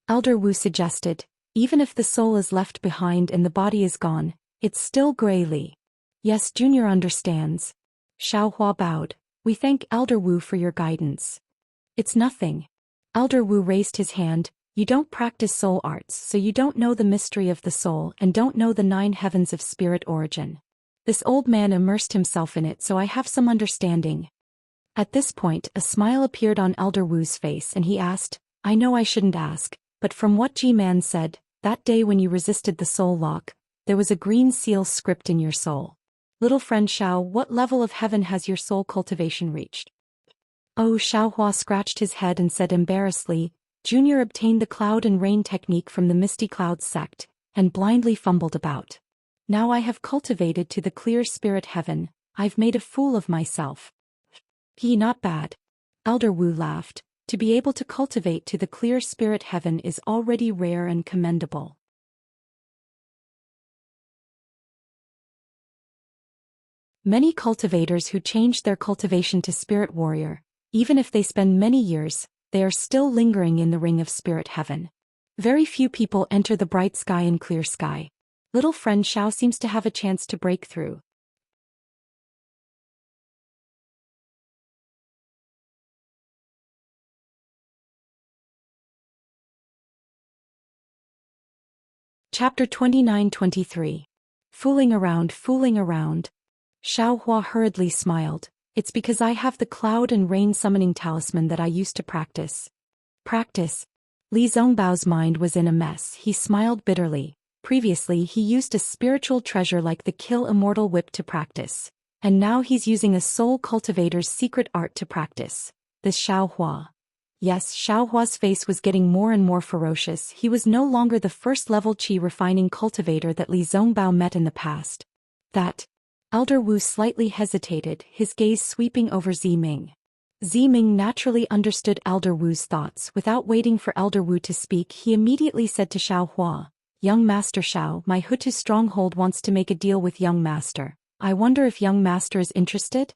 Elder Wu suggested, even if the soul is left behind and the body is gone, it's still Gray Li. Yes, Junior understands. Xiaohua bowed. We thank Elder Wu for your guidance. It's nothing. Elder Wu raised his hand. You don't practice soul arts, so you don't know the mystery of the soul and don't know the 9 heavens of spirit origin. This old man immersed himself in it, so I have some understanding. At this point, a smile appeared on Elder Wu's face and he asked, I know I shouldn't ask, but from what G-Man said, that day when you resisted the soul lock, there was a green seal script in your soul. Little friend Xiao, what level of heaven has your soul cultivation reached? Oh, Xiaohua scratched his head and said embarrassedly, Junior obtained the cloud and rain technique from the Misty Cloud sect, and blindly fumbled about. Now I have cultivated to the clear spirit heaven, I've made a fool of myself. Not bad. Elder Wu laughed. To be able to cultivate to the clear spirit heaven is already rare and commendable. Many cultivators who change their cultivation to spirit warrior, even if they spend many years, they are still lingering in the ring of spirit heaven. Very few people enter the bright sky and clear sky. Little friend Xiao seems to have a chance to break through. Chapter 29-23. Fooling around. Xiaohua hurriedly smiled. It's because I have the cloud and rain summoning talisman that I used to practice. Practice? Li Zongbao's mind was in a mess. He smiled bitterly. Previously he used a spiritual treasure like the Kill Immortal Whip to practice. And now he's using a soul cultivator's secret art to practice. This Xiaohua. Yes, Xiaohua's face was getting more and more ferocious. He was no longer the first-level qi refining cultivator that Li Zongbao met in the past. That. Elder Wu slightly hesitated, his gaze sweeping over Ziming. Ziming naturally understood Elder Wu's thoughts. Without waiting for Elder Wu to speak, he immediately said to Xiaohua, Young Master Xiao, my Hutu stronghold wants to make a deal with Young Master. I wonder if Young Master is interested?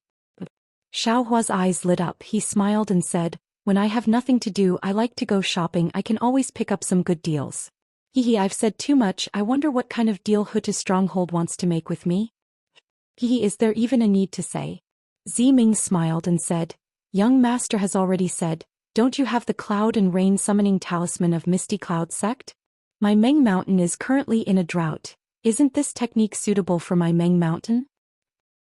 Xiaohua's eyes lit up. He smiled and said, When I have nothing to do, I like to go shopping. I can always pick up some good deals. I've said too much. I wonder what kind of deal Hutu stronghold wants to make with me? Is there even a need to say? Ziming smiled and said, Young Master has already said, don't you have the cloud and rain summoning talisman of Misty Cloud sect? My Meng Mountain is currently in a drought. Isn't this technique suitable for my Meng Mountain?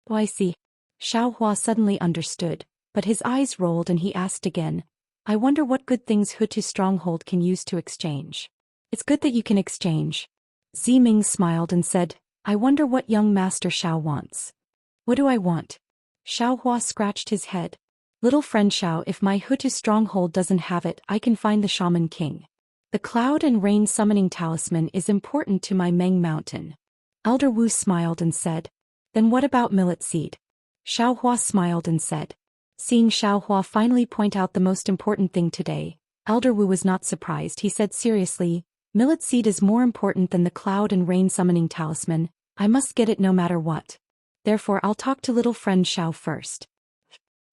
Oh, I see. Xiaohua suddenly understood, but his eyes rolled and he asked again, I wonder what good things Hutu stronghold can use to exchange. It's good that you can exchange. Ziming smiled and said, I wonder what Young Master Xiao wants. What do I want? Xiaohua scratched his head. Little friend Xiao, if my Hutu stronghold doesn't have it, I can find the Shaman King. The cloud and rain summoning talisman is important to my Meng Mountain. Elder Wu smiled and said, Then what about millet seed? Xiaohua smiled and said. Seeing Xiaohua finally point out the most important thing today, Elder Wu was not surprised. He said seriously, Millet seed is more important than the cloud and rain summoning talisman. I must get it no matter what. Therefore I'll talk to little friend Xiao first.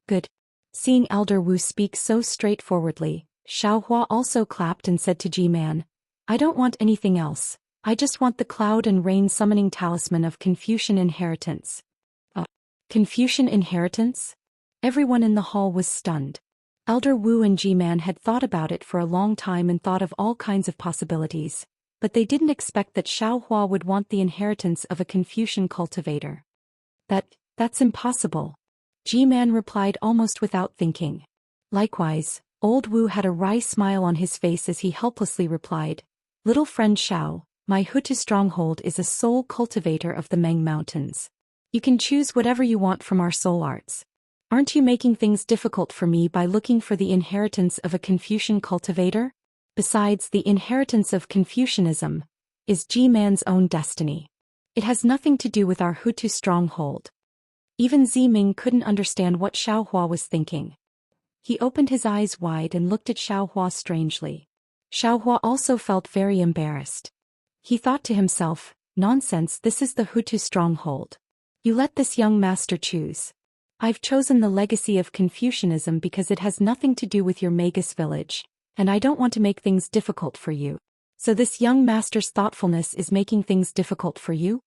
Good. Seeing Elder Wu speak so straightforwardly, Xiao Hua also clapped and said to Ji-Man, I don't want anything else. I just want the cloud and rain summoning talisman of Confucian inheritance. Confucian inheritance? Everyone in the hall was stunned. Elder Wu and Ji-Man had thought about it for a long time and thought of all kinds of possibilities, but they didn't expect that Xiao Hua would want the inheritance of a Confucian cultivator. That's impossible. Ji-Man replied almost without thinking. Likewise, old Wu had a wry smile on his face as he helplessly replied, Little friend Xiao, my Hutu stronghold is a soul cultivator of the Meng Mountains. You can choose whatever you want from our soul arts. Aren't you making things difficult for me by looking for the inheritance of a Confucian cultivator? Besides, the inheritance of Confucianism is Ji-Man's own destiny. It has nothing to do with our Hutu stronghold. Even Ziming couldn't understand what Xiao Hua was thinking. He opened his eyes wide and looked at Xiao Hua strangely. Xiao Hua also felt very embarrassed. He thought to himself, nonsense, this is the Hutu stronghold. You let this young master choose. I've chosen the legacy of Confucianism because it has nothing to do with your Magus village, and I don't want to make things difficult for you. So this young master's thoughtfulness is making things difficult for you?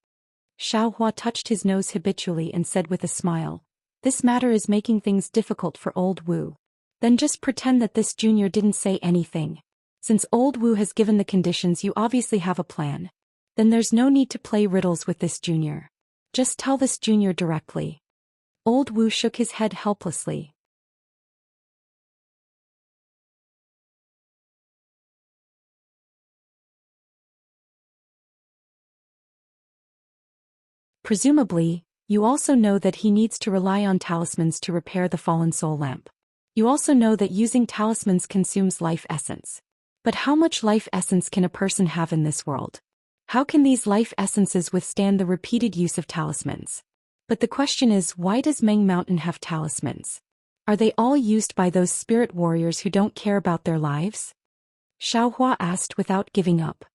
Xiao Hua touched his nose habitually and said with a smile, This matter is making things difficult for old Wu. Then just pretend that this junior didn't say anything. Since old Wu has given the conditions, you obviously have a plan. Then there's no need to play riddles with this junior. Just tell this junior directly. Old Wu shook his head helplessly. Presumably, you also know that he needs to rely on talismans to repair the fallen soul lamp. You also know that using talismans consumes life essence. But how much life essence can a person have in this world? How can these life essences withstand the repeated use of talismans? But the question is, why does Meng Mountain have talismans? Are they all used by those spirit warriors who don't care about their lives? Xiao Hua asked without giving up.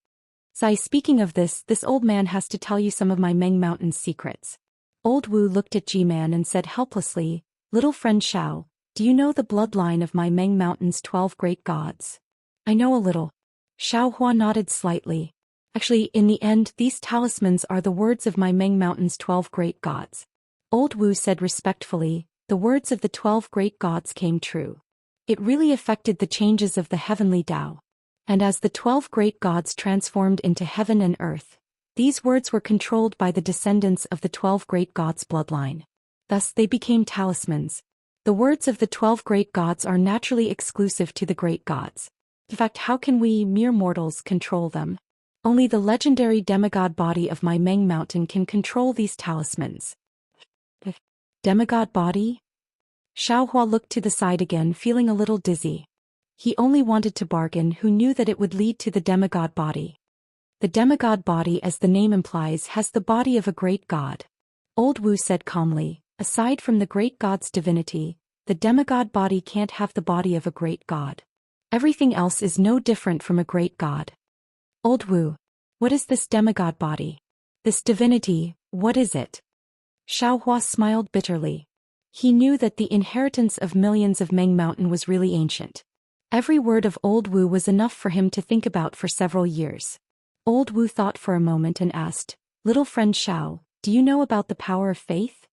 Sai, speaking of this old man has to tell you some of my Meng Mountain's secrets. Old Wu looked at Ji-Man and said helplessly, Little friend Xiao, do you know the bloodline of my Meng Mountain's 12 great gods? I know a little. Xiao Hua nodded slightly. Actually, in the end, these talismans are the words of my Meng Mountain's 12 great gods. Old Wu said respectfully, the words of the 12 great gods came true. It really affected the changes of the heavenly Tao. And as the 12 great gods transformed into heaven and earth, these words were controlled by the descendants of the 12 great gods' bloodline. Thus they became talismans. The words of the 12 great gods are naturally exclusive to the great gods. In fact, how can we, mere mortals, control them? Only the legendary demigod body of my Meng Mountain can control these talismans. Demigod body? Xiao Hua looked to the side again, feeling a little dizzy. He only wanted to bargain, who knew that it would lead to the demigod body. The demigod body, as the name implies, has the body of a great god. Old Wu said calmly, aside from the great god's divinity, the demigod body can't have the body of a great god. Everything else is no different from a great god. Old Wu, what is this demigod body? This divinity, what is it? Xiao Hua smiled bitterly. He knew that the inheritance of millions of Meng Mountain was really ancient. Every word of Old Wu was enough for him to think about for several years. Old Wu thought for a moment and asked, Little friend Xiao, do you know about the power of faith?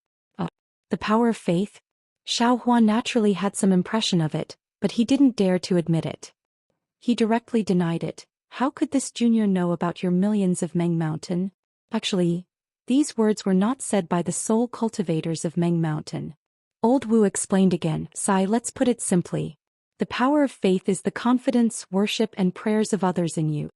The power of faith? Xiao Hua naturally had some impression of it, but he didn't dare to admit it. He directly denied it. How could this junior know about your millions of Meng Mountain? Actually, these words were not said by the soul cultivators of Meng Mountain. Old Wu explained again, Sai, let's put it simply. The power of faith is the confidence, worship and prayers of others in you.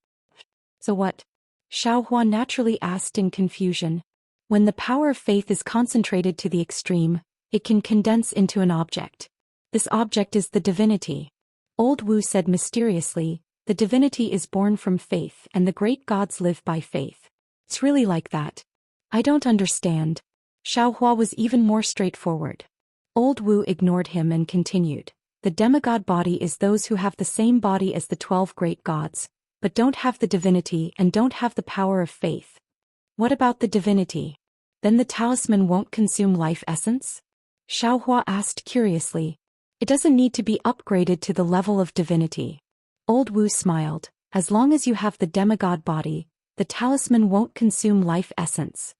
So what? Xiao Hua naturally asked in confusion. When the power of faith is concentrated to the extreme, it can condense into an object. This object is the divinity. Old Wu said mysteriously, the divinity is born from faith and the great gods live by faith. It's really like that. I don't understand. Xiao Hua was even more straightforward. Old Wu ignored him and continued. the demigod body is those who have the same body as the 12 great gods, but don't have the divinity and don't have the power of faith. What about the divinity? Then the talisman won't consume life essence? Xiaohua asked curiously. It doesn't need to be upgraded to the level of divinity. Old Wu smiled. As long as you have the demigod body, the talisman won't consume life essence.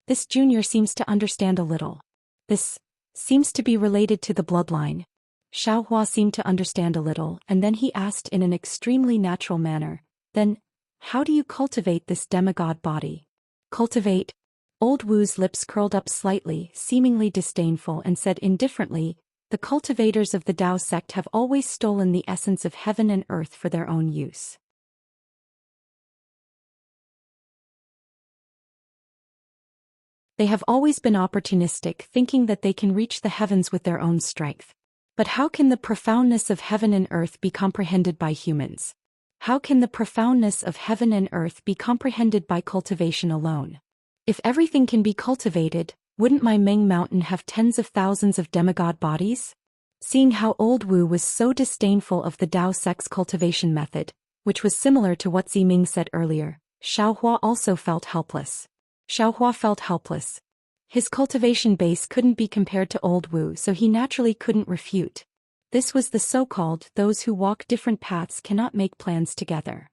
This junior seems to understand a little. This seems to be related to the bloodline. Xiaohua seemed to understand a little, and then he asked in an extremely natural manner, then, how do you cultivate this demigod body? Cultivate? Old Wu's lips curled up slightly, seemingly disdainful, and said indifferently, the cultivators of the Tao sect have always stolen the essence of heaven and earth for their own use. They have always been opportunistic, thinking that they can reach the heavens with their own strength. But how can the profoundness of heaven and earth be comprehended by humans? How can the profoundness of heaven and earth be comprehended by cultivation alone? If everything can be cultivated, wouldn't my Ming Mountain have tens of thousands of demigod bodies? Seeing how Old Wu was so disdainful of the Tao sect's cultivation method, which was similar to what Ziming said earlier, Xiaohua also felt helpless. Xiaohua felt helpless. His cultivation base couldn't be compared to Old Wu, so he naturally couldn't refute. This was the so-called those who walk different paths cannot make plans together.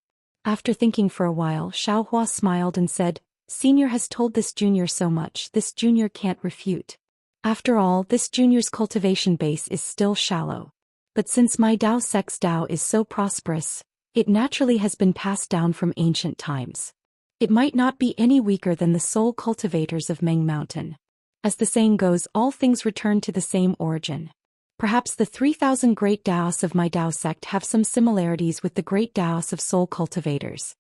After thinking for a while, Xiaohua smiled and said, Senior has told this junior so much, this junior can't refute. After all, this junior's cultivation base is still shallow. But since my Tao sect's Tao is so prosperous, it naturally has been passed down from ancient times. It might not be any weaker than the soul cultivators of Ming Mountain. As the saying goes, all things return to the same origin. Perhaps the 3,000 great Taos of my Tao sect have some similarities with the great Taos of soul cultivators.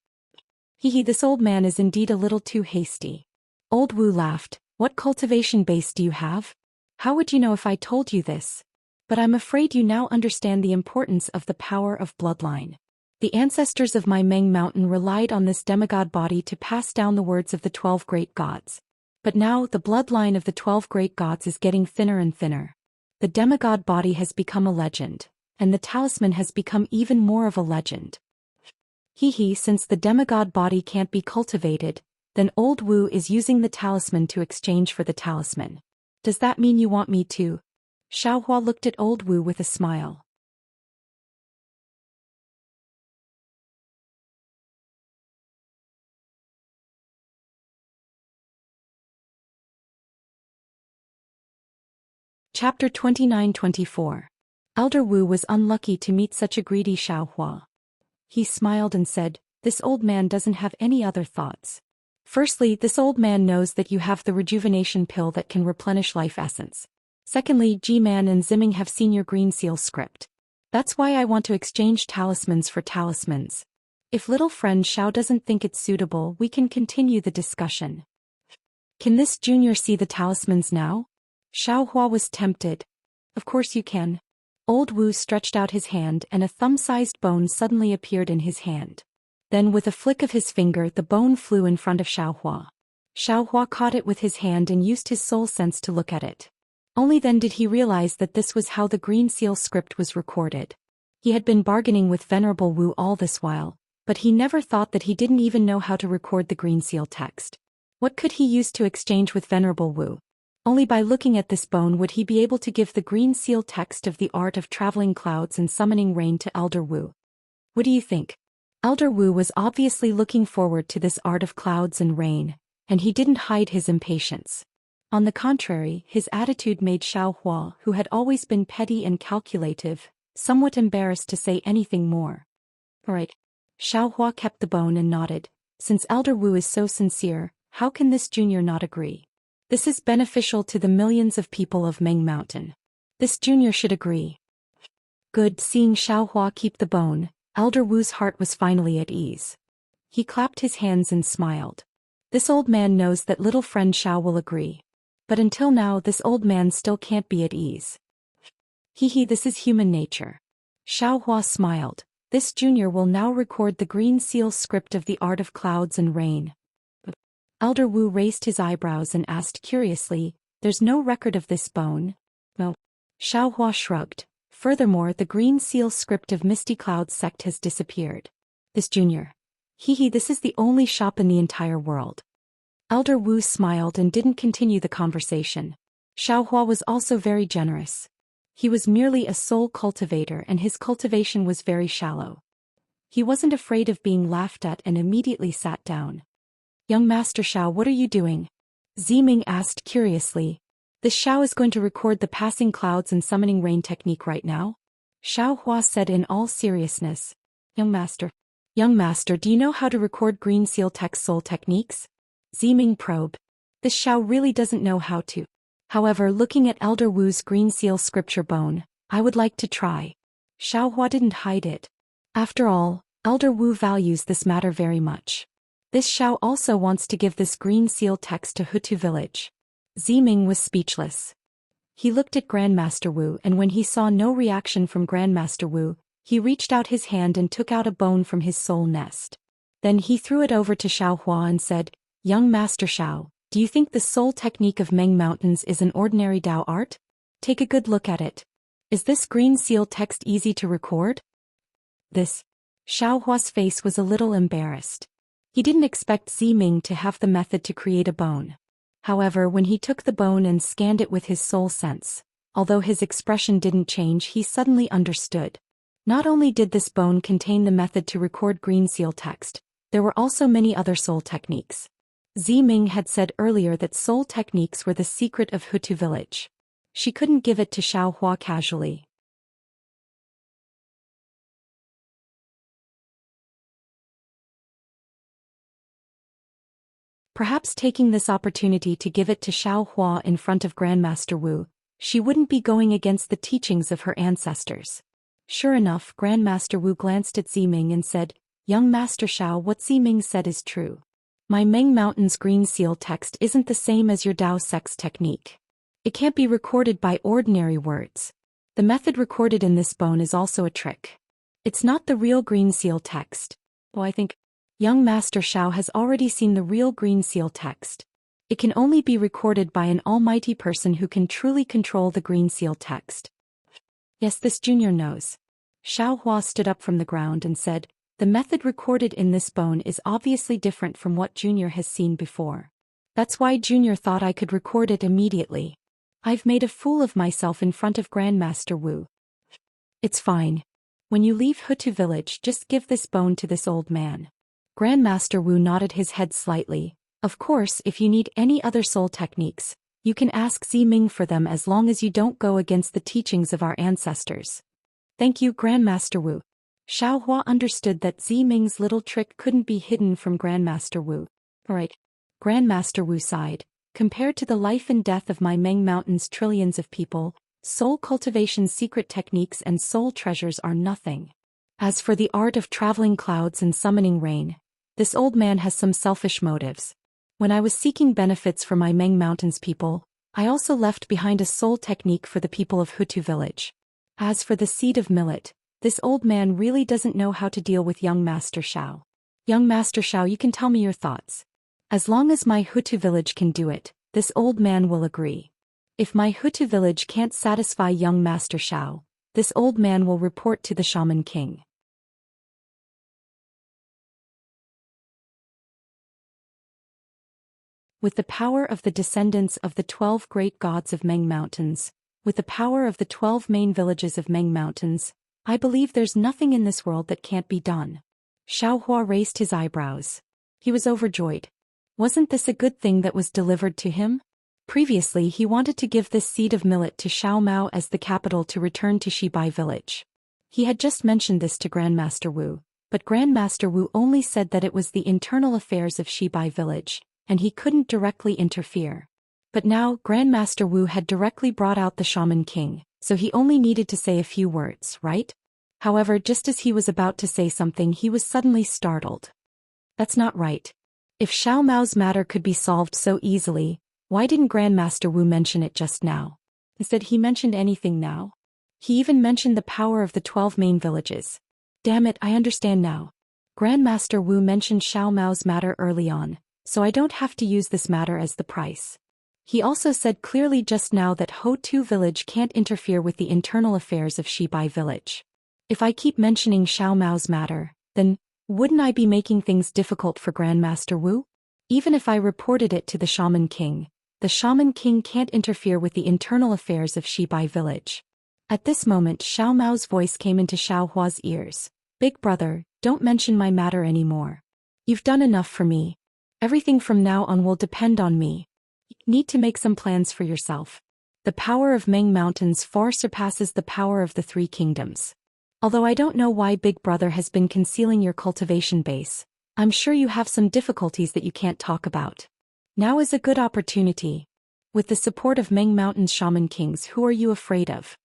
This old man is indeed a little too hasty. Old Wu laughed. What cultivation base do you have? How would you know if I told you this? But I'm afraid you now understand the importance of the power of bloodline. The ancestors of my Ming Mountain relied on this demigod body to pass down the words of the 12 great gods. But now the bloodline of the 12 great gods is getting thinner and thinner. The demigod body has become a legend, and the talisman has become even more of a legend. Since the demigod body can't be cultivated, then Old Wu is using the talisman to exchange for the talisman. Does that mean you want me to? Xiaohua looked at Old Wu with a smile. Chapter 29-24. Elder Wu was unlucky to meet such a greedy Xiaohua. He smiled and said, this old man doesn't have any other thoughts. Firstly, this old man knows that you have the rejuvenation pill that can replenish life essence. Secondly, G-Man and Ziming have seen your green seal script. That's why I want to exchange talismans for talismans. If little friend Xiao doesn't think it's suitable, we can continue the discussion. Can this junior see the talismans now? Xiaohua was tempted. Of course you can. Old Wu stretched out his hand and a thumb-sized bone suddenly appeared in his hand. Then with a flick of his finger the bone flew in front of Xiaohua. Xiaohua caught it with his hand and used his soul sense to look at it. Only then did he realize that this was how the green seal script was recorded. He had been bargaining with Venerable Wu all this while, but he never thought that he didn't even know how to record the green seal text. What could he use to exchange with Venerable Wu? Only by looking at this bone would he be able to give the green seal text of the art of traveling clouds and summoning rain to Elder Wu. What do you think? Elder Wu was obviously looking forward to this art of clouds and rain, and he didn't hide his impatience. On the contrary, his attitude made Xiaohua, who had always been petty and calculative, somewhat embarrassed to say anything more. All right. Xiaohua kept the bone and nodded. Since Elder Wu is so sincere, how can this junior not agree? This is beneficial to the millions of people of Ming Mountain. This junior should agree. Good. Seeing Xiaohua keep the bone, Elder Wu's heart was finally at ease. He clapped his hands and smiled. This old man knows that little friend Xiao will agree. But until now this old man still can't be at ease. This is human nature. Xiaohua smiled. This junior will now record the green seal script of the art of clouds and rain. Elder Wu raised his eyebrows and asked curiously, there's no record of this bone? No. Xiaohua shrugged. Furthermore, the green seal script of Misty Cloud's sect has disappeared. This junior. This is the only shop in the entire world. Elder Wu smiled and didn't continue the conversation. Xiaohua was also very generous. He was merely a soul cultivator and his cultivation was very shallow. He wasn't afraid of being laughed at and immediately sat down. Young Master Xiao, what are you doing? Ziming asked curiously. This Xiao is going to record the passing clouds and summoning rain technique right now? Xiaohua said in all seriousness. Young Master, do you know how to record green seal text soul techniques? Ziming probed. This Xiao really doesn't know how to. However, looking at Elder Wu's green seal scripture bone, I would like to try. Xiaohua didn't hide it. After all, Elder Wu values this matter very much. This Xiao also wants to give this green seal text to Hutu village. Ziming was speechless. He looked at Grandmaster Wu and when he saw no reaction from Grandmaster Wu, he reached out his hand and took out a bone from his soul nest. Then he threw it over to Xiaohua and said, Young Master Xiao, do you think the soul technique of Meng Mountains is an ordinary Dao art? Take a good look at it. Is this green seal text easy to record? Xiaohua's face was a little embarrassed. He didn't expect Ziming to have the method to create a bone. However, when he took the bone and scanned it with his soul sense, although his expression didn't change, he suddenly understood. Not only did this bone contain the method to record green seal text, there were also many other soul techniques. Ziming had said earlier that soul techniques were the secret of Hutu village. She couldn't give it to Xiaohua casually. Perhaps taking this opportunity to give it to Xiaohua in front of Grandmaster Wu, she wouldn't be going against the teachings of her ancestors. Sure enough, Grandmaster Wu glanced at Ziming and said, Young Master Xiao, what Ziming said is true. My Meng Mountain's green seal text isn't the same as your Dao Sect's technique. It can't be recorded by ordinary words. The method recorded in this bone is also a trick. It's not the real green seal text. Well, I think Young Master Xiao has already seen the real green seal text. It can only be recorded by an almighty person who can truly control the green seal text. Yes, this junior knows. Xiaohua stood up from the ground and said, the method recorded in this bone is obviously different from what Junior has seen before. That's why Junior thought I could record it immediately. I've made a fool of myself in front of Grandmaster Wu. It's fine. When you leave Hutu village, just give this bone to this old man. Grandmaster Wu nodded his head slightly. Of course, if you need any other soul techniques, you can ask Ziming for them as long as you don't go against the teachings of our ancestors. Thank you, Grandmaster Wu. Xiaohua understood that Ziming's little trick couldn't be hidden from Grandmaster Wu. Alright. Grandmaster Wu sighed. Compared to the life and death of my Meng Mountain's trillions of people, soul cultivation's secret techniques and soul treasures are nothing. As for the art of traveling clouds and summoning rain, this old man has some selfish motives. When I was seeking benefits for my Meng Mountain's people, I also left behind a soul technique for the people of Hutu village. As for the seed of millet, this old man really doesn't know how to deal with young Master Xiao. Young Master Xiao, you can tell me your thoughts. As long as my Hutu village can do it, this old man will agree. If my Hutu village can't satisfy young Master Xiao, this old man will report to the Shaman King. With the power of the descendants of the 12 great gods of Meng Mountains, with the power of the 12 main villages of Meng Mountains, I believe there's nothing in this world that can't be done. Xiaohua raised his eyebrows. He was overjoyed. Wasn't this a good thing that was delivered to him? Previously he wanted to give this seed of millet to Xiaomao as the capital to return to Shibai village. He had just mentioned this to Grandmaster Wu, but Grandmaster Wu only said that it was the internal affairs of Shibai village, and he couldn't directly interfere. But now Grandmaster Wu had directly brought out the Shaman King, so he only needed to say a few words, right? However, just as he was about to say something, he was suddenly startled. That's not right. If Xiao Mao's matter could be solved so easily, why didn't Grandmaster Wu mention it just now? Instead, he mentioned anything now. He even mentioned the power of the 12 main villages. Damn it, I understand now. Grandmaster Wu mentioned Xiao Mao's matter early on, so I don't have to use this matter as the price. He also said clearly just now that Ho-Tu village can't interfere with the internal affairs of Shibai village. If I keep mentioning Xiao Mao's matter, then wouldn't I be making things difficult for Grandmaster Wu? Even if I reported it to the Shaman King, the Shaman King can't interfere with the internal affairs of Shibai village. At this moment Xiao Mao's voice came into Xiao Hua's ears. Big brother, don't mention my matter anymore. You've done enough for me. Everything from now on will depend on me. You need to make some plans for yourself. The power of Meng Mountains far surpasses the power of the Three Kingdoms. Although I don't know why Big Brother has been concealing your cultivation base, I'm sure you have some difficulties that you can't talk about. Now is a good opportunity. With the support of Meng Mountain's Shaman Kings, who are you afraid of?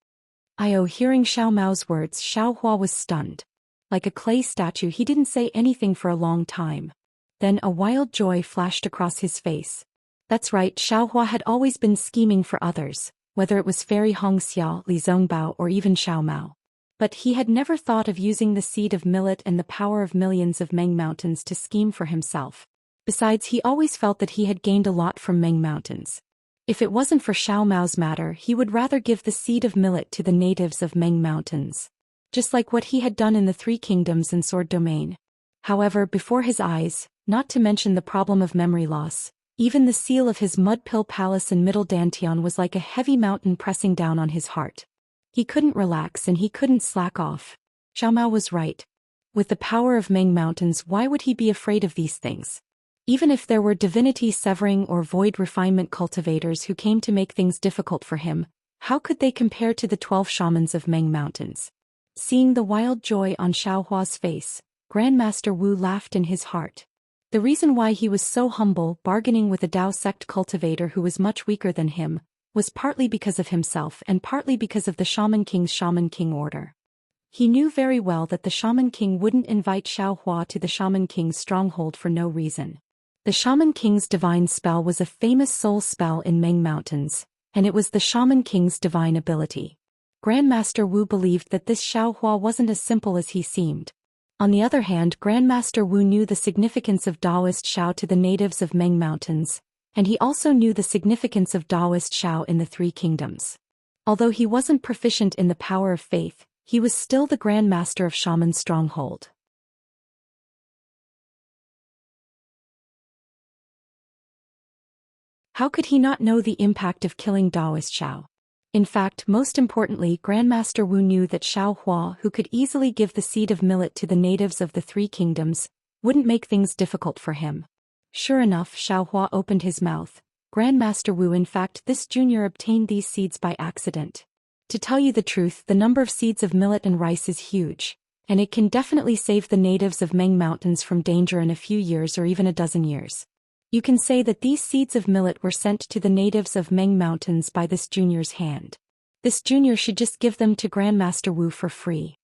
Hearing Xiao Mao's words, Xiao Hua was stunned. Like a clay statue, he didn't say anything for a long time. Then a wild joy flashed across his face. That's right, Xiao Hua had always been scheming for others, whether it was Fairy Hong Xiao, Li Zongbao, or even Xiao Mao. But he had never thought of using the seed of millet and the power of millions of Meng Mountains to scheme for himself. Besides, he always felt that he had gained a lot from Meng Mountains. If it wasn't for Xiao Mao's matter, he would rather give the seed of millet to the natives of Meng Mountains. Just like what he had done in the Three Kingdoms and Sword Domain. However, before his eyes, not to mention the problem of memory loss, even the seal of his Mud Pill Palace in Middle Dantian was like a heavy mountain pressing down on his heart. He couldn't relax and he couldn't slack off. Xiao Mao was right. With the power of Meng Mountains, why would he be afraid of these things? Even if there were divinity severing or void refinement cultivators who came to make things difficult for him, how could they compare to the 12 shamans of Meng Mountains? Seeing the wild joy on Xiao Hua's face, Grandmaster Wu laughed in his heart. The reason why he was so humble, bargaining with a Dao sect cultivator who was much weaker than him, was partly because of himself and partly because of the Shaman King's Shaman King order. He knew very well that the Shaman King wouldn't invite Xiao Hua to the Shaman King's stronghold for no reason. The Shaman King's divine spell was a famous soul spell in Meng Mountains, and it was the Shaman King's divine ability. Grandmaster Wu believed that this Xiao Hua wasn't as simple as he seemed. On the other hand, Grandmaster Wu knew the significance of Taoist Xiao to the natives of Meng Mountains, and he also knew the significance of Taoist Xiao in the Three Kingdoms. Although he wasn't proficient in the power of faith, he was still the Grand Master of Shaman's stronghold. How could he not know the impact of killing Taoist Xiao? In fact, most importantly, Grandmaster Wu knew that Xiao Hua, who could easily give the seed of millet to the natives of the Three Kingdoms, wouldn't make things difficult for him. Sure enough, Xiao Hua opened his mouth. Grandmaster Wu, in fact, this junior obtained these seeds by accident. To tell you the truth, the number of seeds of millet and rice is huge, and it can definitely save the natives of Meng Mountains from danger in a few years or even a dozen years. You can say that these seeds of millet were sent to the natives of Meng Mountains by this junior's hand. This junior should just give them to Grandmaster Wu for free.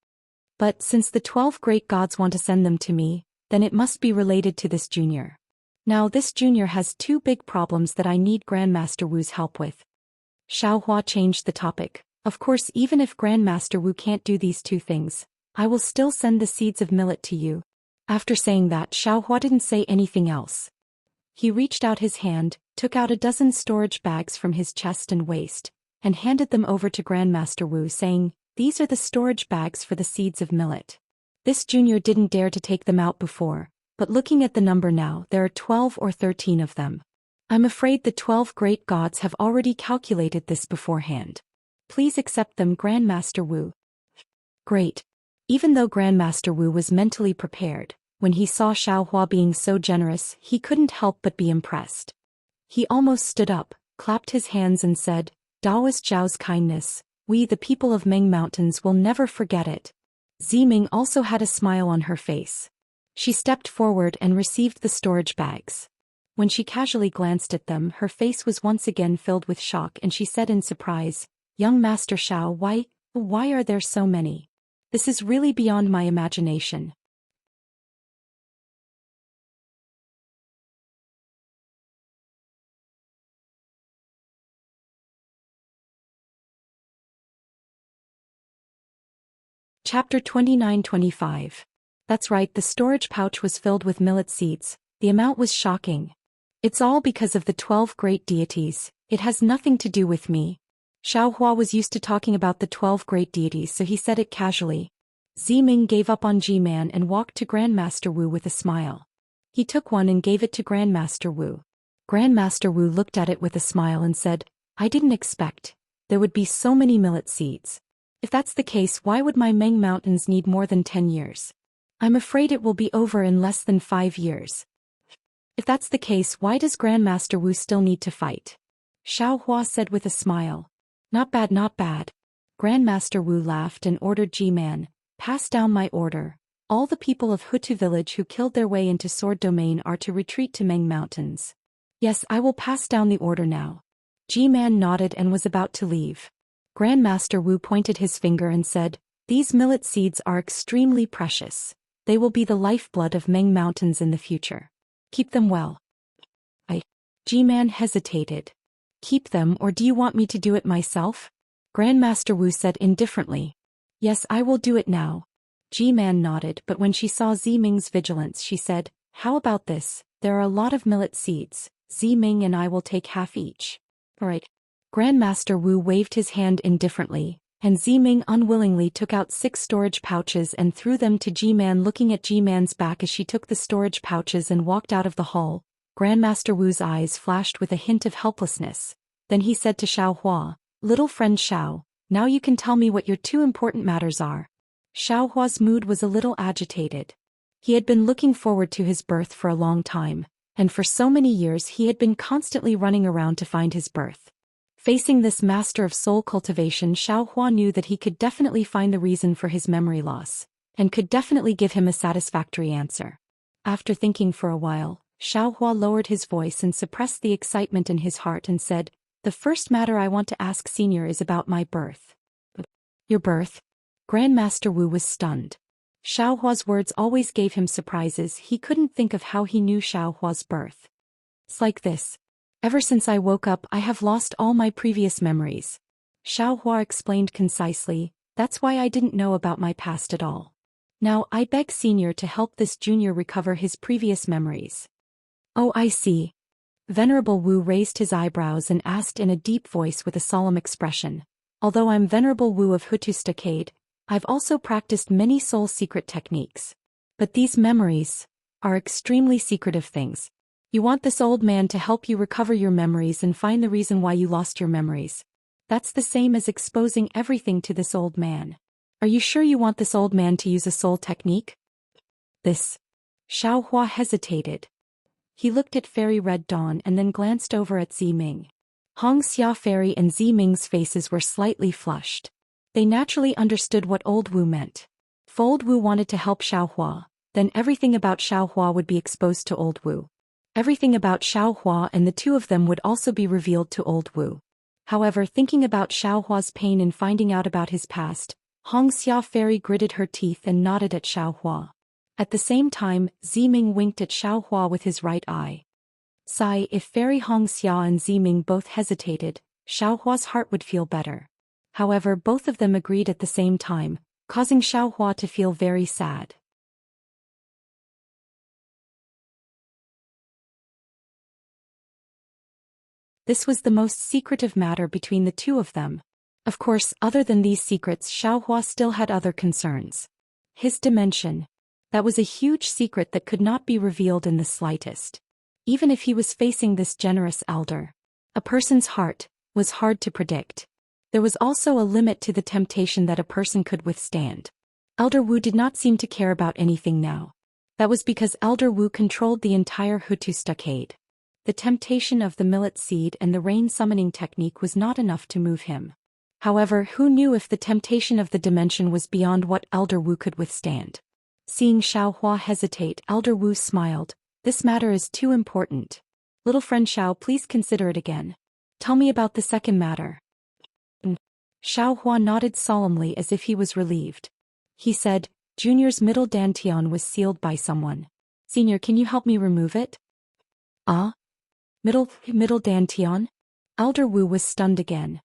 But since the 12 great gods want to send them to me, then it must be related to this junior. Now this junior has two big problems that I need Grandmaster Wu's help with. Xiao Hua changed the topic. Of course, even if Grandmaster Wu can't do these two things, I will still send the seeds of millet to you. After saying that, Xiao Hua didn't say anything else. He reached out his hand, took out a dozen storage bags from his chest and waist, and handed them over to Grandmaster Wu, saying, "These are the storage bags for the seeds of millet." This junior didn't dare to take them out before, but looking at the number now, there are 12 or 13 of them. I'm afraid the 12 great gods have already calculated this beforehand. Please accept them, Grandmaster Wu. Great. Even though Grandmaster Wu was mentally prepared, when he saw Xiao Hua being so generous, he couldn't help but be impressed. He almost stood up, clapped his hands and said, "Taoist Zhao's kindness, we the people of Meng Mountains will never forget it." Ziming also had a smile on her face. She stepped forward and received the storage bags. When she casually glanced at them, her face was once again filled with shock and she said in surprise, "Young Master Xiao, why are there so many? This is really beyond my imagination." Chapter 29-25. That's right, the storage pouch was filled with millet seeds. The amount was shocking. It's all because of the 12 great deities, it has nothing to do with me. Xiao Hua was used to talking about the 12 great deities, so he said it casually. Ziming gave up on G-Man and walked to Grandmaster Wu with a smile. He took one and gave it to Grandmaster Wu. Grandmaster Wu looked at it with a smile and said, I didn't expect there would be so many millet seeds. If that's the case, why would my Meng Mountains need more than 10 years? I'm afraid it will be over in less than 5 years. If that's the case, why does Grandmaster Wu still need to fight? Xiao Hua said with a smile. Not bad, not bad. Grandmaster Wu laughed and ordered G-Man, pass down my order. All the people of Hutu village who killed their way into Sword Domain are to retreat to Meng Mountains. Yes, I will pass down the order now. G-Man nodded and was about to leave. Grandmaster Wu pointed his finger and said, these millet seeds are extremely precious. They will be the lifeblood of Meng Mountains in the future. Keep them well. G-Man hesitated. Keep them, or do you want me to do it myself? Grandmaster Wu said indifferently. Yes, I will do it now. G-Man nodded, but when she saw Ziming's vigilance she said, how about this? There are a lot of millet seeds. Ziming and I will take half each. Alright. Grandmaster Wu waved his hand indifferently, and Ziming unwillingly took out 6 storage pouches and threw them to G-Man, looking at G-Man's back as she took the storage pouches and walked out of the hall. Grandmaster Wu's eyes flashed with a hint of helplessness. Then he said to Xiao Hua, little friend Xiao, now you can tell me what your 2 important matters are. Xiao Hua's mood was a little agitated. He had been looking forward to his birth for a long time, and for so many years he had been constantly running around to find his birth. Facing this master of soul cultivation, Xiao Hua knew that he could definitely find the reason for his memory loss, and could definitely give him a satisfactory answer. After thinking for a while, Xiao Hua lowered his voice and suppressed the excitement in his heart and said, the first matter I want to ask Senior is about my birth. Your birth? Grandmaster Wu was stunned. Xiao Hua's words always gave him surprises. He couldn't think of how he knew Xiao Hua's birth. It's like this. Ever since I woke up, I have lost all my previous memories. Xiao Hua explained concisely, that's why I didn't know about my past at all. Now I beg Senior to help this junior recover his previous memories. Oh, I see. Venerable Wu raised his eyebrows and asked in a deep voice with a solemn expression. Although I'm Venerable Wu of Hutu Stockade, I've also practiced many soul secret techniques. But these memories are extremely secretive things. You want this old man to help you recover your memories and find the reason why you lost your memories. That's the same as exposing everything to this old man. Are you sure you want this old man to use a soul technique? This. Xiao Hua hesitated. He looked at Fairy Red Dawn and then glanced over at Ziming. Hong Xia Fairy and Ziming's faces were slightly flushed. They naturally understood what Old Wu meant. If Old Wu wanted to help Xiao Hua, then everything about Xiao Hua would be exposed to Old Wu. Everything about Xiao Hua and the 2 of them would also be revealed to Old Wu. However, thinking about Xiao Hua's pain in finding out about his past, Hong Xia Fairy gritted her teeth and nodded at Xiao Hua. At the same time, Ziming winked at Xiao Hua with his right eye. Sigh, if Fairy Hong Xia and Ziming both hesitated, Xiao Hua's heart would feel better. However, both of them agreed at the same time, causing Xiao Hua to feel very sad. This was the most secretive matter between the 2 of them. Of course, other than these secrets, Xiao Hua still had other concerns. His dimension. That was a huge secret that could not be revealed in the slightest. Even if he was facing this generous elder. A person's heart was hard to predict. There was also a limit to the temptation that a person could withstand. Elder Wu did not seem to care about anything now. That was because Elder Wu controlled the entire Hutu Stockade. The temptation of the millet seed and the rain summoning technique was not enough to move him. However, who knew if the temptation of the dimension was beyond what Elder Wu could withstand? Seeing Xiao Hua hesitate, Elder Wu smiled. This matter is too important. Little friend Xiao, please consider it again. Tell me about the second matter. Xiao Hua nodded solemnly as if he was relieved. He said, Junior's middle dantian was sealed by someone. Senior, can you help me remove it? Middle dantian? Elder Wu was stunned again.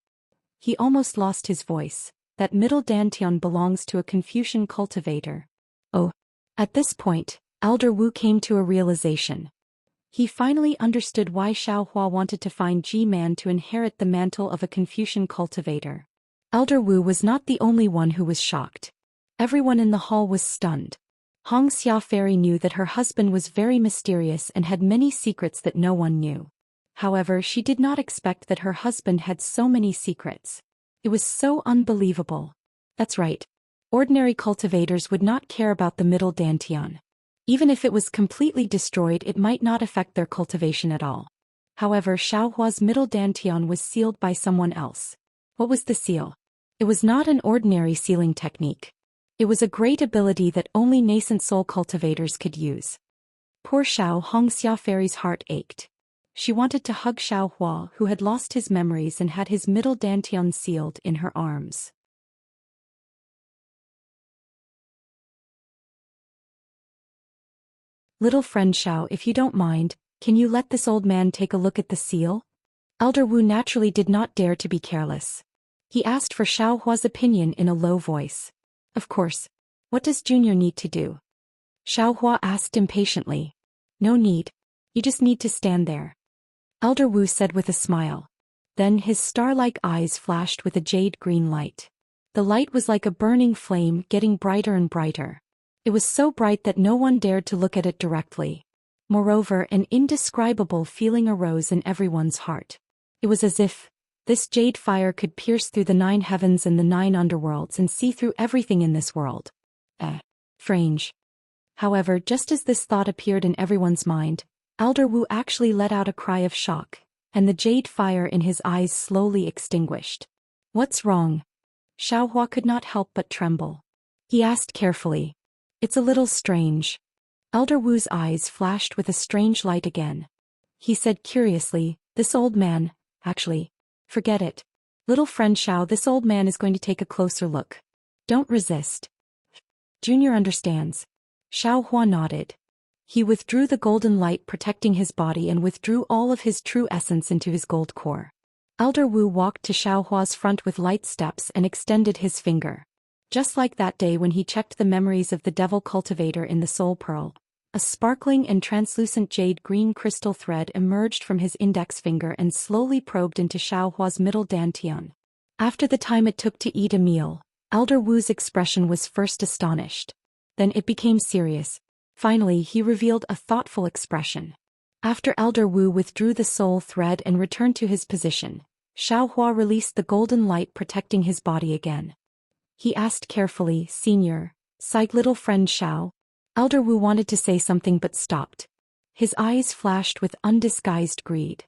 He almost lost his voice. That middle dantian belongs to a Confucian cultivator. Oh. At this point, Elder Wu came to a realization. He finally understood why Xiaohua wanted to find Ji-Man to inherit the mantle of a Confucian cultivator. Elder Wu was not the only one who was shocked. Everyone in the hall was stunned. Hong Xia Fairy knew that her husband was very mysterious and had many secrets that no one knew. However, she did not expect that her husband had so many secrets. It was so unbelievable. That's right. Ordinary cultivators would not care about the middle dantian. Even if it was completely destroyed, it might not affect their cultivation at all. However, Xiaohua's middle dantian was sealed by someone else. What was the seal? It was not an ordinary sealing technique. It was a great ability that only nascent soul cultivators could use. Poor Xiao Hong Xia Fairy's heart ached. She wanted to hug Xiaohua, who had lost his memories and had his middle dantian sealed, in her arms. Little friend Xiao, if you don't mind, can you let this old man take a look at the seal? Elder Wu naturally did not dare to be careless. He asked for Xiaohua's opinion in a low voice. Of course. What does Junior need to do? Xiaohua asked impatiently. No need. You just need to stand there. Elder Wu said with a smile. Then his star-like eyes flashed with a jade-green light. The light was like a burning flame, getting brighter and brighter. It was so bright that no one dared to look at it directly. Moreover, an indescribable feeling arose in everyone's heart. It was as if this jade fire could pierce through the 9 heavens and the 9 underworlds and see through everything in this world. Strange. However, just as this thought appeared in everyone's mind, Elder Wu actually let out a cry of shock, and the jade fire in his eyes slowly extinguished. What's wrong? Xiaohua could not help but tremble. He asked carefully. It's a little strange. Elder Wu's eyes flashed with a strange light again. He said curiously, this old man, actually. Forget it. Little friend Xiao, this old man is going to take a closer look. Don't resist. Junior understands. Xiaohua nodded. He withdrew the golden light protecting his body and withdrew all of his true essence into his gold core. Elder Wu walked to Xiaohua's front with light steps and extended his finger. Just like that day when he checked the memories of the devil cultivator in the soul pearl, a sparkling and translucent jade-green crystal thread emerged from his index finger and slowly probed into Xiaohua's middle dantian. After the time it took to eat a meal, Elder Wu's expression was first astonished. Then it became serious. Finally, he revealed a thoughtful expression. After Elder Wu withdrew the soul thread and returned to his position, Xiaohua released the golden light protecting his body again. He asked carefully, Senior, sighed little friend Xiao. Elder Wu wanted to say something but stopped. His eyes flashed with undisguised greed.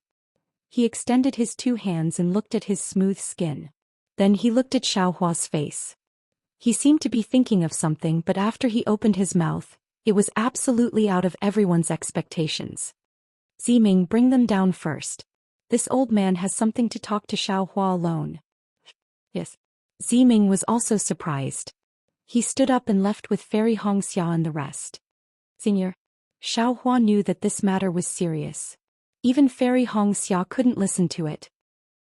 He extended his 2 hands and looked at his smooth skin. Then he looked at Xiaohua's face. He seemed to be thinking of something, but after he opened his mouth, it was absolutely out of everyone's expectations. Ziming, bring them down first. This old man has something to talk to Xiaohua alone. Yes. Ziming was also surprised. He stood up and left with Fairy Hong Xia and the rest. Senior. Xiaohua knew that this matter was serious. Even Fairy Hong Xia couldn't listen to it.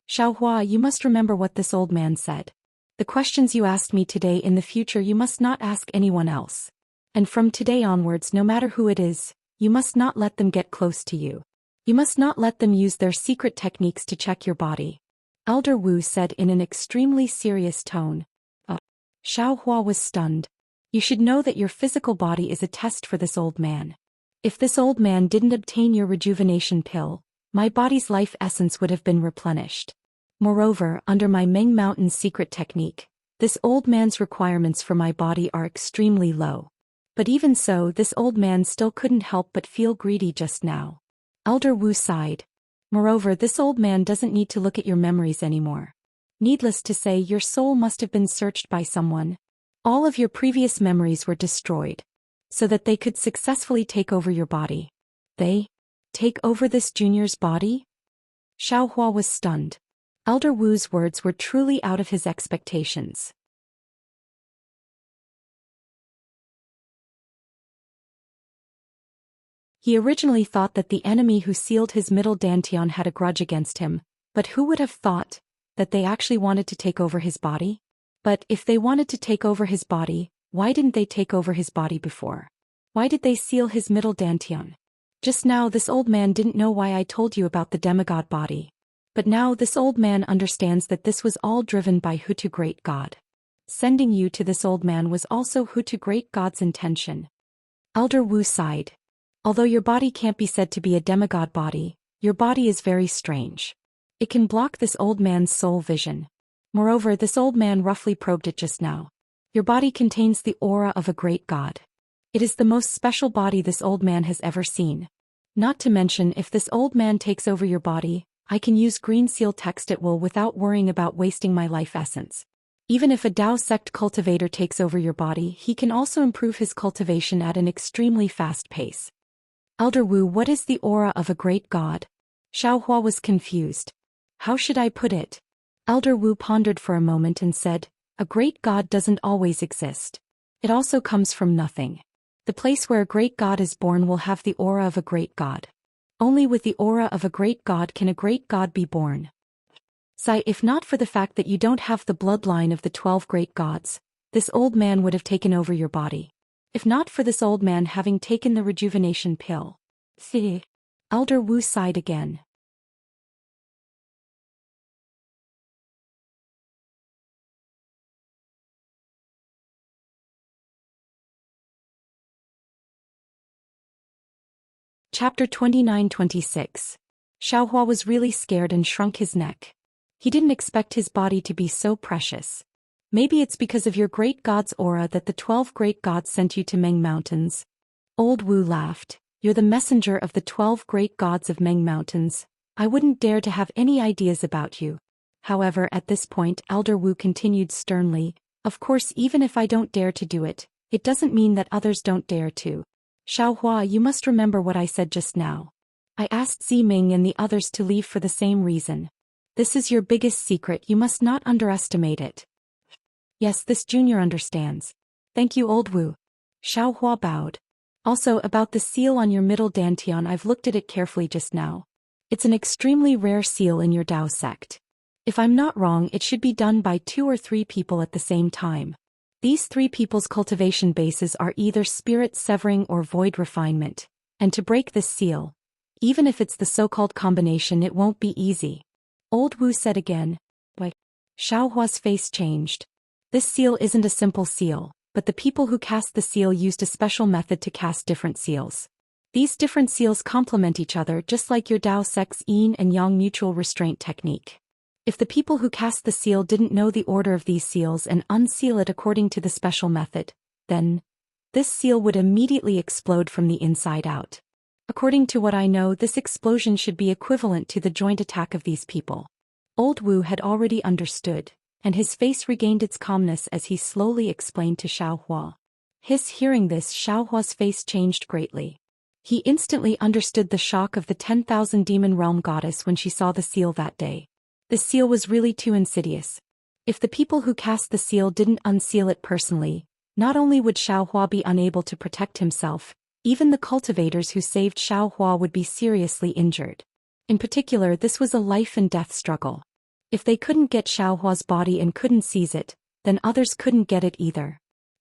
Xiaohua, you must remember what this old man said. The questions you asked me today, in the future you must not ask anyone else. And from today onwards, no matter who it is, you must not let them get close to you. You must not let them use their secret techniques to check your body. Elder Wu said in an extremely serious tone. Xiaohua was stunned. You should know that your physical body is a test for this old man. If this old man didn't obtain your rejuvenation pill, my body's life essence would have been replenished. Moreover, under my Meng Mountain secret technique, this old man's requirements for my body are extremely low. But even so, this old man still couldn't help but feel greedy just now. Elder Wu sighed. Moreover, this old man doesn't need to look at your memories anymore. Needless to say, your soul must have been searched by someone. All of your previous memories were destroyed, so that they could successfully take over your body. They? Take over this junior's body? Xiaohua was stunned. Elder Wu's words were truly out of his expectations. He originally thought that the enemy who sealed his middle dantian had a grudge against him, but who would have thought that they actually wanted to take over his body? But if they wanted to take over his body, why didn't they take over his body before? Why did they seal his middle dantian? Just now this old man didn't know why I told you about the demigod body. But now this old man understands that this was all driven by Hutu Great God. Sending you to this old man was also Hutu Great God's intention. Elder Wu sighed. Although your body can't be said to be a demigod body, your body is very strange. It can block this old man's soul vision. Moreover, this old man roughly probed it just now. Your body contains the aura of a great god. It is the most special body this old man has ever seen. Not to mention, if this old man takes over your body, I can use green seal text at will without worrying about wasting my life essence. Even if a Dao sect cultivator takes over your body, he can also improve his cultivation at an extremely fast pace. Elder Wu, what is the aura of a great god? Xiaohua was confused. How should I put it? Elder Wu pondered for a moment and said, a great god doesn't always exist. It also comes from nothing. The place where a great god is born will have the aura of a great god. Only with the aura of a great god can a great god be born. Sai, if not for the fact that you don't have the bloodline of the 12 great gods, this old man would have taken over your body. If not for this old man having taken the rejuvenation pill. Elder Wu sighed again. Chapter 29-26. Xiaohua was really scared and shrunk his neck. He didn't expect his body to be so precious. Maybe it's because of your great god's aura that the 12 great gods sent you to Meng Mountains. Old Wu laughed. You're the messenger of the 12 great gods of Meng Mountains. I wouldn't dare to have any ideas about you. However, at this point, Elder Wu continued sternly, of course, even if I don't dare to do it, it doesn't mean that others don't dare to. Xiaohua, you must remember what I said just now. I asked Ziming and the others to leave for the same reason. This is your biggest secret, you must not underestimate it. Yes, this junior understands. Thank you, Old Wu. Xiaohua bowed. Also, about the seal on your middle dantian, I've looked at it carefully just now. It's an extremely rare seal in your Dao sect. If I'm not wrong, it should be done by 2 or 3 people at the same time. These 3 people's cultivation bases are either spirit severing or void refinement, and to break this seal, even if it's the so-called combination, it won't be easy. Old Wu said again. Why? Xiaohua's face changed. This seal isn't a simple seal, but the people who cast the seal used a special method to cast different seals. These different seals complement each other just like your Dao sect's yin and yang mutual restraint technique. If the people who cast the seal didn't know the order of these seals and unseal it according to the special method, then this seal would immediately explode from the inside out. According to what I know, this explosion should be equivalent to the joint attack of these people. Old Wu had already understood, and his face regained its calmness as he slowly explained to Xiaohua. Hearing this, Xiaohua's face changed greatly. He instantly understood the shock of the 10,000 demon realm goddess when she saw the seal that day. The seal was really too insidious. If the people who cast the seal didn't unseal it personally, not only would Xiaohua be unable to protect himself, even the cultivators who saved Xiaohua would be seriously injured. In particular, this was a life and death struggle. If they couldn't get Xiaohua's body and couldn't seize it, then others couldn't get it either.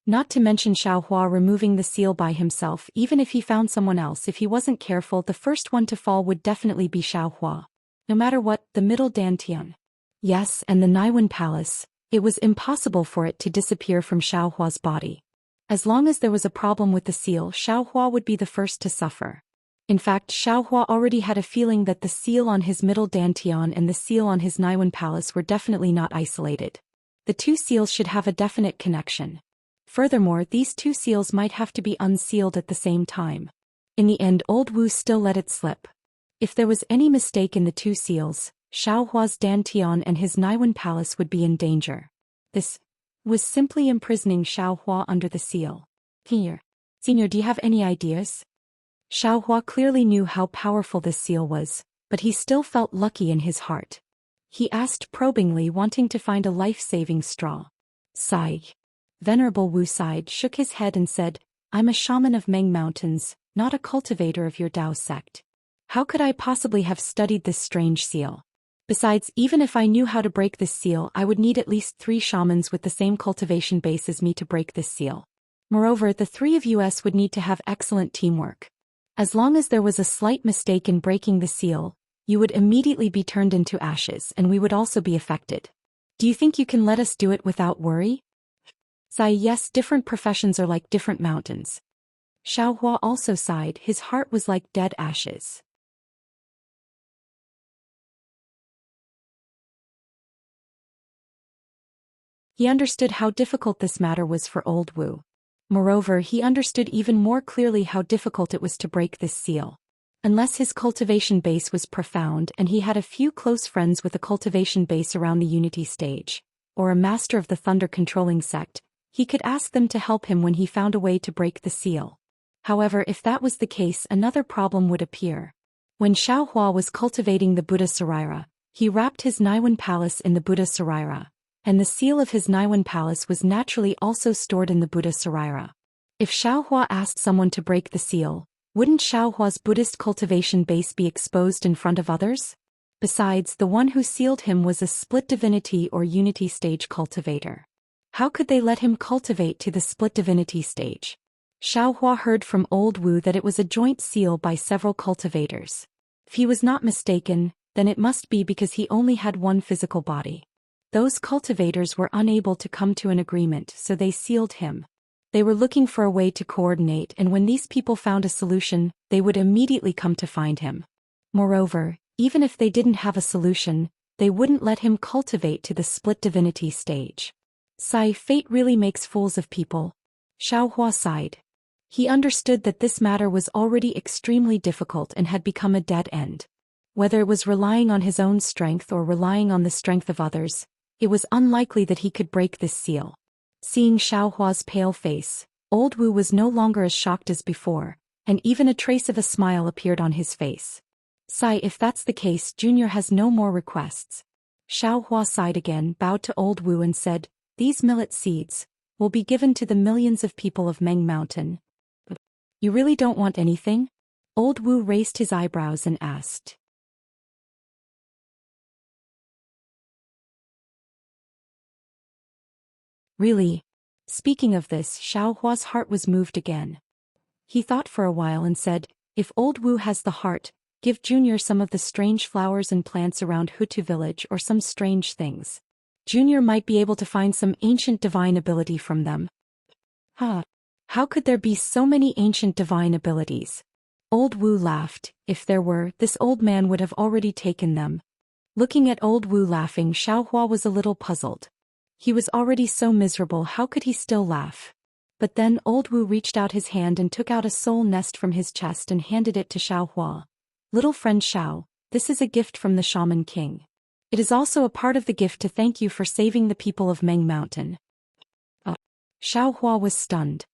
Not to mention Xiaohua removing the seal by himself. Even if he found someone else, if he wasn't careful, the first one to fall would definitely be Xiaohua. No matter what, the middle dantian. Yes, and the Naiwen Palace, it was impossible for it to disappear from Xiaohua's body. As long as there was a problem with the seal, Xiaohua would be the first to suffer. In fact, Xiaohua already had a feeling that the seal on his middle dantian and the seal on his Naiwen Palace were definitely not isolated. The 2 seals should have a definite connection. Furthermore, these 2 seals might have to be unsealed at the same time. In the end, Old Wu still let it slip. If there was any mistake in the 2 seals, Xiaohua's dantian and his Naiwen Palace would be in danger. This was simply imprisoning Xiaohua under the seal. Here. Senior, do you have any ideas? Xiaohua clearly knew how powerful this seal was, but he still felt lucky in his heart. He asked probingly, wanting to find a life-saving straw. Sigh. Venerable Wu sighed, shook his head and said, I'm a shaman of Meng Mountains, not a cultivator of your Dao sect. How could I possibly have studied this strange seal? Besides, even if I knew how to break this seal, I would need at least 3 shamans with the same cultivation base as me to break this seal. Moreover, the 3 of us would need to have excellent teamwork. As long as there was a slight mistake in breaking the seal, you would immediately be turned into ashes and we would also be affected. Do you think you can let us do it without worry? Sigh. Yes, different professions are like different mountains. Xiaohua also sighed, his heart was like dead ashes. He understood how difficult this matter was for old Wu. Moreover, he understood even more clearly how difficult it was to break this seal. Unless his cultivation base was profound and he had a few close friends with a cultivation base around the unity stage, or a master of the thunder controlling sect, he could ask them to help him when he found a way to break the seal. However, if that was the case, another problem would appear. When Xiaohua was cultivating the Buddha Sarira, he wrapped his Naiwan palace in the Buddha Sarira, and the seal of his Naiwan palace was naturally also stored in the Buddha Sarira. If Xiaohua asked someone to break the seal, wouldn't Xiaohua's Buddhist cultivation base be exposed in front of others? Besides, the one who sealed him was a split divinity or unity stage cultivator. How could they let him cultivate to the split divinity stage? Xiaohua heard from old Wu that it was a joint seal by several cultivators. If he was not mistaken, then it must be because he only had one physical body. Those cultivators were unable to come to an agreement, so they sealed him. They were looking for a way to coordinate, and when these people found a solution, they would immediately come to find him. Moreover, even if they didn't have a solution, they wouldn't let him cultivate to the split divinity stage. Sigh. Fate really makes fools of people. Xiaohua sighed. He understood that this matter was already extremely difficult and had become a dead end. Whether it was relying on his own strength or relying on the strength of others, it was unlikely that he could break this seal. Seeing Xiaohua's pale face, old Wu was no longer as shocked as before, and even a trace of a smile appeared on his face. Sigh. If that's the case, Junior has no more requests. Xiaohua sighed again, bowed to old Wu and said, "These millet seeds will be given to the millions of people of Meng Mountain." You really don't want anything? Old Wu raised his eyebrows and asked. Really? Speaking of this, Xiaohua's heart was moved again. He thought for a while and said, "If old Wu has the heart, give Junior some of the strange flowers and plants around Hutu village or some strange things. Junior might be able to find some ancient divine ability from them." How could there be so many ancient divine abilities? Old Wu laughed. If there were, this old man would have already taken them. Looking at old Wu laughing, Xiaohua was a little puzzled. He was already so miserable, how could he still laugh? But then old Wu reached out his hand and took out a soul nest from his chest and handed it to Xiaohua. "Little friend Xiao, this is a gift from the Shaman King. It is also a part of the gift to thank you for saving the people of Meng Mountain." Xiaohua was stunned.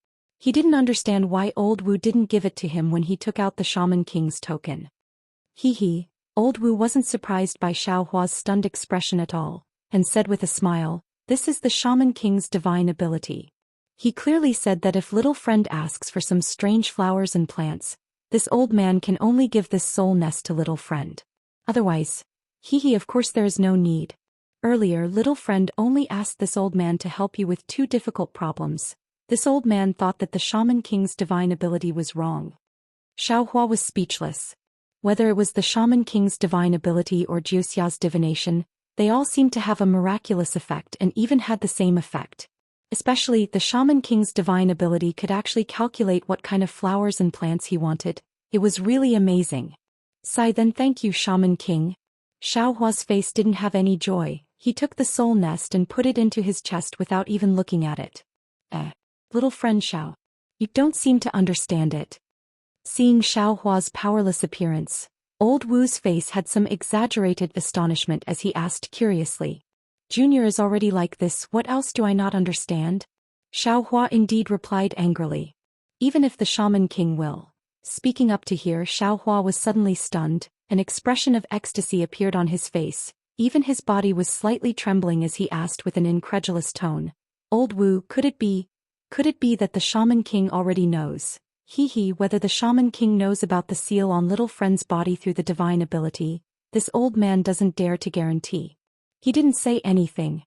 He didn't understand why old Wu didn't give it to him when he took out the Shaman King's token. Old Wu wasn't surprised by Xiaohua's stunned expression at all, and said with a smile, "This is the Shaman King's divine ability." He clearly said that if little friend asks for some strange flowers and plants, this old man can only give this soul nest to little friend. Otherwise, of course there is no need. Earlier, little friend only asked this old man to help you with 2 difficult problems. This old man thought that the Shaman King's divine ability was wrong. Xiaohua was speechless. Whether it was the Shaman King's divine ability or Jiuxia's divination, they all seemed to have a miraculous effect and even had the same effect. Especially, the Shaman King's divine ability could actually calculate what kind of flowers and plants he wanted. It was really amazing. Sigh. Then thank you, Shaman King. Xiaohua's face didn't have any joy. He took the soul nest and put it into his chest without even looking at it. Little friend Xiao, you don't seem to understand it. Seeing Xiaohua's powerless appearance, old Wu's face had some exaggerated astonishment as he asked curiously, "Junior is already like this, what else do I not understand?" Xiaohua indeed replied angrily. "Even if the Shaman King will." Speaking up to hear, Xiaohua was suddenly stunned, an expression of ecstasy appeared on his face, even his body was slightly trembling as he asked with an incredulous tone, "Old Wu, could it be that the Shaman King already knows?" Whether the Shaman King knows about the seal on little friend's body through the divine ability, this old man doesn't dare to guarantee. He didn't say anything.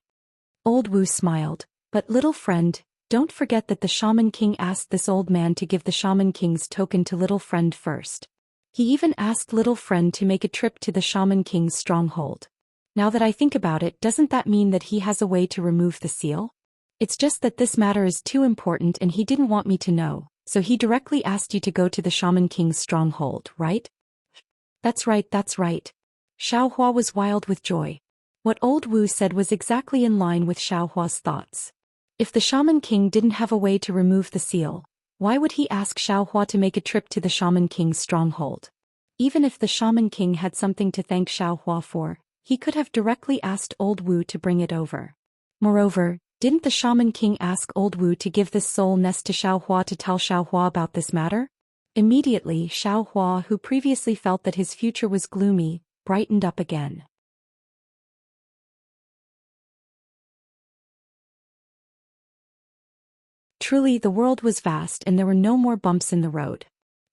Old Wu smiled, "But little friend, don't forget that the Shaman King asked this old man to give the Shaman King's token to Little Friend first. He even asked Little Friend to make a trip to the Shaman King's stronghold. Now that I think about it, doesn't that mean that he has a way to remove the seal? It's just that this matter is too important and he didn't want me to know, so he directly asked you to go to the Shaman King's stronghold, right? That's right, that's right. Xiao Hua was wild with joy. What old Wu said was exactly in line with Xiao Hua's thoughts. If the Shaman King didn't have a way to remove the seal, why would he ask Xiao Hua to make a trip to the Shaman King's stronghold? Even if the Shaman King had something to thank Xiao Hua for, he could have directly asked old Wu to bring it over. Moreover, didn't the Shaman King ask old Wu to give this soul nest to Xiao Hua to tell Xiao Hua about this matter? Immediately, Xiao Hua, who previously felt that his future was gloomy, brightened up again. Truly the world was vast and there were no more bumps in the road.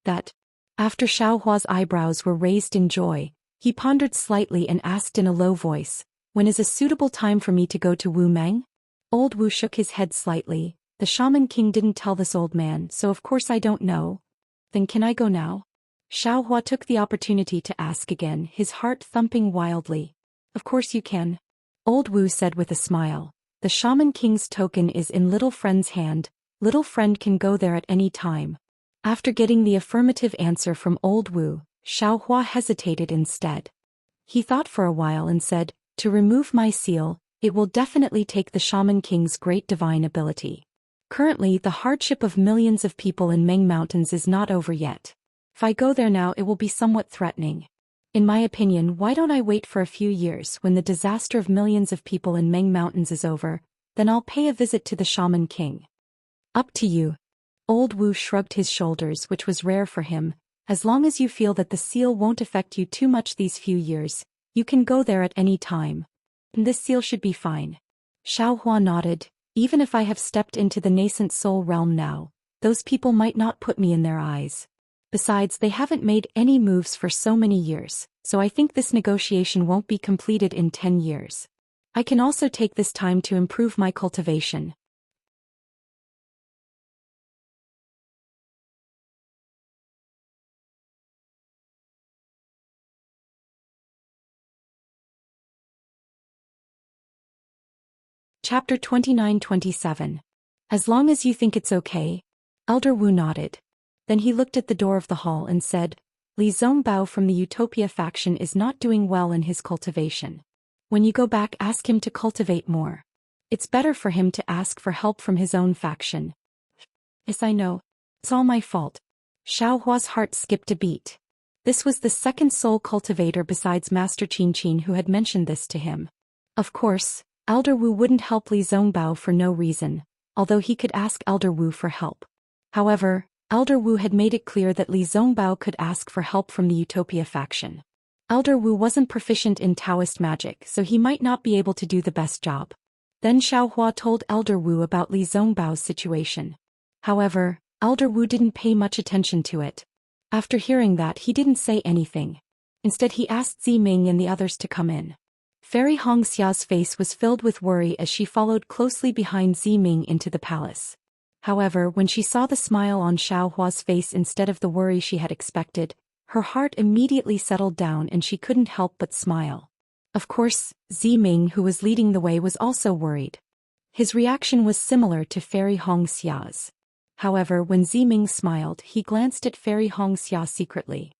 After Xiao Hua's eyebrows were raised in joy, he pondered slightly and asked in a low voice, "When is a suitable time for me to go to Wu Meng?" Old Wu shook his head slightly. "The Shaman King didn't tell this old man, so of course I don't know." "Then can I go now?" Xiao Hua took the opportunity to ask again, his heart thumping wildly. "Of course you can." Old Wu said with a smile. "The Shaman King's token is in Little Friend's hand. Little Friend can go there at any time." After getting the affirmative answer from old Wu, Xiao Hua hesitated instead. He thought for a while and said, "To remove my seal, it will definitely take the Shaman King's great divine ability. Currently, the hardship of millions of people in Meng Mountains is not over yet. If I go there now, it will be somewhat threatening. In my opinion, why don't I wait for a few years when the disaster of millions of people in Meng Mountains is over, then I'll pay a visit to the Shaman King." "Up to you." Old Wu shrugged his shoulders, which was rare for him. "As long as you feel that the seal won't affect you too much these few years, you can go there at any time. And this seal should be fine." Xiao Hua nodded. "Even if I have stepped into the nascent soul realm now, those people might not put me in their eyes. Besides, they haven't made any moves for so many years, so I think this negotiation won't be completed in 10 years. I can also take this time to improve my cultivation." Chapter 29-27. As long as you think it's okay. Elder Wu nodded. Then he looked at the door of the hall and said, "Li Zongbao from the Utopia faction is not doing well in his cultivation. When you go back, ask him to cultivate more. It's better for him to ask for help from his own faction." "Yes, I know. It's all my fault." Xiao Hua's heart skipped a beat. This was the second soul cultivator besides Master Qin Qin who had mentioned this to him. Of course, Elder Wu wouldn't help Li Zongbao for no reason, although he could ask Elder Wu for help. However, Elder Wu had made it clear that Li Zongbao could ask for help from the Utopia faction. Elder Wu wasn't proficient in Taoist magic, so he might not be able to do the best job. Then Xiao Hua told Elder Wu about Li Zongbao's situation. However, Elder Wu didn't pay much attention to it. After hearing that, he didn't say anything. Instead, he asked Ziming and the others to come in. Fairy Hongxia's face was filled with worry as she followed closely behind Ziming into the palace. However, when she saw the smile on Xiao Hua's face instead of the worry she had expected, her heart immediately settled down and she couldn't help but smile. Of course, Ziming, who was leading the way, was also worried. His reaction was similar to Fairy Hongxia's. However, when Ziming smiled, he glanced at Fairy Hongxia secretly.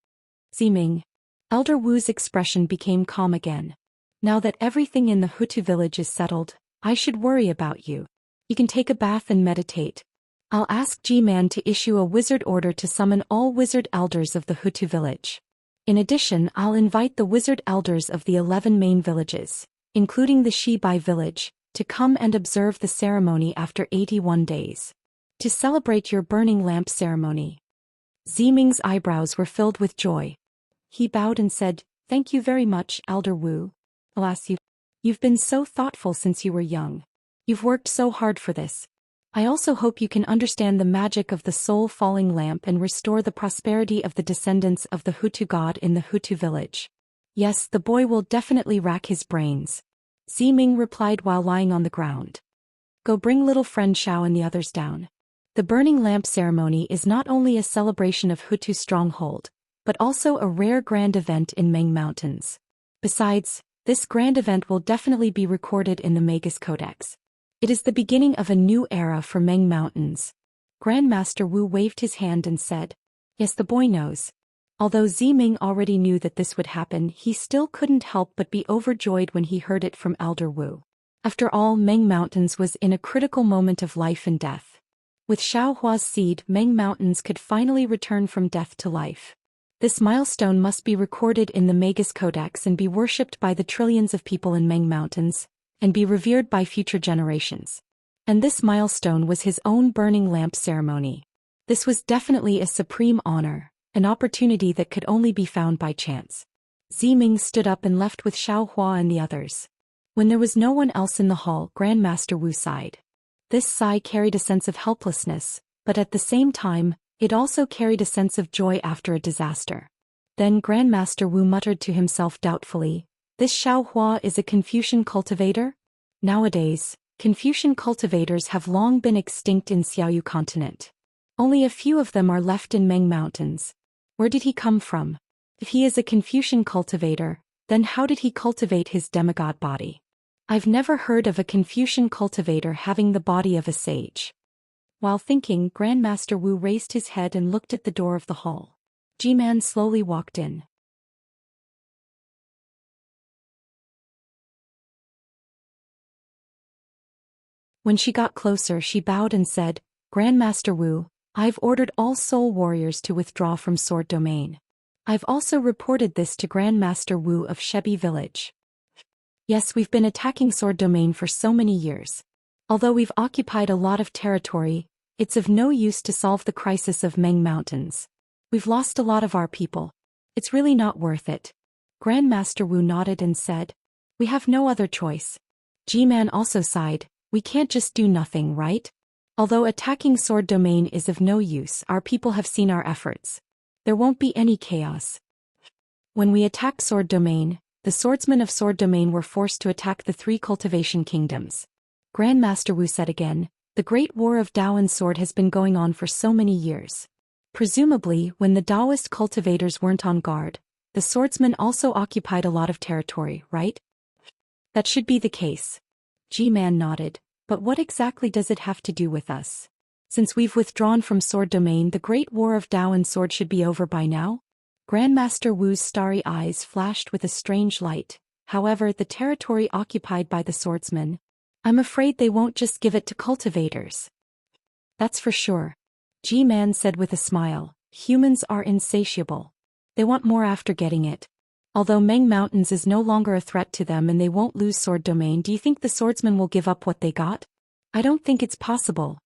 "Ziming." Elder Wu's expression became calm again. "Now that everything in the Hutu village is settled, I should worry about you. You can take a bath and meditate. I'll ask G-Man to issue a wizard order to summon all wizard elders of the Hutu village. In addition, I'll invite the wizard elders of the 11 main villages, including the Shibai village, to come and observe the ceremony after 81 days. To celebrate your burning lamp ceremony." Ziming's eyebrows were filled with joy. He bowed and said, "Thank you very much, Elder Wu. Alas, you've been so thoughtful since you were young. You've worked so hard for this. I also hope you can understand the magic of the soul-falling lamp and restore the prosperity of the descendants of the Hutu god in the Hutu village." "Yes, the boy will definitely rack his brains," Ziming replied while lying on the ground. Go bring little friend Xiao and the others down. The burning lamp ceremony is not only a celebration of Hutu's stronghold, but also a rare grand event in Meng Mountains. Besides, this grand event will definitely be recorded in the Magus Codex. It is the beginning of a new era for Meng Mountains. Grandmaster Wu waved his hand and said, "Yes, the boy knows." Although Ziming already knew that this would happen, he still couldn't help but be overjoyed when he heard it from Elder Wu. After all, Meng Mountains was in a critical moment of life and death. With Xiao Hua's seed, Meng Mountains could finally return from death to life. This milestone must be recorded in the Magus Codex and be worshipped by the trillions of people in Meng Mountains, and be revered by future generations. And this milestone was his own burning lamp ceremony. This was definitely a supreme honor, an opportunity that could only be found by chance. Ziming stood up and left with Xiao Hua and the others. When there was no one else in the hall, Grandmaster Wu sighed. This sigh carried a sense of helplessness, but at the same time, it also carried a sense of joy after a disaster. Then Grandmaster Wu muttered to himself doubtfully, "This Xiao Hua is a Confucian cultivator?" Nowadays, Confucian cultivators have long been extinct in Xiaoyu continent. Only a few of them are left in Meng Mountains. Where did he come from? If he is a Confucian cultivator, then how did he cultivate his demigod body? I've never heard of a Confucian cultivator having the body of a sage. While thinking, Grandmaster Wu raised his head and looked at the door of the hall. G-Man slowly walked in. When she got closer, she bowed and said, "Grandmaster Wu, I've ordered all soul warriors to withdraw from Sword Domain. I've also reported this to Grandmaster Wu of Shebi Village. Yes, we've been attacking Sword Domain for so many years. Although we've occupied a lot of territory, it's of no use to solve the crisis of Meng Mountains. We've lost a lot of our people. It's really not worth it." Grandmaster Wu nodded and said, "We have no other choice." G-Man also sighed, "We can't just do nothing, right? Although attacking Sword Domain is of no use, our people have seen our efforts. There won't be any chaos. When we attacked Sword Domain, the swordsmen of Sword Domain were forced to attack the 3 cultivation kingdoms." Grandmaster Wu said again, "The Great War of Dao and Sword has been going on for so many years. Presumably, when the Daoist cultivators weren't on guard, the swordsmen also occupied a lot of territory, right?" "That should be the case." G-Man nodded, "But what exactly does it have to do with us? Since we've withdrawn from Sword Domain, the Great War of Dao and Sword should be over by now?" Grandmaster Wu's starry eyes flashed with a strange light. "However, the territory occupied by the swordsmen, I'm afraid they won't just give it to cultivators." "That's for sure," G-Man said with a smile. "Humans are insatiable. They want more after getting it. Although Meng Mountains is no longer a threat to them and they won't lose Sword Domain, do you think the swordsmen will give up what they got? I don't think it's possible.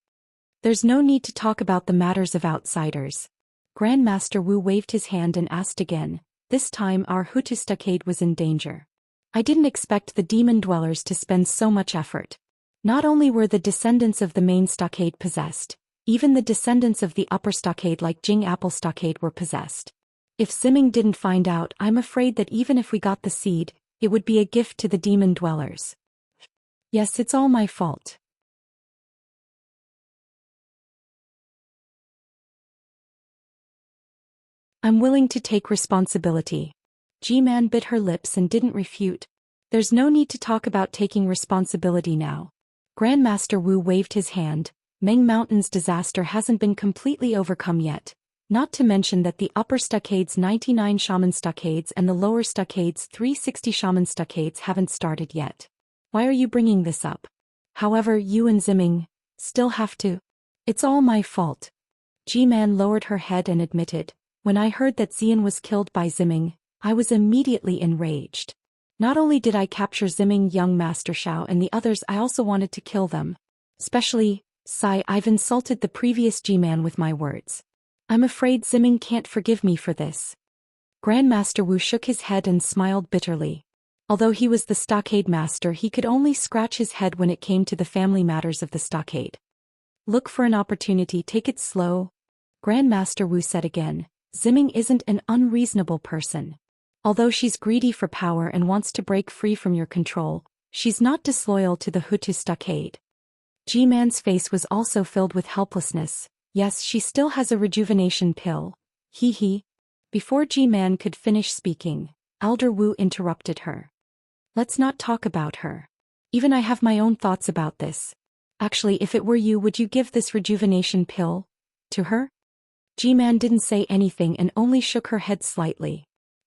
There's no need to talk about the matters of outsiders." Grandmaster Wu waved his hand and asked again. This time our Hutu stockade was in danger. I didn't expect the demon dwellers to spend so much effort. Not only were the descendants of the main stockade possessed, even the descendants of the upper stockade like Jing Apple stockade were possessed. If Ziming didn't find out, I'm afraid that even if we got the seed, it would be a gift to the demon dwellers. Yes, it's all my fault. I'm willing to take responsibility. G-Man bit her lips and didn't refute. There's no need to talk about taking responsibility now. Grandmaster Wu waved his hand. Meng Mountain's disaster hasn't been completely overcome yet. Not to mention that the upper stockade's 99 shaman stockades and the lower stockade's 360 shaman stockades haven't started yet. Why are you bringing this up? However, you and Ziming still have to. It's all my fault. G-Man lowered her head and admitted, "When I heard that Xian was killed by Ziming, I was immediately enraged. Not only did I capture Ziming, young Master Xiao and the others, I also wanted to kill them. Especially, Sai, I've insulted the previous G-Man with my words. I'm afraid Ziming can't forgive me for this." Grandmaster Wu shook his head and smiled bitterly. Although he was the stockade master, he could only scratch his head when it came to the family matters of the stockade. "Look for an opportunity, take it slow." Grandmaster Wu said again, "Ziming isn't an unreasonable person. Although she's greedy for power and wants to break free from your control, she's not disloyal to the Hutu stockade. G-Man's face was also filled with helplessness. Yes, she still has a rejuvenation pill. Hee hee. Before G-Man could finish speaking, Elder Wu interrupted her. Let's not talk about her. Even I have my own thoughts about this. Actually, if it were you, would you give this rejuvenation pill to her? G-Man didn't say anything and only shook her head slightly.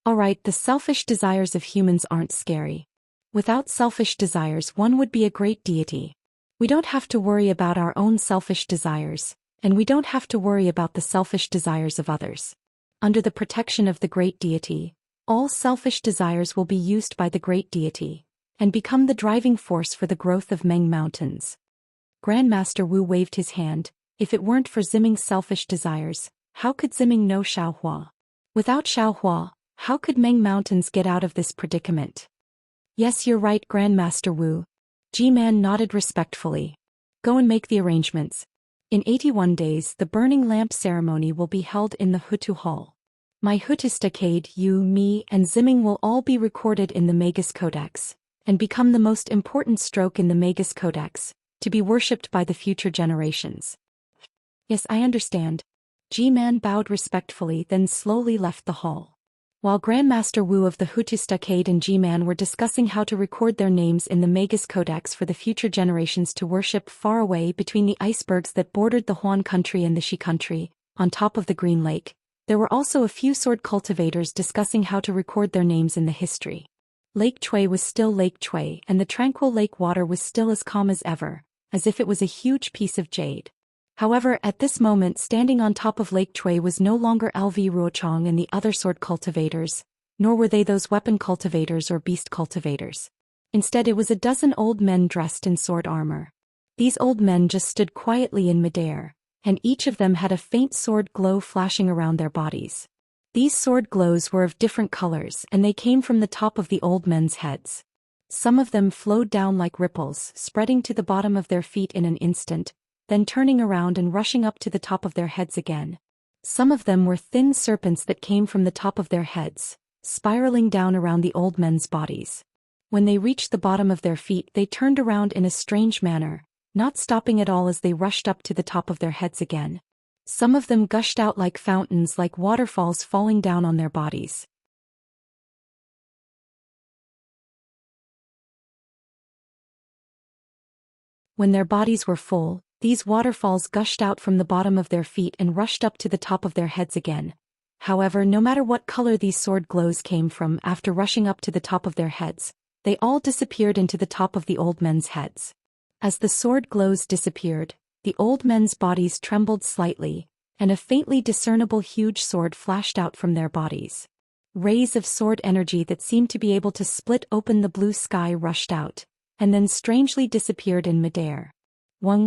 Alright, the selfish desires of humans aren't scary. Without selfish desires, one would be a great deity. We don't have to worry about our own selfish desires, and we don't have to worry about the selfish desires of others. Under the protection of the great deity, all selfish desires will be used by the great deity, and become the driving force for the growth of Meng Mountains. Grandmaster Wu waved his hand. If it weren't for Ziming's selfish desires, how could Ziming know Xiaohua? Without Xiaohua, how could Meng Mountains get out of this predicament? Yes, you're right, Grandmaster Wu. G-Man nodded respectfully. Go and make the arrangements. In 81 days, the burning lamp ceremony will be held in the Hutu Hall. My Hutu stockade, you, me, and Ziming will all be recorded in the Magus Codex, and become the most important stroke in the Magus Codex, to be worshipped by the future generations. Yes, I understand. G-Man bowed respectfully, then slowly left the hall. While Grandmaster Wu of the Hutu Stockade and G-Man were discussing how to record their names in the Magus Codex for the future generations to worship far away between the icebergs that bordered the Huan country and the Shi country, on top of the Green Lake, there were also a few sword cultivators discussing how to record their names in the history. Lake Chui was still Lake Chui, and the tranquil lake water was still as calm as ever, as if it was a huge piece of jade. However, at this moment, standing on top of Lake Chui was no longer LV Ruochong and the other sword cultivators, nor were they those weapon cultivators or beast cultivators. Instead, it was a dozen old men dressed in sword armor. These old men just stood quietly in midair, and each of them had a faint sword glow flashing around their bodies. These sword glows were of different colors, and they came from the top of the old men's heads. Some of them flowed down like ripples, spreading to the bottom of their feet in an instant, then turning around and rushing up to the top of their heads again. Some of them were thin serpents that came from the top of their heads, spiraling down around the old men's bodies. When they reached the bottom of their feet, they turned around in a strange manner, not stopping at all as they rushed up to the top of their heads again. Some of them gushed out like fountains, like waterfalls falling down on their bodies. When their bodies were full, these waterfalls gushed out from the bottom of their feet and rushed up to the top of their heads again. However, no matter what color these sword glows came from, after rushing up to the top of their heads, they all disappeared into the top of the old men's heads. As the sword glows disappeared, the old men's bodies trembled slightly, and a faintly discernible huge sword flashed out from their bodies. Rays of sword energy that seemed to be able to split open the blue sky rushed out, and then strangely disappeared in midair.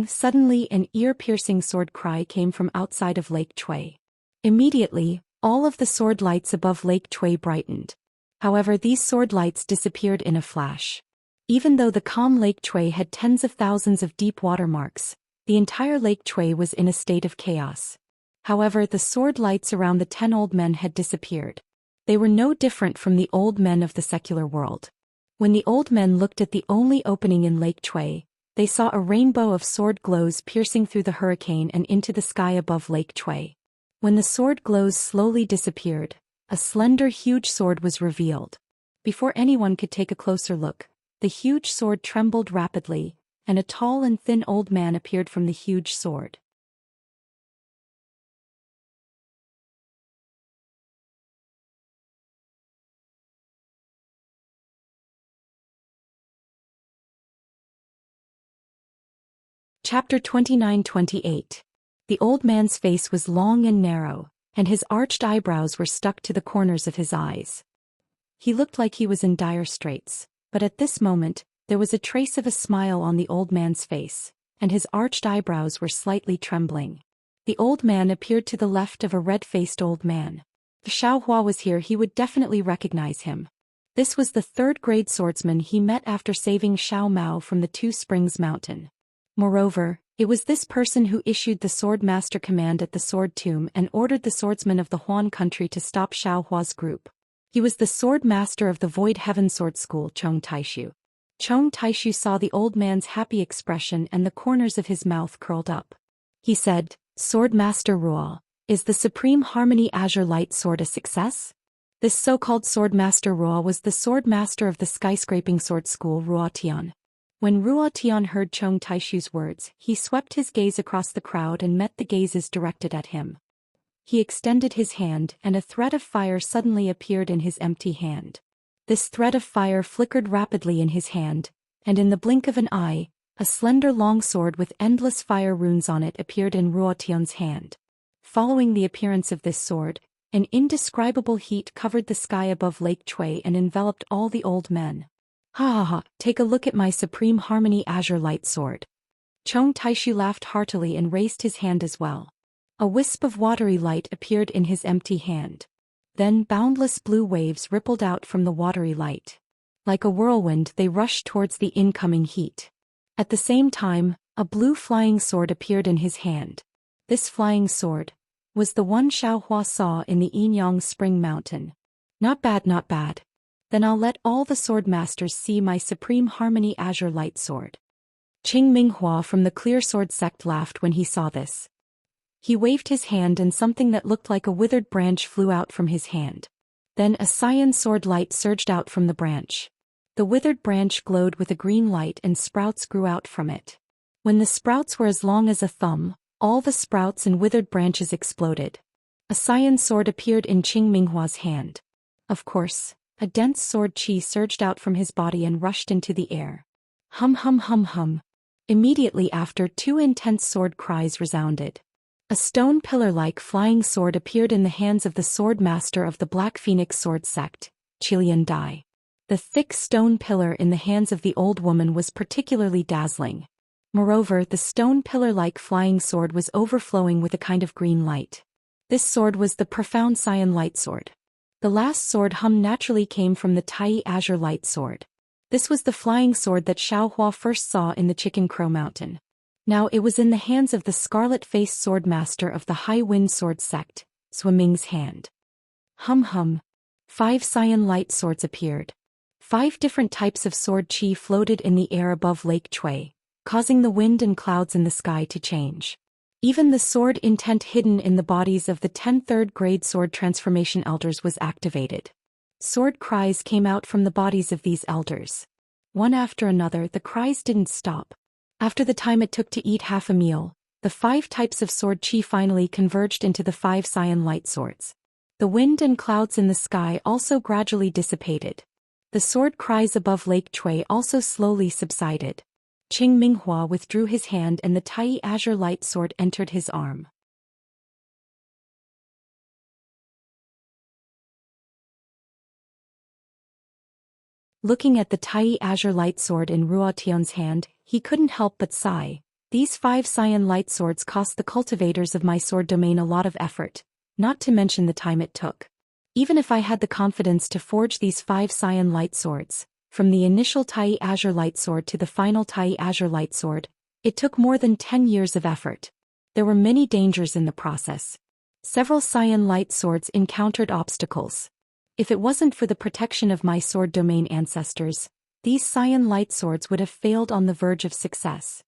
Suddenly an ear-piercing sword cry came from outside of Lake Chui. Immediately, all of the sword lights above Lake Chui brightened. However, these sword lights disappeared in a flash. Even though the calm Lake Chui had tens of thousands of deep water marks, the entire Lake Chui was in a state of chaos. However, the sword lights around the 10 old men had disappeared. They were no different from the old men of the secular world. When the old men looked at the only opening in Lake Chui, they saw a rainbow of sword glows piercing through the hurricane and into the sky above Lake Chui. When the sword glows slowly disappeared, a slender huge sword was revealed. Before anyone could take a closer look, the huge sword trembled rapidly, and a tall and thin old man appeared from the huge sword. Chapter 29-28. The old man's face was long and narrow, and his arched eyebrows were stuck to the corners of his eyes. He looked like he was in dire straits, but at this moment, there was a trace of a smile on the old man's face, and his arched eyebrows were slightly trembling. The old man appeared to the left of a red-faced old man. If Xiaohua was here, he would definitely recognize him. This was the third-grade swordsman he met after saving Xiao Mao from the Two Springs Mountain. Moreover, it was this person who issued the Sword Master command at the Sword Tomb and ordered the swordsmen of the Huan country to stop Xiaohua's group. He was the Sword Master of the Void Heaven Sword School, Chong Taishu. Chong Taishu saw the old man's happy expression and the corners of his mouth curled up. He said, Sword Master Ruo, is the Supreme Harmony Azure Light Sword a success? This so-called Sword Master Ruo was the Sword Master of the skyscraping sword school Ruo Tian. When Ruo Tian heard Chong Taishu's words, he swept his gaze across the crowd and met the gazes directed at him. He extended his hand and a thread of fire suddenly appeared in his empty hand. This thread of fire flickered rapidly in his hand, and in the blink of an eye, a slender long sword with endless fire runes on it appeared in Ruo Tian's hand. Following the appearance of this sword, an indescribable heat covered the sky above Lake Chui and enveloped all the old men. Ha ha ha, take a look at my Supreme Harmony Azure Light Sword. Chong Taishu laughed heartily and raised his hand as well. A wisp of watery light appeared in his empty hand. Then boundless blue waves rippled out from the watery light. Like a whirlwind they rushed towards the incoming heat. At the same time, a blue flying sword appeared in his hand. This flying sword was the one Xiao Hua saw in the Yinyang Spring Mountain. Not bad, not bad. Then I'll let all the sword masters see my Supreme Harmony Azure Light Sword. Qing Minghua from the Clear Sword sect laughed when he saw this. He waved his hand and something that looked like a withered branch flew out from his hand. Then a cyan sword light surged out from the branch. The withered branch glowed with a green light and sprouts grew out from it. When the sprouts were as long as a thumb, all the sprouts and withered branches exploded. A cyan sword appeared in Qing Minghua's hand. Of course, a dense sword chi surged out from his body and rushed into the air. Hum hum hum hum. Immediately after, two intense sword cries resounded. A stone pillar-like flying sword appeared in the hands of the sword master of the Black Phoenix Sword Sect, Qilian Dai. The thick stone pillar in the hands of the old woman was particularly dazzling. Moreover, the stone pillar-like flying sword was overflowing with a kind of green light. This sword was the profound cyan light sword. The last sword hum naturally came from the Tai Azure Light Sword. This was the flying sword that Xiao Hua first saw in the Chicken Crow Mountain. Now it was in the hands of the scarlet-faced sword master of the High Wind Sword Sect, Swimming's hand. Hum hum. 5 cyan light swords appeared. 5 different types of sword chi floated in the air above Lake Chui, causing the wind and clouds in the sky to change. Even the sword intent hidden in the bodies of the 10 third-grade sword transformation elders was activated. Sword cries came out from the bodies of these elders. One after another, the cries didn't stop. After the time it took to eat half a meal, the 5 types of sword chi finally converged into the 5 cyan light swords. The wind and clouds in the sky also gradually dissipated. The sword cries above Lake Chui also slowly subsided. Qing Minghua withdrew his hand and the Tai Azure Light Sword entered his arm. Looking at the Tai Azure Light Sword in Ruo Tian's hand, he couldn't help but sigh. These 5 cyan light swords cost the cultivators of my sword domain a lot of effort, not to mention the time it took. Even if I had the confidence to forge these 5 cyan light swords, from the initial Tai Azure Light Sword to the final Tai Azure Light Sword, it took more than 10 years of effort. There were many dangers in the process. Several cyan light swords encountered obstacles. If it wasn't for the protection of my sword domain ancestors, these cyan light swords would have failed on the verge of success.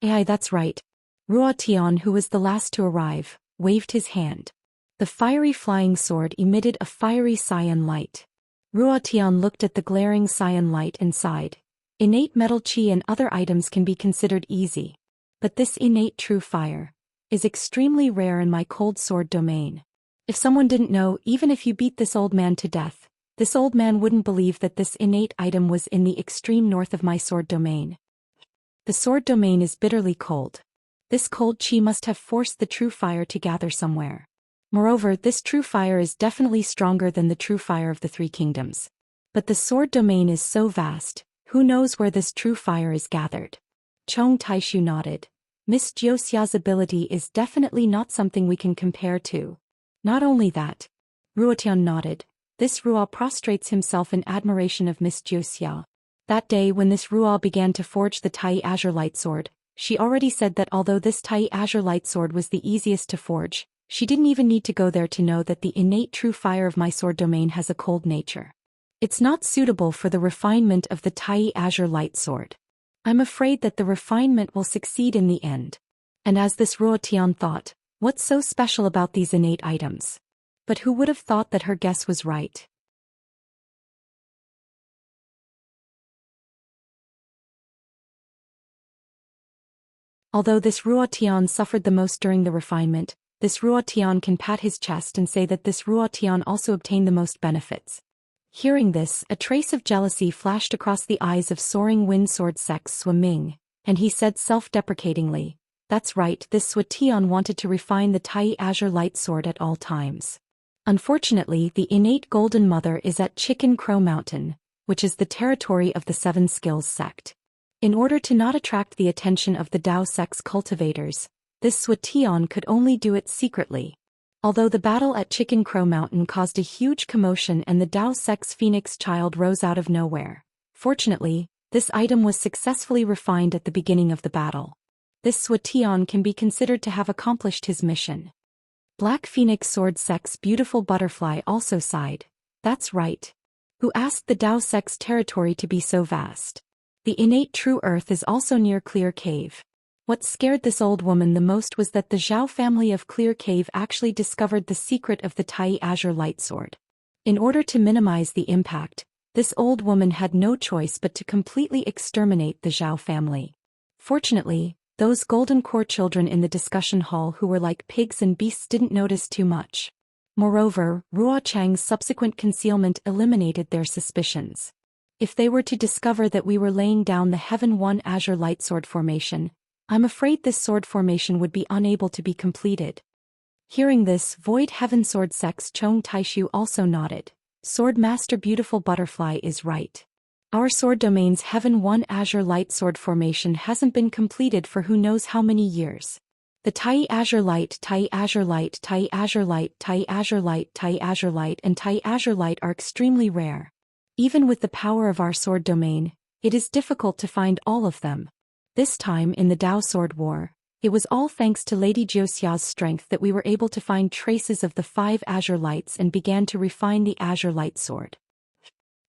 Aye, that's right. Ruo Tian, who was the last to arrive, waved his hand. The fiery flying sword emitted a fiery cyan light. Ruo Tian looked at the glaring cyan light and sighed. Innate metal chi and other items can be considered easy. But this innate true fire is extremely rare in my cold sword domain. If someone didn't know, even if you beat this old man to death, this old man wouldn't believe that this innate item was in the extreme north of my sword domain. The sword domain is bitterly cold. This cold chi must have forced the true fire to gather somewhere. Moreover, this true fire is definitely stronger than the true fire of the 3 kingdoms. But the sword domain is so vast, who knows where this true fire is gathered? Chong Taishu nodded. Miss Jiuxia's ability is definitely not something we can compare to. Not only that. Ruotian nodded. This Ruo prostrates himself in admiration of Miss Jiuxia. That day when this Ruo began to forge the Tai Azure Light Sword, she already said that although this Tai Azure Light Sword was the easiest to forge, she didn't even need to go there to know that the innate true fire of my sword domain has a cold nature. It's not suitable for the refinement of the Tai Azure Light Sword. I'm afraid that the refinement will succeed in the end. And as this Ruotian thought, what's so special about these innate items? But who would have thought that her guess was right? Although this Ruotian suffered the most during the refinement, this Ruotian can pat his chest and say that this Ruotian also obtained the most benefits. Hearing this, a trace of jealousy flashed across the eyes of soaring wind sword sex Sui Ming, and he said self-deprecatingly, "That's right, this Suetian wanted to refine the Tai Azure Light Sword at all times. Unfortunately, the innate Golden Mother is at Chicken Crow Mountain, which is the territory of the Seven Skills sect. In order to not attract the attention of the Dao sect's cultivators, this Suetian could only do it secretly. Although the battle at Chicken Crow Mountain caused a huge commotion and the Dao sect's phoenix child rose out of nowhere, fortunately, this item was successfully refined at the beginning of the battle. This Suetian can be considered to have accomplished his mission." Black Phoenix Sword Sect's beautiful butterfly also sighed. "That's right. Who asked the Dao sect's territory to be so vast? The innate true earth is also near Clear Cave. What scared this old woman the most was that the Zhao family of Clear Cave actually discovered the secret of the Tai Azure Light Sword. In order to minimize the impact, this old woman had no choice but to completely exterminate the Zhao family. Fortunately, those golden core children in the discussion hall who were like pigs and beasts didn't notice too much. Moreover, Ruo Chang's subsequent concealment eliminated their suspicions. If they were to discover that we were laying down the Heaven One Azure Light Sword formation, I'm afraid this sword formation would be unable to be completed." Hearing this, Void Heaven Sword Sect's Chong Taishu also nodded. "Sword Master Beautiful Butterfly is right. Our sword domain's Heaven One Azure Light Sword formation hasn't been completed for who knows how many years. The Tai Azure Light, Tai Azure Light, Tai Azure Light, Tai Azure Light, Tai Azure Light, and Tai Azure Light are extremely rare. Even with the power of our sword domain, it is difficult to find all of them. This time in the Dao Sword War, it was all thanks to Lady Jioxia's strength that we were able to find traces of the 5 Azure Lights and began to refine the Azure Light Sword."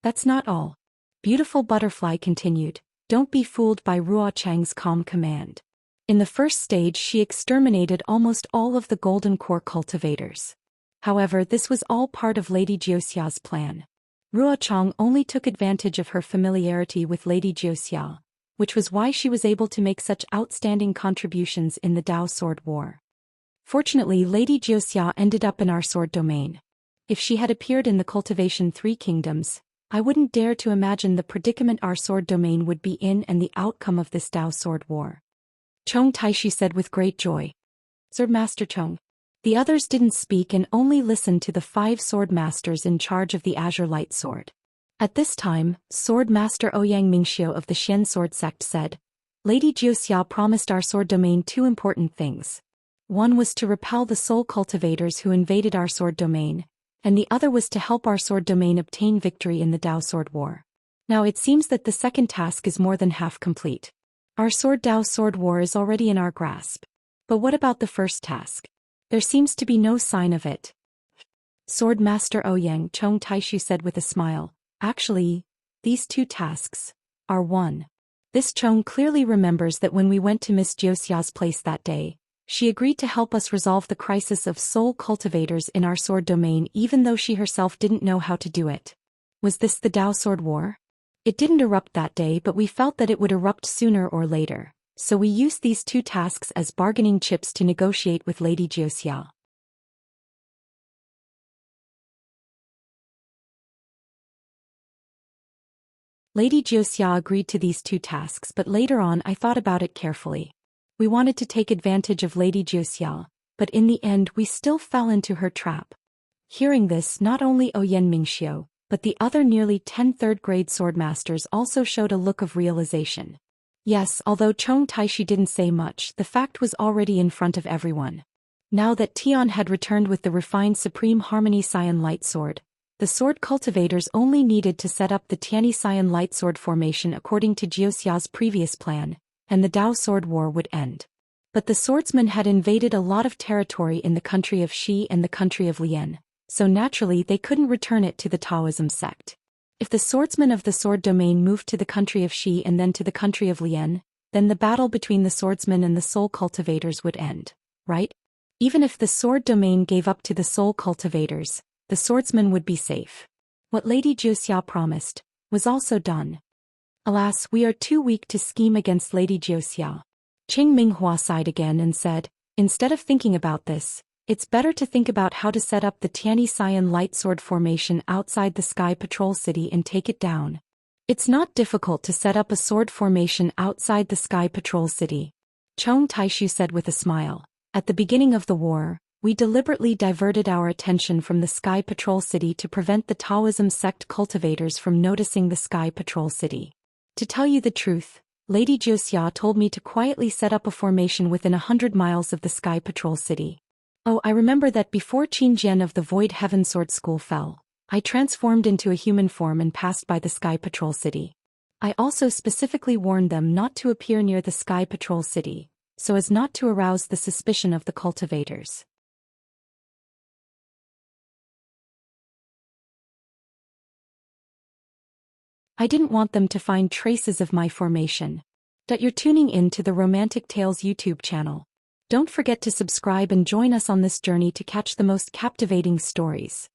"That's not all," Beautiful Butterfly continued. "Don't be fooled by Ruo Chang's calm command. In the first stage she exterminated almost all of the Golden Core cultivators. However, this was all part of Lady Jioxia's plan. Ruo Chang only took advantage of her familiarity with Lady Jioxia, which was why she was able to make such outstanding contributions in the Dao Sword War. Fortunately, Lady Jioxia ended up in our sword domain. If she had appeared in the Cultivation 3 Kingdoms, I wouldn't dare to imagine the predicament our sword domain would be in and the outcome of this Dao Sword War." Chong Taishi said with great joy. "Sword Master Chong." The others didn't speak and only listened to the 5 sword masters in charge of the Azure Light Sword. At this time, Sword Master Ouyang Mingxiu of the Xian Sword Sect said, "Lady Jioxia promised our sword domain 2 important things. One was to repel the soul cultivators who invaded our sword domain, and the other was to help our sword domain obtain victory in the Dao Sword War. Now it seems that the second task is more than half complete. Our sword Dao Sword War is already in our grasp. But what about the first task? There seems to be no sign of it." Sword Master Ouyang Chong Taishu said with a smile, "Actually, these 2 tasks are one." This Chong clearly remembers that when we went to Miss Jioxia's place that day, she agreed to help us resolve the crisis of soul cultivators in our sword domain even though she herself didn't know how to do it. Was this the Dao Sword War? It didn't erupt that day, but we felt that it would erupt sooner or later, so we used these 2 tasks as bargaining chips to negotiate with Lady Jioxia. Lady Jioxia agreed to these 2 tasks, but later on I thought about it carefully. We wanted to take advantage of Lady Jioxia, but in the end we still fell into her trap. Hearing this, not only Ouyang Mingxiu, but the other nearly 10 third-grade swordmasters also showed a look of realization. Yes, although Chong Taishi didn't say much, the fact was already in front of everyone. Now that Tian had returned with the refined Supreme Harmony Cyan Light Sword, the sword cultivators only needed to set up the Tiani Cyan Light Sword formation according to Jioxia's previous plan, and the Dao Sword War would end. But the swordsmen had invaded a lot of territory in the country of Shi and the country of Lian, so naturally they couldn't return it to the Taoism sect. If the swordsmen of the sword domain moved to the country of Shi and then to the country of Lien, then the battle between the swordsmen and the soul cultivators would end, right? Even if the sword domain gave up to the soul cultivators, the swordsmen would be safe. What Lady Jiuxia promised was also done. Alas, we are too weak to scheme against Lady Jiuxia. Qing Minghua sighed again and said, instead of thinking about this, it's better to think about how to set up the Tianyi Cyan light sword formation outside the Sky Patrol City and take it down. It's not difficult to set up a sword formation outside the Sky Patrol City. Chong Taishu said with a smile. At the beginning of the war, we deliberately diverted our attention from the Sky Patrol City to prevent the Taoism sect cultivators from noticing the Sky Patrol City. To tell you the truth, Lady Jiuxia told me to quietly set up a formation within 100 miles of the Sky Patrol City. Oh, I remember that before Qin Jian of the Void Heaven Sword School fell, I transformed into a human form and passed by the Sky Patrol City. I also specifically warned them not to appear near the Sky Patrol City, so as not to arouse the suspicion of the cultivators. I didn't want them to find traces of my formation. You're tuning in to the Romantic Tales YouTube channel. Don't forget to subscribe and join us on this journey to catch the most captivating stories.